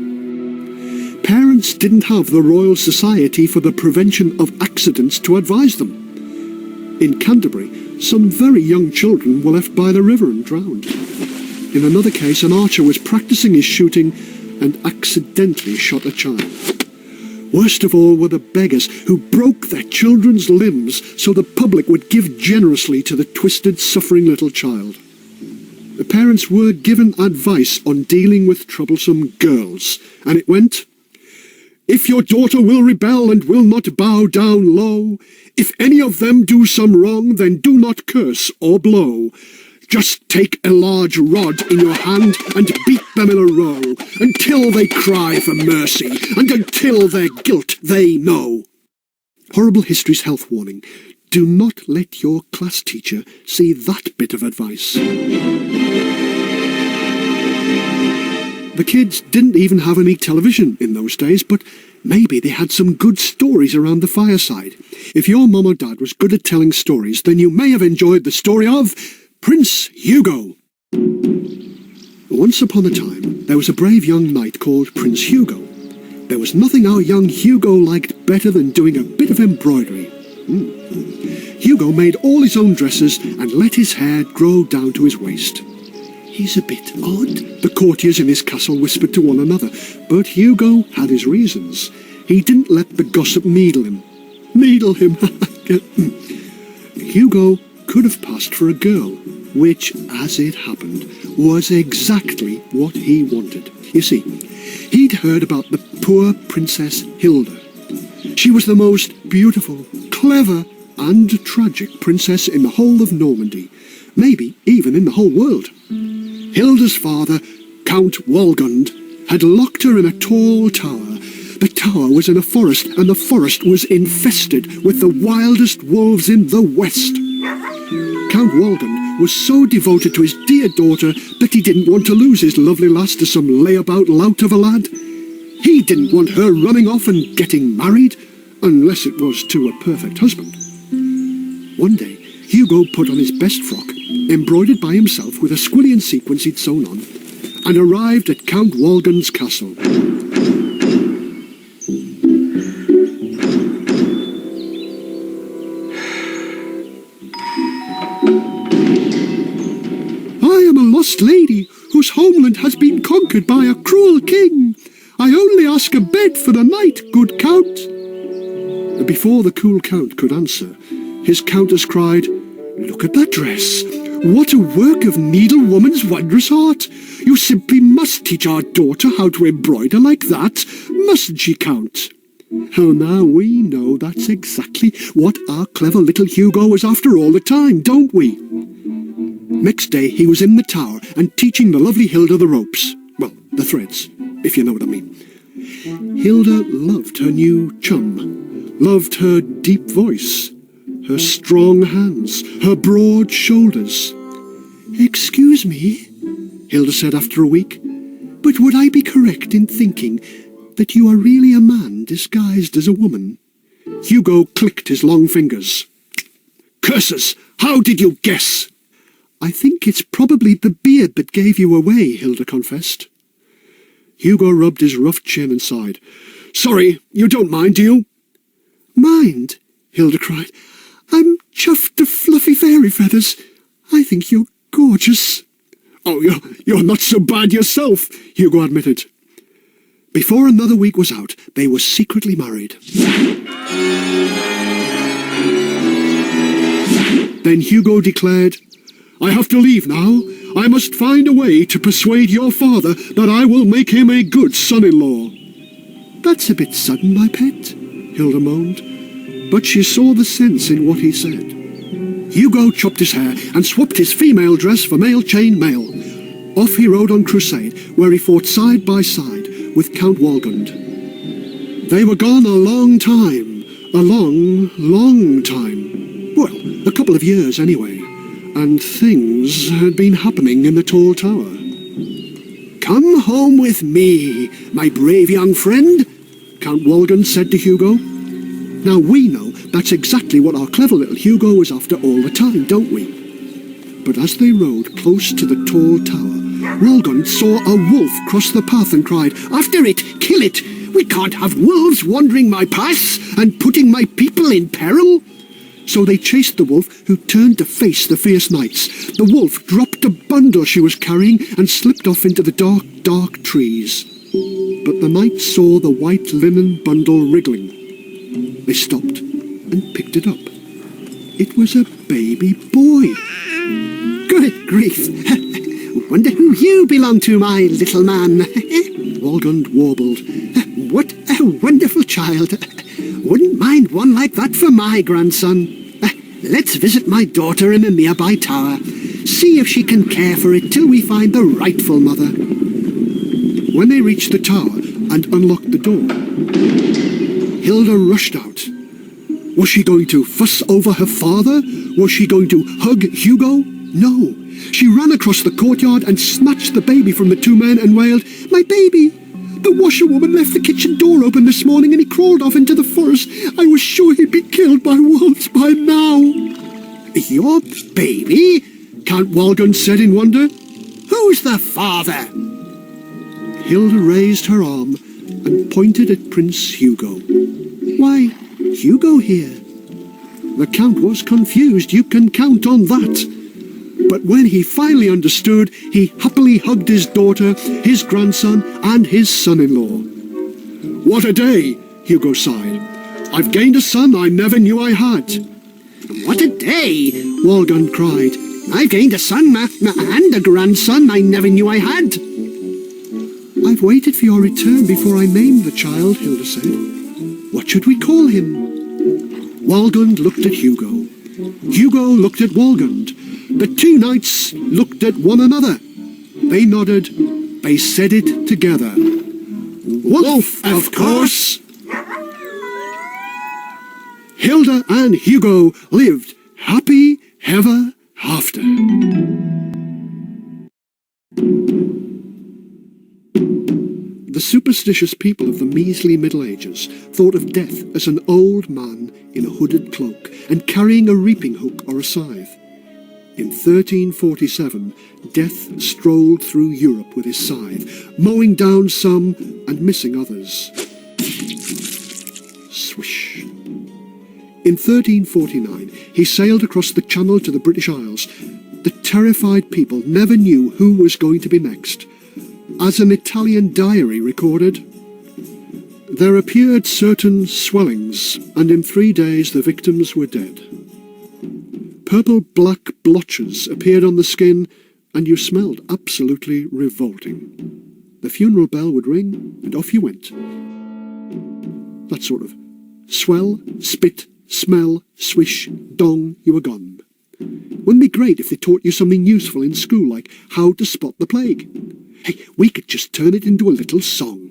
Parents didn't have the Royal Society for the Prevention of Accidents to advise them. In Canterbury, some very young children were left by the river and drowned. In another case, an archer was practicing his shooting and accidentally shot a child. Worst of all were the beggars who broke their children's limbs so the public would give generously to the twisted, suffering little child. The parents were given advice on dealing with troublesome girls, and it went, "If your daughter will rebel and will not bow down low, if any of them do some wrong, then do not curse or blow. Just take a large rod in your hand and beat them in a row, until they cry for mercy, and until their guilt they know." Horrible History's health warning. Do not let your class teacher see that bit of advice. The kids didn't even have any television in those days, but maybe they had some good stories around the fireside. If your mum or dad was good at telling stories, then you may have enjoyed the story of Prince Hugo. Once upon a time, there was a brave young knight called Prince Hugo. There was nothing our young Hugo liked better than doing a bit of embroidery. Hugo made all his own dresses and let his hair grow down to his waist. "He's a bit odd," the courtiers in his castle whispered to one another, but Hugo had his reasons. He didn't let the gossip needle him. Needle him! Hugo could have passed for a girl, which, as it happened, was exactly what he wanted. You see, he'd heard about the poor Princess Hilda, She was the most beautiful, clever, and tragic princess in the whole of Normandy, maybe even in the whole world. Hilda's father, Count Walgund, had locked her in a tall tower. The tower was in a forest, and the forest was infested with the wildest wolves in the West. Count Walgund was so devoted to his dear daughter that he didn't want to lose his lovely lass to some layabout lout of a lad. He didn't want her running off and getting married, unless it was to a perfect husband. One day, Hugo put on his best frock, embroidered by himself with a squillion sequence he'd sewn on, and arrived at Count Walgund's castle. I am a lost lady whose homeland has been conquered by a cruel king. I only ask a bed for the night, good count. Before the cool count could answer, his countess cried, "Look at that dress! What a work of needlewoman's wondrous art! You simply must teach our daughter how to embroider like that, mustn't she, Count?" Oh, now we know that's exactly what our clever little Hugo was after all the time, don't we? Next day he was in the tower and teaching the lovely Hilda the ropes. Well, the threads, if you know what I mean. Hilda loved her new chum, loved her deep voice, her strong hands, her broad shoulders. "Excuse me," Hilda said after a week, "but would I be correct in thinking that you are really a man disguised as a woman?" Hugo clicked his long fingers. "Curses! How did you guess?" "I think it's probably the beard that gave you away," Hilda confessed. Hugo rubbed his rough chin and sighed. "Sorry, you don't mind, do you?" "Mind?" Hilda cried. "I'm chuffed to fluffy fairy feathers. I think you're gorgeous." "Oh, you're not so bad yourself," Hugo admitted. Before another week was out, they were secretly married. Then Hugo declared, "I have to leave now. I must find a way to persuade your father that I will make him a good son-in-law." "That's a bit sudden, my pet," Hilda moaned, but she saw the sense in what he said. Hugo chopped his hair and swapped his female dress for male chain mail. Off he rode on crusade, where he fought side by side with Count Walgund. They were gone a long time, a long, long time. Well, a couple of years anyway, and things had been happening in the tall tower. "Come home with me, my brave young friend," Count Walgund said to Hugo. Now we know that's exactly what our clever little Hugo was after all the time, don't we? But as they rode close to the tall tower, Walgund saw a wolf cross the path and cried, "After it! Kill it! We can't have wolves wandering my paths and putting my people in peril!" So they chased the wolf, who turned to face the fierce knights. The wolf dropped a bundle she was carrying and slipped off into the dark, dark trees. But the knights saw the white linen bundle wriggling. They stopped and picked it up. It was a baby boy. "Good grief! Wonder who you belong to, my little man?" Walgund warbled. "What a wonderful child! Wouldn't mind one like that for my grandson. Let's visit my daughter in a nearby tower. See if she can care for it till we find the rightful mother." When they reached the tower and unlocked the door, Hilda rushed out. Was she going to fuss over her father? Was she going to hug Hugo? No. She ran across the courtyard and snatched the baby from the two men and wailed, "My baby! The washerwoman left the kitchen door open this morning and he crawled off into the forest. I was sure he'd be killed by wolves by now." "Your baby?" Count Walgund said in wonder. "Who's the father?" Hilda raised her arm and pointed at Prince Hugo. "Why, Hugo here." The Count was confused, you can count on that. But when he finally understood, he happily hugged his daughter, his grandson, and his son-in-law. "What a day," Hugo sighed. "I've gained a son I never knew I had." "What a day," Walgund cried. "I've gained a son and a grandson I never knew I had." "I've waited for your return before I named the child," Hilda said. What should we call him? Walgund looked at Hugo. Hugo looked at Walgund. The two knights looked at one another. They nodded. They said it together. Wolf, of course! Hilda and Hugo lived happy ever after. The superstitious people of the measly Middle Ages thought of death as an old man in a hooded cloak and carrying a reaping hook or a scythe. In 1347, Death strolled through Europe with his scythe, mowing down some and missing others. Swish. In 1349, he sailed across the Channel to the British Isles. The terrified people never knew who was going to be next. As an Italian diary recorded, there appeared certain swellings, and in 3 days the victims were dead. Purple-black blotches appeared on the skin, and you smelled absolutely revolting. The funeral bell would ring, and off you went. That sort of swell, spit, smell, swish, dong, you were gone. Wouldn't it be great if they taught you something useful in school, like how to spot the plague? Hey, we could just turn it into a little song.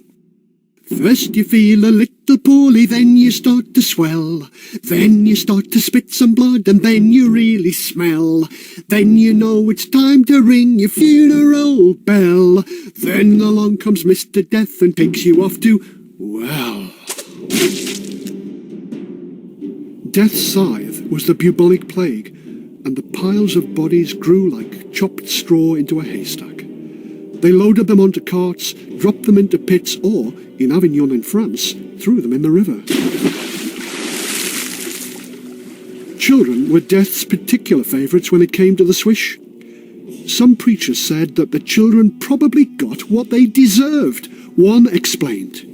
First you feel a little poorly, then you start to swell. Then you start to spit some blood, and then you really smell. Then you know it's time to ring your funeral bell. Then along comes Mr. Death and takes you off to, well... Death's scythe was the bubonic plague, and the piles of bodies grew like chopped straw into a haystack. They loaded them onto carts, dropped them into pits, or, in Avignon in France, threw them in the river. Children were Death's particular favourites when it came to the swish. Some preachers said that the children probably got what they deserved. One explained,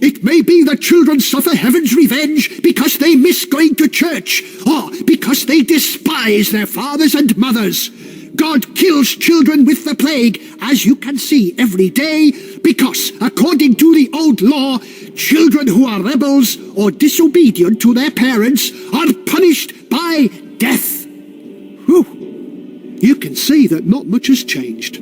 "It may be that children suffer heaven's revenge because they miss going to church, or because they despise their fathers and mothers. God kills children with the plague, as you can see every day, because, according to the old law, children who are rebels or disobedient to their parents are punished by death." Whew. You can see that not much has changed.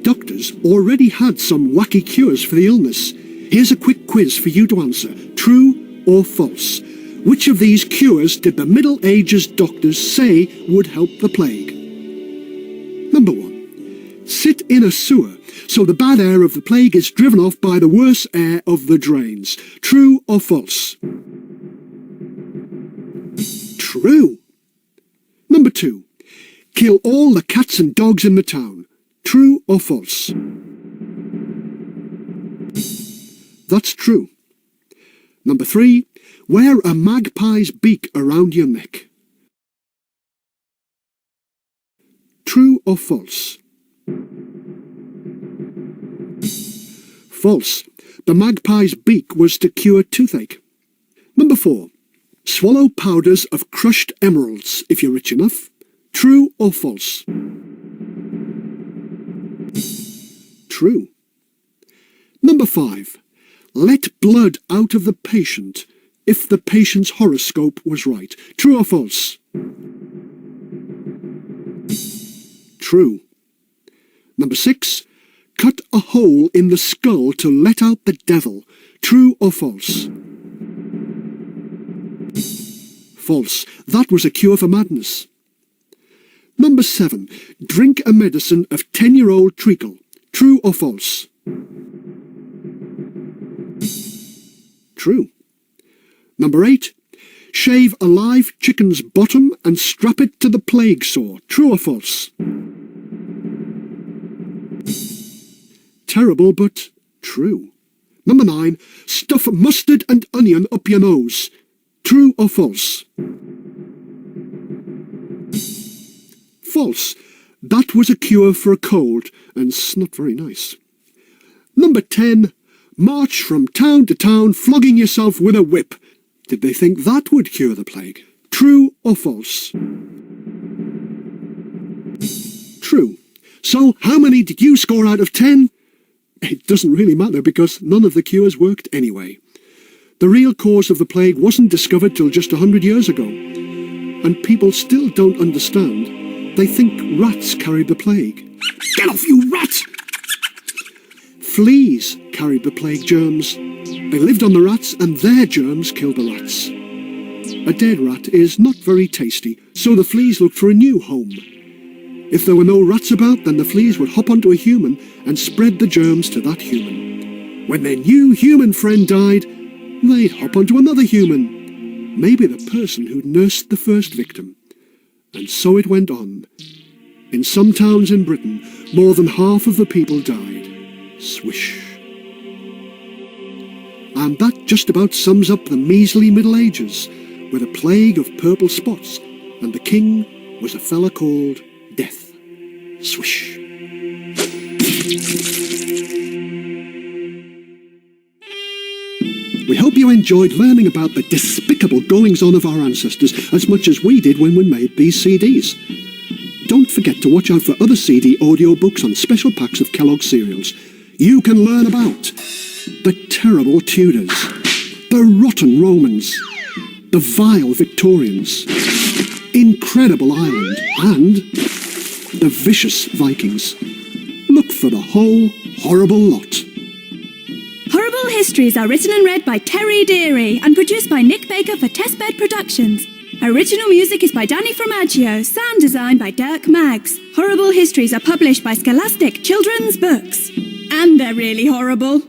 Doctors already had some wacky cures for the illness. Here's a quick quiz for you to answer. True or false? Which of these cures did the Middle Ages doctors say would help the plague? Number 1. Sit in a sewer, so the bad air of the plague is driven off by the worse air of the drains. True or false? True. Number 2. Kill all the cats and dogs in the town. True or false? That's true. Number 3. Wear a magpie's beak around your neck. True or false? False. The magpie's beak was to cure toothache. Number 4. Swallow powders of crushed emeralds if you're rich enough. True or false? True. Number 5. Let blood out of the patient if the patient's horoscope was right. True or false? True. Number 6. Cut a hole in the skull to let out the devil. True or false? False. That was a cure for madness. Number 7. Drink a medicine of 10-year-old treacle. True or false? True. Number 8. Shave a live chicken's bottom and strap it to the plague sore. True or false? Terrible, but true. Number 9. Stuff mustard and onion up your nose. True or false? False. That was a cure for a cold, and it's not very nice. Number 10. March from town to town flogging yourself with a whip. Did they think that would cure the plague? True or false? True. So, how many did you score out of 10? It doesn't really matter because none of the cures worked anyway. The real cause of the plague wasn't discovered till just 100 years ago. And people still don't understand. They think rats carried the plague. Get off, you rat! Fleas carried the plague germs. They lived on the rats and their germs killed the rats. A dead rat is not very tasty, so the fleas looked for a new home. If there were no rats about, then the fleas would hop onto a human and spread the germs to that human. When their new human friend died, they'd hop onto another human. Maybe the person who'd nursed the first victim. And so it went on. In some towns in Britain, more than half of the people died. Swish. And that just about sums up the measly Middle Ages, with a plague of purple spots, and the king was a fella called Death. Swish. We hope you enjoyed learning about the despicable goings-on of our ancestors as much as we did when we made these CDs. Don't forget to watch out for other CD audiobooks on special packs of Kellogg's cereals. You can learn about the terrible Tudors, the rotten Romans, the vile Victorians, incredible Ireland, and the vicious Vikings. Look for the whole horrible lot. Horrible Histories are written and read by Terry Deary and produced by Nick Baker for Testbed Productions. Original music is by Danny Fromaggio, sound design by Dirk Maggs. Horrible Histories are published by Scholastic Children's Books. And they're really horrible.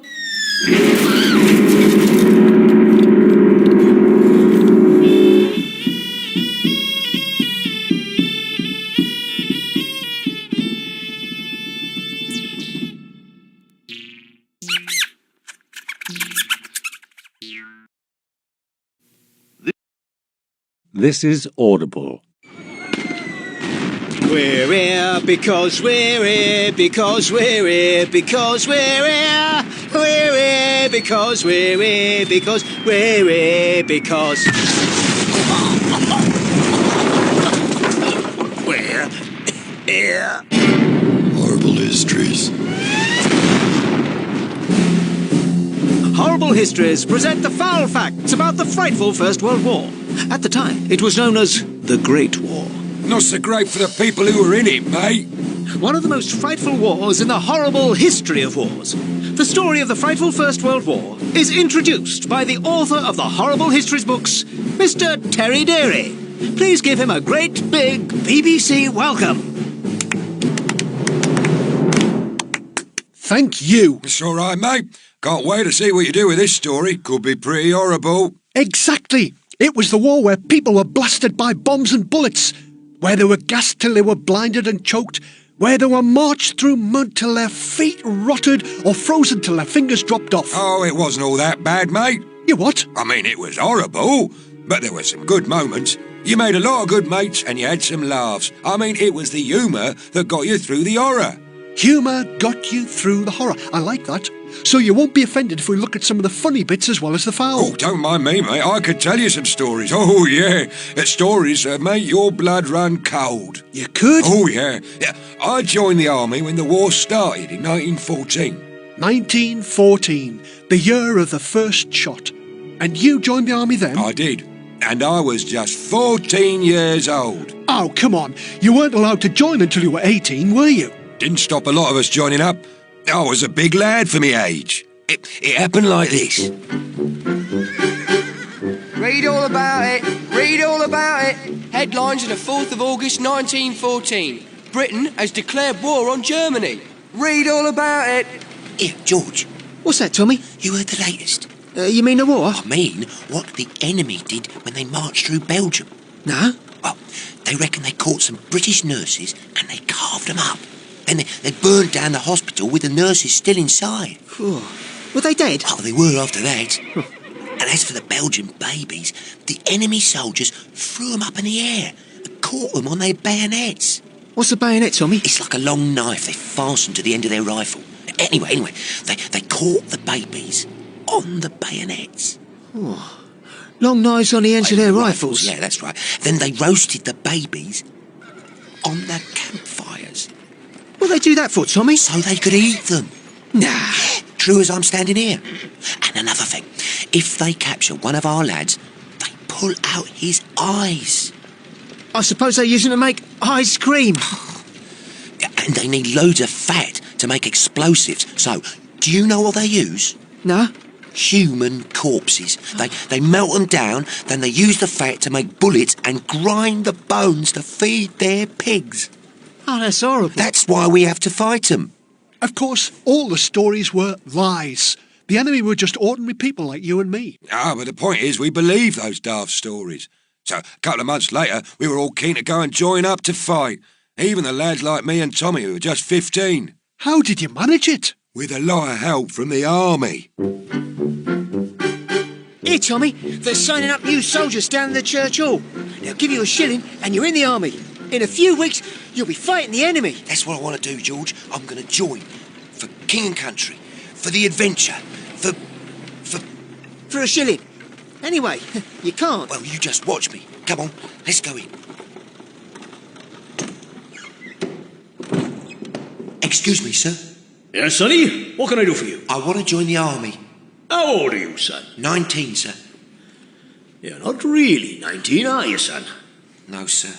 This is Audible. We're here because we're here because we're here because we're here. We're here because we're here because we're here because we're here. Horrible Histories. Horrible Histories present the foul facts about the frightful First World War. At the time, it was known as the Great War. Not so great for the people who were in it, mate. One of the most frightful wars in the horrible history of wars. The story of the frightful First World War is introduced by the author of the Horrible Histories books, Mr. Terry Deary. Please give him a great big BBC welcome. Thank you. It's all right, mate. Can't wait to see what you do with this story. Could be pretty horrible. Exactly. It was the war where people were blasted by bombs and bullets, where they were gassed till they were blinded and choked, where they were marched through mud till their feet rotted or frozen till their fingers dropped off. Oh, it wasn't all that bad, mate. You what? I mean, it was horrible, but there were some good moments. You made a lot of good mates and you had some laughs. I mean, it was the humour that got you through the horror. Humour got you through the horror. I like that. So you won't be offended if we look at some of the funny bits as well as the foul. Oh, don't mind me, mate. I could tell you some stories. Oh, yeah. Stories that make your blood run cold. You could? Oh, yeah. I joined the army when the war started in 1914. 1914, the year of the first shot. And you joined the army then? I did. And I was just 14 years old. Oh, come on. You weren't allowed to join until you were 18, were you? Didn't stop a lot of us joining up. I was a big lad for me age. It happened like this. Read all about it. Read all about it. Headlines of the 4th of August 1914. Britain has declared war on Germany. Read all about it. Here, George. What's that, Tommy? You heard the latest. You mean the war? I mean what the enemy did when they marched through Belgium. No? Well, they reckon they caught some British nurses and they carved them up. Then they burned down the hospital with the nurses still inside. Were they dead? Oh, they were after that. And as for the Belgian babies, the enemy soldiers threw them up in the air and caught them on their bayonets. What's a bayonet, Tommy? It's like a long knife they fastened to the end of their rifle. Anyway, they caught the babies on the bayonets. Oh, long knives on the ends of their rifles? Yeah, that's right. Then they roasted the babies on the campfires. What they do that for, Tommy? So they could eat them. Nah. True as I'm standing here. And another thing, if they capture one of our lads, they pull out his eyes. I suppose they're using to make ice cream. And they need loads of fat to make explosives. So, do you know what they use? No. Human corpses. They melt them down, then they use the fat to make bullets and grind the bones to feed their pigs. Oh, that's horrible. That's why we have to fight them. Of course, all the stories were lies. The enemy were just ordinary people like you and me. Ah, but the point is we believe those daft stories. So, a couple of months later, we were all keen to go and join up to fight. Even the lads like me and Tommy, who were just 15. How did you manage it? With a lot of help from the army. Here, Tommy, they're signing up new soldiers down in the church hall. They'll give you a shilling and you're in the army. In a few weeks, you'll be fighting the enemy. That's what I want to do, George. I'm going to join. For king and country. For the adventure. For a shilling. Anyway, you can't. Well, you just watch me. Come on, let's go in. Excuse me, sir. Yes, sonny? What can I do for you? I want to join the army. How old are you, son? 19, sir. You're not really 19, are you, son? No, sir.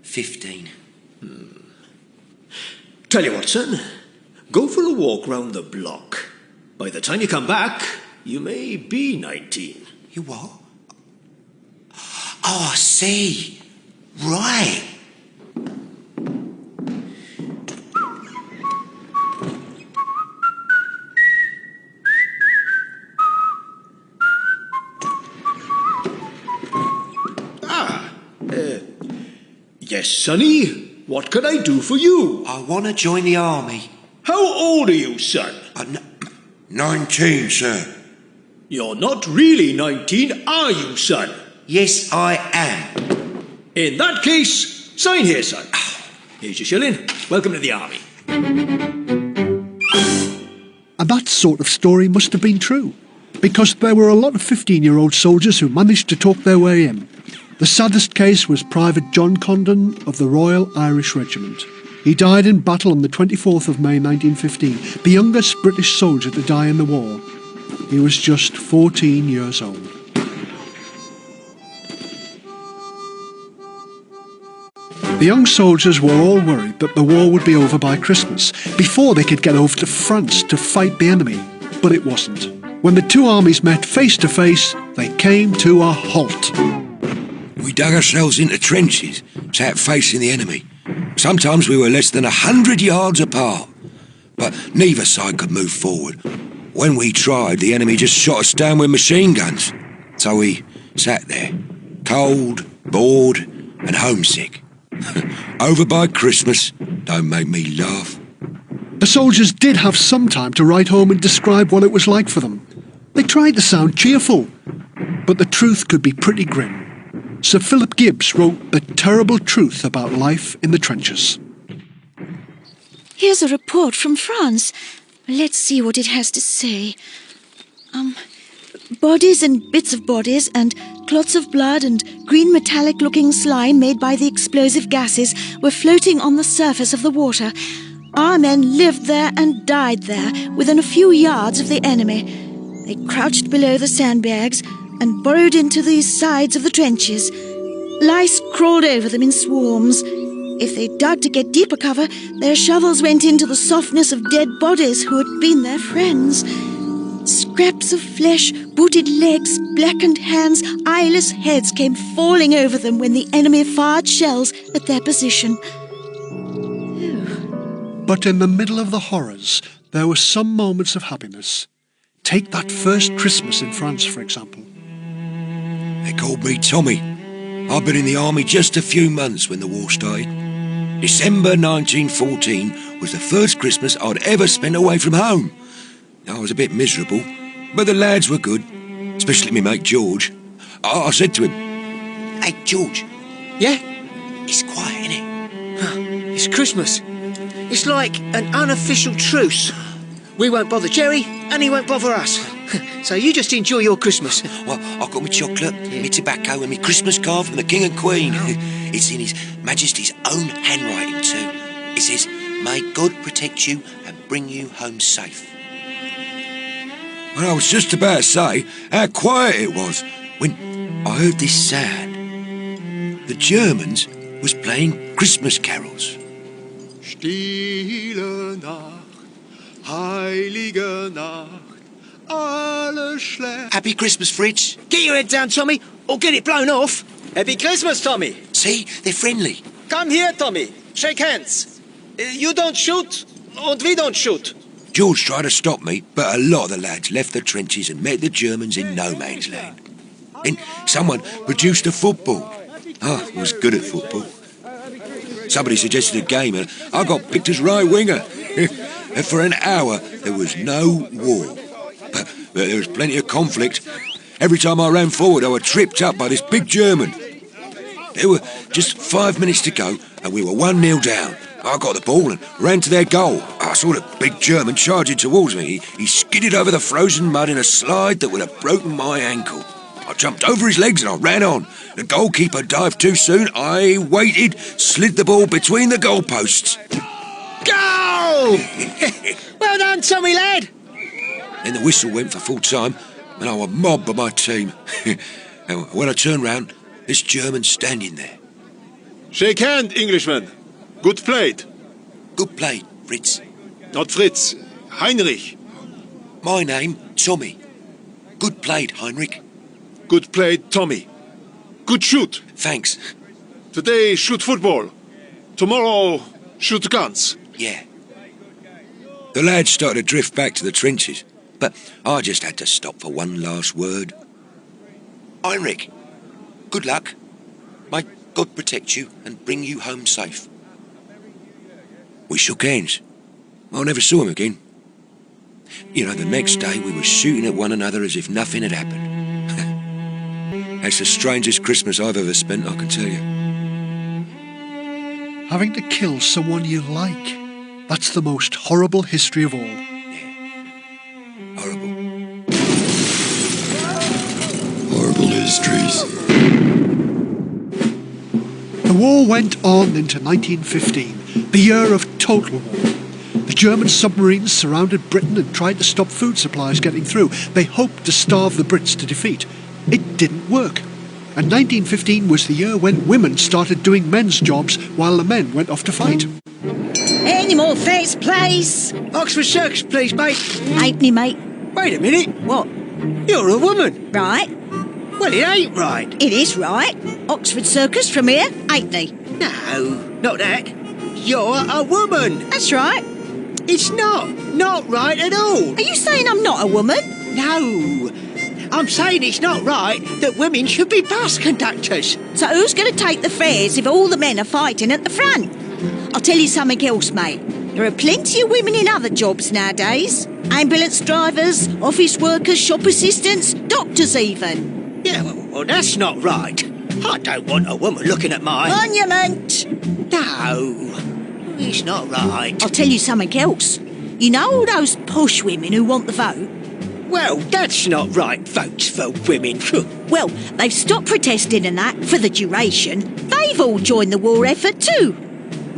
15. Tell you what, son. Go for a walk round the block. By the time you come back, you may be 19. You what? Oh, I see. Right. Yes, sonny. What can I do for you? I want to join the army. How old are you, son? 19, sir. You're not really 19, are you, son? Yes, I am. In that case, sign here, son. Here's your shilling. Welcome to the army. And that sort of story must have been true, because there were a lot of 15-year-old soldiers who managed to talk their way in. The saddest case was Private John Condon of the Royal Irish Regiment. He died in battle on the 24th of May 1915, the youngest British soldier to die in the war. He was just 14 years old. The young soldiers were all worried that the war would be over by Christmas, before they could get over to France to fight the enemy. But it wasn't. When the two armies met face to face, they came to a halt. We dug ourselves into trenches, sat facing the enemy. Sometimes we were less than 100 yards apart. But neither side could move forward. When we tried, the enemy just shot us down with machine guns. So we sat there, cold, bored, and homesick. Over by Christmas, don't make me laugh. The soldiers did have some time to write home and describe what it was like for them. They tried to sound cheerful, but the truth could be pretty grim. Sir Philip Gibbs wrote The Terrible Truth About Life in the Trenches. Here's a report from France. Let's see what it has to say. Bodies and bits of bodies and clots of blood and green metallic-looking slime made by the explosive gases were floating on the surface of the water. Our men lived there and died there, within a few yards of the enemy. They crouched below the sandbags and burrowed into the sides of the trenches. Lice crawled over them in swarms. If they dug to get deeper cover, their shovels went into the softness of dead bodies who had been their friends. Scraps of flesh, booted legs, blackened hands, eyeless heads came falling over them when the enemy fired shells at their position. But in the middle of the horrors, there were some moments of happiness. Take that first Christmas in France, for example. They called me Tommy. I'd been in the army just a few months when the war started. December 1914 was the first Christmas I'd ever spent away from home. I was a bit miserable, but the lads were good, especially me mate George. I said to him, Hey, George. Yeah? It's quiet, innit? It's Christmas. It's like an unofficial truce. We won't bother Jerry, and he won't bother us. So you just enjoy your Christmas. Well, I've got my chocolate, my tobacco, and my Christmas card from the King and Queen. It's in His Majesty's own handwriting, too. It says, May God protect you and bring you home safe. Well, I was just about to say how quiet it was when I heard this sound. The Germans was playing Christmas carols. Stille Nacht, heilige Nacht, alles schlecht. Happy Christmas, Fritz. Get your head down, Tommy, or get it blown off. Happy Christmas, Tommy. See, they're friendly. Come here, Tommy. Shake hands. You don't shoot, and we don't shoot. George tried to stop me, but a lot of the lads left the trenches and met the Germans in no man's land. Then someone produced a football. I was good at football. Somebody suggested a game and I got picked as right winger. And for an hour there was no war. But there was plenty of conflict. Every time I ran forward I was tripped up by this big German. There were just 5 minutes to go and we were 1-0 down. I got the ball and ran to their goal. I saw the big German charging towards me. He skidded over the frozen mud in a slide that would have broken my ankle. I jumped over his legs and I ran on. The goalkeeper dived too soon. I waited, slid the ball between the goalposts. Goal! Well done, Tommy lad. Then the whistle went for full time and I was mobbed by my team. And when I turned round, this German's standing there. Shake hand, Englishman. Good played. Good played, Fritz. Not Fritz, Heinrich. My name, Tommy. Good played, Heinrich. Good played, Tommy. Good shoot. Thanks. Today, shoot football. Tomorrow, shoot guns. Yeah. The lads started to drift back to the trenches, but I just had to stop for one last word. Heinrich, good luck. May God protect you and bring you home safe. We shook hands. I never saw him again. You know, the next day we were shooting at one another as if nothing had happened. That's the strangest Christmas I've ever spent, I can tell you. Having to kill someone you like. That's the most horrible history of all. Horrible histories. The war went on into 1915, the year of total war. The German submarines surrounded Britain and tried to stop food supplies getting through. They hoped to starve the Brits to defeat. It didn't work. And 1915 was the year when women started doing men's jobs while the men went off to fight. Any more fares, please? Oxford Circus, please, mate. Halfpenny, mate. Wait a minute. What? You're a woman. Right. Well, it ain't right. It is right. Oxford Circus from here, halfpenny. No, not that. You're a woman. That's right. It's not right at all. Are you saying I'm not a woman? No. I'm saying it's not right that women should be bus conductors. So who's going to take the fares if all the men are fighting at the front? I'll tell you something else, mate. There are plenty of women in other jobs nowadays. Ambulance drivers, office workers, shop assistants, doctors even. Yeah, well, that's not right. I don't want a woman looking at my... Monument! No, it's not right. I'll tell you something else. You know all those posh women who want the vote? Well, that's not right votes for women. Well, they've stopped protesting and that for the duration. They've all joined the war effort too.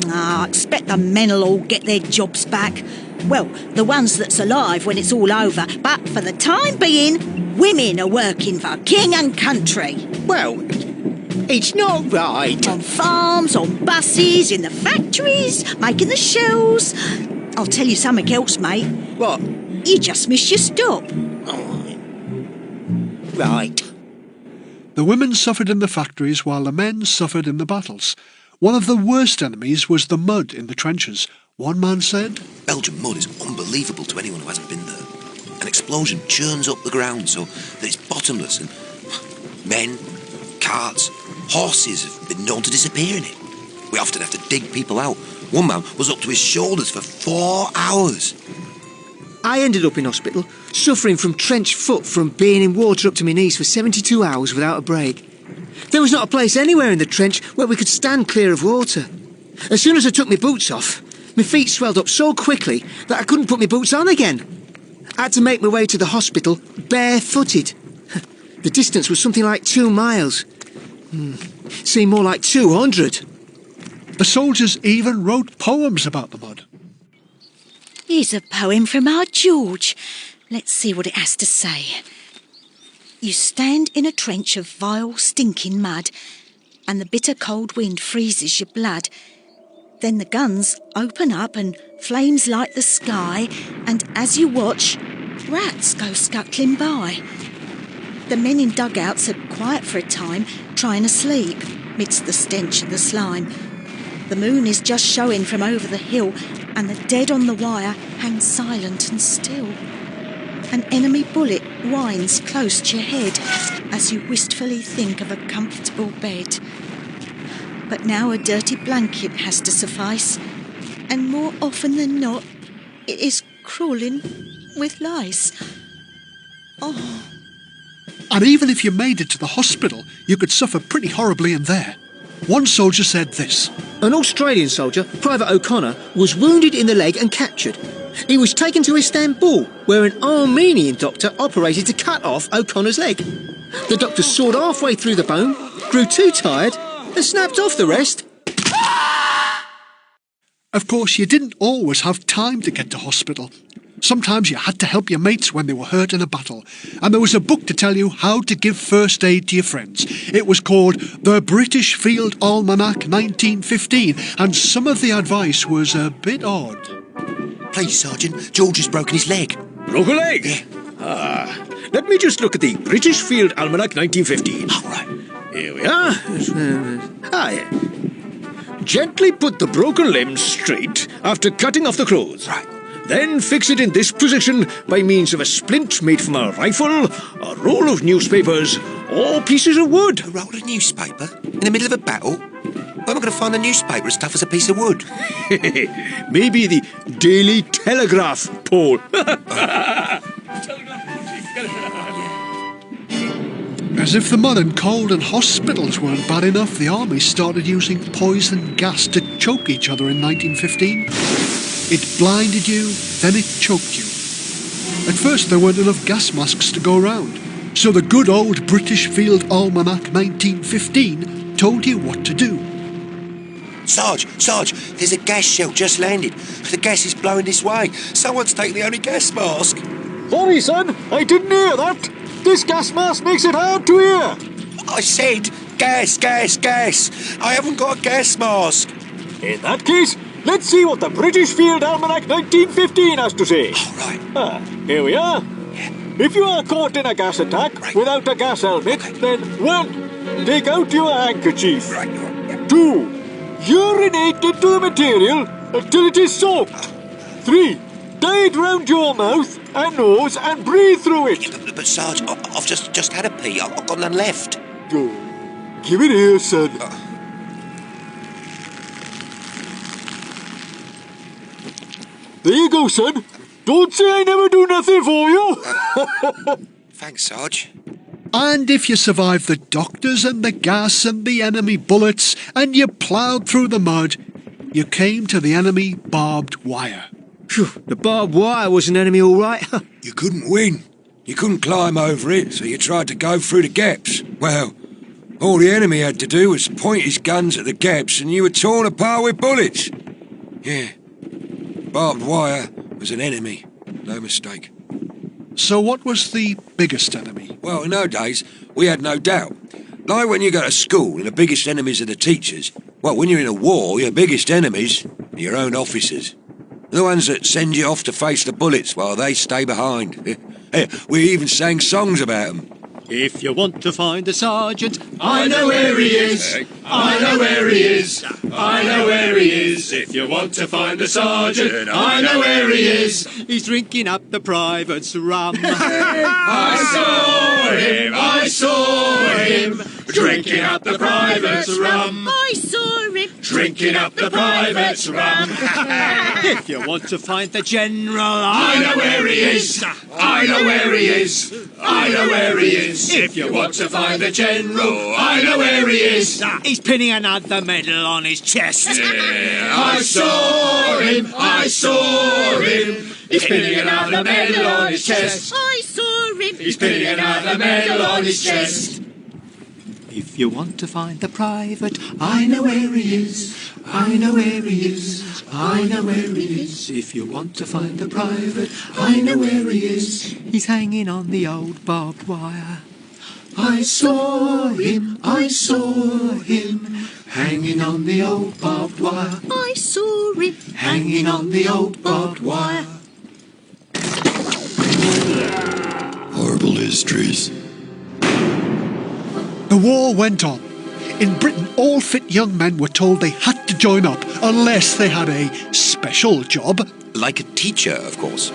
I expect the men'll all get their jobs back. Well, the ones that's alive when it's all over. But for the time being, women are working for king and country. Well, it's not right. On farms, on buses, in the factories, making the shells. I'll tell you something else, mate. What? You just missed your stop. Right. The women suffered in the factories while the men suffered in the battles. One of the worst enemies was the mud in the trenches. One man said, Belgian mud is unbelievable to anyone who hasn't been there. An explosion churns up the ground so that it's bottomless and men, carts, horses have been known to disappear in it. We often have to dig people out. One man was up to his shoulders for 4 hours. I ended up in hospital, suffering from trench foot from being in water up to my knees for 72 hours without a break. There was not a place anywhere in the trench where we could stand clear of water. As soon as I took my boots off, my feet swelled up so quickly that I couldn't put my boots on again. I had to make my way to the hospital barefooted. The distance was something like 2 miles. Seemed more like 200. The soldiers even wrote poems about the mud. Here's a poem from our George. Let's see what it has to say. You stand in a trench of vile, stinking mud, and the bitter cold wind freezes your blood. Then the guns open up and flames light the sky, and as you watch, rats go scuttling by. The men in dugouts are quiet for a time, trying to sleep midst the stench of the slime. The moon is just showing from over the hill, and the dead on the wire hang silent and still. An enemy bullet whines close to your head as you wistfully think of a comfortable bed. But now a dirty blanket has to suffice, and more often than not, it is crawling with lice. Oh. And even if you made it to the hospital, you could suffer pretty horribly in there. One soldier said this. An Australian soldier, Private O'Connor, was wounded in the leg and captured. He was taken to Istanbul, where an Armenian doctor operated to cut off O'Connor's leg. The doctor sawed halfway through the bone, grew too tired, and snapped off the rest. Of course, you didn't always have time to get to hospital. Sometimes you had to help your mates when they were hurt in a battle, and there was a book to tell you how to give first aid to your friends. It was called The British Field Almanac 1915, and some of the advice was a bit odd. Please, Sergeant, George has broken his leg. Broke a leg? Yeah. Let me just look at the British Field Almanac 1915. All right. Here we are. Yeah. Gently put the broken limb straight after cutting off the clothes. Right. Then fix it in this position by means of a splint made from a rifle, a roll of newspapers, or pieces of wood. A roll of newspaper? In the middle of a battle? Where am I going to find a newspaper as tough as a piece of wood? Maybe the Daily Telegraph, Paul. As if the mud and cold and hospitals weren't bad enough, the army started using poison gas to choke each other in 1915. It blinded you, then it choked you. At first there weren't enough gas masks to go round, so the good old British Field Almanac 1915 told you what to do. Sarge, there's a gas shell just landed. The gas is blowing this way. Someone's taken the only gas mask. Sorry, son, I didn't hear that. This gas mask makes it hard to hear. I said gas. I haven't got a gas mask. In that case, let's see what the British Field Almanac 1915 has to say. All right. Here we are. Yeah. If you are caught in a gas attack without a gas helmet, then 1. Take out your handkerchief. Right, you're right. Yeah. 2. Urinate into the material until it is soaked. 3. Tie it round your mouth and nose and breathe through it. Yeah, but Sarge, I've just had a pee. I've got none left. Go. Give it here, son. There you go, son. Don't say I never do nothing for you. Thanks, Sarge. And if you survived the doctors and the gas and the enemy bullets, and you ploughed through the mud, you came to the enemy barbed wire. Phew, the barbed wire was an enemy, all right. You couldn't win. You couldn't climb over it, so you tried to go through the gaps. Well, all the enemy had to do was point his guns at the gaps and you were torn apart with bullets. Yeah. Barbed wire was an enemy. No mistake. So what was the biggest enemy? Well, in those days, we had no doubt. Like when you go to school and the biggest enemies are the teachers. Well, when you're in a war, your biggest enemies are your own officers. The ones that send you off to face the bullets while they stay behind. We even sang songs about them. If you want to find the sergeant, I know where he is. I know where he is. I know where he is. If you want to find the sergeant, I know where he is. He's drinking up the private's rum. I saw him, drinking up the private's rum. I saw him Drinking up the private's rum. If you want to find the general, I know where he is. I know where he is. I know where he is. If you want to find the general, I know where he is. He's pinning another medal on his chest. I saw him. I saw him. He's pinning another medal on his chest. I saw him He's pinning another medal on his chest. If you want to find the private, I know where he is. I know where he is. I know where he is. If you want to find the private, I know where he is. He's hanging on the old barbed wire. I saw him, hanging on the old barbed wire. I saw him Hanging on the old barbed wire. Horrible histories. The war went on. In Britain, all fit young men were told they had to join up unless they had a special job. Like a teacher, of course.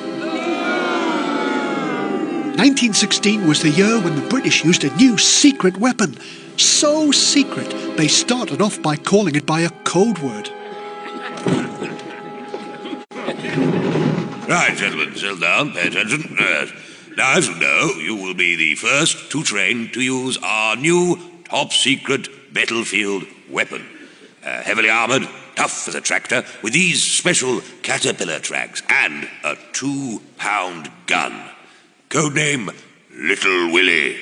1916 was the year when the British used a new secret weapon. So secret, they started off by calling it by a code word. Right, gentlemen, settle down, pay attention. Now, as you know, you will be the first to train to use our new top-secret battlefield weapon. Heavily armoured, tough as a tractor, with these special caterpillar tracks and a 2-pound gun. Codename Little Willie.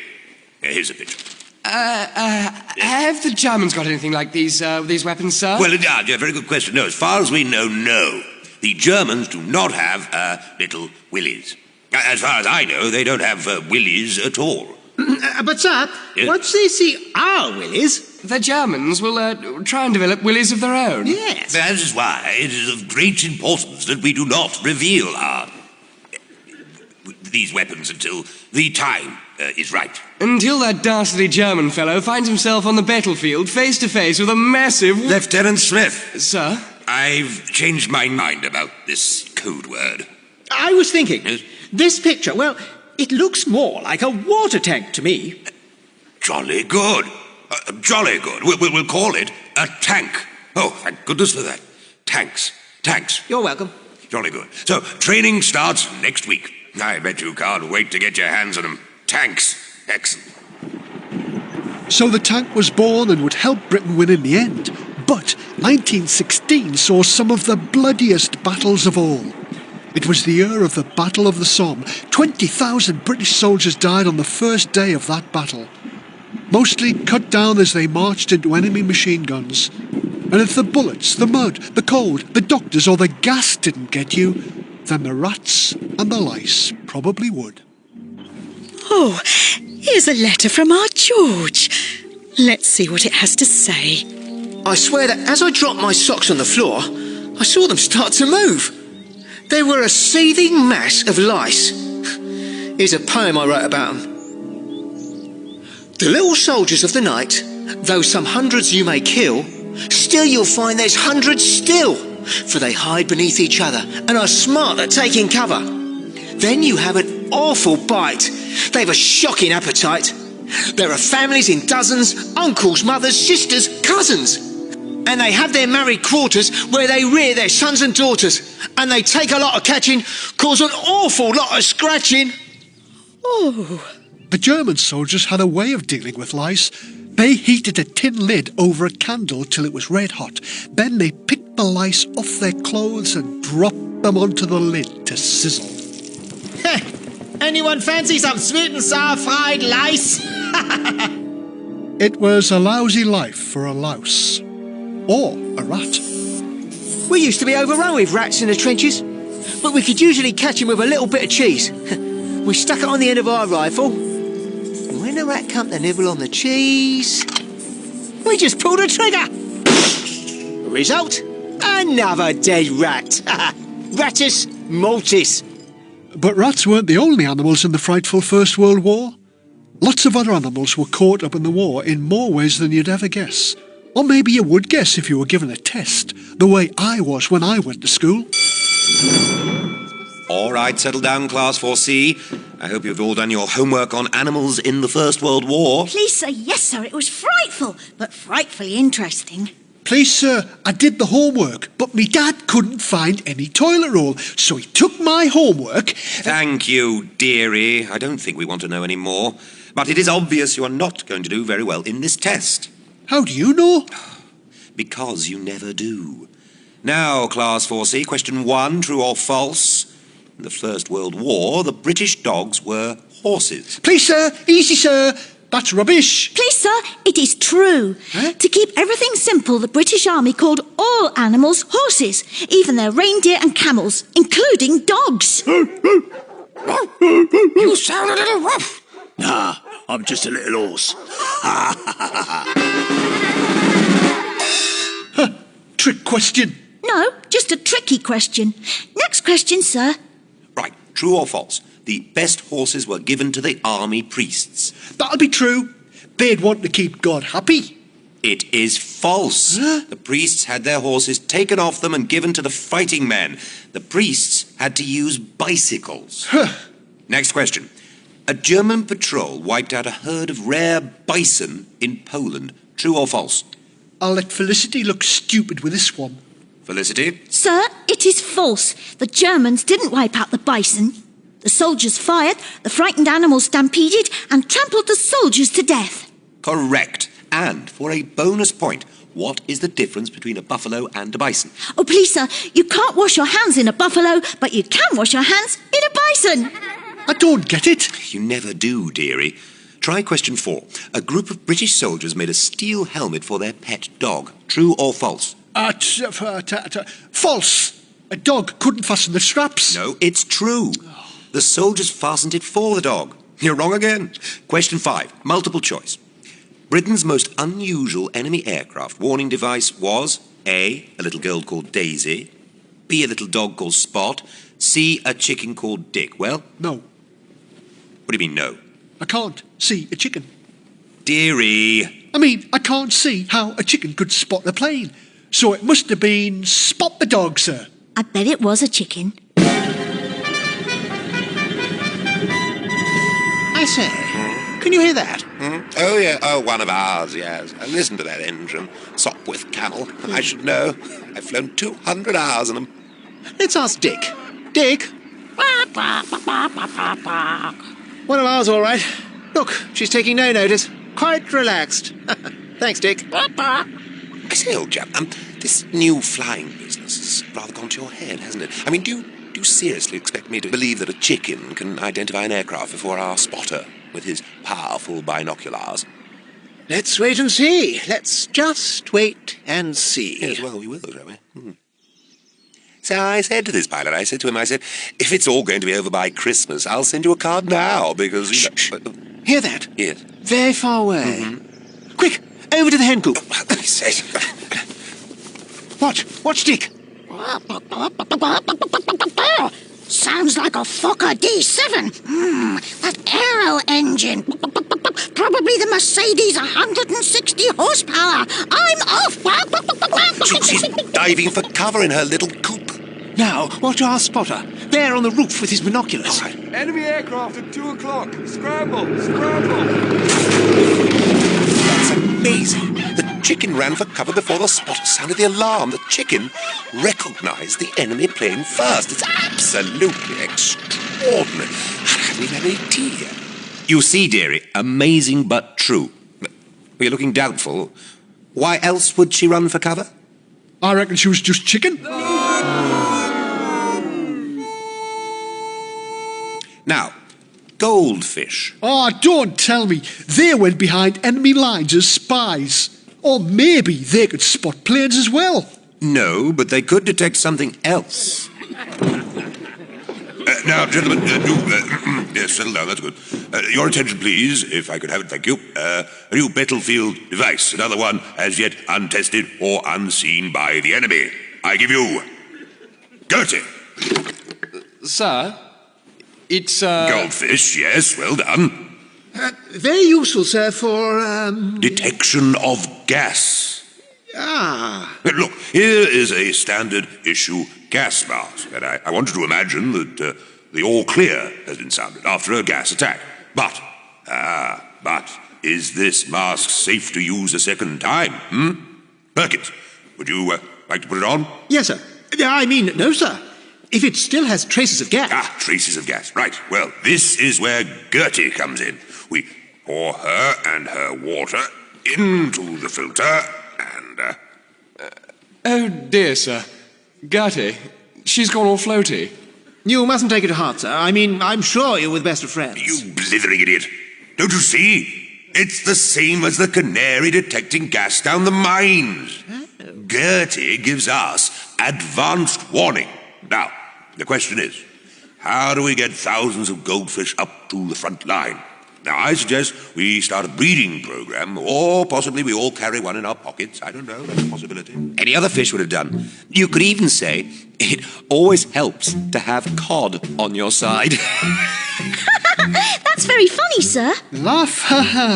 Here's a picture. Have the Germans got anything like these weapons, sir? Well, yeah, very good question. No, as far as we know, no. The Germans do not have Little Willies. As far as I know, they don't have willies at all. But, sir, Yes? once they see our willies... The Germans will try and develop willies of their own. Yes. That is why it is of great importance that we do not reveal these weapons until the time is right. Until that dastardly German fellow finds himself on the battlefield face to face with a massive... Lieutenant Smith. Sir? I've changed my mind about this code word. I was thinking, this picture, well, it looks more like a water tank to me. Jolly good. Jolly good. We'll call it a tank. Oh, thank goodness for that. Tanks. You're welcome. Jolly good. So, training starts next week. I bet you can't wait to get your hands on them. Tanks. Excellent. So the tank was born and would help Britain win in the end. But 1916 saw some of the bloodiest battles of all. It was the year of the Battle of the Somme. 20,000 British soldiers died on the first day of that battle. Mostly cut down as they marched into enemy machine guns. And if the bullets, the mud, the cold, the doctors or the gas didn't get you, then the rats and the lice probably would. Oh, here's a letter from our George. Let's see what it has to say. I swear that as I dropped my socks on the floor, I saw them start to move. They were a seething mass of lice. Here's a poem I wrote about them. The little soldiers of the night, though some hundreds you may kill, still you'll find there's hundreds still, for they hide beneath each other and are smart at taking cover. Then you have an awful bite. They've a shocking appetite. There are families in dozens, uncles, mothers, sisters, cousins. And they have their married quarters where they rear their sons and daughters. And they take a lot of catching, cause an awful lot of scratching. Oh. The German soldiers had a way of dealing with lice. They heated a tin lid over a candle till it was red hot. Then they picked the lice off their clothes and dropped them onto the lid to sizzle. Anyone fancy some sweet and sour fried lice? It was a lousy life for a louse. Or a rat. We used to be overrun with rats in the trenches, but we could usually catch them with a little bit of cheese. We stuck it on the end of our rifle, and when the rat come to nibble on the cheese, we just pulled the trigger. Result? Another dead rat. Rattus mortis. But rats weren't the only animals in the frightful First World War. Lots of other animals were caught up in the war in more ways than you'd ever guess. Or maybe you would guess if you were given a test, the way I was when I went to school. All right, settle down, Class 4C. I hope you've all done your homework on animals in the First World War. Please, sir, yes, sir, it was frightful, but frightfully interesting. Please, sir, I did the homework, but me dad couldn't find any toilet roll, so he took my homework. Thank you, dearie. I don't think we want to know any more. But it is obvious you are not going to do very well in this test. How do you know? Because you never do. Now, Class 4C, question 1, true or false? In the First World War, the British dogs were horses. Please, sir, easy, sir. That's rubbish. Please, sir, it is true. To keep everything simple, the British Army called all animals horses, even their reindeer and camels, including dogs. You sound a little rough. Nah, I'm just a little horse. Trick question. No, just a tricky question. Next question, sir. Right, true or false? The best horses were given to the army priests. That'll be true. They'd want to keep God happy. It is false. The priests had their horses taken off them and given to the fighting men. The priests had to use bicycles. Next question. A German patrol wiped out a herd of rare bison in Poland. True or false? I'll let Felicity look stupid with this one. Felicity? Sir, it is false. The Germans didn't wipe out the bison. The soldiers fired, the frightened animals stampeded, and trampled the soldiers to death. Correct. And for a bonus point, what is the difference between a buffalo and a bison? Oh, please, sir, you can't wash your hands in a buffalo, but you can wash your hands in a bison. I don't get it. You never do, dearie. Try question 4. A group of British soldiers made a steel helmet for their pet dog. True or false? False. A dog couldn't fasten the straps. No, it's true. The soldiers fastened it for the dog. You're wrong again. Question 5. Multiple choice. Britain's most unusual enemy aircraft warning device was A, a little girl called Daisy, B, a little dog called Spot, C, a chicken called Dick. Well? No. What do you mean, no? I can't see a chicken. Dearie. I mean, I can't see how a chicken could spot a plane. So it must have been Spot the dog, sir. I bet it was a chicken. I say, can you hear that? Oh, yeah. Oh, one of ours, yes. Listen to that engine. Sopwith Camel. I should know. I've flown 200 hours in them. Let's ask Dick. Dick? One of ours, all right. Look, she's taking no notice. Quite relaxed. Thanks, Dick. I say, old chap, this new flying business has rather gone to your head, hasn't it? I mean, do you seriously expect me to believe that a chicken can identify an aircraft before our spotter with his powerful binoculars? Let's wait and see. Let's just wait and see. Yes, well, we will, shall we? So I said to this pilot, I said to him, if it's all going to be over by Christmas, I'll send you a card now, because... Shh. Hear that? Yes. Very far away. Quick, over to the hen coop. Watch Dick. Sounds like a Fokker D7. That aero engine. Probably the Mercedes 160 horsepower. I'm off. She's diving for cover in her little coop. Now, watch our spotter. There on the roof with his binoculars. Enemy aircraft at 2 o'clock. Scramble! That's amazing. The chicken ran for cover before the spotter sounded the alarm. The chicken recognized the enemy plane first. It's absolutely extraordinary. I haven't even had any tea yet. You see, dearie, amazing but true. You're looking doubtful. Why else would she run for cover? I reckon she was just chicken. Now, goldfish. Oh, don't tell me. They went behind enemy lines as spies. Or maybe they could spot planes as well. No, but they could detect something else. Now, gentlemen, yes, settle down, that's good. Your attention, please, if I could have it, thank you. A new battlefield device, another one as yet untested or unseen by the enemy. I give you... Gertie. Sir, it's, Goldfish, yes, well done. Very useful, sir, for, Detection of gas. Look, here is a standard issue gas mask, and I want you to imagine that the all clear has been sounded after a gas attack. But is this mask safe to use a second time? Perkins, would you like to put it on? Yes, sir. I mean, no, sir. If it still has traces of gas. Traces of gas. Right. Well, this is where Gertie comes in. We pour her and her water into the filter and... oh dear, sir. Gertie, she's gone all floaty. You mustn't take it to heart, sir. I mean, I'm sure you're with best of friends. You blithering idiot. Don't you see? It's the same as the canary detecting gas down the mines. Gertie gives us advanced warning. Now, the question is, how do we get thousands of goldfish up to the front line? Now, I suggest we start a breeding program, or possibly we all carry one in our pockets. I don't know, that's a possibility. Any other fish would have done. You could even say it always helps to have cod on your side. That's very funny, sir. Laugh,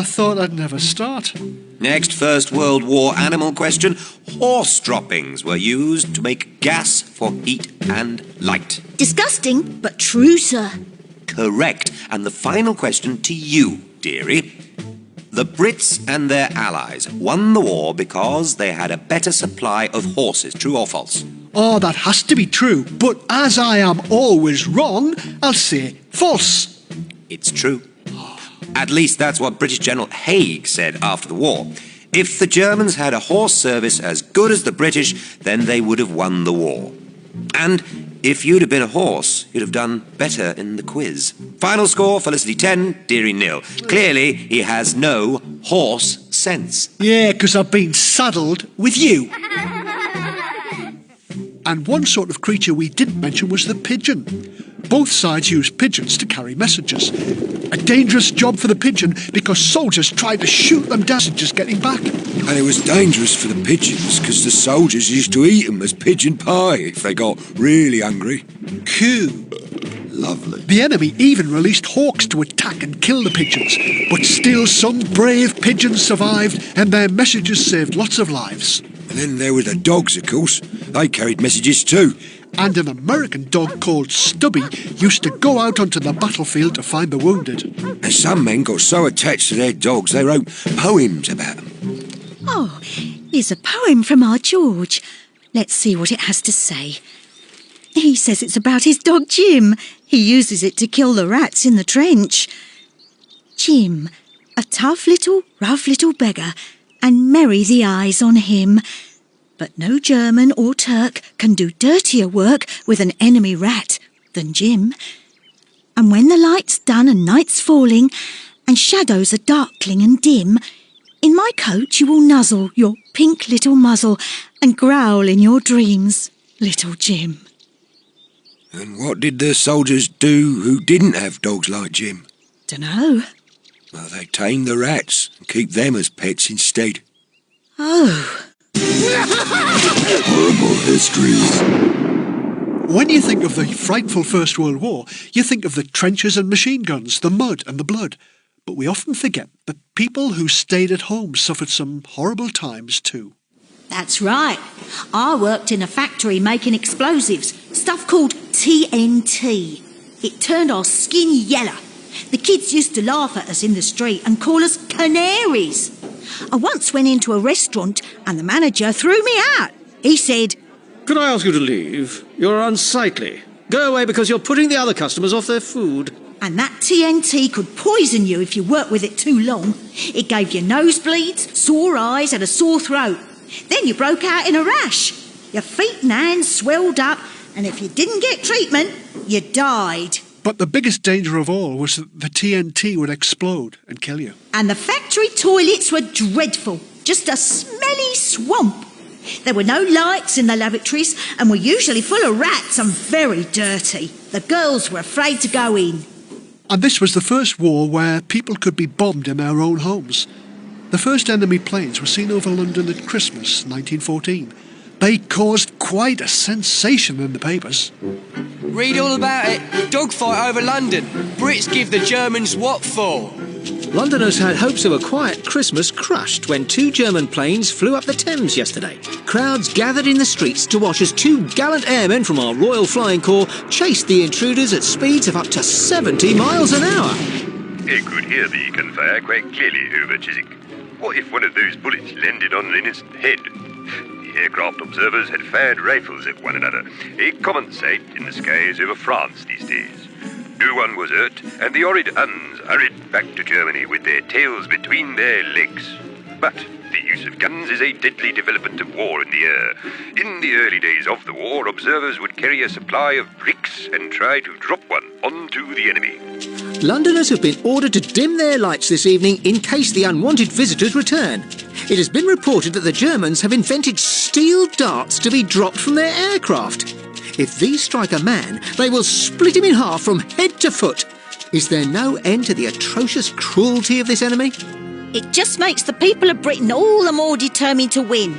thought I'd never start. Next First World War animal question. Horse droppings were used to make gas for heat and light. Disgusting, but true, sir. Correct. And the final question to you, dearie. The Brits and their allies won the war because they had a better supply of horses. True or false? Oh, that has to be true, but as I am always wrong, I'll say false. It's true. At least that's what British General Haig said after the war. If the Germans had a horse service as good as the British, then they would have won the war. And if you'd have been a horse, you'd have done better in the quiz. Final score, Felicity 10, Deary 0. Clearly, he has no horse sense. Yeah, because I've been saddled with you. And one sort of creature we didn't mention was the pigeon. Both sides used pigeons to carry messages. A dangerous job for the pigeon because soldiers tried to shoot them down just getting back. And it was dangerous for the pigeons because the soldiers used to eat them as pigeon pie if they got really hungry. Cool. Lovely. The enemy even released hawks to attack and kill the pigeons, but still some brave pigeons survived and their messages saved lots of lives. And then there were the dogs, of course. They carried messages too. And an American dog called Stubby used to go out onto the battlefield to find the wounded. And some men got so attached to their dogs they wrote poems about them. Oh, here's a poem from our George. Let's see what it has to say. He says it's about his dog Jim. He uses it to kill the rats in the trench. Jim, a tough little, rough little beggar, and merry the eyes on him. But no German or Turk can do dirtier work with an enemy rat than Jim. And when the light's done and night's falling, and shadows are darkling and dim, in my coat you will nuzzle your pink little muzzle and growl in your dreams, little Jim. And what did the soldiers do who didn't have dogs like Jim? Dunno. Well, they tamed the rats and keep them as pets instead. Oh. Horrible histories. When you think of the frightful First World War, you think of the trenches and machine guns, the mud and the blood. But we often forget that people who stayed at home suffered some horrible times too. That's right. I worked in a factory making explosives, stuff called TNT. It turned our skin yellow. The kids used to laugh at us in the street and call us canaries. I once went into a restaurant and the manager threw me out. He said, "Could I ask you to leave? You're unsightly. Go away because you're putting the other customers off their food." And that TNT could poison you if you worked with it too long. It gave you nosebleeds, sore eyes and a sore throat. Then you broke out in a rash. Your feet and hands swelled up, and if you didn't get treatment, you died. But the biggest danger of all was that the TNT would explode and kill you. And the factory toilets were dreadful, just a smelly swamp. There were no lights in the lavatories and were usually full of rats and very dirty. The girls were afraid to go in. And this was the first war where people could be bombed in their own homes. The first enemy planes were seen over London at Christmas 1914. They caused quite a sensation in the papers. Read all about it. Dogfight over London. Brits give the Germans what for? Londoners had hopes of a quiet Christmas crushed when 2 German planes flew up the Thames yesterday. Crowds gathered in the streets to watch as 2 gallant airmen from our Royal Flying Corps chased the intruders at speeds of up to 70 miles an hour. He could hear the gunfire quite clearly over Chiswick. What if one of those bullets landed on Linus' head? The aircraft observers had fired rifles at one another, a common sight in the skies over France these days. No one was hurt, and the horrid Huns hurried back to Germany with their tails between their legs. But the use of guns is a deadly development of war in the air. In the early days of the war, observers would carry a supply of bricks and try to drop one onto the enemy. Londoners have been ordered to dim their lights this evening in case the unwanted visitors return. It has been reported that the Germans have invented steel darts to be dropped from their aircraft. If these strike a man, they will split him in half from head to foot. Is there no end to the atrocious cruelty of this enemy? It just makes the people of Britain all the more determined to win.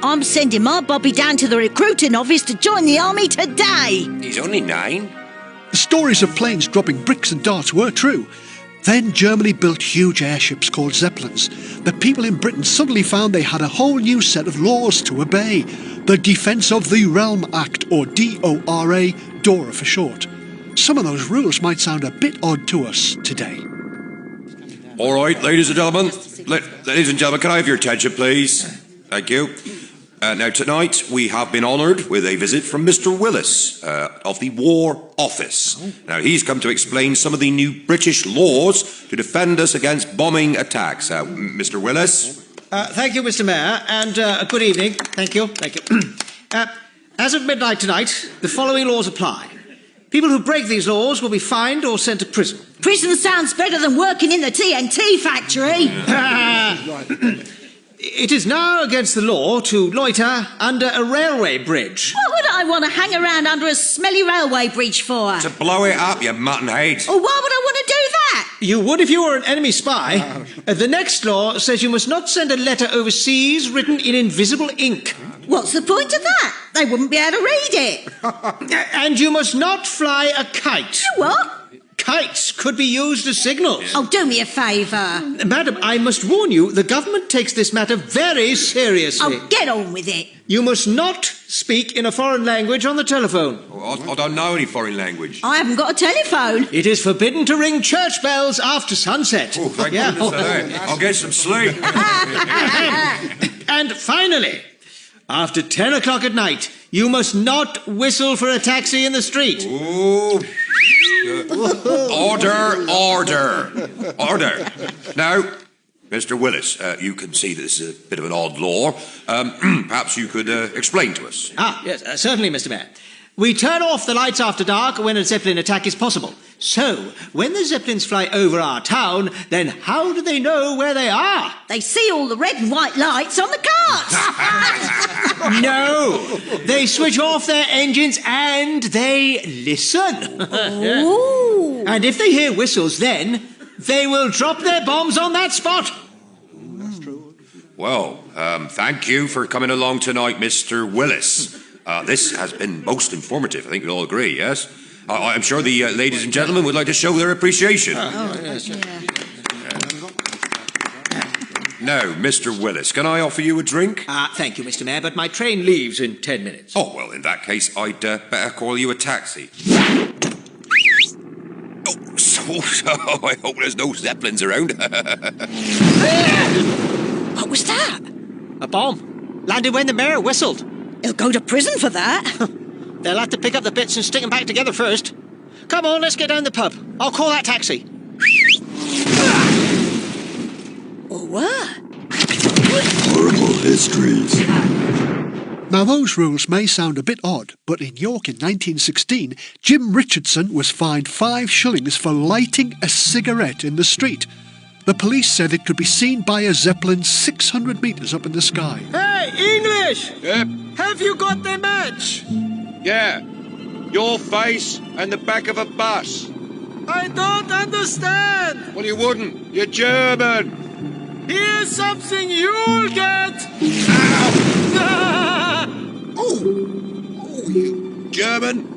I'm sending my Bobby down to the recruiting office to join the army today. He's only 9. The stories of planes dropping bricks and darts were true. Then Germany built huge airships called Zeppelins. The people in Britain suddenly found they had a whole new set of laws to obey. The Defence of the Realm Act, or DORA, DORA for short. Some of those rules might sound a bit odd to us today. All right, ladies and gentlemen. Ladies and gentlemen, can I have your attention, please? Thank you. Now, tonight we have been honoured with a visit from Mr. Willis of the War Office. Now, he's come to explain some of the new British laws to defend us against bombing attacks. Mr. Willis? Thank you, Mr. Mayor, and good evening. Thank you. As of midnight tonight, the following laws apply. People who break these laws will be fined or sent to prison. Prison sounds better than working in the TNT factory. It is now against the law to loiter under a railway bridge. What would I want to hang around under a smelly railway bridge for? To blow it up, you mutton head. Oh, why would I want to do that? You would if you were an enemy spy. The next law says you must not send a letter overseas written in invisible ink. What's the point of that? They wouldn't be able to read it. And you must not fly a kite. What? Kites could be used as signals. Oh, do me a favour. Madam, I must warn you, the government takes this matter very seriously. Oh, get on with it. You must not speak in a foreign language on the telephone. I don't know any foreign language. I haven't got a telephone. It is forbidden to ring church bells after sunset. Oh, thank goodness for that. I'll get some sleep. And finally, after 10 o'clock at night, you must not whistle for a taxi in the street. Ooh. Order. Now, Mr. Willis, you can see that this is a bit of an odd law. Perhaps you could explain to us. Yes, certainly, Mr. Mayor. We turn off the lights after dark when a Zeppelin attack is possible. So, when the Zeppelins fly over our town, then how do they know where they are? They see all the red and white lights on the carts. No! They switch off their engines and they listen. Ooh. And if they hear whistles, then they will drop their bombs on that spot. That's true. Well, thank you for coming along tonight, Mr. Willis. This has been most informative. I think we'll all agree, yes? I'm sure the ladies and gentlemen would like to show their appreciation. Yes. Now, Mr. Willis, can I offer you a drink? Thank you, Mr. Mayor, but my train leaves in 10 minutes. Oh, well, in that case, I'd better call you a taxi. Oh, so I hope there's no Zeppelins around. What was that? A bomb. Landed when the mayor whistled. He'll go to prison for that. They'll have to pick up the bits and stick them back together first. Come on, let's get down the pub. I'll call that taxi. Or what? Horrible histories. Now those rules may sound a bit odd, but in York in 1916, Jim Richardson was fined 5 shillings for lighting a cigarette in the street. The police said it could be seen by a Zeppelin 600 metres up in the sky. Hey, English! Yep. Have you got the match? Yeah. Your face and the back of a bus. I don't understand. Well, you wouldn't. You're German. Here's something you'll get. Oh, you German.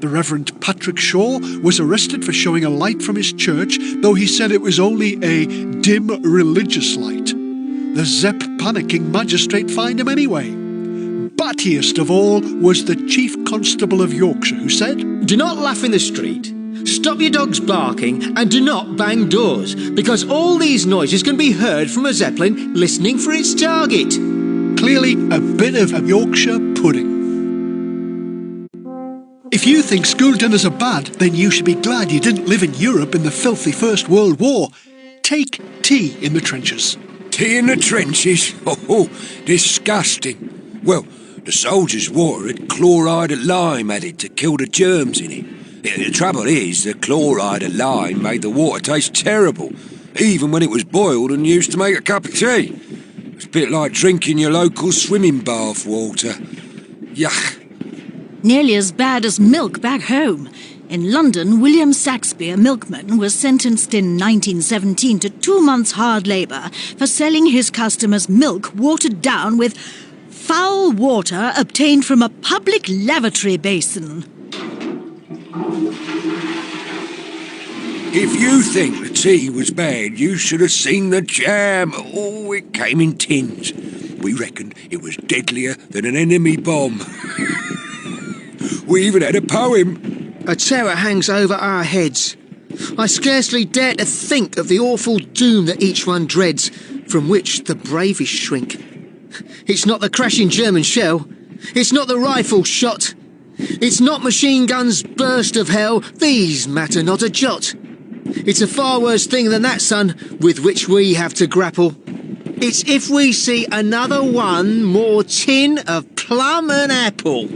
The Reverend Patrick Shaw was arrested for showing a light from his church, though he said it was only a dim religious light. The Zepp panicking magistrate fined him anyway. Battiest of all was the Chief Constable of Yorkshire, who said, Do not laugh in the street, stop your dogs barking, and do not bang doors, because all these noises can be heard from a Zeppelin listening for its target. Clearly a bit of a Yorkshire pudding. If you think school dinners are bad, then you should be glad you didn't live in Europe in the filthy First World War. Take tea in the trenches. Tea in the trenches? Oh, disgusting. Well, the soldiers' water had chloride of lime added to kill the germs in it. The trouble is, the chloride of lime made the water taste terrible, even when it was boiled and used to make a cup of tea. It's a bit like drinking your local swimming bath water. Yuck. Nearly as bad as milk back home. In London, William Saxby, a milkman, was sentenced in 1917 to 2 months' hard labour for selling his customers milk watered down with foul water obtained from a public lavatory basin. If you think the tea was bad, you should have seen the jam. Oh, it came in tins. We reckoned it was deadlier than an enemy bomb. We even had a poem. A terror hangs over our heads. I scarcely dare to think of the awful doom that each one dreads, from which the bravest shrink. It's not the crashing German shell. It's not the rifle shot. It's not machine guns' burst of hell. These matter not a jot. It's a far worse thing than that, son, with which we have to grapple. It's if we see another one more tin of plum and apple.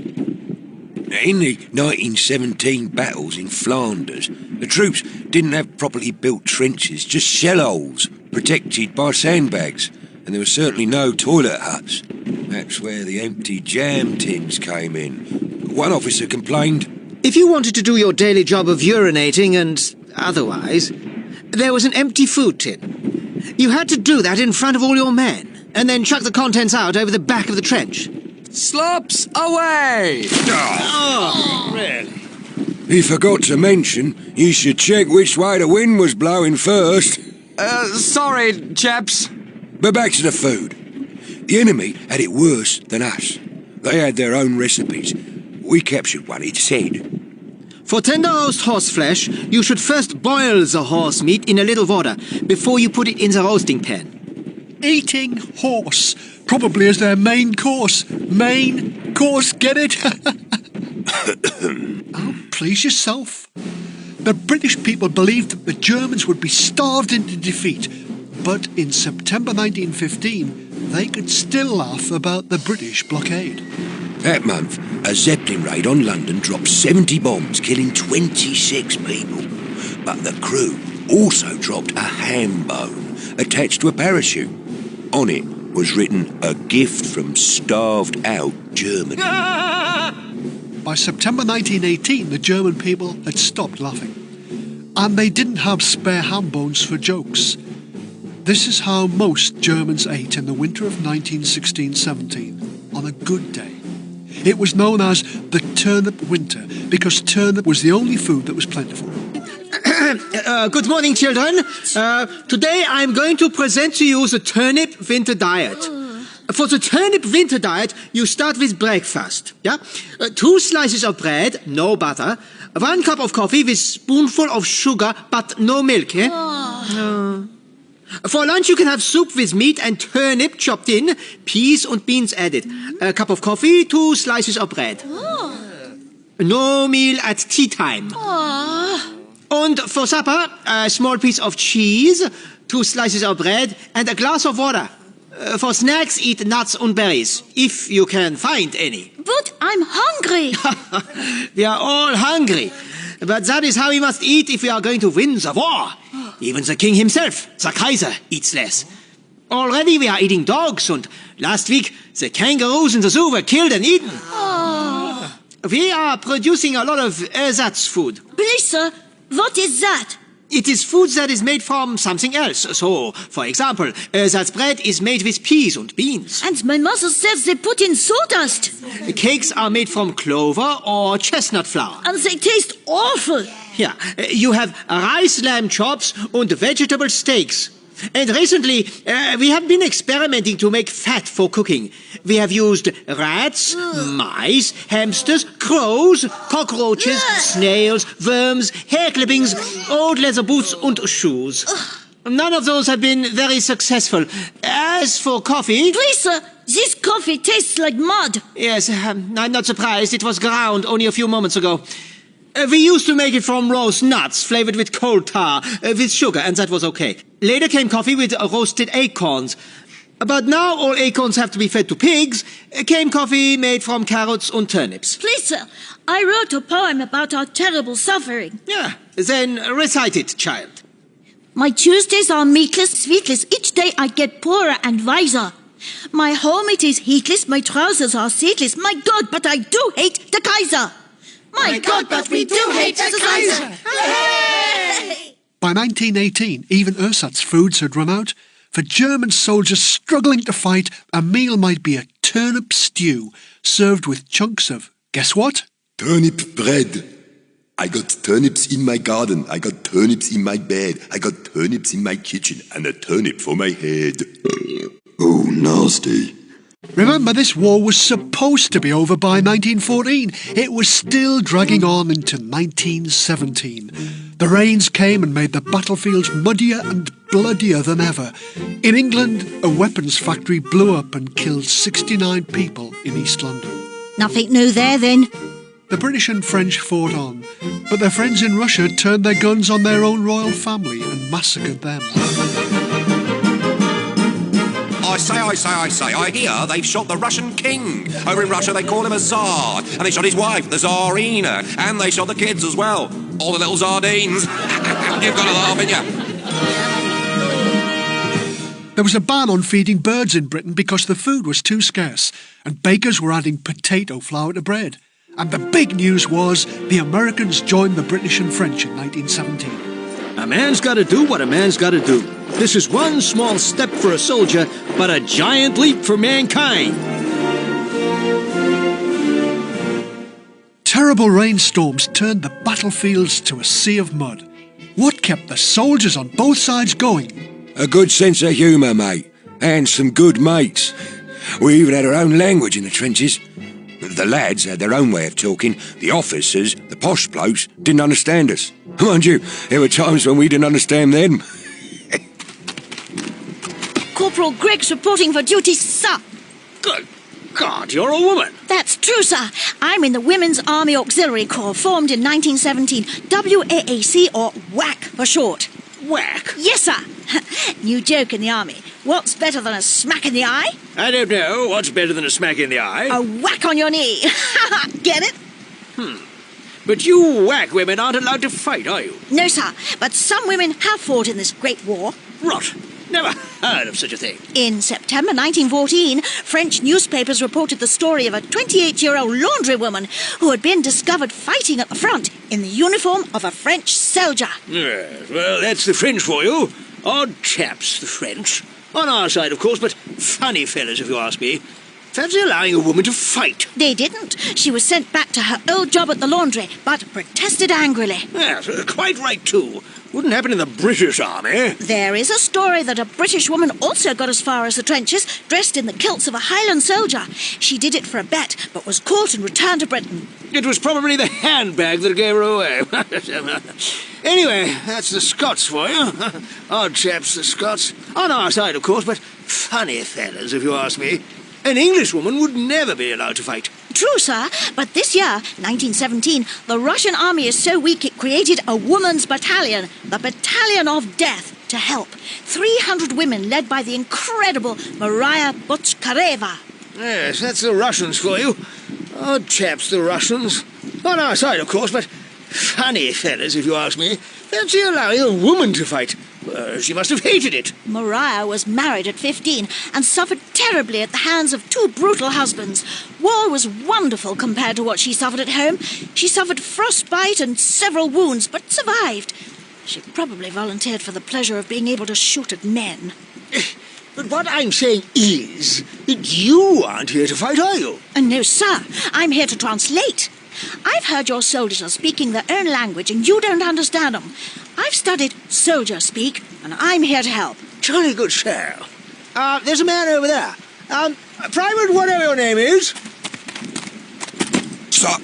In the 1917 battles in Flanders, the troops didn't have properly built trenches, just shell holes, protected by sandbags, and there were certainly no toilet huts. That's where the empty jam tins came in. One officer complained, if you wanted to do your daily job of urinating and otherwise, there was an empty food tin. You had to do that in front of all your men, and then chuck the contents out over the back of the trench. Slops away! Oh, really? He forgot to mention you should check which way the wind was blowing first. Sorry, chaps. But back to the food. The enemy had it worse than us. They had their own recipes. We captured one, it said. For tender roast horseflesh, you should first boil the horse meat in a little water before you put it in the roasting pan. Eating horse, probably as their main course. Main course, get it? Oh, please yourself. The British people believed that the Germans would be starved into defeat, but in September 1915, they could still laugh about the British blockade. That month, a Zeppelin raid on London dropped 70 bombs, killing 26 people. But the crew also dropped a ham bone attached to a parachute. On it was written, a gift from starved-out Germany. By September 1918, the German people had stopped laughing. And they didn't have spare ham bones for jokes. This is how most Germans ate in the winter of 1916-17, on a good day. It was known as the turnip winter, because turnip was the only food that was plentiful. Good morning, children. Today I'm going to present to you the turnip winter diet. For the turnip winter diet, you start with breakfast. Yeah, 2 slices of bread, no butter. 1 cup of coffee with spoonful of sugar, but no milk. For lunch, you can have soup with meat and turnip chopped in, peas and beans added. A cup of coffee, 2 slices of bread. No meal at tea time. And for supper, a small piece of cheese, 2 slices of bread, and a glass of water. For snacks, eat nuts and berries, if you can find any. But I'm hungry. We are all hungry. But that is how we must eat if we are going to win the war. Even the king himself, the Kaiser, eats less. Already we are eating dogs, and last week the kangaroos in the zoo were killed and eaten. We are producing a lot of ersatz food. Please, sir, what is that? It is food that is made from something else. So, for example, ersatz bread is made with peas and beans. And my mother says they put in sawdust. Cakes are made from clover or chestnut flour. And they taste awful. Yeah, you have rice lamb chops and vegetable steaks. And recently, we have been experimenting to make fat for cooking. We have used rats, mice, hamsters, crows, cockroaches, snails, worms, hair clippings, old leather boots and shoes. None of those have been very successful. As for coffee... Please, sir, this coffee tastes like mud. Yes, I'm not surprised. It was ground only a few moments ago. We used to make it from roast nuts, flavored with coal tar, with sugar, and that was okay. Later came coffee with roasted acorns. But now all acorns have to be fed to pigs. Came coffee made from carrots and turnips. Please, sir, I wrote a poem about our terrible suffering. Yeah, then recite it, child. My Tuesdays are meatless, sweetless. Each day I get poorer and wiser. My home it is heatless, my trousers are seatless. My God, but I do hate the Kaiser. My God, but we do hate the Kaiser. Hey! By 1918, even Ersatz foods had run out. For German soldiers struggling to fight, a meal might be a turnip stew served with chunks of, guess what? Turnip bread. I got turnips in my garden, I got turnips in my bed, I got turnips in my kitchen, and a turnip for my head. Oh, nasty. Remember, this war was supposed to be over by 1914. It was still dragging on into 1917. The rains came and made the battlefields muddier and bloodier than ever. In England, a weapons factory blew up and killed 69 people in East London. Nothing new there, then. The British and French fought on, but their friends in Russia turned their guns on their own royal family and massacred them. I say, I hear they've shot the Russian king. Over in Russia they call him a Tsar, and they shot his wife, the Tsarina, and they shot the kids as well. All the little sardines. You've got to laugh, haven't you? There was a ban on feeding birds in Britain because the food was too scarce, and bakers were adding potato flour to bread. And the big news was the Americans joined the British and French in 1917. A man's got to do what a man's got to do. This is one small step for a soldier, but a giant leap for mankind. Terrible rainstorms turned the battlefields to a sea of mud. What kept the soldiers on both sides going? A good sense of humour, mate. And some good mates. We even had our own language in the trenches. The lads had their own way of talking. The officers, the posh blokes, didn't understand us. Mind you, there were times when we didn't understand them. Corporal Greggs reporting for duty, sir. Good God, you're a woman. That's true, sir. I'm in the Women's Army Auxiliary Corps, formed in 1917. WAAC, or WAC for short. WAC? Yes, sir. New joke in the Army. What's better than a smack in the eye? I don't know. What's better than a smack in the eye? A whack on your knee. Get it? But you WAC women aren't allowed to fight, are you? No, sir. But some women have fought in this great war. Rot. Never heard of such a thing. In September 1914, French newspapers reported the story of a 28-year-old laundrywoman who had been discovered fighting at the front in the uniform of a French soldier. Yes, well, that's the French for you. Odd chaps, the French. On our side, of course, but funny fellas, if you ask me. Fancy allowing a woman to fight. They didn't. She was sent back to her old job at the laundry, but protested angrily. Yes, quite right, too. Wouldn't happen in the British Army. There is a story that a British woman also got as far as the trenches, dressed in the kilts of a Highland soldier. She did it for a bet, but was caught and returned to Britain. It was probably the handbag that gave her away. Anyway, that's the Scots for you. Odd chaps, the Scots. On our side, of course, but funny fellas, if you ask me. An Englishwoman would never be allowed to fight. True, sir, but this year, 1917, the Russian army is so weak it created a woman's battalion, the Battalion of Death, to help. 300 women led by the incredible Maria Botchkareva. Yes, that's the Russians for you. Odd chaps, the Russians. On our side, of course, but funny fellas, if you ask me. Fancy allowing a woman to fight. She must have hated it. Maria was married at 15 and suffered terribly at the hands of 2 brutal husbands. War was wonderful compared to what she suffered at home. She suffered frostbite and several wounds, but survived. She probably volunteered for the pleasure of being able to shoot at men. But what I'm saying is that you aren't here to fight, are you? No, sir. I'm here to translate. I've heard your soldiers are speaking their own language and you don't understand them. I've studied soldier speak and I'm here to help. Jolly good, sir. There's a man over there. Private, whatever your name is. Sir.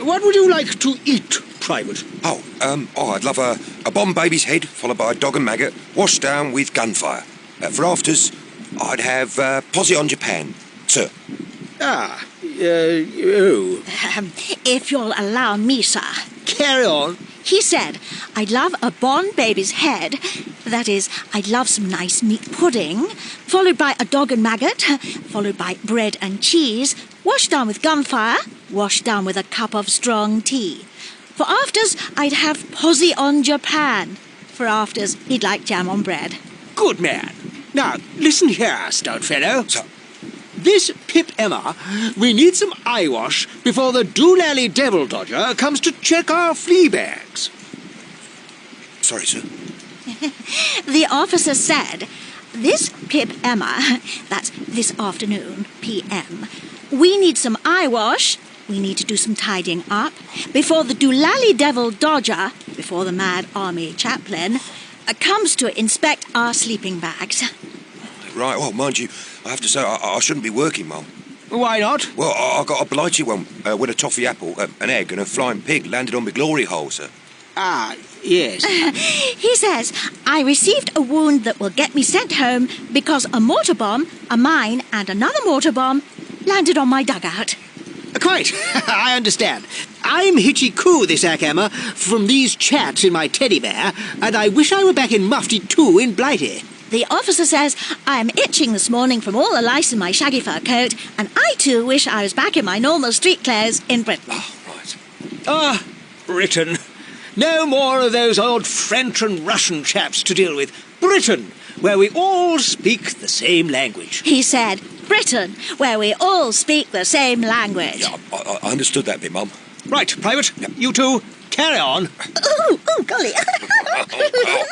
What would you like to eat, Private? I'd love a bomb baby's head, followed by a dog and maggot, washed down with gunfire. For afters, I'd have posse on Japan, sir. If you'll allow me, sir. Carry on. He said, I'd love a Bond baby's head. That is, I'd love some nice meat pudding, followed by a dog and maggot, followed by bread and cheese, washed down with gunfire, washed down with a cup of strong tea. For afters, I'd have posy on Japan. For afters, he'd like jam on bread. Good man. Now, listen here, stout fellow. Sir. This Pip Emma, we need some eye wash before the doolally devil dodger comes to check our flea bags. Sorry, sir. The officer said, this Pip Emma, that's this afternoon, PM, we need some eye wash, we need to do some tidying up, before the doolally devil dodger, before the mad army chaplain, comes to inspect our sleeping bags. Right, well, mind you, I have to say, I shouldn't be working, Mum. Why not? Well, I got a blighty one with a toffee apple, an egg and a flying pig landed on my glory hole, sir. Ah, yes. He says, I received a wound that will get me sent home because a mortar bomb, a mine and another mortar bomb landed on my dugout. Quite. I understand. I'm Hitchy Coo this Emma from these chats in my teddy bear, and I wish I were back in Mufti too in Blighty. The officer says I'm itching this morning from all the lice in my shaggy fur coat, and I too wish I was back in my normal street clothes in Britain. Oh, right. Ah, Britain. No more of those old French and Russian chaps to deal with. Britain, where we all speak the same language. He said, Britain, where we all speak the same language. Yeah, I understood that bit, Mum. Right, Private, you two, carry on. Ooh, golly.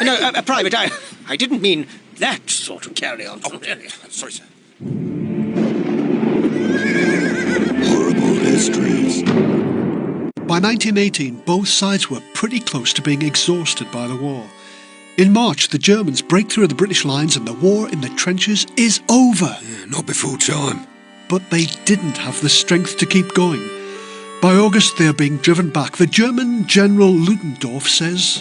No, Private, I didn't mean that sort of carry on. Oh, sorry, sir. Horrible histories. By 1918, both sides were pretty close to being exhausted by the war. In March, the Germans break through the British lines and the war in the trenches is over. Yeah, not before time. But they didn't have the strength to keep going. By August, they are being driven back. The German General Ludendorff says,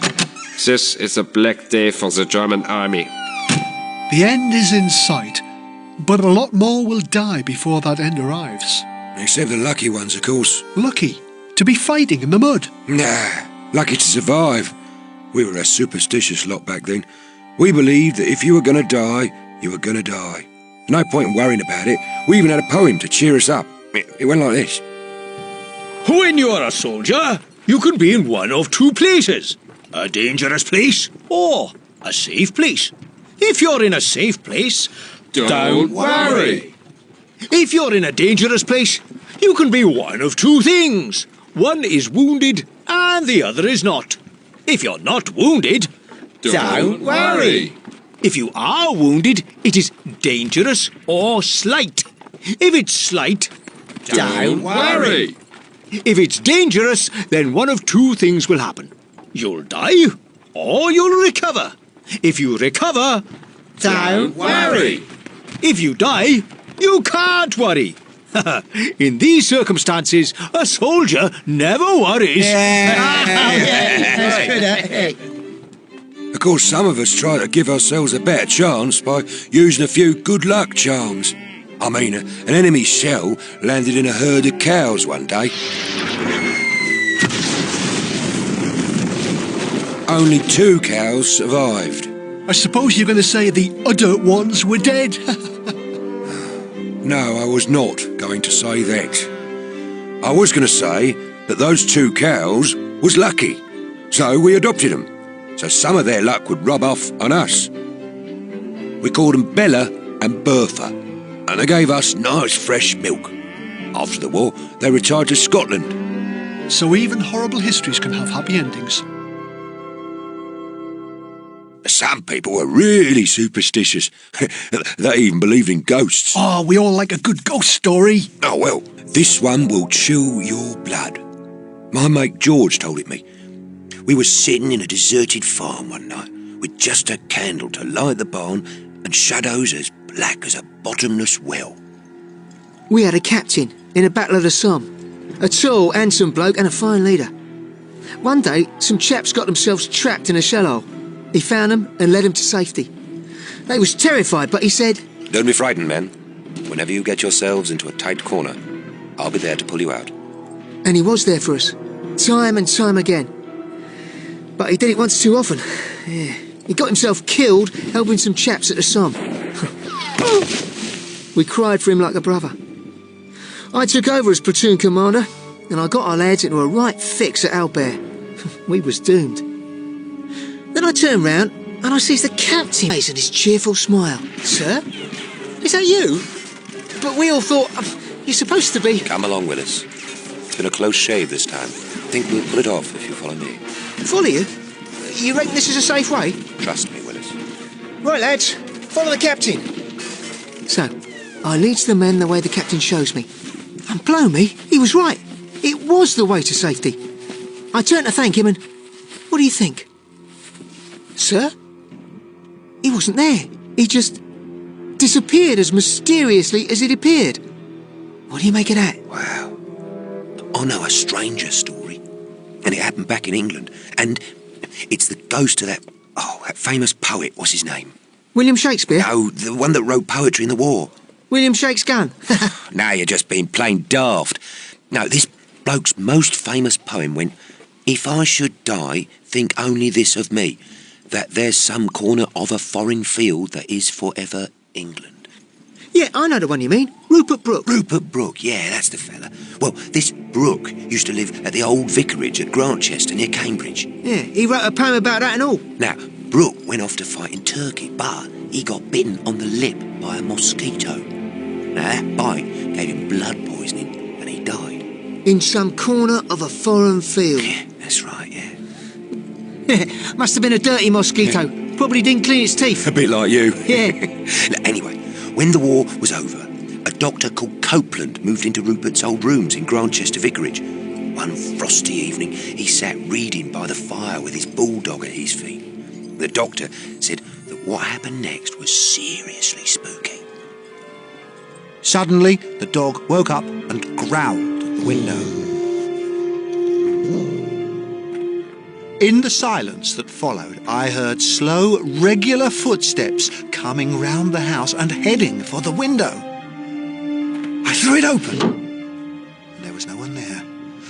"This is a black day for the German army." The end is in sight, but a lot more will die before that end arrives. Except the lucky ones, of course. Lucky to be fighting in the mud. Nah, lucky to survive. We were a superstitious lot back then. We believed that if you were going to die, you were going to die. No point in worrying about it. We even had a poem to cheer us up. It went like this. When you're a soldier, you can be in one of two places. A dangerous place or a safe place. If you're in a safe place, Don't worry. If you're in a dangerous place, you can be one of two things. One is wounded and the other is not. If you're not wounded, Don't worry. If you are wounded, it is dangerous or slight. If it's slight, Don't worry. If it's dangerous, then one of two things will happen. You'll die or you'll recover. If you recover, Don't worry. If you die, you can't worry. In these circumstances, a soldier never worries. Of course, some of us try to give ourselves a better chance by using a few good luck charms. I mean, an enemy shell landed in a herd of cows one day. Only 2 cows survived. I suppose you're going to say the other ones were dead. No, I was not going to say that. I was going to say that those 2 cows was lucky, so we adopted them, so some of their luck would rub off on us. We called them Bella and Bertha, and they gave us nice fresh milk. After the war, they retired to Scotland. So even horrible histories can have happy endings. Some people were really superstitious. They even believed in ghosts. Oh, we all like a good ghost story. Oh, well, this one will chill your blood. My mate George told it me. We were sitting in a deserted farm one night with just a candle to light the barn and shadows as black as a bottomless well. We had a captain in a battle of the Somme. A tall, handsome bloke and a fine leader. One day, some chaps got themselves trapped in a shell hole. He found them and led them to safety. They was terrified, but he said, "Don't be frightened, men. Whenever you get yourselves into a tight corner, I'll be there to pull you out." and he was there for us, time and time again. But he did it once too often. Yeah. He got himself killed helping some chaps at the Somme. We cried for him like a brother. I took over as platoon commander, and I got our lads into a right fix at Albert. We was doomed. Then I turned round and I sees the captain face and his cheerful smile. Sir? Is that you? But we all thought, you're supposed to be... Come along, Willis. It's been a close shave this time. I think we'll pull it off if you follow me. Follow you? You reckon this is a safe way? Trust me, Willis. Right, lads, follow the captain. So, I leads the men the way the captain shows me. And blow me, he was right. It was the way to safety. I turned to thank him and... What do you think? Sir? He wasn't there. He just disappeared as mysteriously as he'd appeared. What do you make of that? Wow. I know a stranger story. And it happened back in England. And it's the ghost of that famous poet. What's his name? William Shakespeare? No, the one that wrote poetry in the war. William Shakespeare's gun. Now you're just being plain daft. No, this bloke's most famous poem went, "If I should die, think only this of me, that there's some corner of a foreign field that is forever England." Yeah, I know the one you mean. Rupert Brooke. Rupert Brooke, yeah, that's the fella. Well, this Brooke used to live at the old vicarage at Grantchester near Cambridge. Yeah, he wrote a poem about that and all. Now, Brooke went off to fight in Turkey, but he got bitten on the lip by a mosquito. Now, that bite gave him blood poisoning and he died. In some corner of a foreign field. Yeah, that's right, yeah. Must have been a dirty mosquito. Probably didn't clean its teeth. A bit like you. Yeah. Anyway, when the war was over, a doctor called Copeland moved into Rupert's old rooms in Grantchester Vicarage. One frosty evening, he sat reading by the fire with his bulldog at his feet. The doctor said that what happened next was seriously spooky. Suddenly, the dog woke up and growled at the window. In the silence that followed, I heard slow, regular footsteps coming round the house and heading for the window. I threw it open. There was no one there.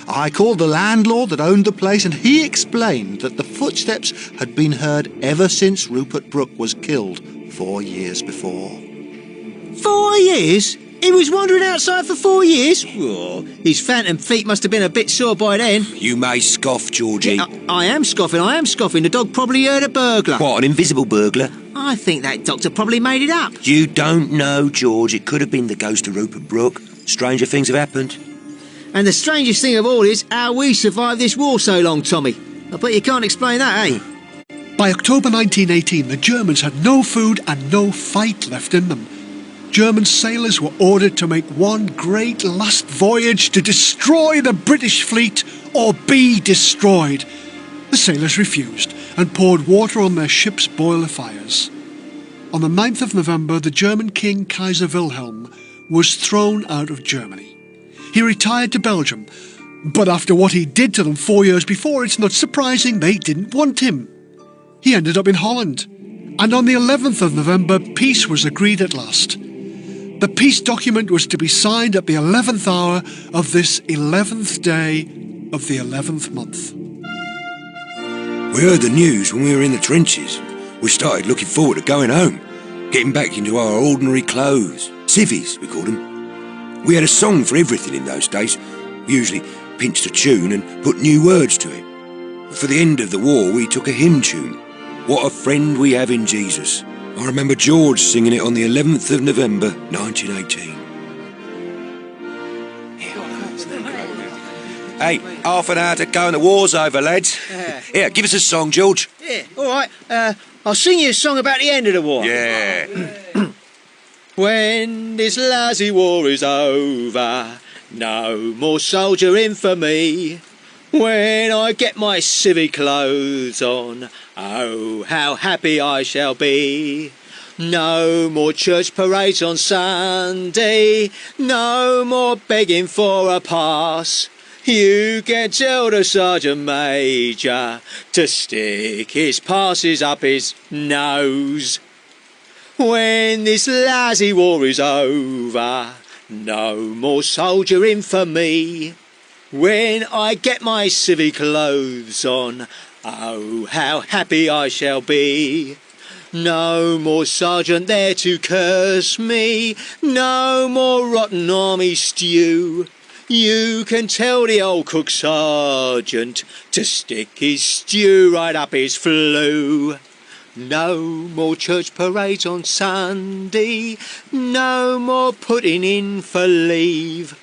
I called the landlord that owned the place, and he explained that the footsteps had been heard ever since Rupert Brooke was killed 4 years before. 4 years? He was wandering outside for 4 years? Oh, his phantom feet must have been a bit sore by then. You may scoff, Georgie. Yeah, I am scoffing. The dog probably heard a burglar. What, an invisible burglar? I think that doctor probably made it up. You don't know, George. It could have been the ghost of Rupert Brooke. Stranger things have happened. And the strangest thing of all is how we survived this war so long, Tommy. I bet you can't explain that, eh? By October 1918, the Germans had no food and no fight left in them. German sailors were ordered to make one great last voyage to destroy the British fleet or be destroyed. The sailors refused and poured water on their ship's boiler fires. On the 9th of November, the German King Kaiser Wilhelm was thrown out of Germany. He retired to Belgium, but after what he did to them 4 years before, it's not surprising they didn't want him. He ended up in Holland, and on the 11th of November, peace was agreed at last. The peace document was to be signed at the 11th hour of this 11th day of the 11th month. We heard the news when we were in the trenches. We started looking forward to going home, getting back into our ordinary clothes. Civvies, we called them. We had a song for everything in those days. We usually pinched a tune and put new words to it. For the end of the war, we took a hymn tune. What a friend we have in Jesus. I remember George singing it on the 11th of November, 1918. Hey, half an hour to go and the war's over, lads. Here, give us a song, George. Yeah, all right. I'll sing you a song about the end of the war. Yeah. When this lousy war is over, no more soldiering for me. When I get my civic clothes on, oh, how happy I shall be. No more church parades on Sunday, no more begging for a pass. You can tell the Sergeant Major to stick his passes up his nose. When this lousy war is over, no more soldiering for me. When I get my civic clothes on, oh, how happy I shall be. No more sergeant there to curse me, no more rotten army stew. You can tell the old cook sergeant to stick his stew right up his flue. No more church parades on Sunday, no more putting in for leave.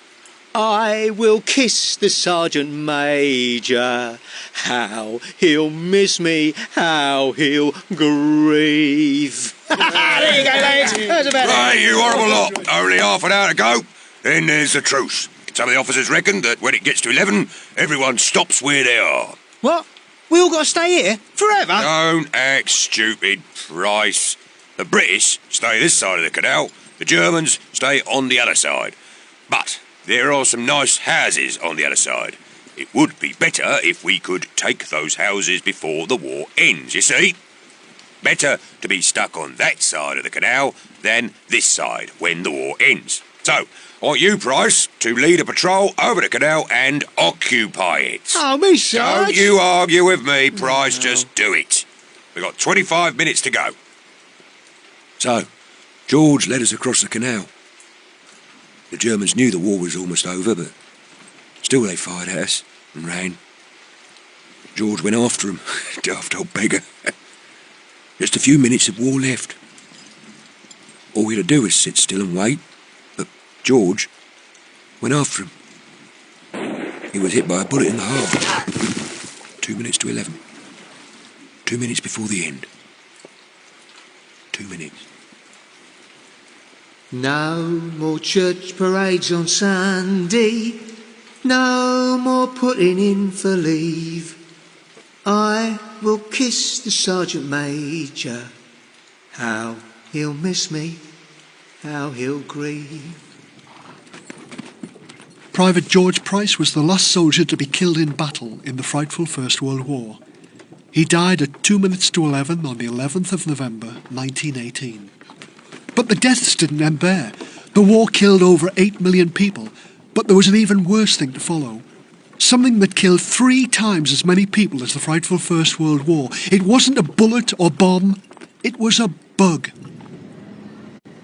I will kiss the sergeant major, how he'll miss me, how he'll grieve. There you go, lads. How's about that? Right, you horrible lot. Only half an hour to go. Then there's the truce. Some of the officers reckon that when it gets to 11, everyone stops where they are. What? We all got to stay here? Forever? Don't act stupid, Price. The British stay this side of the canal, the Germans stay on the other side. But there are some nice houses on the other side. It would be better if we could take those houses before the war ends, you see? Better to be stuck on that side of the canal than this side when the war ends. So, I want you, Price, to lead a patrol over the canal and occupy it. Oh, me, Sarge. Don't you argue with me, Price, just do it. We've got 25 minutes to go. So, George led us across the canal. The Germans knew the war was almost over, but still they fired at us and ran. George went after them, daft old beggar. Just a few minutes of war left. All we had to do was sit still and wait, but George went after him. He was hit by a bullet in the heart. 2 minutes to 11. 2 minutes before the end. 2 minutes. No more church parades on Sunday, no more putting in for leave. I will kiss the sergeant major, how he'll miss me, how he'll grieve. Private George Price was the last soldier to be killed in battle in the frightful First World War. He died at 2 minutes to 11 on the 11th of November 1918. But the deaths didn't end there. The war killed over 8 million people, but there was an even worse thing to follow. Something that killed 3 times as many people as the frightful First World War. It wasn't a bullet or bomb, it was a bug.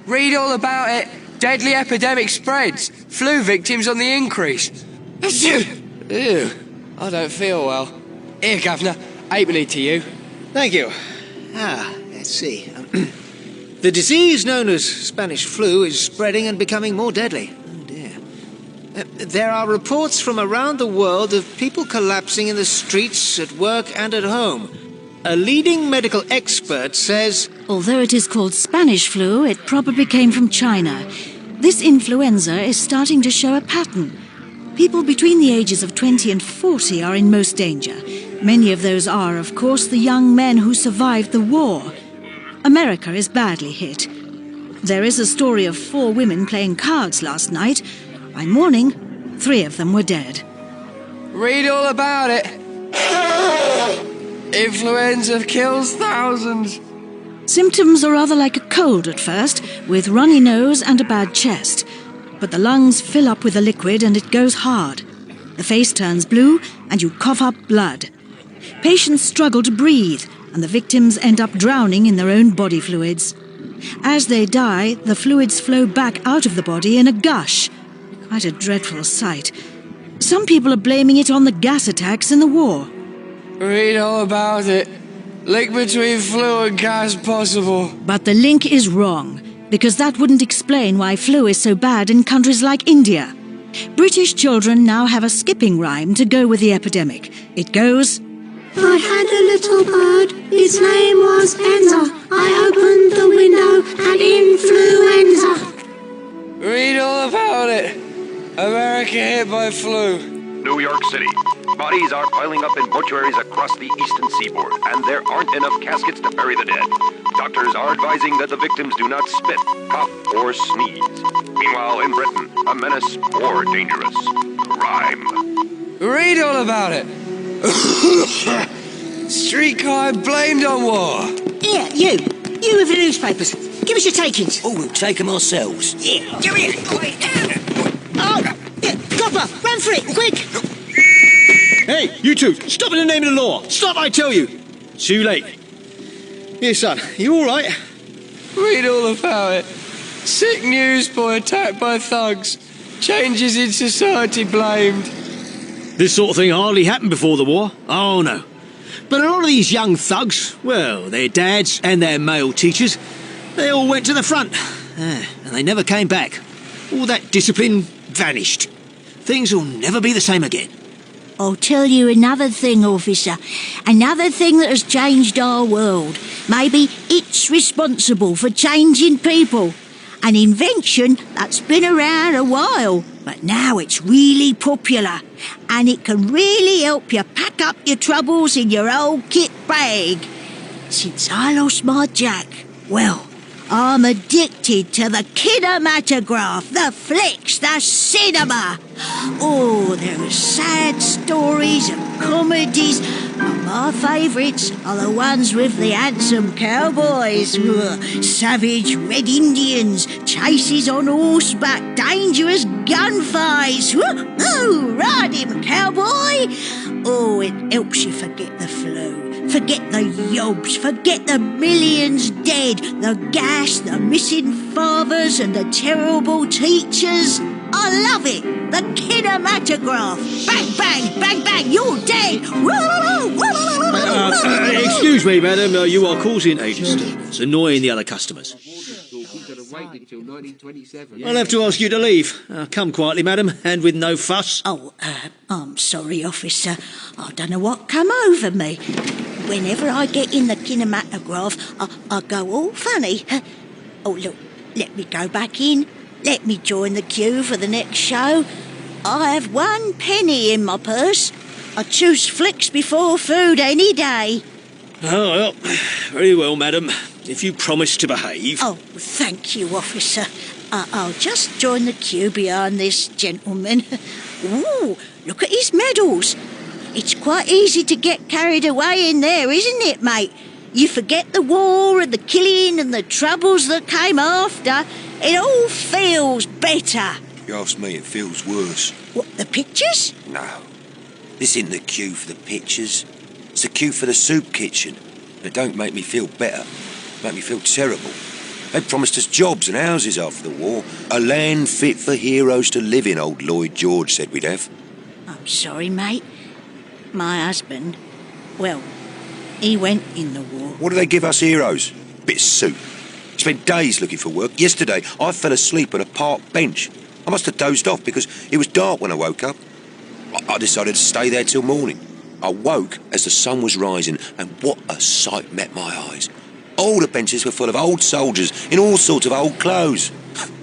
Read all about it. Deadly epidemic spreads. Flu victims on the increase. Ew, I don't feel well. Here, Governor, halfpenny to you. Thank you. Let's see. The disease known as Spanish flu is spreading and becoming more deadly. Oh dear. There are reports from around the world of people collapsing in the streets, at work and at home. A leading medical expert says... Although it is called Spanish flu, it probably came from China. This influenza is starting to show a pattern. People between the ages of 20 and 40 are in most danger. Many of those are, of course, the young men who survived the war. America is badly hit. There is a story of 4 women playing cards last night. By morning, 3 of them were dead. Read all about it. Influenza kills thousands. Symptoms are rather like a cold at first, with runny nose and a bad chest. But the lungs fill up with a liquid and it goes hard. The face turns blue and you cough up blood. Patients struggle to breathe and the victims end up drowning in their own body fluids. As they die, the fluids flow back out of the body in a gush. Quite a dreadful sight. Some people are blaming it on the gas attacks in the war. Read all about it. Link between flu and gas possible. But the link is wrong, because that wouldn't explain why flu is so bad in countries like India. British children now have a skipping rhyme to go with the epidemic. It goes... I had a little bird, his name was Enza. I opened the window and influenza. Read all about it. America hit by flu. New York City. Bodies are piling up in mortuaries across the eastern seaboard, and there aren't enough caskets to bury the dead. Doctors are advising that the victims do not spit, cough, or sneeze. Meanwhile, in Britain, a menace more dangerous. Crime. Read all about it. Streetcar blamed on war. Here, you with the newspapers. Give us your takings. Oh, we'll take them ourselves. Yeah, give me it. Oh, yeah, Copper, run for it, quick. Hey, you two, stop in the name of the law. Stop, I tell you. Too late. Here, son, you all right? Read all about it. Sick newsboy attacked by thugs. Changes in society blamed. This sort of thing hardly happened before the war. Oh, no. But a lot of these young thugs, well, their dads and their male teachers, they all went to the front. And they never came back. All that discipline vanished. Things will never be the same again. I'll tell you another thing, officer. Another thing that has changed our world. Maybe it's responsible for changing people. An invention that's been around a while, but now it's really popular. And it can really help you pack up your troubles in your old kit bag. Since I lost my Jack, well, I'm addicted to the kinematograph, the flicks, the cinema. Oh, there are sad stories and comedies, but my favourites are the ones with the handsome cowboys, savage red Indians, chases on horseback, dangerous gunfights. Oh, ride him, cowboy! Oh, it helps you forget the flu, forget the yobs, forget the millions dead, the gas, the missing fathers and the terrible teachers. I love it! The kinematograph! Bang, bang, bang, bang, you're dead! Excuse me, madam, you are causing a disturbance, annoying the other customers. I'll have to ask you to leave. Come quietly, madam, and with no fuss. Oh, I'm sorry, officer. I don't know what come over me. Whenever I get in the kinematograph, I go all funny. Oh, look, let me go back in. Let me join the queue for the next show. I have 1 penny in my purse. I choose flicks before food any day. Oh, well, very well, madam. If you promise to behave. Oh, thank you, officer. I'll just join the queue behind this gentleman. Ooh, look at his medals. It's quite easy to get carried away in there, isn't it, mate? You forget the war and the killing and the troubles that came after. It all feels better. You ask me, it feels worse. What, the pictures? No. This isn't the queue for the pictures. It's the queue for the soup kitchen. It don't make me feel better. It make me feel terrible. They promised us jobs and houses after the war. A land fit for heroes to live in, old Lloyd George said we'd have. I'm sorry, mate. My husband, well, he went in the war. What do they give us heroes? Bit of soup. Spent days looking for work. Yesterday, I fell asleep on a park bench. I must have dozed off because it was dark when I woke up. I decided to stay there till morning. I woke as the sun was rising, and what a sight met my eyes. All the benches were full of old soldiers in all sorts of old clothes,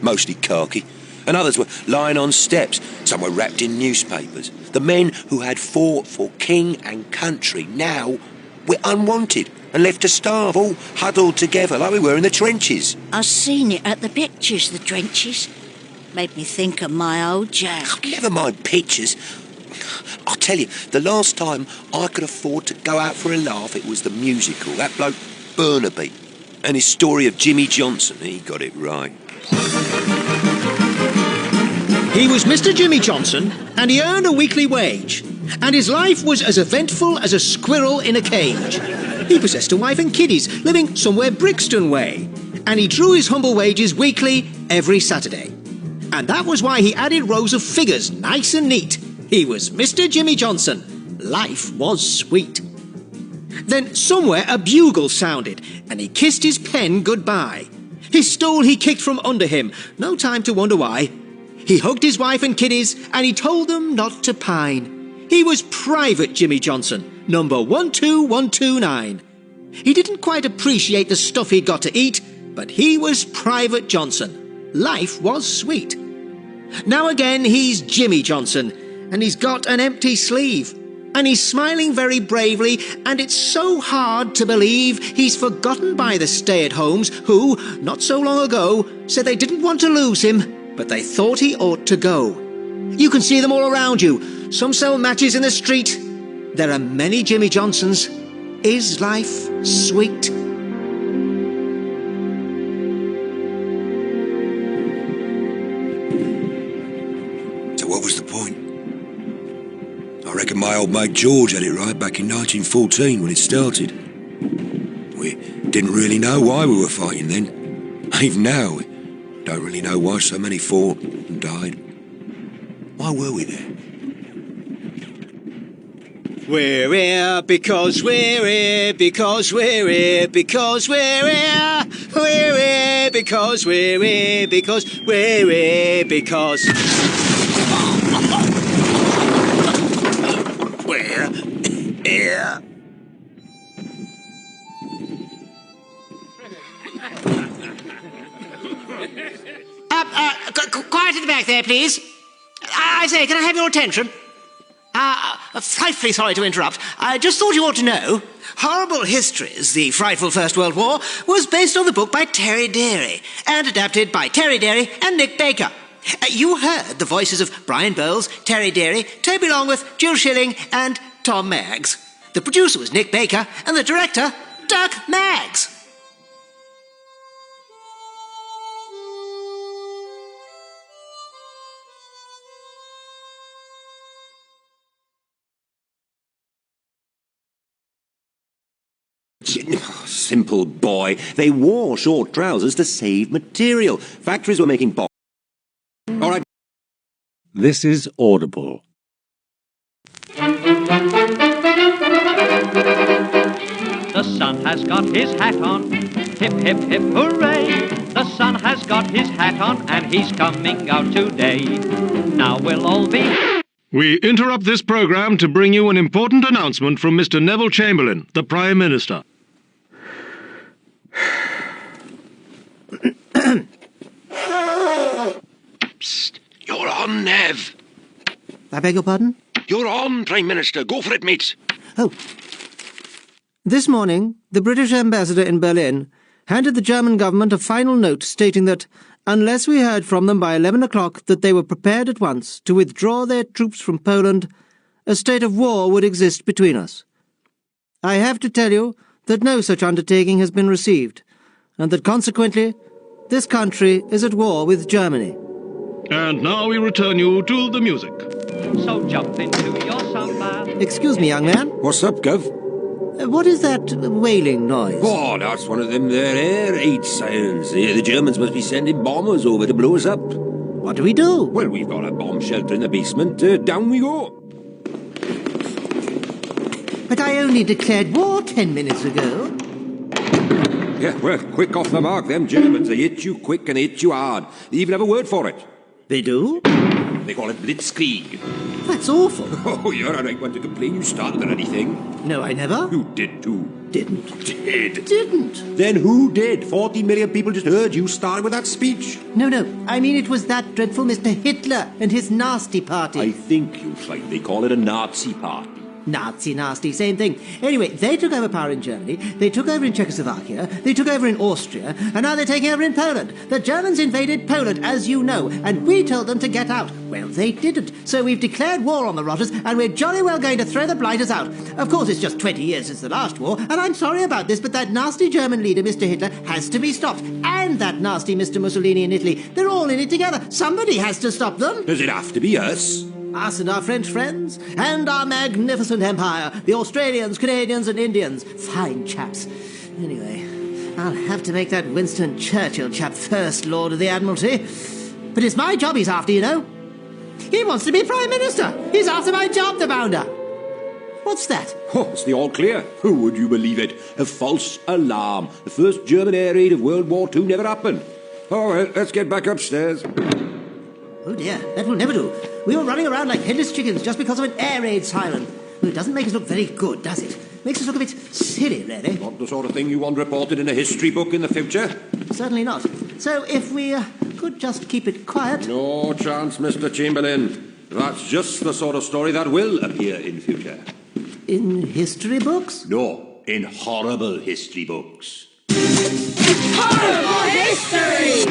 mostly khaki, and others were lying on steps. Some were wrapped in newspapers. The men who had fought for king and country now were unwanted and left to starve, all huddled together like we were in the trenches. I seen it at the pictures, the trenches. Made me think of my old Jack. Oh, never mind pictures. I'll tell you, the last time I could afford to go out for a laugh, it was the musical. That bloke Burnaby and his story of Jimmy Johnson. He got it right. He was Mr. Jimmy Johnson, and he earned a weekly wage. And his life was as eventful as a squirrel in a cage. He possessed a wife and kiddies, living somewhere Brixton way. And he drew his humble wages weekly every Saturday. And that was why he added rows of figures, nice and neat. He was Mr. Jimmy Johnson. Life was sweet. Then somewhere a bugle sounded, and he kissed his pen goodbye. His stool he kicked from under him, no time to wonder why. He hugged his wife and kiddies, and he told them not to pine. He was Private Jimmy Johnson, number 12129. He didn't quite appreciate the stuff he'd got to eat, but he was Private Johnson. Life was sweet. Now again he's Jimmy Johnson, and he's got an empty sleeve. And he's smiling very bravely, and it's so hard to believe he's forgotten by the stay-at-homes who, not so long ago, said they didn't want to lose him, but they thought he ought to go. You can see them all around you. Some sell matches in the street. There are many Jimmy Johnsons. Is life sweet? So what was the point? I reckon my old mate George had it right back in 1914 when it started. We didn't really know why we were fighting then. Even now, we don't really know why so many fought and died. Why were we there? We're here because we're here because we're here because we're here. We're here because we're here because we're here because. We're here. Quiet at the back there, please. I say, can I have your attention? Frightfully sorry to interrupt. I just thought you ought to know. Horrible Histories, the frightful First World War, was based on the book by Terry Deary and adapted by Terry Deary and Nick Baker. You heard the voices of Brian Bowles, Terry Deary, Toby Longworth, Jill Schilling and Tom Maggs. The producer was Nick Baker and the director, Dirk Maggs. Simple boy. They wore short trousers to save material. Factories were making bombs. All right. This is Audible. The sun has got his hat on. Hip, hip, hip, hooray. The sun has got his hat on and he's coming out today. Now we'll all be... We interrupt this programme to bring you an important announcement from Mr. Neville Chamberlain, the Prime Minister. Psst. You're on, Nev. I beg your pardon? You're on, Prime Minister. Go for it, mates. Oh. This morning, the British ambassador in Berlin handed the German government a final note stating that, unless we heard from them by 11 o'clock that they were prepared at once to withdraw their troops from Poland, a state of war would exist between us. I have to tell you that no such undertaking has been received, and that consequently, this country is at war with Germany. And now we return you to the music. So jump into your sunbath. Excuse me, young man. What's up, Gov? What is that wailing noise? Oh, that's one of them there air raid sirens. The Germans must be sending bombers over to blow us up. What do we do? Well, we've got a bomb shelter in the basement. Down we go. But I only declared war 10 minutes ago. Yeah, well, quick off the mark, them Germans. They hit you quick and they hit you hard. They even have a word for it. They do? They call it blitzkrieg. That's awful. Oh, you're a right one to complain. You started or anything. No, I never. You did too. Didn't. Didn't. Then who did? 40 million people just heard you start with that speech. No, I mean it was that dreadful Mr. Hitler and his nasty party. I think you slightly call it a Nazi party. Nazi, nasty, same thing. Anyway, they took over power in Germany, they took over in Czechoslovakia, they took over in Austria, and now they're taking over in Poland. The Germans invaded Poland, as you know, and we told them to get out. Well, they didn't. So we've declared war on the rotters, and we're jolly well going to throw the blighters out. Of course, it's just 20 years since the last war, and I'm sorry about this, but that nasty German leader, Mr. Hitler, has to be stopped. And that nasty Mr. Mussolini in Italy. They're all in it together. Somebody has to stop them. Does it have to be us? Us and our French friends, and our magnificent empire, the Australians, Canadians and Indians. Fine chaps. Anyway, I'll have to make that Winston Churchill chap First Lord of the Admiralty. But it's my job he's after, you know. He wants to be Prime Minister. He's after my job, the bounder. What's that? Oh, it's the all clear. Who would you believe it? A false alarm. The first German air raid of World War II never happened. Oh, well, let's get back upstairs. Oh dear, that will never do. We were running around like headless chickens just because of an air raid siren. Well, it doesn't make us look very good, does it? Makes us look a bit silly, really. Not the sort of thing you want reported in a history book in the future. Certainly not. So if we could just keep it quiet... No chance, Mr. Chamberlain. That's just the sort of story that will appear in future. In history books? No, in horrible history books. Horrible history!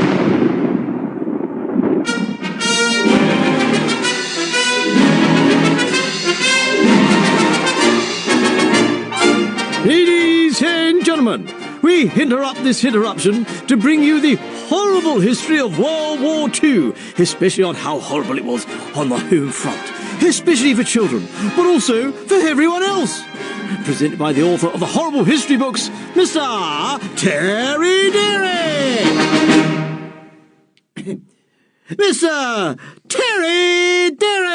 Ladies and gentlemen, we interrupt this interruption to bring you the horrible history of World War II, especially on how horrible it was on the home front, especially for children, but also for everyone else. Presented by the author of the horrible history books, Mr. Terry Deary. Mr. Terry Deary.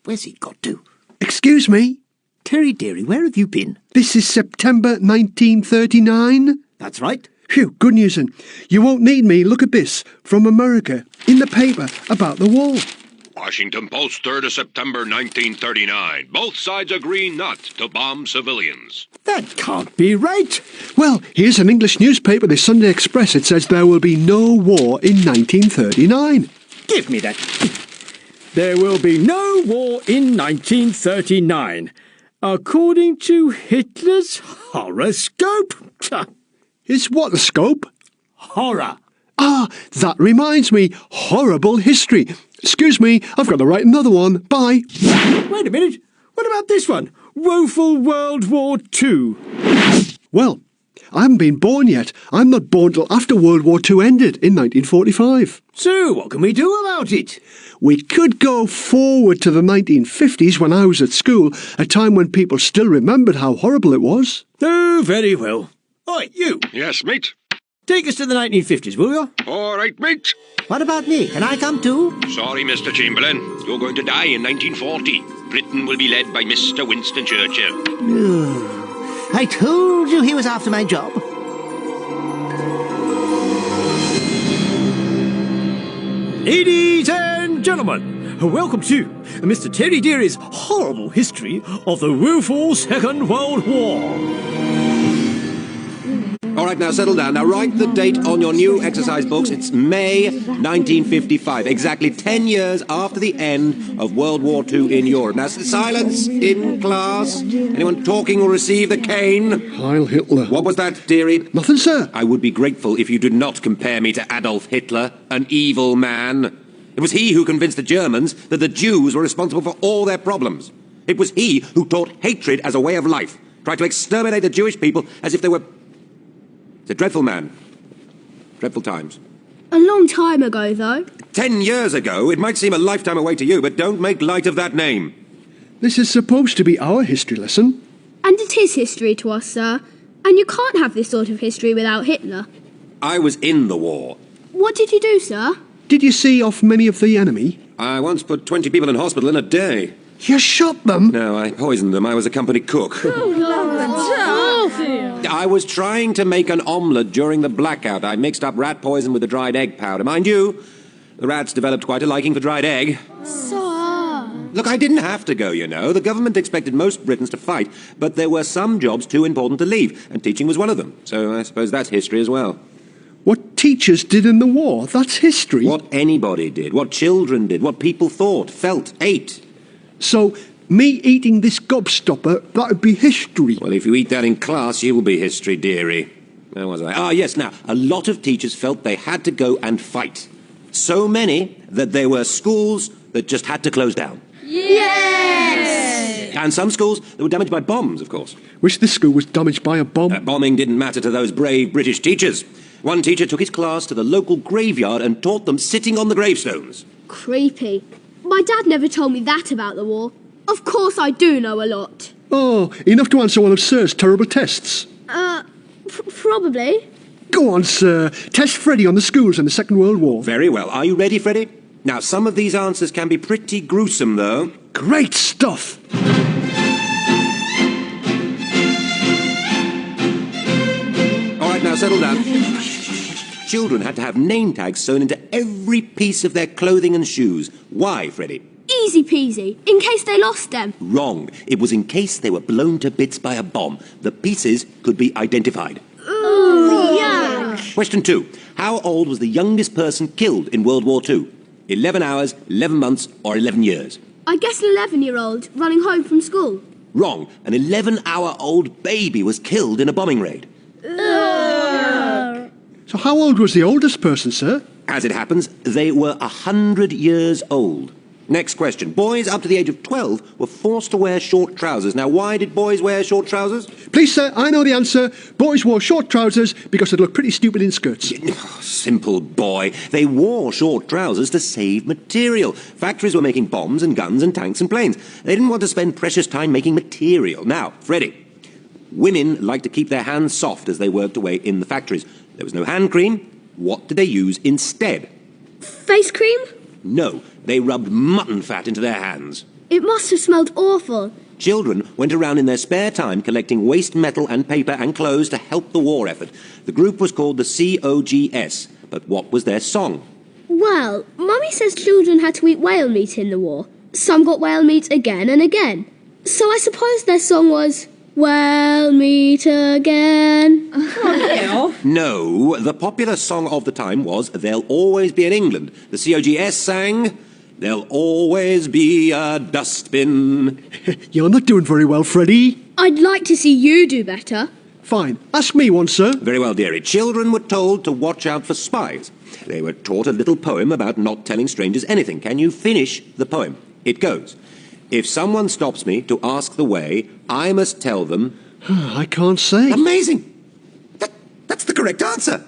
Where's he got to? Excuse me? Terry Deary, where have you been? This is September 1939? That's right. Phew, good news then. You won't need me. Look at this. From America. In the paper. About the war. Washington Post, 3rd of September 1939. Both sides agree not to bomb civilians. That can't be right. Well, here's an English newspaper, the Sunday Express. It says there will be no war in 1939. Give me that. There will be no war in 1939, according to Hitler's horoscope. Is what a scope? Horror. Ah, that reminds me. Horrible history. Excuse me, I've got to write another one. Bye. Wait a minute. What about this one? Woeful World War II. Well, I haven't been born yet. I'm not born till after World War II ended in 1945. So, what can we do about it? We could go forward to the 1950s when I was at school, a time when people still remembered how horrible it was. Oh, very well. Oi, you. Yes, mate. Take us to the 1950s, will you? All right, mate. What about me? Can I come too? Sorry, Mr. Chamberlain. You're going to die in 1940. Britain will be led by Mr. Winston Churchill. I told you he was after my job. Ladies and gentlemen, welcome to Mr. Terry Deary's horrible history of the woeful Second World War. All right, now settle down. Now write the date on your new exercise books. It's May 1955, exactly 10 years after the end of World War II in Europe. Now, silence in class. Anyone talking will receive the cane. Heil Hitler. What was that, dearie? Nothing, sir. I would be grateful if you did not compare me to Adolf Hitler, an evil man. It was he who convinced the Germans that the Jews were responsible for all their problems. It was he who taught hatred as a way of life, tried to exterminate the Jewish people as if they were... It's a dreadful man. Dreadful times. A long time ago, though. 10 years ago. It might seem a lifetime away to you, but don't make light of that name. This is supposed to be our history lesson. And it is history to us, sir. And you can't have this sort of history without Hitler. I was in the war. What did you do, sir? Did you see off many of the enemy? I once put 20 people in hospital in a day. You shot them? No, I poisoned them. I was a company cook. I was trying to make an omelette during the blackout. I mixed up rat poison with the dried egg powder. Mind you, the rats developed quite a liking for dried egg. Sir. Look, I didn't have to go, you know. The government expected most Britons to fight, but there were some jobs too important to leave, and teaching was one of them. So I suppose that's history as well. What teachers did in the war, that's history. What anybody did, what children did, what people thought, felt, ate. So, me eating this gobstopper, that would be history. Well, if you eat that in class, you will be history, dearie. Where was I? Ah, yes, now, a lot of teachers felt they had to go and fight. So many that there were schools that just had to close down. Yes! And some schools that were damaged by bombs, of course. Wish this school was damaged by a bomb. Bombing didn't matter to those brave British teachers. One teacher took his class to the local graveyard and taught them sitting on the gravestones. Creepy. My dad never told me that about the war. Of course I do know a lot. Oh, enough to answer one of Sir's terrible tests. Probably. Go on, Sir. Test Freddy on the schools in the Second World War. Very well. Are you ready, Freddy? Now, some of these answers can be pretty gruesome, though. Great stuff. All right, now settle down. Children had to have name tags sewn into every piece of their clothing and shoes. Why, Freddy? Easy peasy. In case they lost them. Wrong. It was in case they were blown to bits by a bomb. The pieces could be identified. Ooh, yuck. Question 2. How old was the youngest person killed in World War II? 11 hours, 11 months, or 11 years? I guess an 11-year-old running home from school. Wrong. An 11-hour-old baby was killed in a bombing raid. So how old was the oldest person, Sir? As it happens, they were 100 years old. Next question. Boys up to the age of 12 were forced to wear short trousers. Now, why did boys wear short trousers? Please, sir, I know the answer. Boys wore short trousers because they'd look pretty stupid in skirts. Simple boy. They wore short trousers to save material. Factories were making bombs and guns and tanks and planes. They didn't want to spend precious time making material. Now, Freddie, women liked to keep their hands soft as they worked away in the factories. There was no hand cream. What did they use instead? Face cream? No, they rubbed mutton fat into their hands. It must have smelled awful. Children went around in their spare time collecting waste metal and paper and clothes to help the war effort. The group was called the COGS. But what was their song? Well, Mummy says children had to eat whale meat in the war. Some got whale meat again and again. So I suppose their song was, "Whale meat again." No, the popular song of the time was "There'll Always Be an England." The COGS sang, "There'll always be a dustbin." You're not doing very well, Freddie. I'd like to see you do better. Fine. Ask me one, sir. Very well, dearie. Children were told to watch out for spies. They were taught a little poem about not telling strangers anything. Can you finish the poem? It goes, "If someone stops me to ask the way, I must tell them..." I can't say. Amazing! That's the correct answer.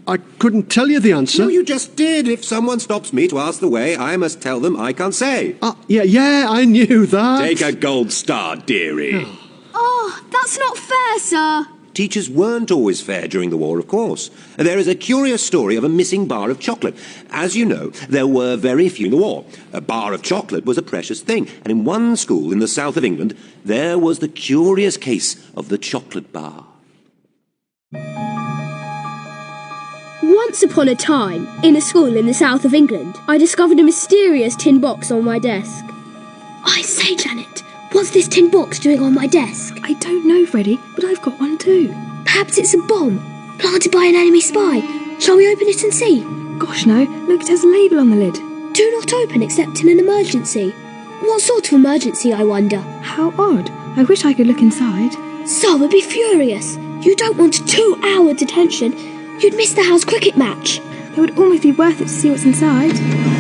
I couldn't tell you the answer. No, you just did. If someone stops me to ask the way, I must tell them I can't say. Yeah, I knew that. Take a gold star, dearie. Oh, that's not fair, sir. Teachers weren't always fair during the war, of course. There is a curious story of a missing bar of chocolate. As you know, there were very few in the war. A bar of chocolate was a precious thing, and in one school in the south of England, there was the curious case of the chocolate bar. Once upon a time, in a school in the south of England, I discovered a mysterious tin box on my desk. I say, Janet, what's this tin box doing on my desk? I don't know, Freddie, but I've got one too. Perhaps it's a bomb, planted by an enemy spy. Shall we open it and see? Gosh, no. Look, it has a label on the lid. Do not open except in an emergency. What sort of emergency, I wonder? How odd. I wish I could look inside. So would be furious. You don't want a 2-hour detention. You'd miss the house cricket match. It would almost be worth it to see what's inside.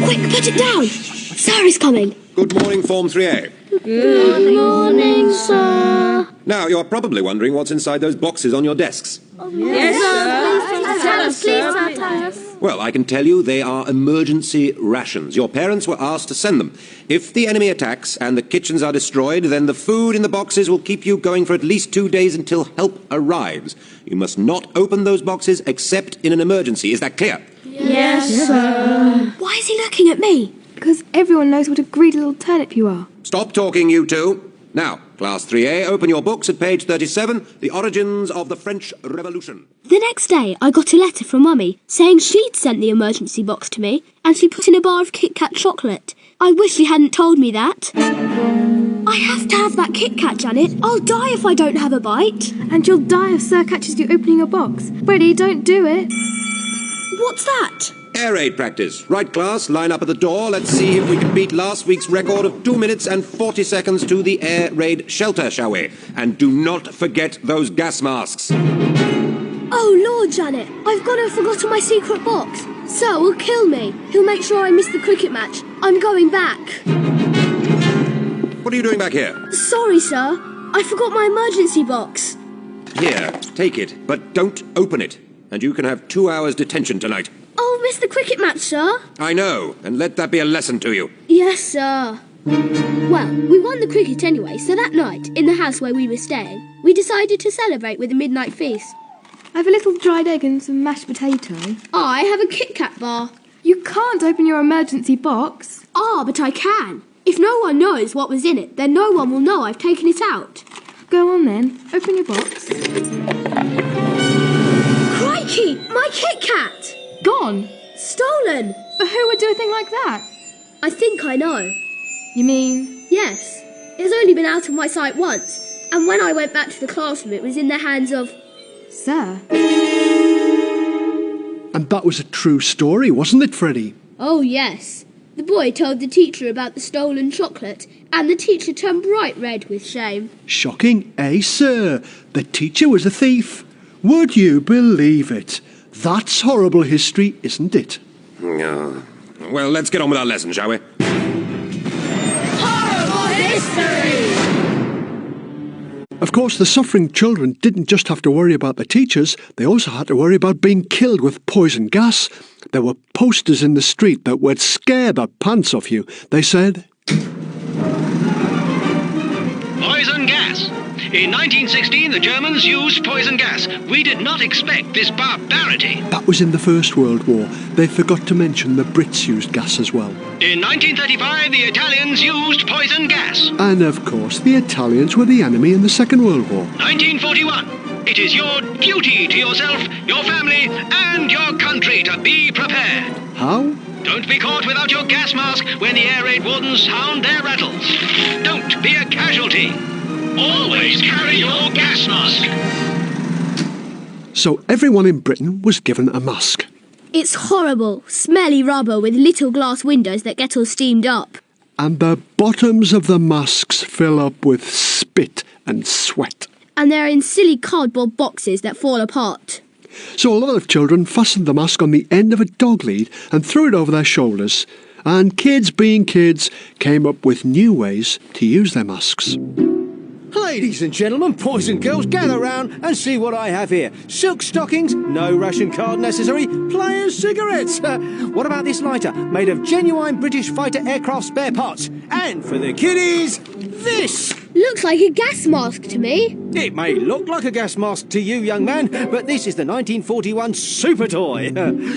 Quick, put it down. Sir is coming. Good morning, Form 3A. Good morning, sir. Now, you're probably wondering what's inside those boxes on your desks. Yes, sir. Tell us, please, sir. Tell us. Well, I can tell you they are emergency rations. Your parents were asked to send them. If the enemy attacks and the kitchens are destroyed, then the food in the boxes will keep you going for at least 2 days until help arrives. You must not open those boxes except in an emergency. Is that clear? Yes, sir. Why is he looking at me? Because everyone knows what a greedy little turnip you are. Stop talking, you two. Now, Class 3A, open your books at page 37, The Origins of the French Revolution. The next day, I got a letter from Mummy saying she'd sent the emergency box to me and she put in a bar of Kit Kat chocolate. I wish she hadn't told me that. I have to have that Kit Kat, Janet. I'll die if I don't have a bite. And you'll die if Sir catches you opening your box. Freddie, don't do it. What's that? Air raid practice. Right, class, line up at the door. Let's see if we can beat last week's record of 2 minutes and 40 seconds to the air raid shelter, shall we? And do not forget those gas masks. Oh, Lord, Janet, I've gone and forgotten my secret box. Sir will kill me. He'll make sure I miss the cricket match. I'm going back. What are you doing back here? Sorry, sir. I forgot my emergency box. Here, take it, but don't open it. And you can have 2 hours detention tonight. I'll miss the cricket match, sir. I know, and let that be a lesson to you. Yes, sir. Well, we won the cricket anyway, so that night, in the house where we were staying, we decided to celebrate with a midnight feast. I have a little dried egg and some mashed potato. I have a Kit Kat bar. You can't open your emergency box. Ah, but I can. If no one knows what was in it, then no one will know I've taken it out. Go on then, open your box. Crikey, my Kit Kat! Gone? Stolen! But who would do a thing like that? I think I know. You mean? Yes. It's only been out of my sight once, and when I went back to the classroom it was in the hands of... Sir. And that was a true story, wasn't it, Freddie? Oh, yes. The boy told the teacher about the stolen chocolate, and the teacher turned bright red with shame. Shocking, eh, sir? The teacher was a thief. Would you believe it? That's horrible history, isn't it? Well, let's get on with our lesson, shall we? Horrible history! Of course, the suffering children didn't just have to worry about the teachers, they also had to worry about being killed with poison gas. There were posters in the street that would scare the pants off you. They said, Poison gas! In 1916, the Germans used poison gas. We did not expect this barbarity. That was in the First World War. They forgot to mention the Brits used gas as well. In 1935, the Italians used poison gas. And of course, the Italians were the enemy in the Second World War. 1941. It is your duty to yourself, your family, and your country to be prepared. How? Don't be caught without your gas mask when the air raid wardens sound their rattles. Don't be a casualty. Always carry your gas mask. So everyone in Britain was given a mask. It's horrible. Smelly rubber with little glass windows that get all steamed up. And the bottoms of the masks fill up with spit and sweat. And they're in silly cardboard boxes that fall apart. So a lot of children fastened the mask on the end of a dog lead and threw it over their shoulders. And kids, being kids, came up with new ways to use their masks. Ladies and gentlemen, boys and girls, gather round and see what I have here. Silk stockings, no ration card necessary, players' cigarettes. What about this lighter, made of genuine British fighter aircraft spare parts? And for the kiddies, this! Looks like a gas mask to me. It may look like a gas mask to you, young man, but this is the 1941 super toy.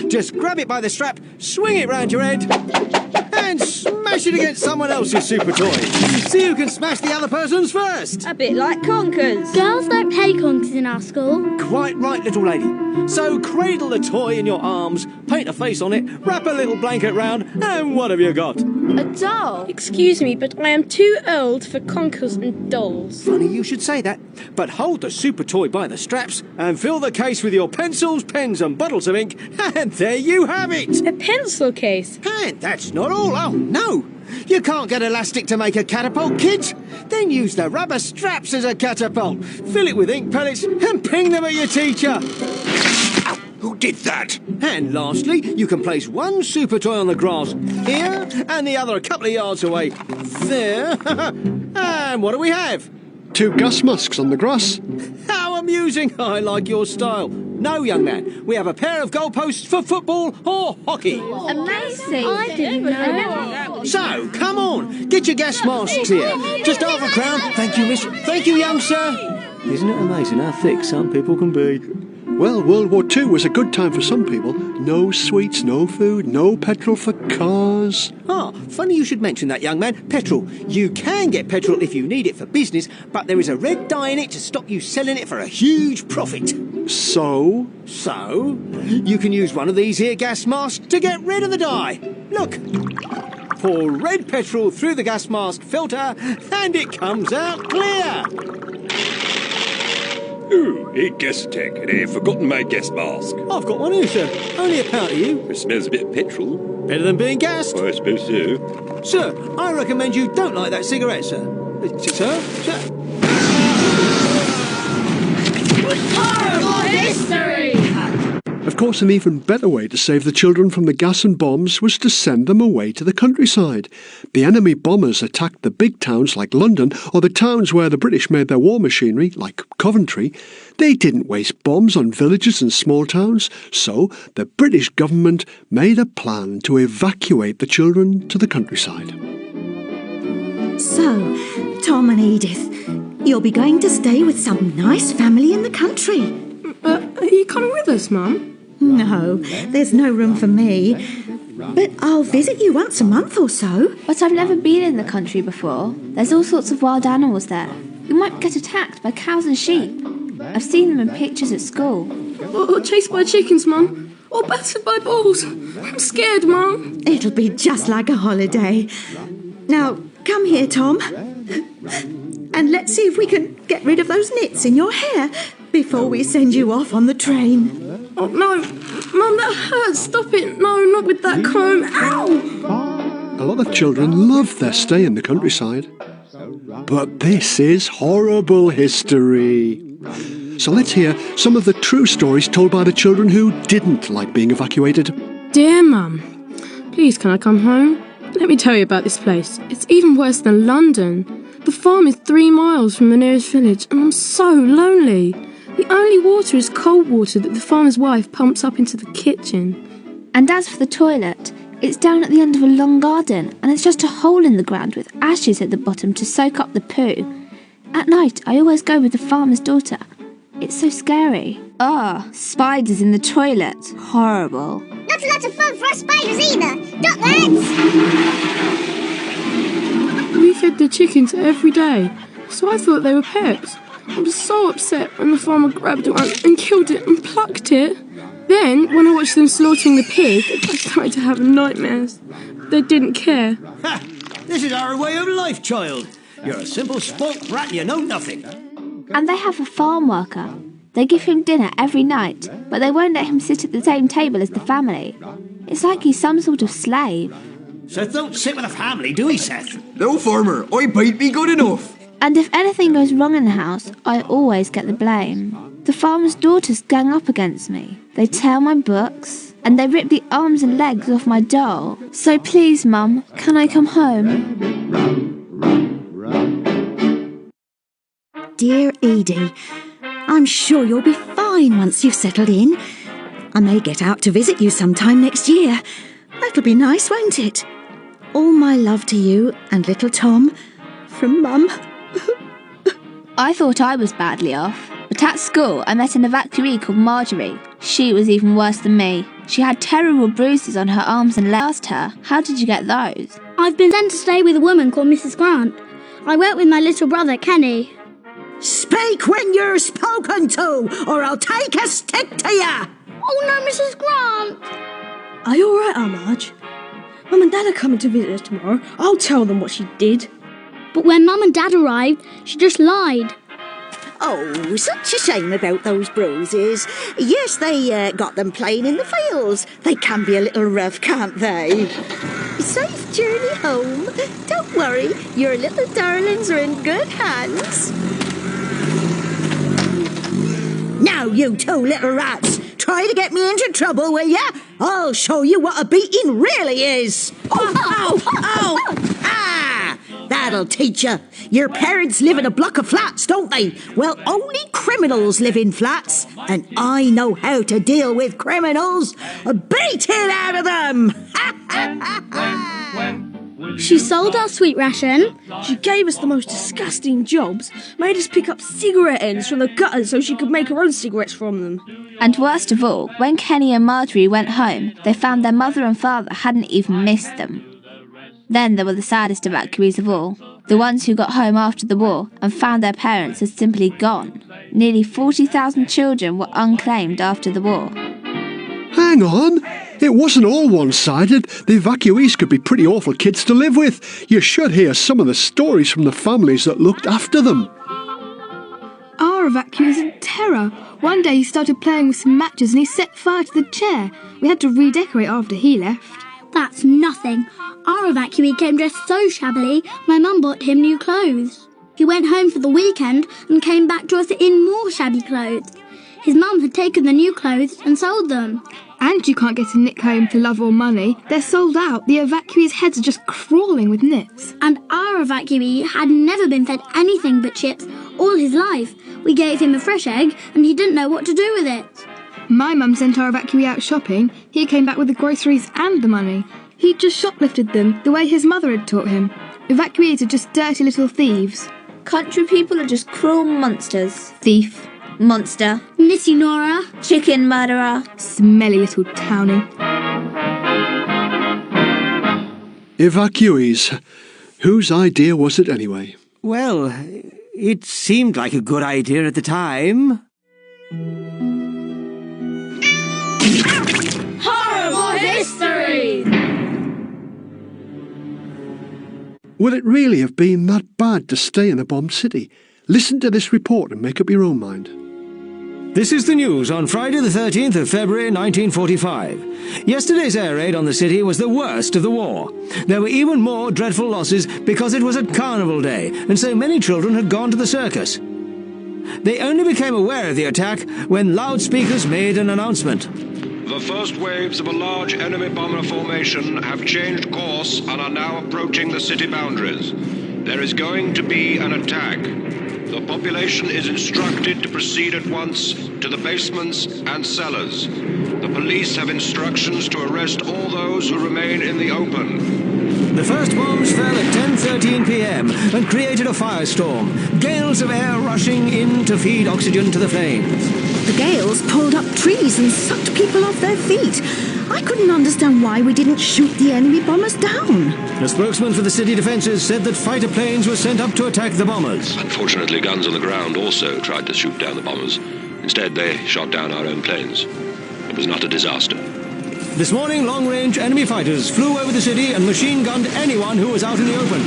Just grab it by the strap, swing it round your head, and smash it against someone else's super toy. See who can smash the other person's first. A bit like conkers. Girls don't play conkers in our school. Quite right, little lady. So cradle the toy in your arms, paint a face on it, wrap a little blanket round, and what have you got? A doll. Excuse me, but I am too old for conkers and dolls. Funny you should say that, but hold the super toy by the straps and fill the case with your pencils, pens and bottles of ink, and there you have it! A pencil case? And that's not all, oh no! You can't get elastic to make a catapult, kids! Then use the rubber straps as a catapult, fill it with ink pellets and ping them at your teacher! Who did that? And lastly, you can place one super toy on the grass here and the other a couple of yards away there. And what do we have? 2 gas masks on the grass. How amusing! I like your style. No, young man, we have a pair of goalposts for football or hockey. Amazing. I didn't know. So, come on, get your gas masks here. Just half a crown. Thank you, miss. Thank you, young sir. Isn't it amazing how thick some people can be? Well, World War II was a good time for some people. No sweets, no food, no petrol for cars. Ah, funny you should mention that, young man. Petrol. You can get petrol if you need it for business, but there is a red dye in it to stop you selling it for a huge profit. So? So, you can use one of these here gas masks to get rid of the dye. Look. Pour red petrol through the gas mask filter, and it comes out clear. Ooh, hey, gas attack, and I've forgotten my gas mask. I've got one here, sir. Only a pound to you. It smells a bit of petrol. Better than being gassed. I suppose so. Sir, I recommend you don't light that cigarette, sir. Sir? Horrible history! Of course, an even better way to save the children from the gas and bombs was to send them away to the countryside. The enemy bombers attacked the big towns like London, or the towns where the British made their war machinery, like Coventry. They didn't waste bombs on villages and small towns, so the British government made a plan to evacuate the children to the countryside. So, Tom and Edith, you'll be going to stay with some nice family in the country. Are you coming with us, Mum? No, there's no room for me. But I'll visit you once a month or so. But I've never been in the country before. There's all sorts of wild animals there. We might get attacked by cows and sheep. I've seen them in pictures at school. Or chased by chickens, Mum. Or battered by balls. I'm scared, Mum. It'll be just like a holiday. Now, come here, Tom. And let's see if we can get rid of those nits in your hair before we send you off on the train. Oh, no. Mum, that hurts. Stop it. No, not with that comb. Ow! A lot of children love their stay in the countryside. But this is horrible history. So let's hear some of the true stories told by the children who didn't like being evacuated. Dear Mum, please can I come home? Let me tell you about this place. It's even worse than London. The farm is 3 miles from the nearest village, and I'm so lonely. The only water is cold water that the farmer's wife pumps up into the kitchen. And as for the toilet, it's down at the end of a long garden, and it's just a hole in the ground with ashes at the bottom to soak up the poo. At night, I always go with the farmer's daughter. It's so scary. Spiders in the toilet. Horrible. Not a lot of fun for us spiders either. Duck, lads! We fed the chickens every day, so I thought they were pets. I was so upset when the farmer grabbed one and killed it and plucked it. Then, when I watched them slaughtering the pig, I started to have nightmares. They didn't care. Ha! This is our way of life, child. You're a simple spoilt brat and you know nothing. And they have a farm worker. They give him dinner every night, but they won't let him sit at the same table as the family. It's like he's some sort of slave. Seth don't sit with a family, do he, Seth? No, farmer. I bite me good enough. And if anything goes wrong in the house, I always get the blame. The farmer's daughters gang up against me. They tear my books, and they rip the arms and legs off my doll. So please, Mum, can I come home? Dear Edie, I'm sure you'll be fine once you've settled in. I may get out to visit you sometime next year. That'll be nice, won't it? All my love to you and little Tom, from Mum. I thought I was badly off, but at school I met an evacuee called Marjorie. She was even worse than me. She had terrible bruises on her arms and legs. I asked her, how did you get those? I've been sent to stay with a woman called Mrs. Grant. I went with my little brother, Kenny. Speak when you're spoken to, or I'll take a stick to ya! Oh no, Mrs. Grant! Are you alright, Marge? Mum and Dad are coming to visit us tomorrow. I'll tell them what she did. But when Mum and Dad arrived, she just lied. Oh, such a shame about those bruises. Yes, they got them playing in the fields. They can be a little rough, can't they? Safe journey home. Don't worry, your little darlings are in good hands. Now, you two little rats, try to get me into trouble, will ya? I'll show you what a beating really is. Ah! That'll teach you. Your parents live in a block of flats, don't they? Well, only criminals live in flats, and I know how to deal with criminals. Beat it out of them! She sold our sweet ration. She gave us the most disgusting jobs, made us pick up cigarette ends from the gutters so she could make her own cigarettes from them. And worst of all, when Kenny and Marjorie went home, they found their mother and father hadn't even missed them. Then there were the saddest evacuees of all, the ones who got home after the war and found their parents had simply gone. Nearly 40,000 children were unclaimed after the war. Hang on! It wasn't all one-sided. The evacuees could be pretty awful kids to live with. You should hear some of the stories from the families that looked after them. Our evacuee was in terror. One day he started playing with some matches and he set fire to the chair. We had to redecorate after he left. That's nothing. Our evacuee came dressed so shabbily, my mum bought him new clothes. He went home for the weekend and came back to us in more shabby clothes. His mum had taken the new clothes and sold them. And you can't get a knit home for love or money. They're sold out. The evacuees' heads are just crawling with knits. And our evacuee had never been fed anything but chips all his life. We gave him a fresh egg and he didn't know what to do with it. My mum sent our evacuee out shopping. He came back with the groceries and the money. He'd just shoplifted them the way his mother had taught him. Evacuees are just dirty little thieves. Country people are just cruel monsters. Thief. Monster. Nissy Nora. Chicken murderer. Smelly little townie. Evacuees. Whose idea was it anyway? Well, it seemed like a good idea at the time. Horrible history! Would it really have been that bad to stay in a bombed city? Listen to this report and make up your own mind. This is the news on Friday the 13th of February 1945. Yesterday's air raid on the city was the worst of the war. There were even more dreadful losses because it was a carnival day and so many children had gone to the circus. They only became aware of the attack when loudspeakers made an announcement. The first waves of a large enemy bomber formation have changed course and are now approaching the city boundaries. There is going to be an attack. The population is instructed to proceed at once to the basements and cellars. The police have instructions to arrest all those who remain in the open. The first bombs fell at 10:30 11:13 p.m. and created a firestorm. Gales of air rushing in to feed oxygen to the flames. The gales pulled up trees and sucked people off their feet. I couldn't understand why we didn't shoot the enemy bombers down. A spokesman for the city defences said that fighter planes were sent up to attack the bombers. Unfortunately, guns on the ground also tried to shoot down the bombers. Instead, they shot down our own planes. It was not a disaster. This morning, long-range enemy fighters flew over the city and machine-gunned anyone who was out in the open.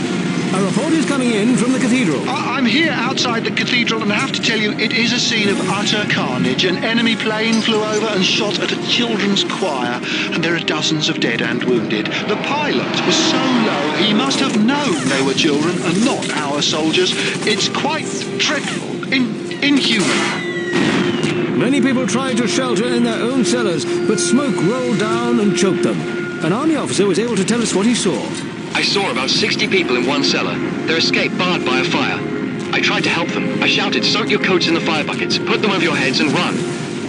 A report is coming in from the cathedral. I'm here outside the cathedral, and I have to tell you, it is a scene of utter carnage. An enemy plane flew over and shot at a children's choir, and there are dozens of dead and wounded. The pilot was so low, he must have known they were children and not our soldiers. It's quite dreadful, inhuman. Many people tried to shelter in their own cellars, but smoke rolled down and choked them. An army officer was able to tell us what he saw. I saw about 60 people in one cellar. Their escape barred by a fire. I tried to help them. I shouted, soak your coats in the fire buckets, put them over your heads and run.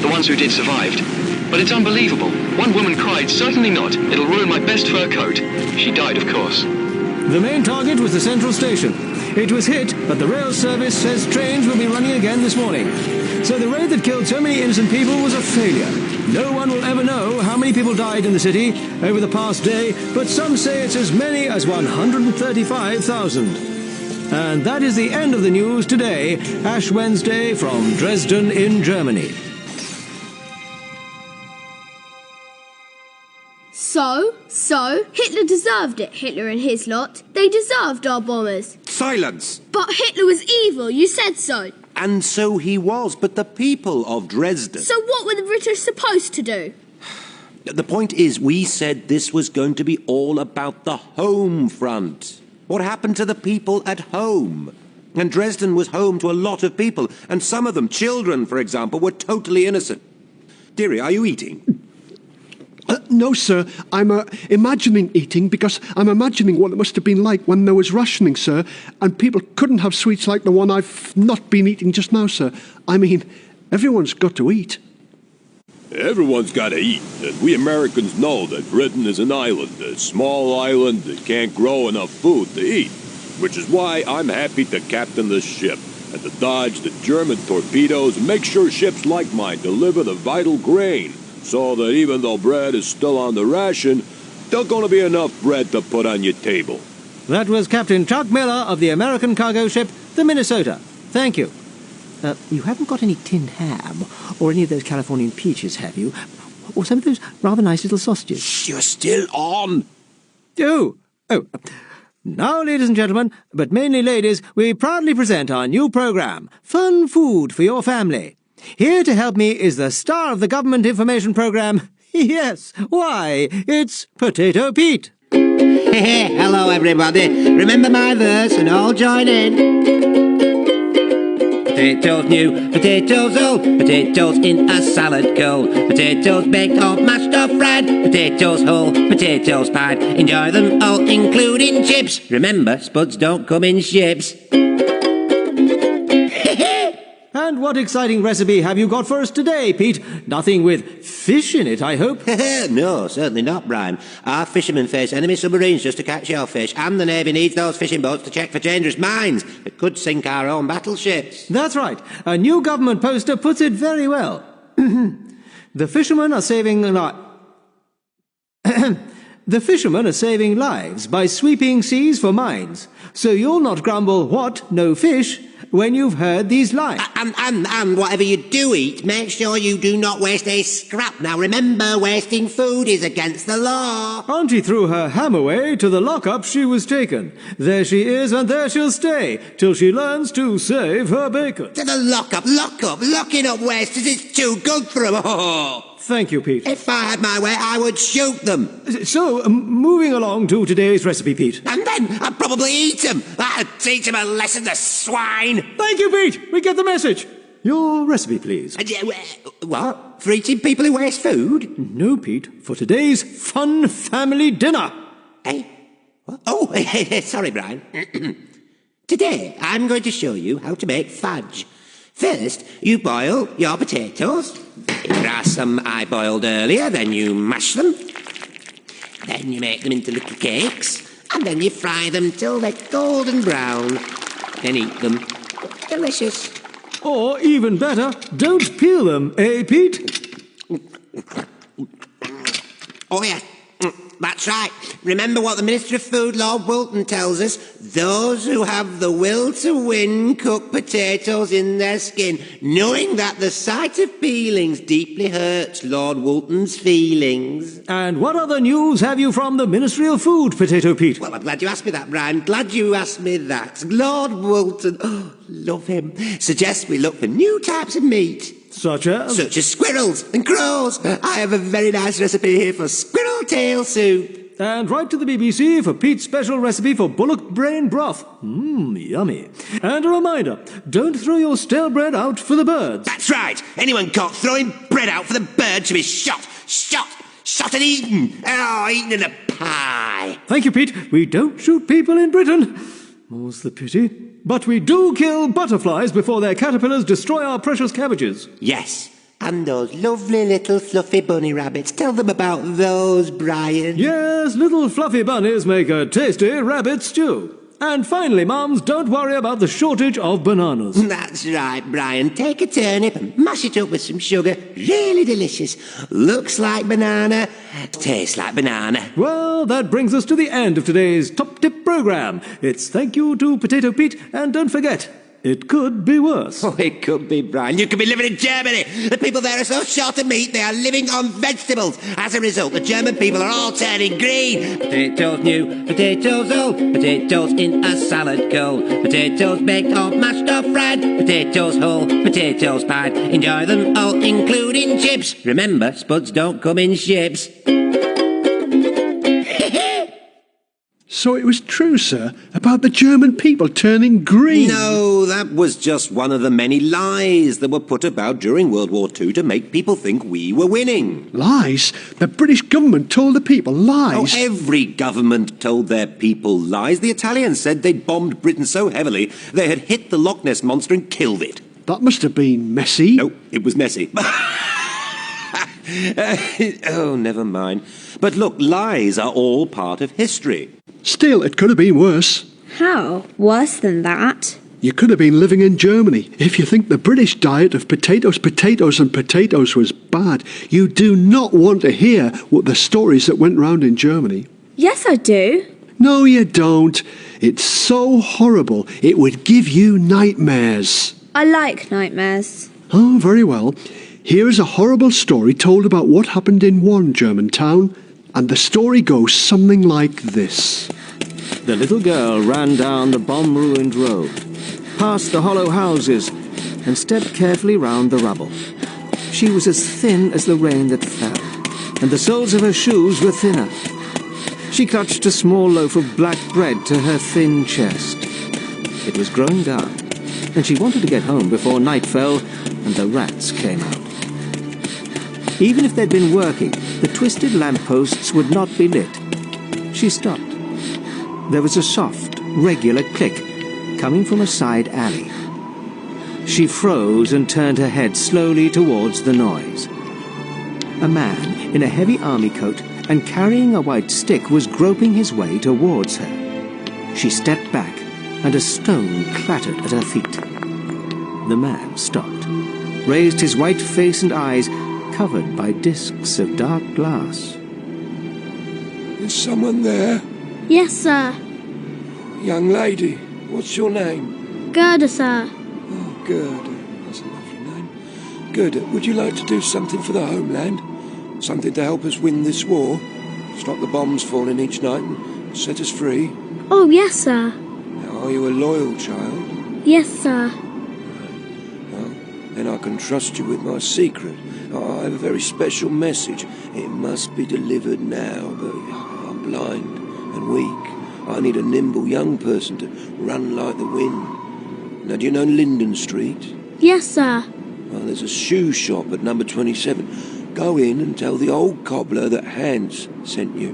The ones who did survived. But it's unbelievable. One woman cried, certainly not. It'll ruin my best fur coat. She died, of course. The main target was the central station. It was hit, but the rail service says trains will be running again this morning. So the raid that killed so many innocent people was a failure. No one will ever know how many people died in the city over the past day, but some say it's as many as 135,000. And that is the end of the news today, Ash Wednesday from Dresden in Germany. So, Hitler deserved it, Hitler and his lot. They deserved our bombers. Silence! But Hitler was evil, you said so. And so he was, but the people of Dresden... So what were the British supposed to do? The point is, we said this was going to be all about the home front. What happened to the people at home? And Dresden was home to a lot of people, and some of them, children, for example, were totally innocent. Dearie, are you eating? No, sir. I'm imagining eating because I'm imagining what it must have been like when there was rationing, sir, and people couldn't have sweets like the one I've not been eating just now, sir. I mean, everyone's got to eat. Everyone's got to eat, and we Americans know that Britain is an island, a small island that can't grow enough food to eat, which is why I'm happy to captain this ship and to dodge the German torpedoes and make sure ships like mine deliver the vital grain, so that even though bread is still on the ration, there's going to be enough bread to put on your table. That was Captain Chuck Miller of the American cargo ship, the Minnesota. Thank you. You haven't got any tinned ham or any of those Californian peaches, have you? Or some of those rather nice little sausages? You're still on. Oh. Now, ladies and gentlemen, but mainly ladies, we proudly present our new program, Fun Food for Your Family. Here to help me is the star of the Government Information Program. Yes, why, it's Potato Pete. Hello, everybody. Remember my verse and all join in. Potatoes new, potatoes old, potatoes in a salad cold, potatoes baked or mashed or fried, potatoes whole, potatoes pied. Enjoy them all, including chips. Remember, spuds don't come in ships. And what exciting recipe have you got for us today, Pete? Nothing with fish in it, I hope? No, certainly not, Brian. Our fishermen face enemy submarines just to catch your fish, and the Navy needs those fishing boats to check for dangerous mines that could sink our own battleships. That's right. A new government poster puts it very well. The fishermen are saving The fishermen are saving lives by sweeping seas for mines. So you'll not grumble, what, no fish, when you've heard these lines. And whatever you do eat, make sure you do not waste a scrap. Now remember, wasting food is against the law. Auntie threw her ham away, to the lockup she was taken. There she is, and there she'll stay, till she learns to save her bacon. To the lockup, locking up wasters is too good for them. Oh. Thank you, Pete. If I had my way, I would shoot them. So, moving along to today's recipe, Pete. And then I'd probably eat them. I'd teach them a lesson, the swine. Thank you, Pete. We get the message. Your recipe, please. What? For eating people who waste food? No, Pete. For today's fun family dinner. Hey? What? Oh, sorry, Brian. Today, I'm going to show you how to make fudge. First, you boil your potatoes. There are some I boiled earlier, then you mash them. Then you make them into little cakes. And then you fry them till they're golden brown. Then eat them. Delicious. Or even better, don't peel them, eh, Pete? Oh, yeah. That's right. Remember what the Minister of Food, Lord Wilton, tells us? Those who have the will to win cook potatoes in their skin, knowing that the sight of peelings deeply hurts Lord Wilton's feelings. And what other news have you from the Ministry of Food, Potato Pete? Well, I'm glad you asked me that, Brian. Glad you asked me that. Lord Wilton, oh, love him, suggests we look for new types of meat. Such as? Such as squirrels and crows. I have a very nice recipe here for squirrel tail soup. And write to the BBC for Pete's special recipe for bullock brain broth. Yummy. And a reminder, don't throw your stale bread out for the birds. That's right. Anyone caught throwing bread out for the birds should be shot and eaten. Oh, eaten in a pie. Thank you, Pete. We don't shoot people in Britain. More's the pity. But we do kill butterflies before their caterpillars destroy our precious cabbages. Yes. And those lovely little fluffy bunny rabbits. Tell them about those, Brian. Yes, little fluffy bunnies make a tasty rabbit stew. And finally, mums, don't worry about the shortage of bananas. That's right, Brian. Take a turnip and mash it up with some sugar. Really delicious. Looks like banana. Tastes like banana. Well, that brings us to the end of today's Top Tip programme. It's thank you to Potato Pete, and don't forget, it could be worse. Oh, it could be, Brian. You could be living in Germany. The people there are so short of meat, they are living on vegetables. As a result, the German people are all turning green. Potatoes new, potatoes old, potatoes in a salad cold, potatoes baked or mashed or fried, potatoes whole, potatoes pied. Enjoy them all, including chips. Remember, spuds don't come in ships. So it was true, sir, about the German people turning green? No, that was just one of the many lies that were put about during World War II to make people think we were winning. Lies? The British government told the people lies? Oh, every government told their people lies. The Italians said they'd bombed Britain so heavily they had hit the Loch Ness Monster and killed it. That must have been messy. No, it was messy. Oh, never mind. But look, lies are all part of history. Still, it could have been worse. How? Worse than that? You could have been living in Germany. If you think the British diet of potatoes, potatoes and potatoes was bad, you do not want to hear what the stories that went round in Germany. Yes, I do. No, you don't. It's so horrible, it would give you nightmares. I like nightmares. Oh, very well. Here is a horrible story told about what happened in one German town, and the story goes something like this. The little girl ran down the bomb-ruined road, past the hollow houses, and stepped carefully round the rubble. She was as thin as the rain that fell, and the soles of her shoes were thinner. She clutched a small loaf of black bread to her thin chest. It was growing dark, and she wanted to get home before night fell and the rats came out. Even if they'd been working, the twisted lampposts would not be lit. She stopped. There was a soft, regular click coming from a side alley. She froze and turned her head slowly towards the noise. A man in a heavy army coat and carrying a white stick was groping his way towards her. She stepped back, and a stone clattered at her feet. The man stopped, raised his white face and eyes, covered by discs of dark glass. Is someone there? Yes, sir. Young lady, what's your name? Gerda, sir. Oh, Gerda. That's a lovely name. Gerda, would you like to do something for the homeland? Something to help us win this war? Stop the bombs falling each night and set us free? Oh, yes, sir. Now, are you a loyal child? Yes, sir. Well, then I can trust you with my secret. I have a very special message. It must be delivered now, but I'm blind and weak. I need a nimble young person to run like the wind. Now, do you know Linden Street? Yes, sir. Well, there's a shoe shop at number 27. Go in and tell the old cobbler that Hans sent you.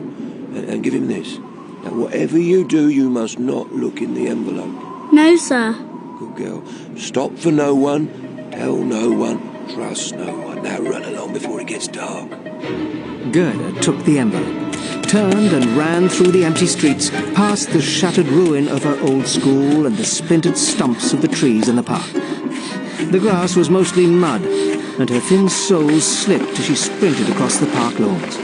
And give him this. Now, whatever you do, you must not look in the envelope. No, sir. Good girl. Stop for no one. Tell no one. Trust no one. Now run along before it gets dark. Gerda took the envelope, turned and ran through the empty streets, past the shattered ruin of her old school and the splintered stumps of the trees in the park. The grass was mostly mud, and her thin soles slipped as she sprinted across the park lawns.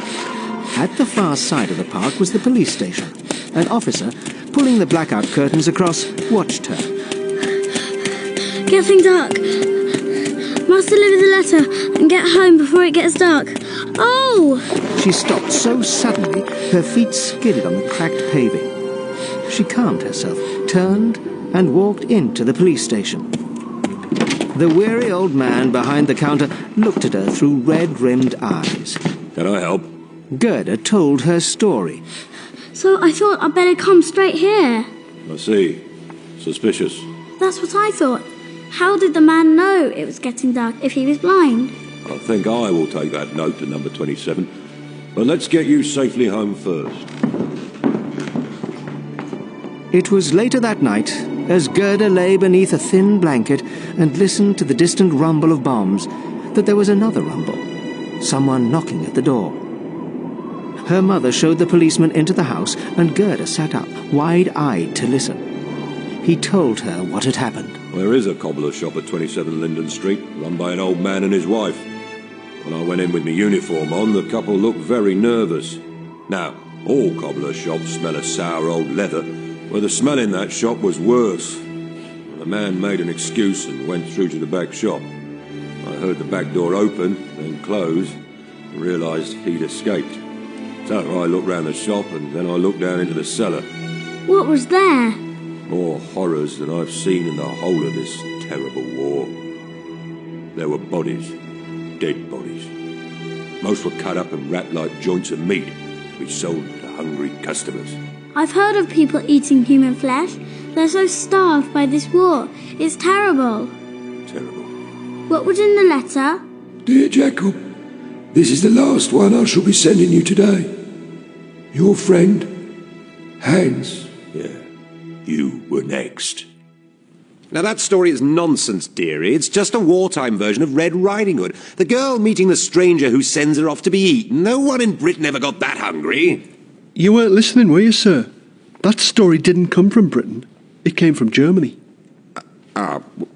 At the far side of the park was the police station. An officer, pulling the blackout curtains across, watched her. Getting dark. Must deliver the letter and get home before it gets dark. Oh! She stopped so suddenly, her feet skidded on the cracked paving. She calmed herself, turned, and walked into the police station. The weary old man behind the counter looked at her through red-rimmed eyes. Can I help? Gerda told her story. So I thought I'd better come straight here. I see. Suspicious. That's what I thought. How did the man know it was getting dark if he was blind? I think I will take that note to number 27. But let's get you safely home first. It was later that night, as Gerda lay beneath a thin blanket and listened to the distant rumble of bombs, that there was another rumble. Someone knocking at the door. Her mother showed the policeman into the house, and Gerda sat up, wide-eyed to listen. He told her what had happened. There is a cobbler shop at 27 Linden Street, run by an old man and his wife. When I went in with my uniform on, the couple looked very nervous. Now, all cobbler shops smell of sour old leather, but the smell in that shop was worse. The man made an excuse and went through to the back shop. I heard the back door open, then close, and realised he'd escaped. So I looked round the shop, and then I looked down into the cellar. What was there? More horrors than I've seen in the whole of this terrible war. There were bodies, dead bodies. Most were cut up and wrapped like joints of meat to be sold to hungry customers. I've heard of people eating human flesh. They're so starved by this war. It's terrible. Terrible. What was in the letter? Dear Jacob, this is the last one I shall be sending you today. Your friend, Hans. Yeah, you were next. Now that story is nonsense, dearie. It's just a wartime version of Red Riding Hood. The girl meeting the stranger who sends her off to be eaten. No one in Britain ever got that hungry. You weren't listening, were you, sir? That story didn't come from Britain. It came from Germany.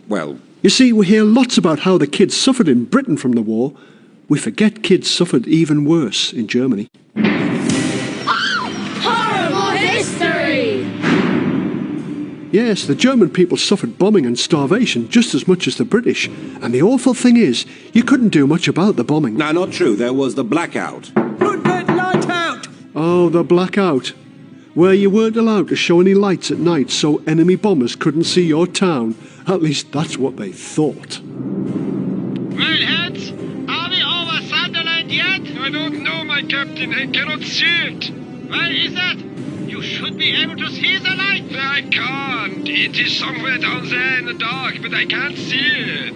Well... You see, we hear lots about how the kids suffered in Britain from the war. We forget kids suffered even worse in Germany. Horrible history! Yes, the German people suffered bombing and starvation just as much as the British. And the awful thing is, you couldn't do much about the bombing. No, not true. There was the blackout. Put that light out! Oh, the blackout. Where you weren't allowed to show any lights at night so enemy bombers couldn't see your town. At least that's what they thought. Well, Hans, are we over Sunderland yet? I don't know, my captain. I cannot see it. Where is that? You should be able to see the light. I can't. It is somewhere down there in the dark, but I can't see it.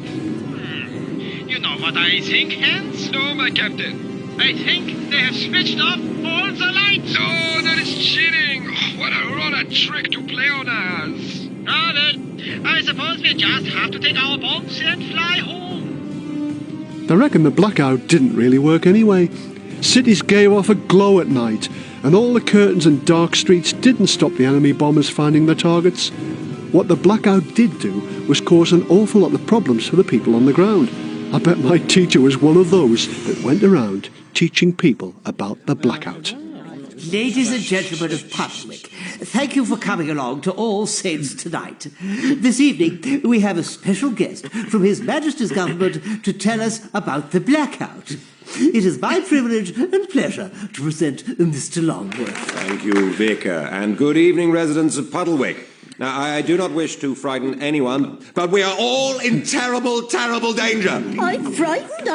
You know what I think, Hans? No, my captain. I think they have switched off all the lights. No, that is cheating. Oh, what a rotter trick to play on us. Ah, well, I suppose we just have to take our bombs and fly home. I reckon the blackout didn't really work anyway. Cities gave off a glow at night, and all the curtains and dark streets didn't stop the enemy bombers finding their targets. What the blackout did do was cause an awful lot of problems for the people on the ground. I bet my teacher was one of those that went around teaching people about the blackout. Ladies and gentlemen of Puddlewick, thank you for coming along to All Saints tonight. This evening we have a special guest from His Majesty's government to tell us about the blackout. It is my privilege and pleasure to present Mr. Longworth. Thank you, Vicar, and good evening, residents of Puddlewick. Now, I do not wish to frighten anyone, but we are all in terrible, terrible danger. I'm frightened.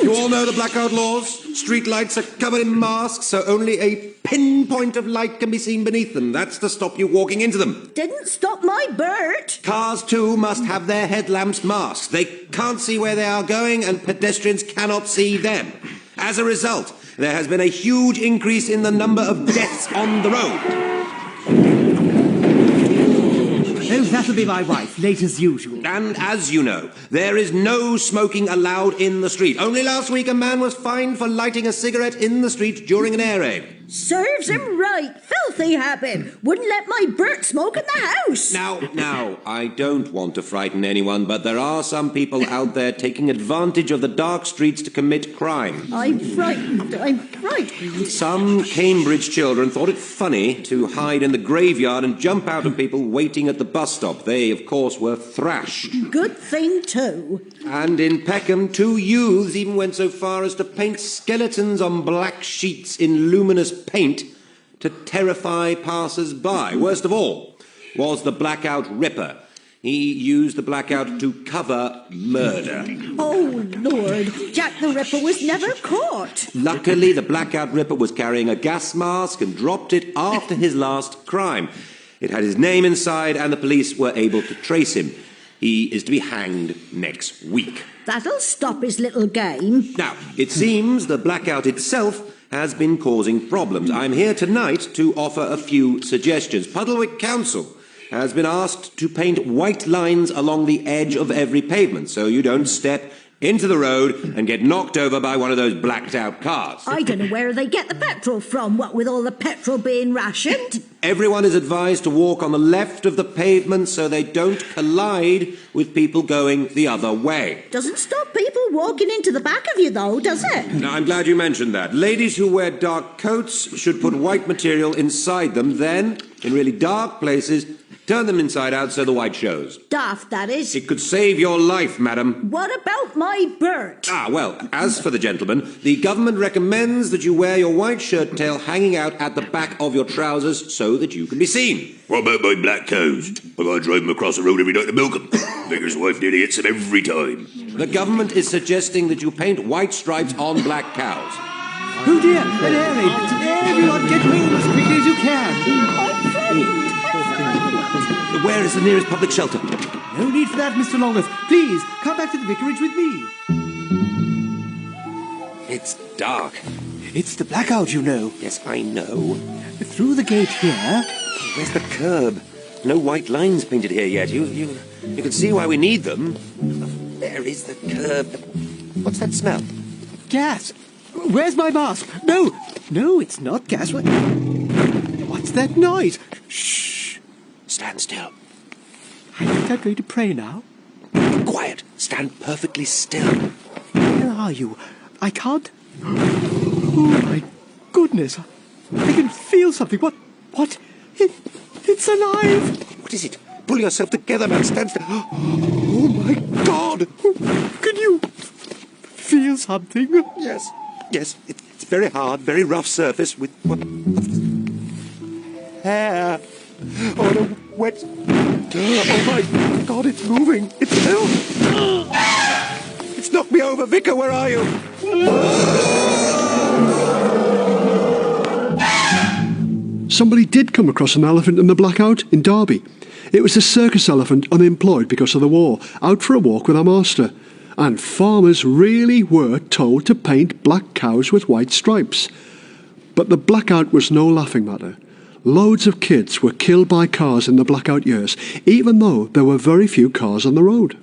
You all know the blackout laws? Street lights are covered in masks, so only a pinpoint of light can be seen beneath them. That's to stop you walking into them. Didn't stop my Bert. Cars, too, must have their headlamps masked. They can't see where they are going, and pedestrians cannot see them. As a result, there has been a huge increase in the number of deaths on the road. Oh, that'll be my wife, late as usual. And as you know, there is no smoking allowed in the street. Only last week a man was fined for lighting a cigarette in the street during an air raid. Serves him right. Filthy habit. Wouldn't let my Bert smoke in the house. Now, I don't want to frighten anyone, but there are some people out there taking advantage of the dark streets to commit crime. I'm frightened. Some Cambridge children thought it funny to hide in the graveyard and jump out at people waiting at the bus stop. They, of course, were thrashed. Good thing, too. And in Peckham, 2 youths even went so far as to paint skeletons on black sheets in luminous paint to terrify passers-by. Worst of all was the Blackout Ripper. He used the blackout to cover murder. Oh, Lord. Jack the Ripper was never caught. Luckily, the Blackout Ripper was carrying a gas mask and dropped it after his last crime. It had his name inside, and the police were able to trace him. He is to be hanged next week. That'll stop his little game. Now, it seems the blackout itself has been causing problems. I'm here tonight to offer a few suggestions. Puddlewick Council has been asked to paint white lines along the edge of every pavement so you don't step into the road and get knocked over by one of those blacked out cars. I don't know where they get the petrol from, what with all the petrol being rationed. Everyone is advised to walk on the left of the pavement so they don't collide with people going the other way. Doesn't stop people walking into the back of you, though, does it? Now, I'm glad you mentioned that. Ladies who wear dark coats should put white material inside them, then, in really dark places, turn them inside out so the white shows. Daft, that is. It could save your life, madam. What about my Bert? Well, as for the gentleman, the government recommends that you wear your white shirt tail hanging out at the back of your trousers so that you can be seen. What about my black cows? I gotta drive them across the road every night to milk them. Vicar's wife nearly hits them every time. The government is suggesting that you paint white stripes on black cows. Oh dear, an air raid. Everyone get home as quickly as you can. Where is the nearest public shelter? No need for that, Mr. Longworth. Please, come back to the vicarage with me. It's dark. It's the blackout, you know. Yes, I know. Through the gate here. Where's the curb? No white lines painted here yet. You can see why we need them. There is the curb. What's that smell? Gas. Where's my mask? No, it's not gas. What's that noise? Shh. Stand still. I think I'm going to pray now. Quiet. Stand perfectly still. Where are you? I can't... Oh, my goodness. I can feel something. What? It's alive. What is it? Pull yourself together, man. Stand still. Oh, my God. Can you feel something? Yes. It's very hard, very rough surface with hair on a wet... Oh, my God, it's moving. It's still... It's knocked me over. Vicar, where are you? Somebody did come across an elephant in the blackout in Derby. It was a circus elephant unemployed because of the war, out for a walk with our master. And farmers really were told to paint black cows with white stripes. But the blackout was no laughing matter. Loads of kids were killed by cars in the blackout years, even though there were very few cars on the road.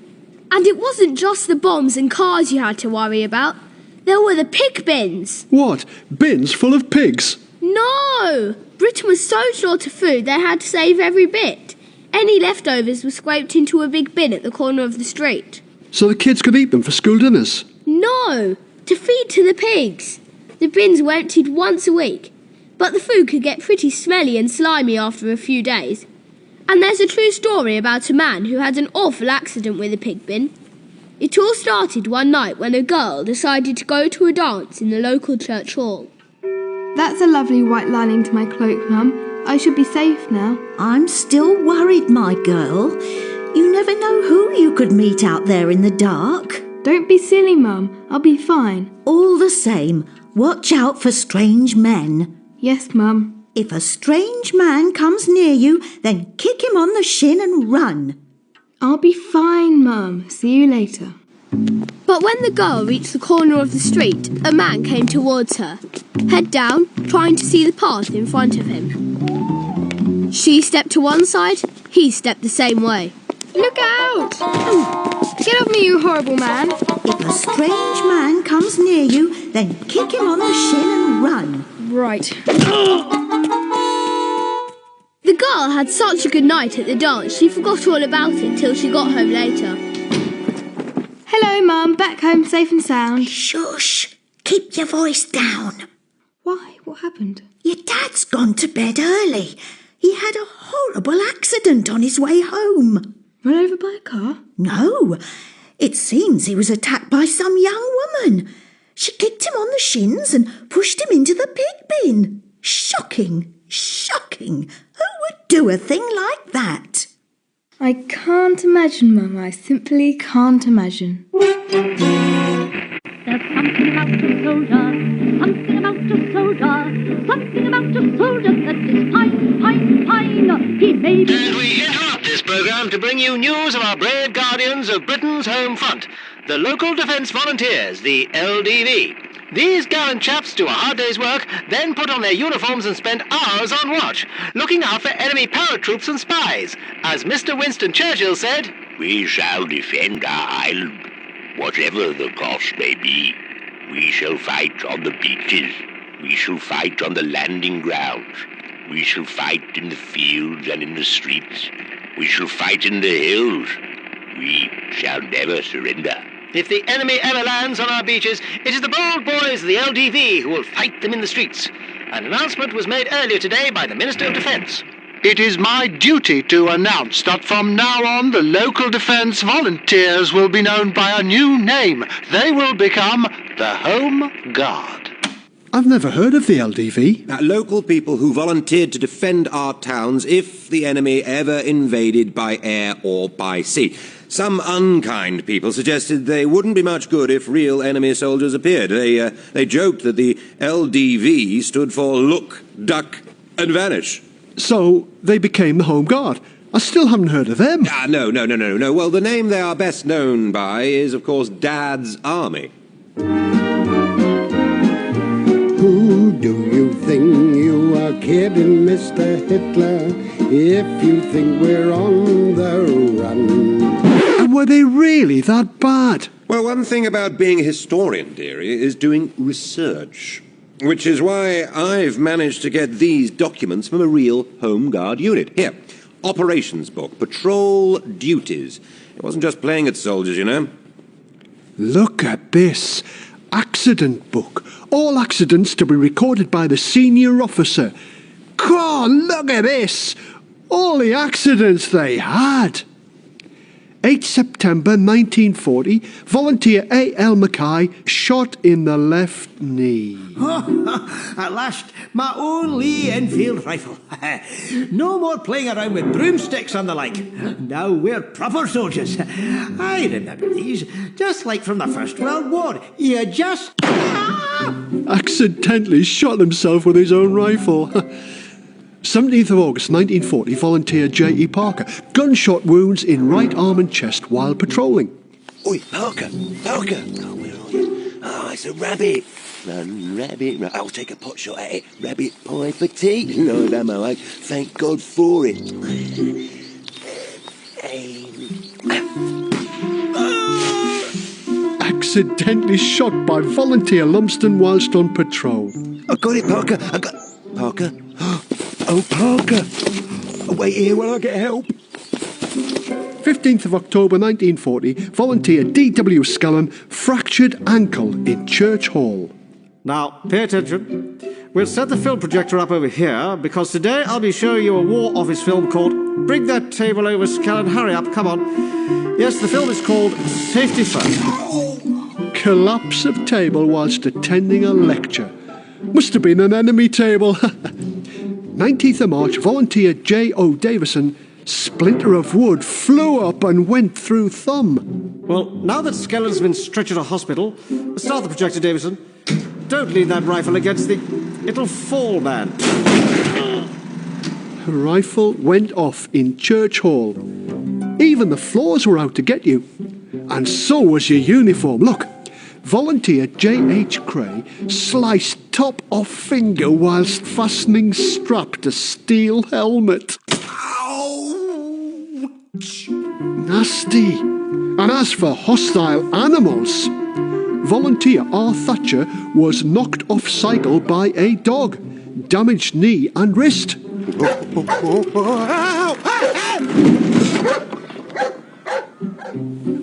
And it wasn't just the bombs and cars you had to worry about. There were the pig bins. What? Bins full of pigs? No! Britain was so short of food they had to save every bit. Any leftovers were scraped into a big bin at the corner of the street. So the kids could eat them for school dinners? No! To feed to the pigs. The bins were emptied once a week. But the food could get pretty smelly and slimy after a few days. And there's a true story about a man who had an awful accident with a pig bin. It all started one night when a girl decided to go to a dance in the local church hall. That's a lovely white lining to my cloak, Mum. I should be safe now. I'm still worried, my girl. You never know who you could meet out there in the dark. Don't be silly, Mum. I'll be fine. All the same, watch out for strange men. Yes, Mum. If a strange man comes near you, then kick him on the shin and run. I'll be fine, Mum. See you later. But when the girl reached the corner of the street, a man came towards her, head down, trying to see the path in front of him. She stepped to one side, he stepped the same way. Look out! Get off me, you horrible man. If a strange man comes near you, then kick him on the shin and run. Right. The girl had such a good night at the dance, she forgot all about it till she got home later. Hello, Mum. Back home safe and sound. Shush. Keep your voice down. Why? What happened? Your dad's gone to bed early. He had a horrible accident on his way home. Run over by a car? No. It seems he was attacked by some young woman. She kicked him on the shins and pushed him into the pig bin. Shocking. Shocking. Who would do a thing like that? I can't imagine, Mum. I simply can't imagine. There's something about a soldier, something about a soldier, something about a soldier that is fine, fine, fine. He may be... And we interrupt this programme to bring you news of our brave guardians of Britain's home front, the Local Defence Volunteers, the LDV. These gallant chaps do a hard day's work, then put on their uniforms and spend hours on watch, looking out for enemy paratroops and spies. As Mr. Winston Churchill said, "We shall defend our island, whatever the cost may be. We shall fight on the beaches. We shall fight on the landing grounds. We shall fight in the fields and in the streets. We shall fight in the hills. We shall never surrender." if the enemy ever lands on our beaches, it is the bold boys of the LDV who will fight them in the streets. An announcement was made earlier today by the Minister of Defence. It is my duty to announce that from now on the Local Defence Volunteers will be known by a new name. They will become the Home Guard. I've never heard of the LDV. Local people who volunteered to defend our towns if the enemy ever invaded by air or by sea. Some unkind people suggested they wouldn't be much good if real enemy soldiers appeared. They joked that the LDV stood for Look, Duck and Vanish. So they became the Home Guard. I still haven't heard of them. No. Well, the name they are best known by is, of course, Dad's Army. Who do you think you are kidding, Mr. Hitler, if you think we're on the run? And were they really that bad? Well, one thing about being a historian, dearie, is doing research. Which is why I've managed to get these documents from a real Home Guard unit. Here, operations book, patrol duties. It wasn't just playing at soldiers, you know. Look at this. Accident book. All accidents to be recorded by the senior officer. God, look at this. All the accidents they had. 8 September 1940, volunteer A.L. Mackay shot in the left knee. At last, my own Lee Enfield rifle. No more playing around with broomsticks and the like. Now we're proper soldiers. I remember these, just like from the First World War. You just... Accidentally shot himself with his own rifle. 17th of August 1940, volunteer J.E. Parker. Gunshot wounds in right arm and chest while patrolling. Oi, Parker! Oh, where are you? Oh, it's a rabbit. Run, rabbit, run. I'll take a pot shot at it. Rabbit pie for tea. Lord, I'm all right. Thank God for it. Accidentally shot by volunteer Lumsden whilst on patrol. I got it, Parker. Parker? Oh, Parker! Wait here while I get help. 15th of October 1940, volunteer D.W. Scallon fractured ankle in Church Hall. Now, pay attention. We'll set the film projector up over here, because today I'll be showing you a War Office film called Bring That Table Over, Scallon. Hurry up, come on. Yes, the film is called Safety First. Collapse of table whilst attending a lecture. Must have been an enemy table. 19th of March, volunteer J.O. Davison, splinter of wood flew up and went through thumb. Well, now that Skellon's been stretched to hospital, start the projector, Davison. Don't lean that rifle against the... It'll fall, man. Her rifle went off in Church Hall. Even the floors were out to get you. And so was your uniform. Look, volunteer J.H. Cray sliced top off finger whilst fastening strap to steel helmet. Ouch! Nasty. And as for hostile animals, Volunteer R. Thatcher was knocked off cycle by a dog. Damaged knee and wrist.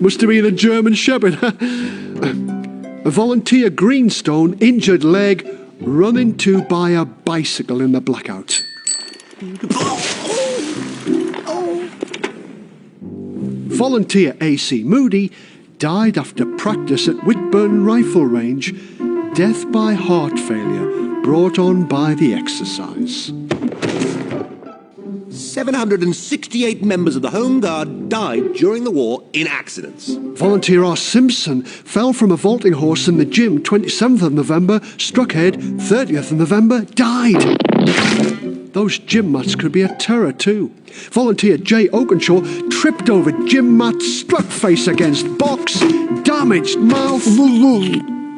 Must have been a German Shepherd. A volunteer Greenstone injured leg run into by a bicycle in the blackout. Volunteer A.C. Moody died after practice at Whitburn Rifle Range. Death by heart failure brought on by the exercise. 768 members of the Home Guard died during the war in accidents. Volunteer R. Simpson fell from a vaulting horse in the gym 27th of November, struck head 30th of November, died. Those gym mats could be a terror too. Volunteer J. Oakenshaw tripped over gym mat, struck face against box, damaged mouth,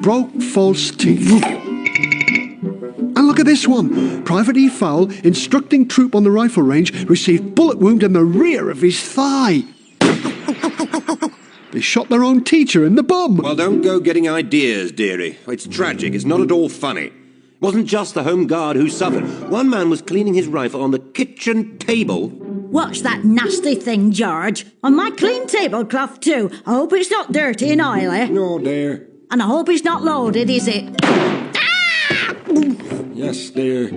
broke false teeth. And look at this one. Private E. Fowle, instructing troop on the rifle range, received bullet wound in the rear of his thigh. They shot their own teacher in the bum. Well, don't go getting ideas, dearie. It's tragic. It's not at all funny. It wasn't just the Home Guard who suffered. One man was cleaning his rifle on the kitchen table. What's that nasty thing, George? On my clean tablecloth too. I hope it's not dirty and oily. No, dear. And I hope it's not loaded, is it? Yes, dear.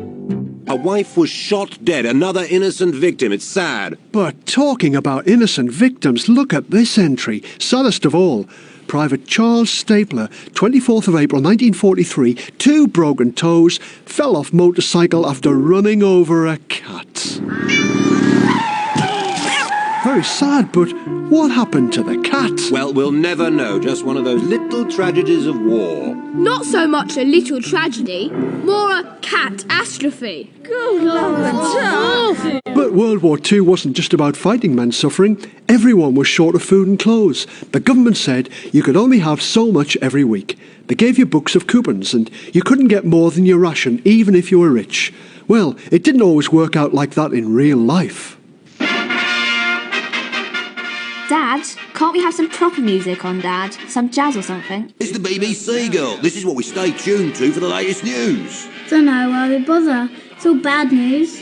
A wife was shot dead, another innocent victim. It's sad. But talking about innocent victims, look at this entry. Saddest of all. Private Charles Stapler, 24th of April 1943, 2 broken toes, fell off motorcycle after running over a cat. Very sad, but what happened to the cat? Well, we'll never know. Just one of those little tragedies of war. Not so much a little tragedy, more a catastrophe. Good Lord. But World War II wasn't just about fighting men suffering. Everyone was short of food and clothes. The government said you could only have so much every week. They gave you books of coupons and you couldn't get more than your ration, even if you were rich. Well, it didn't always work out like that in real life. Dad, can't we have some proper music on, Dad? Some jazz or something? It's the BBC, girl. This is what we stay tuned to for the latest news. Don't know why we bother. It's all bad news.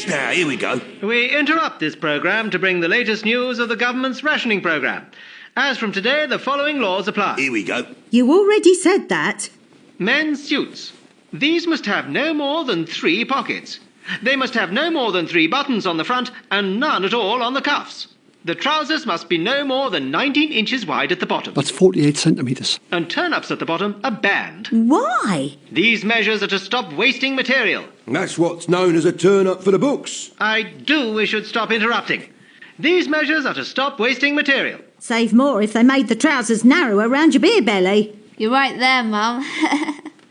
Now, here we go. We interrupt this programme to bring the latest news of the government's rationing programme. As from today, the following laws apply. Here we go. You already said that. Men's suits. These must have no more than 3 pockets. They must have no more than 3 buttons on the front and none at all on the cuffs. The trousers must be no more than 19 inches wide at the bottom. That's 48 centimetres. And turn-ups at the bottom are banned. Why? These measures are to stop wasting material. That's what's known as a turn-up for the books. I do wish you'd stop interrupting. These measures are to stop wasting material. Save more if they made the trousers narrow around your beer belly. You're right there, Mum.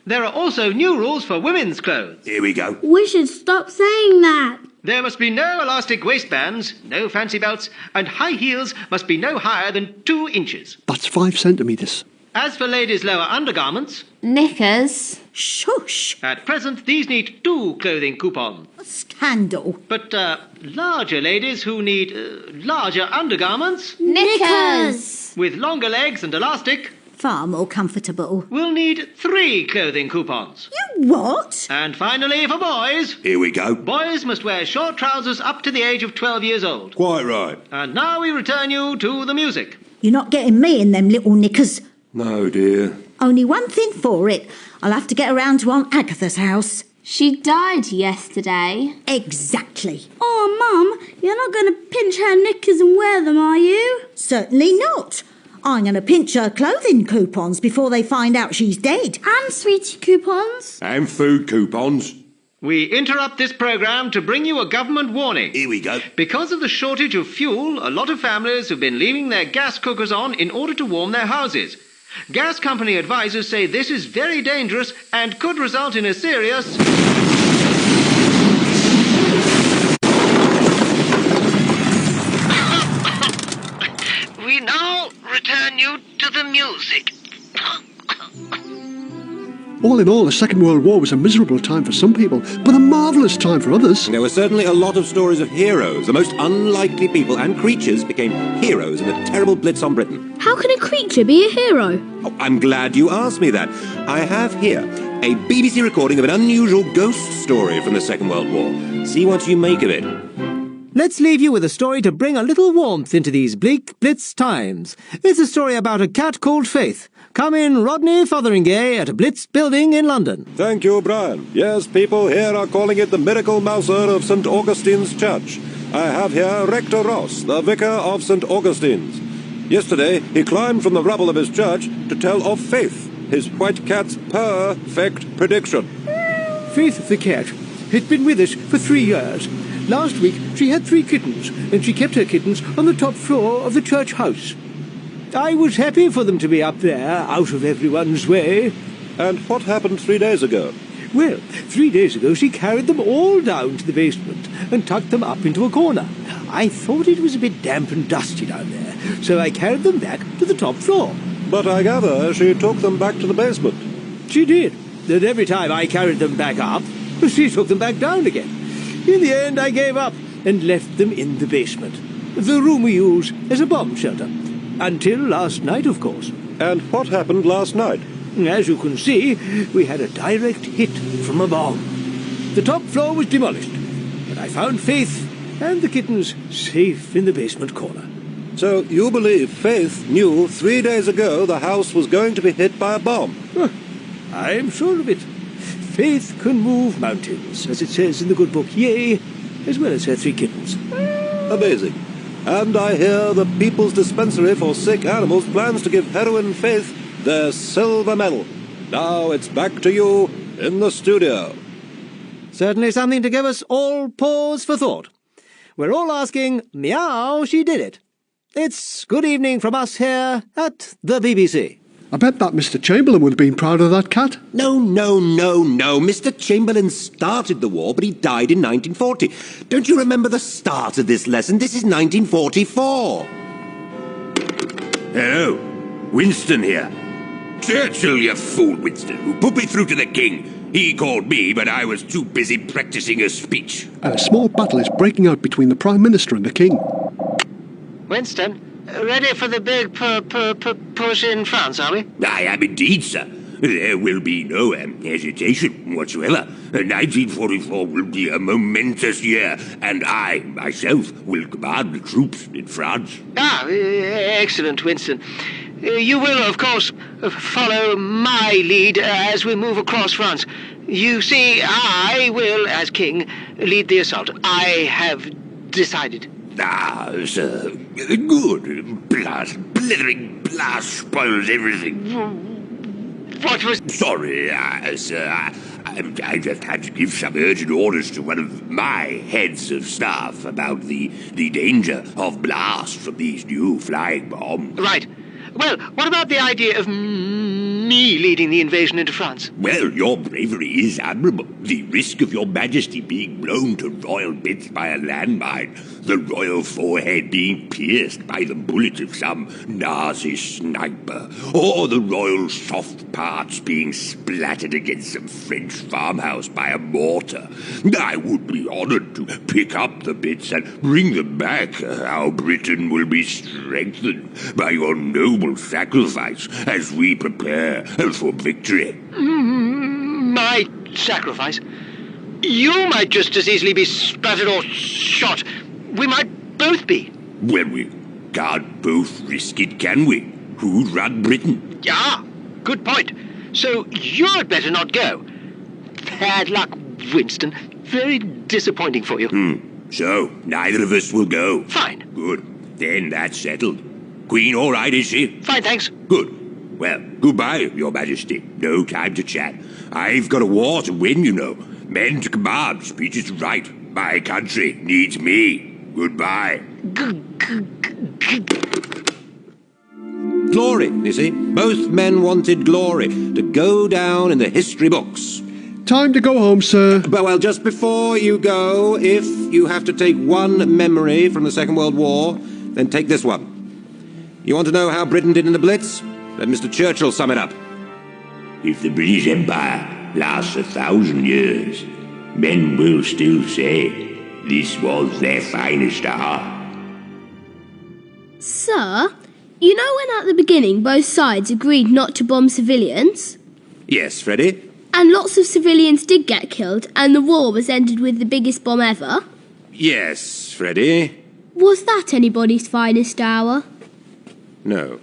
There are also new rules for women's clothes. Here we go. We should stop saying that. There must be no elastic waistbands, no fancy belts, and high heels must be no higher than 2 inches. That's 5 centimetres. As for ladies' lower undergarments... Knickers. Shush. At present, these need 2 clothing coupons. A scandal. But larger ladies who need larger undergarments... Knickers. With longer legs and elastic... Far more comfortable. Will need 3 clothing coupons. You what? And finally, for boys... Here we go. Boys must wear short trousers up to the age of 12 years old. Quite right. And now we return you to the music. You're not getting me in them little knickers. No, dear. Only one thing for it. I'll have to get around to Aunt Agatha's house. She died yesterday. Exactly. Oh, Mum, you're not going to pinch her knickers and wear them, are you? Certainly not. I'm going to pinch her clothing coupons before they find out she's dead. And sweetie coupons. And food coupons. We interrupt this programme to bring you a government warning. Here we go. Because of the shortage of fuel, a lot of families have been leaving their gas cookers on in order to warm their houses. Gas company advisors say this is very dangerous and could result in a serious... We now return you to the music. All in all, the Second World War was a miserable time for some people, but a marvellous time for others. There were certainly a lot of stories of heroes. The most unlikely people and creatures became heroes in the terrible Blitz on Britain. How can a creature be a hero? Oh, I'm glad you asked me that. I have here a BBC recording of an unusual ghost story from the Second World War. See what you make of it. Let's leave you with a story to bring a little warmth into these bleak Blitz times. It's a story about a cat called Faith. Come in, Rodney Fotheringay, at a Blitz building in London. Thank you, Brian. Yes, people here are calling it the Miracle Mouser of St. Augustine's Church. I have here Rector Ross, the vicar of St. Augustine's. Yesterday, he climbed from the rubble of his church to tell of Faith, his white cat's perfect prediction. Faith the cat had been with us for 3 years. Last week, she had 3 kittens, and she kept her kittens on the top floor of the church house. I was happy for them to be up there, out of everyone's way. And what happened 3 days ago? Well, 3 days ago she carried them all down to the basement and tucked them up into a corner. I thought it was a bit damp and dusty down there, so I carried them back to the top floor. But I gather she took them back to the basement. She did, and every time I carried them back up, she took them back down again. In the end, I gave up and left them in the basement, the room we use as a bomb shelter. Until last night, of course. And what happened last night? As you can see, we had a direct hit from a bomb. The top floor was demolished, but I found Faith and the kittens safe in the basement corner. So you believe Faith knew 3 days ago the house was going to be hit by a bomb? I'm sure of it. Faith can move mountains, as it says in the good book, yea, as well as her 3 kittens. Amazing. And I hear the People's Dispensary for Sick Animals plans to give Heroine Faith their silver medal. Now it's back to you in the studio. Certainly something to give us all pause for thought. We're all asking, meow, she did it. It's good evening from us here at the BBC. I bet that Mr. Chamberlain would have been proud of that cat. No. Mr. Chamberlain started the war, but he died in 1940. Don't you remember the start of this lesson? This is 1944. Hello, Winston here. Churchill, you fool, Winston, who put me through to the king. He called me, but I was too busy practicing a speech. And a small battle is breaking out between the Prime Minister and the King. Winston, ready for the big push in France, are we? I am indeed, sir. There will be no hesitation whatsoever. 1944 will be a momentous year, and I, myself, will command the troops in France. Excellent, Winston. You will, of course, follow my lead as we move across France. You see, I will, as king, lead the assault. I have decided. Ah, sir. Good. Blithering blast spoils everything. What was... Sorry, sir. I just had to give some urgent orders to one of my heads of staff about the danger of blast from these new flying bombs. Right. Well, what about the idea of me leading the invasion into France? Well, your bravery is admirable. The risk of your majesty being blown to royal bits by a landmine, the royal forehead being pierced by the bullet of some Nazi sniper, or the royal soft parts being splattered against some French farmhouse by a mortar. I would be honoured to pick up the bits and bring them back. Our Britain will be strengthened by your noble sacrifice as we prepare for victory. My sacrifice? You might just as easily be splattered or shot. We might both be. Well, we can't both risk it, can we? Who'd run Britain? Yeah, good point. So you'd better not go. Bad luck, Winston. Very disappointing for you. So, neither of us will go. Fine. Good. Then that's settled. Queen all right, is she? Fine, thanks. Good. Well, goodbye, Your Majesty. No time to chat. I've got a war to win, you know. Men to command, speeches to write. My country needs me. Goodbye. Glory, you see. Both men wanted glory, to go down in the history books. Time to go home, sir. But, well, just before you go, if you have to take one memory from the Second World War, then take this one. You want to know how Britain did in the Blitz? Let Mr. Churchill sum it up. if the British Empire lasts 1,000 years, men will still say this was their finest hour. Sir, you know when at the beginning both sides agreed not to bomb civilians? Yes, Freddy? And lots of civilians did get killed, and the war was ended with the biggest bomb ever? Yes, Freddy. Was that anybody's finest hour? No.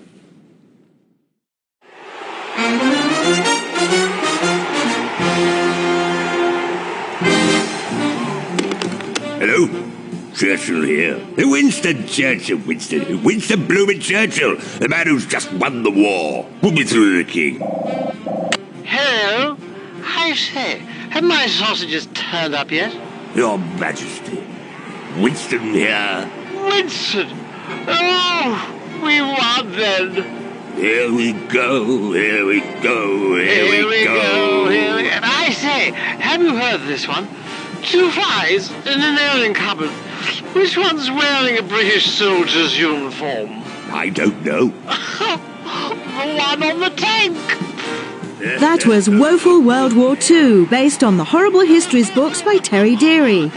Hello? Churchill here. Winston Churchill, Winston Bloomin' Churchill, the man who's just won the war. Put me through to the king. Hello? I say, have my sausages turned up yet? Your Majesty. Winston here. Winston! Oh, we won then. Here we go, here we go, here we go. And I say, have you heard this one? 2 flies in an airing cupboard. Which one's wearing a British soldier's uniform? I don't know. The one on the tank. That was Woeful World War II, based on the Horrible Histories books by Terry Deary.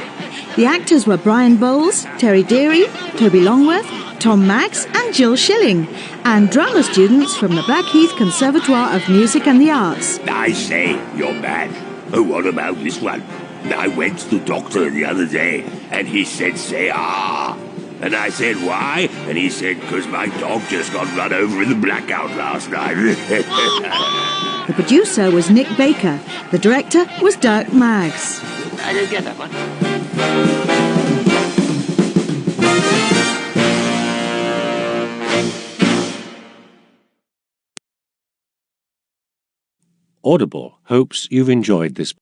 The actors were Brian Bowles, Terry Deary, Toby Longworth, Tom Max and Jill Schilling, and drama students from the Blackheath Conservatoire of Music and the Arts. I say, you're mad. Oh, what about this one? I went to the doctor the other day, and he said, say ah. And I said, why? And he said, because my dog just got run over in the blackout last night. The producer was Nick Baker. The director was Dirk Maggs. I didn't get that one. Audible hopes you've enjoyed this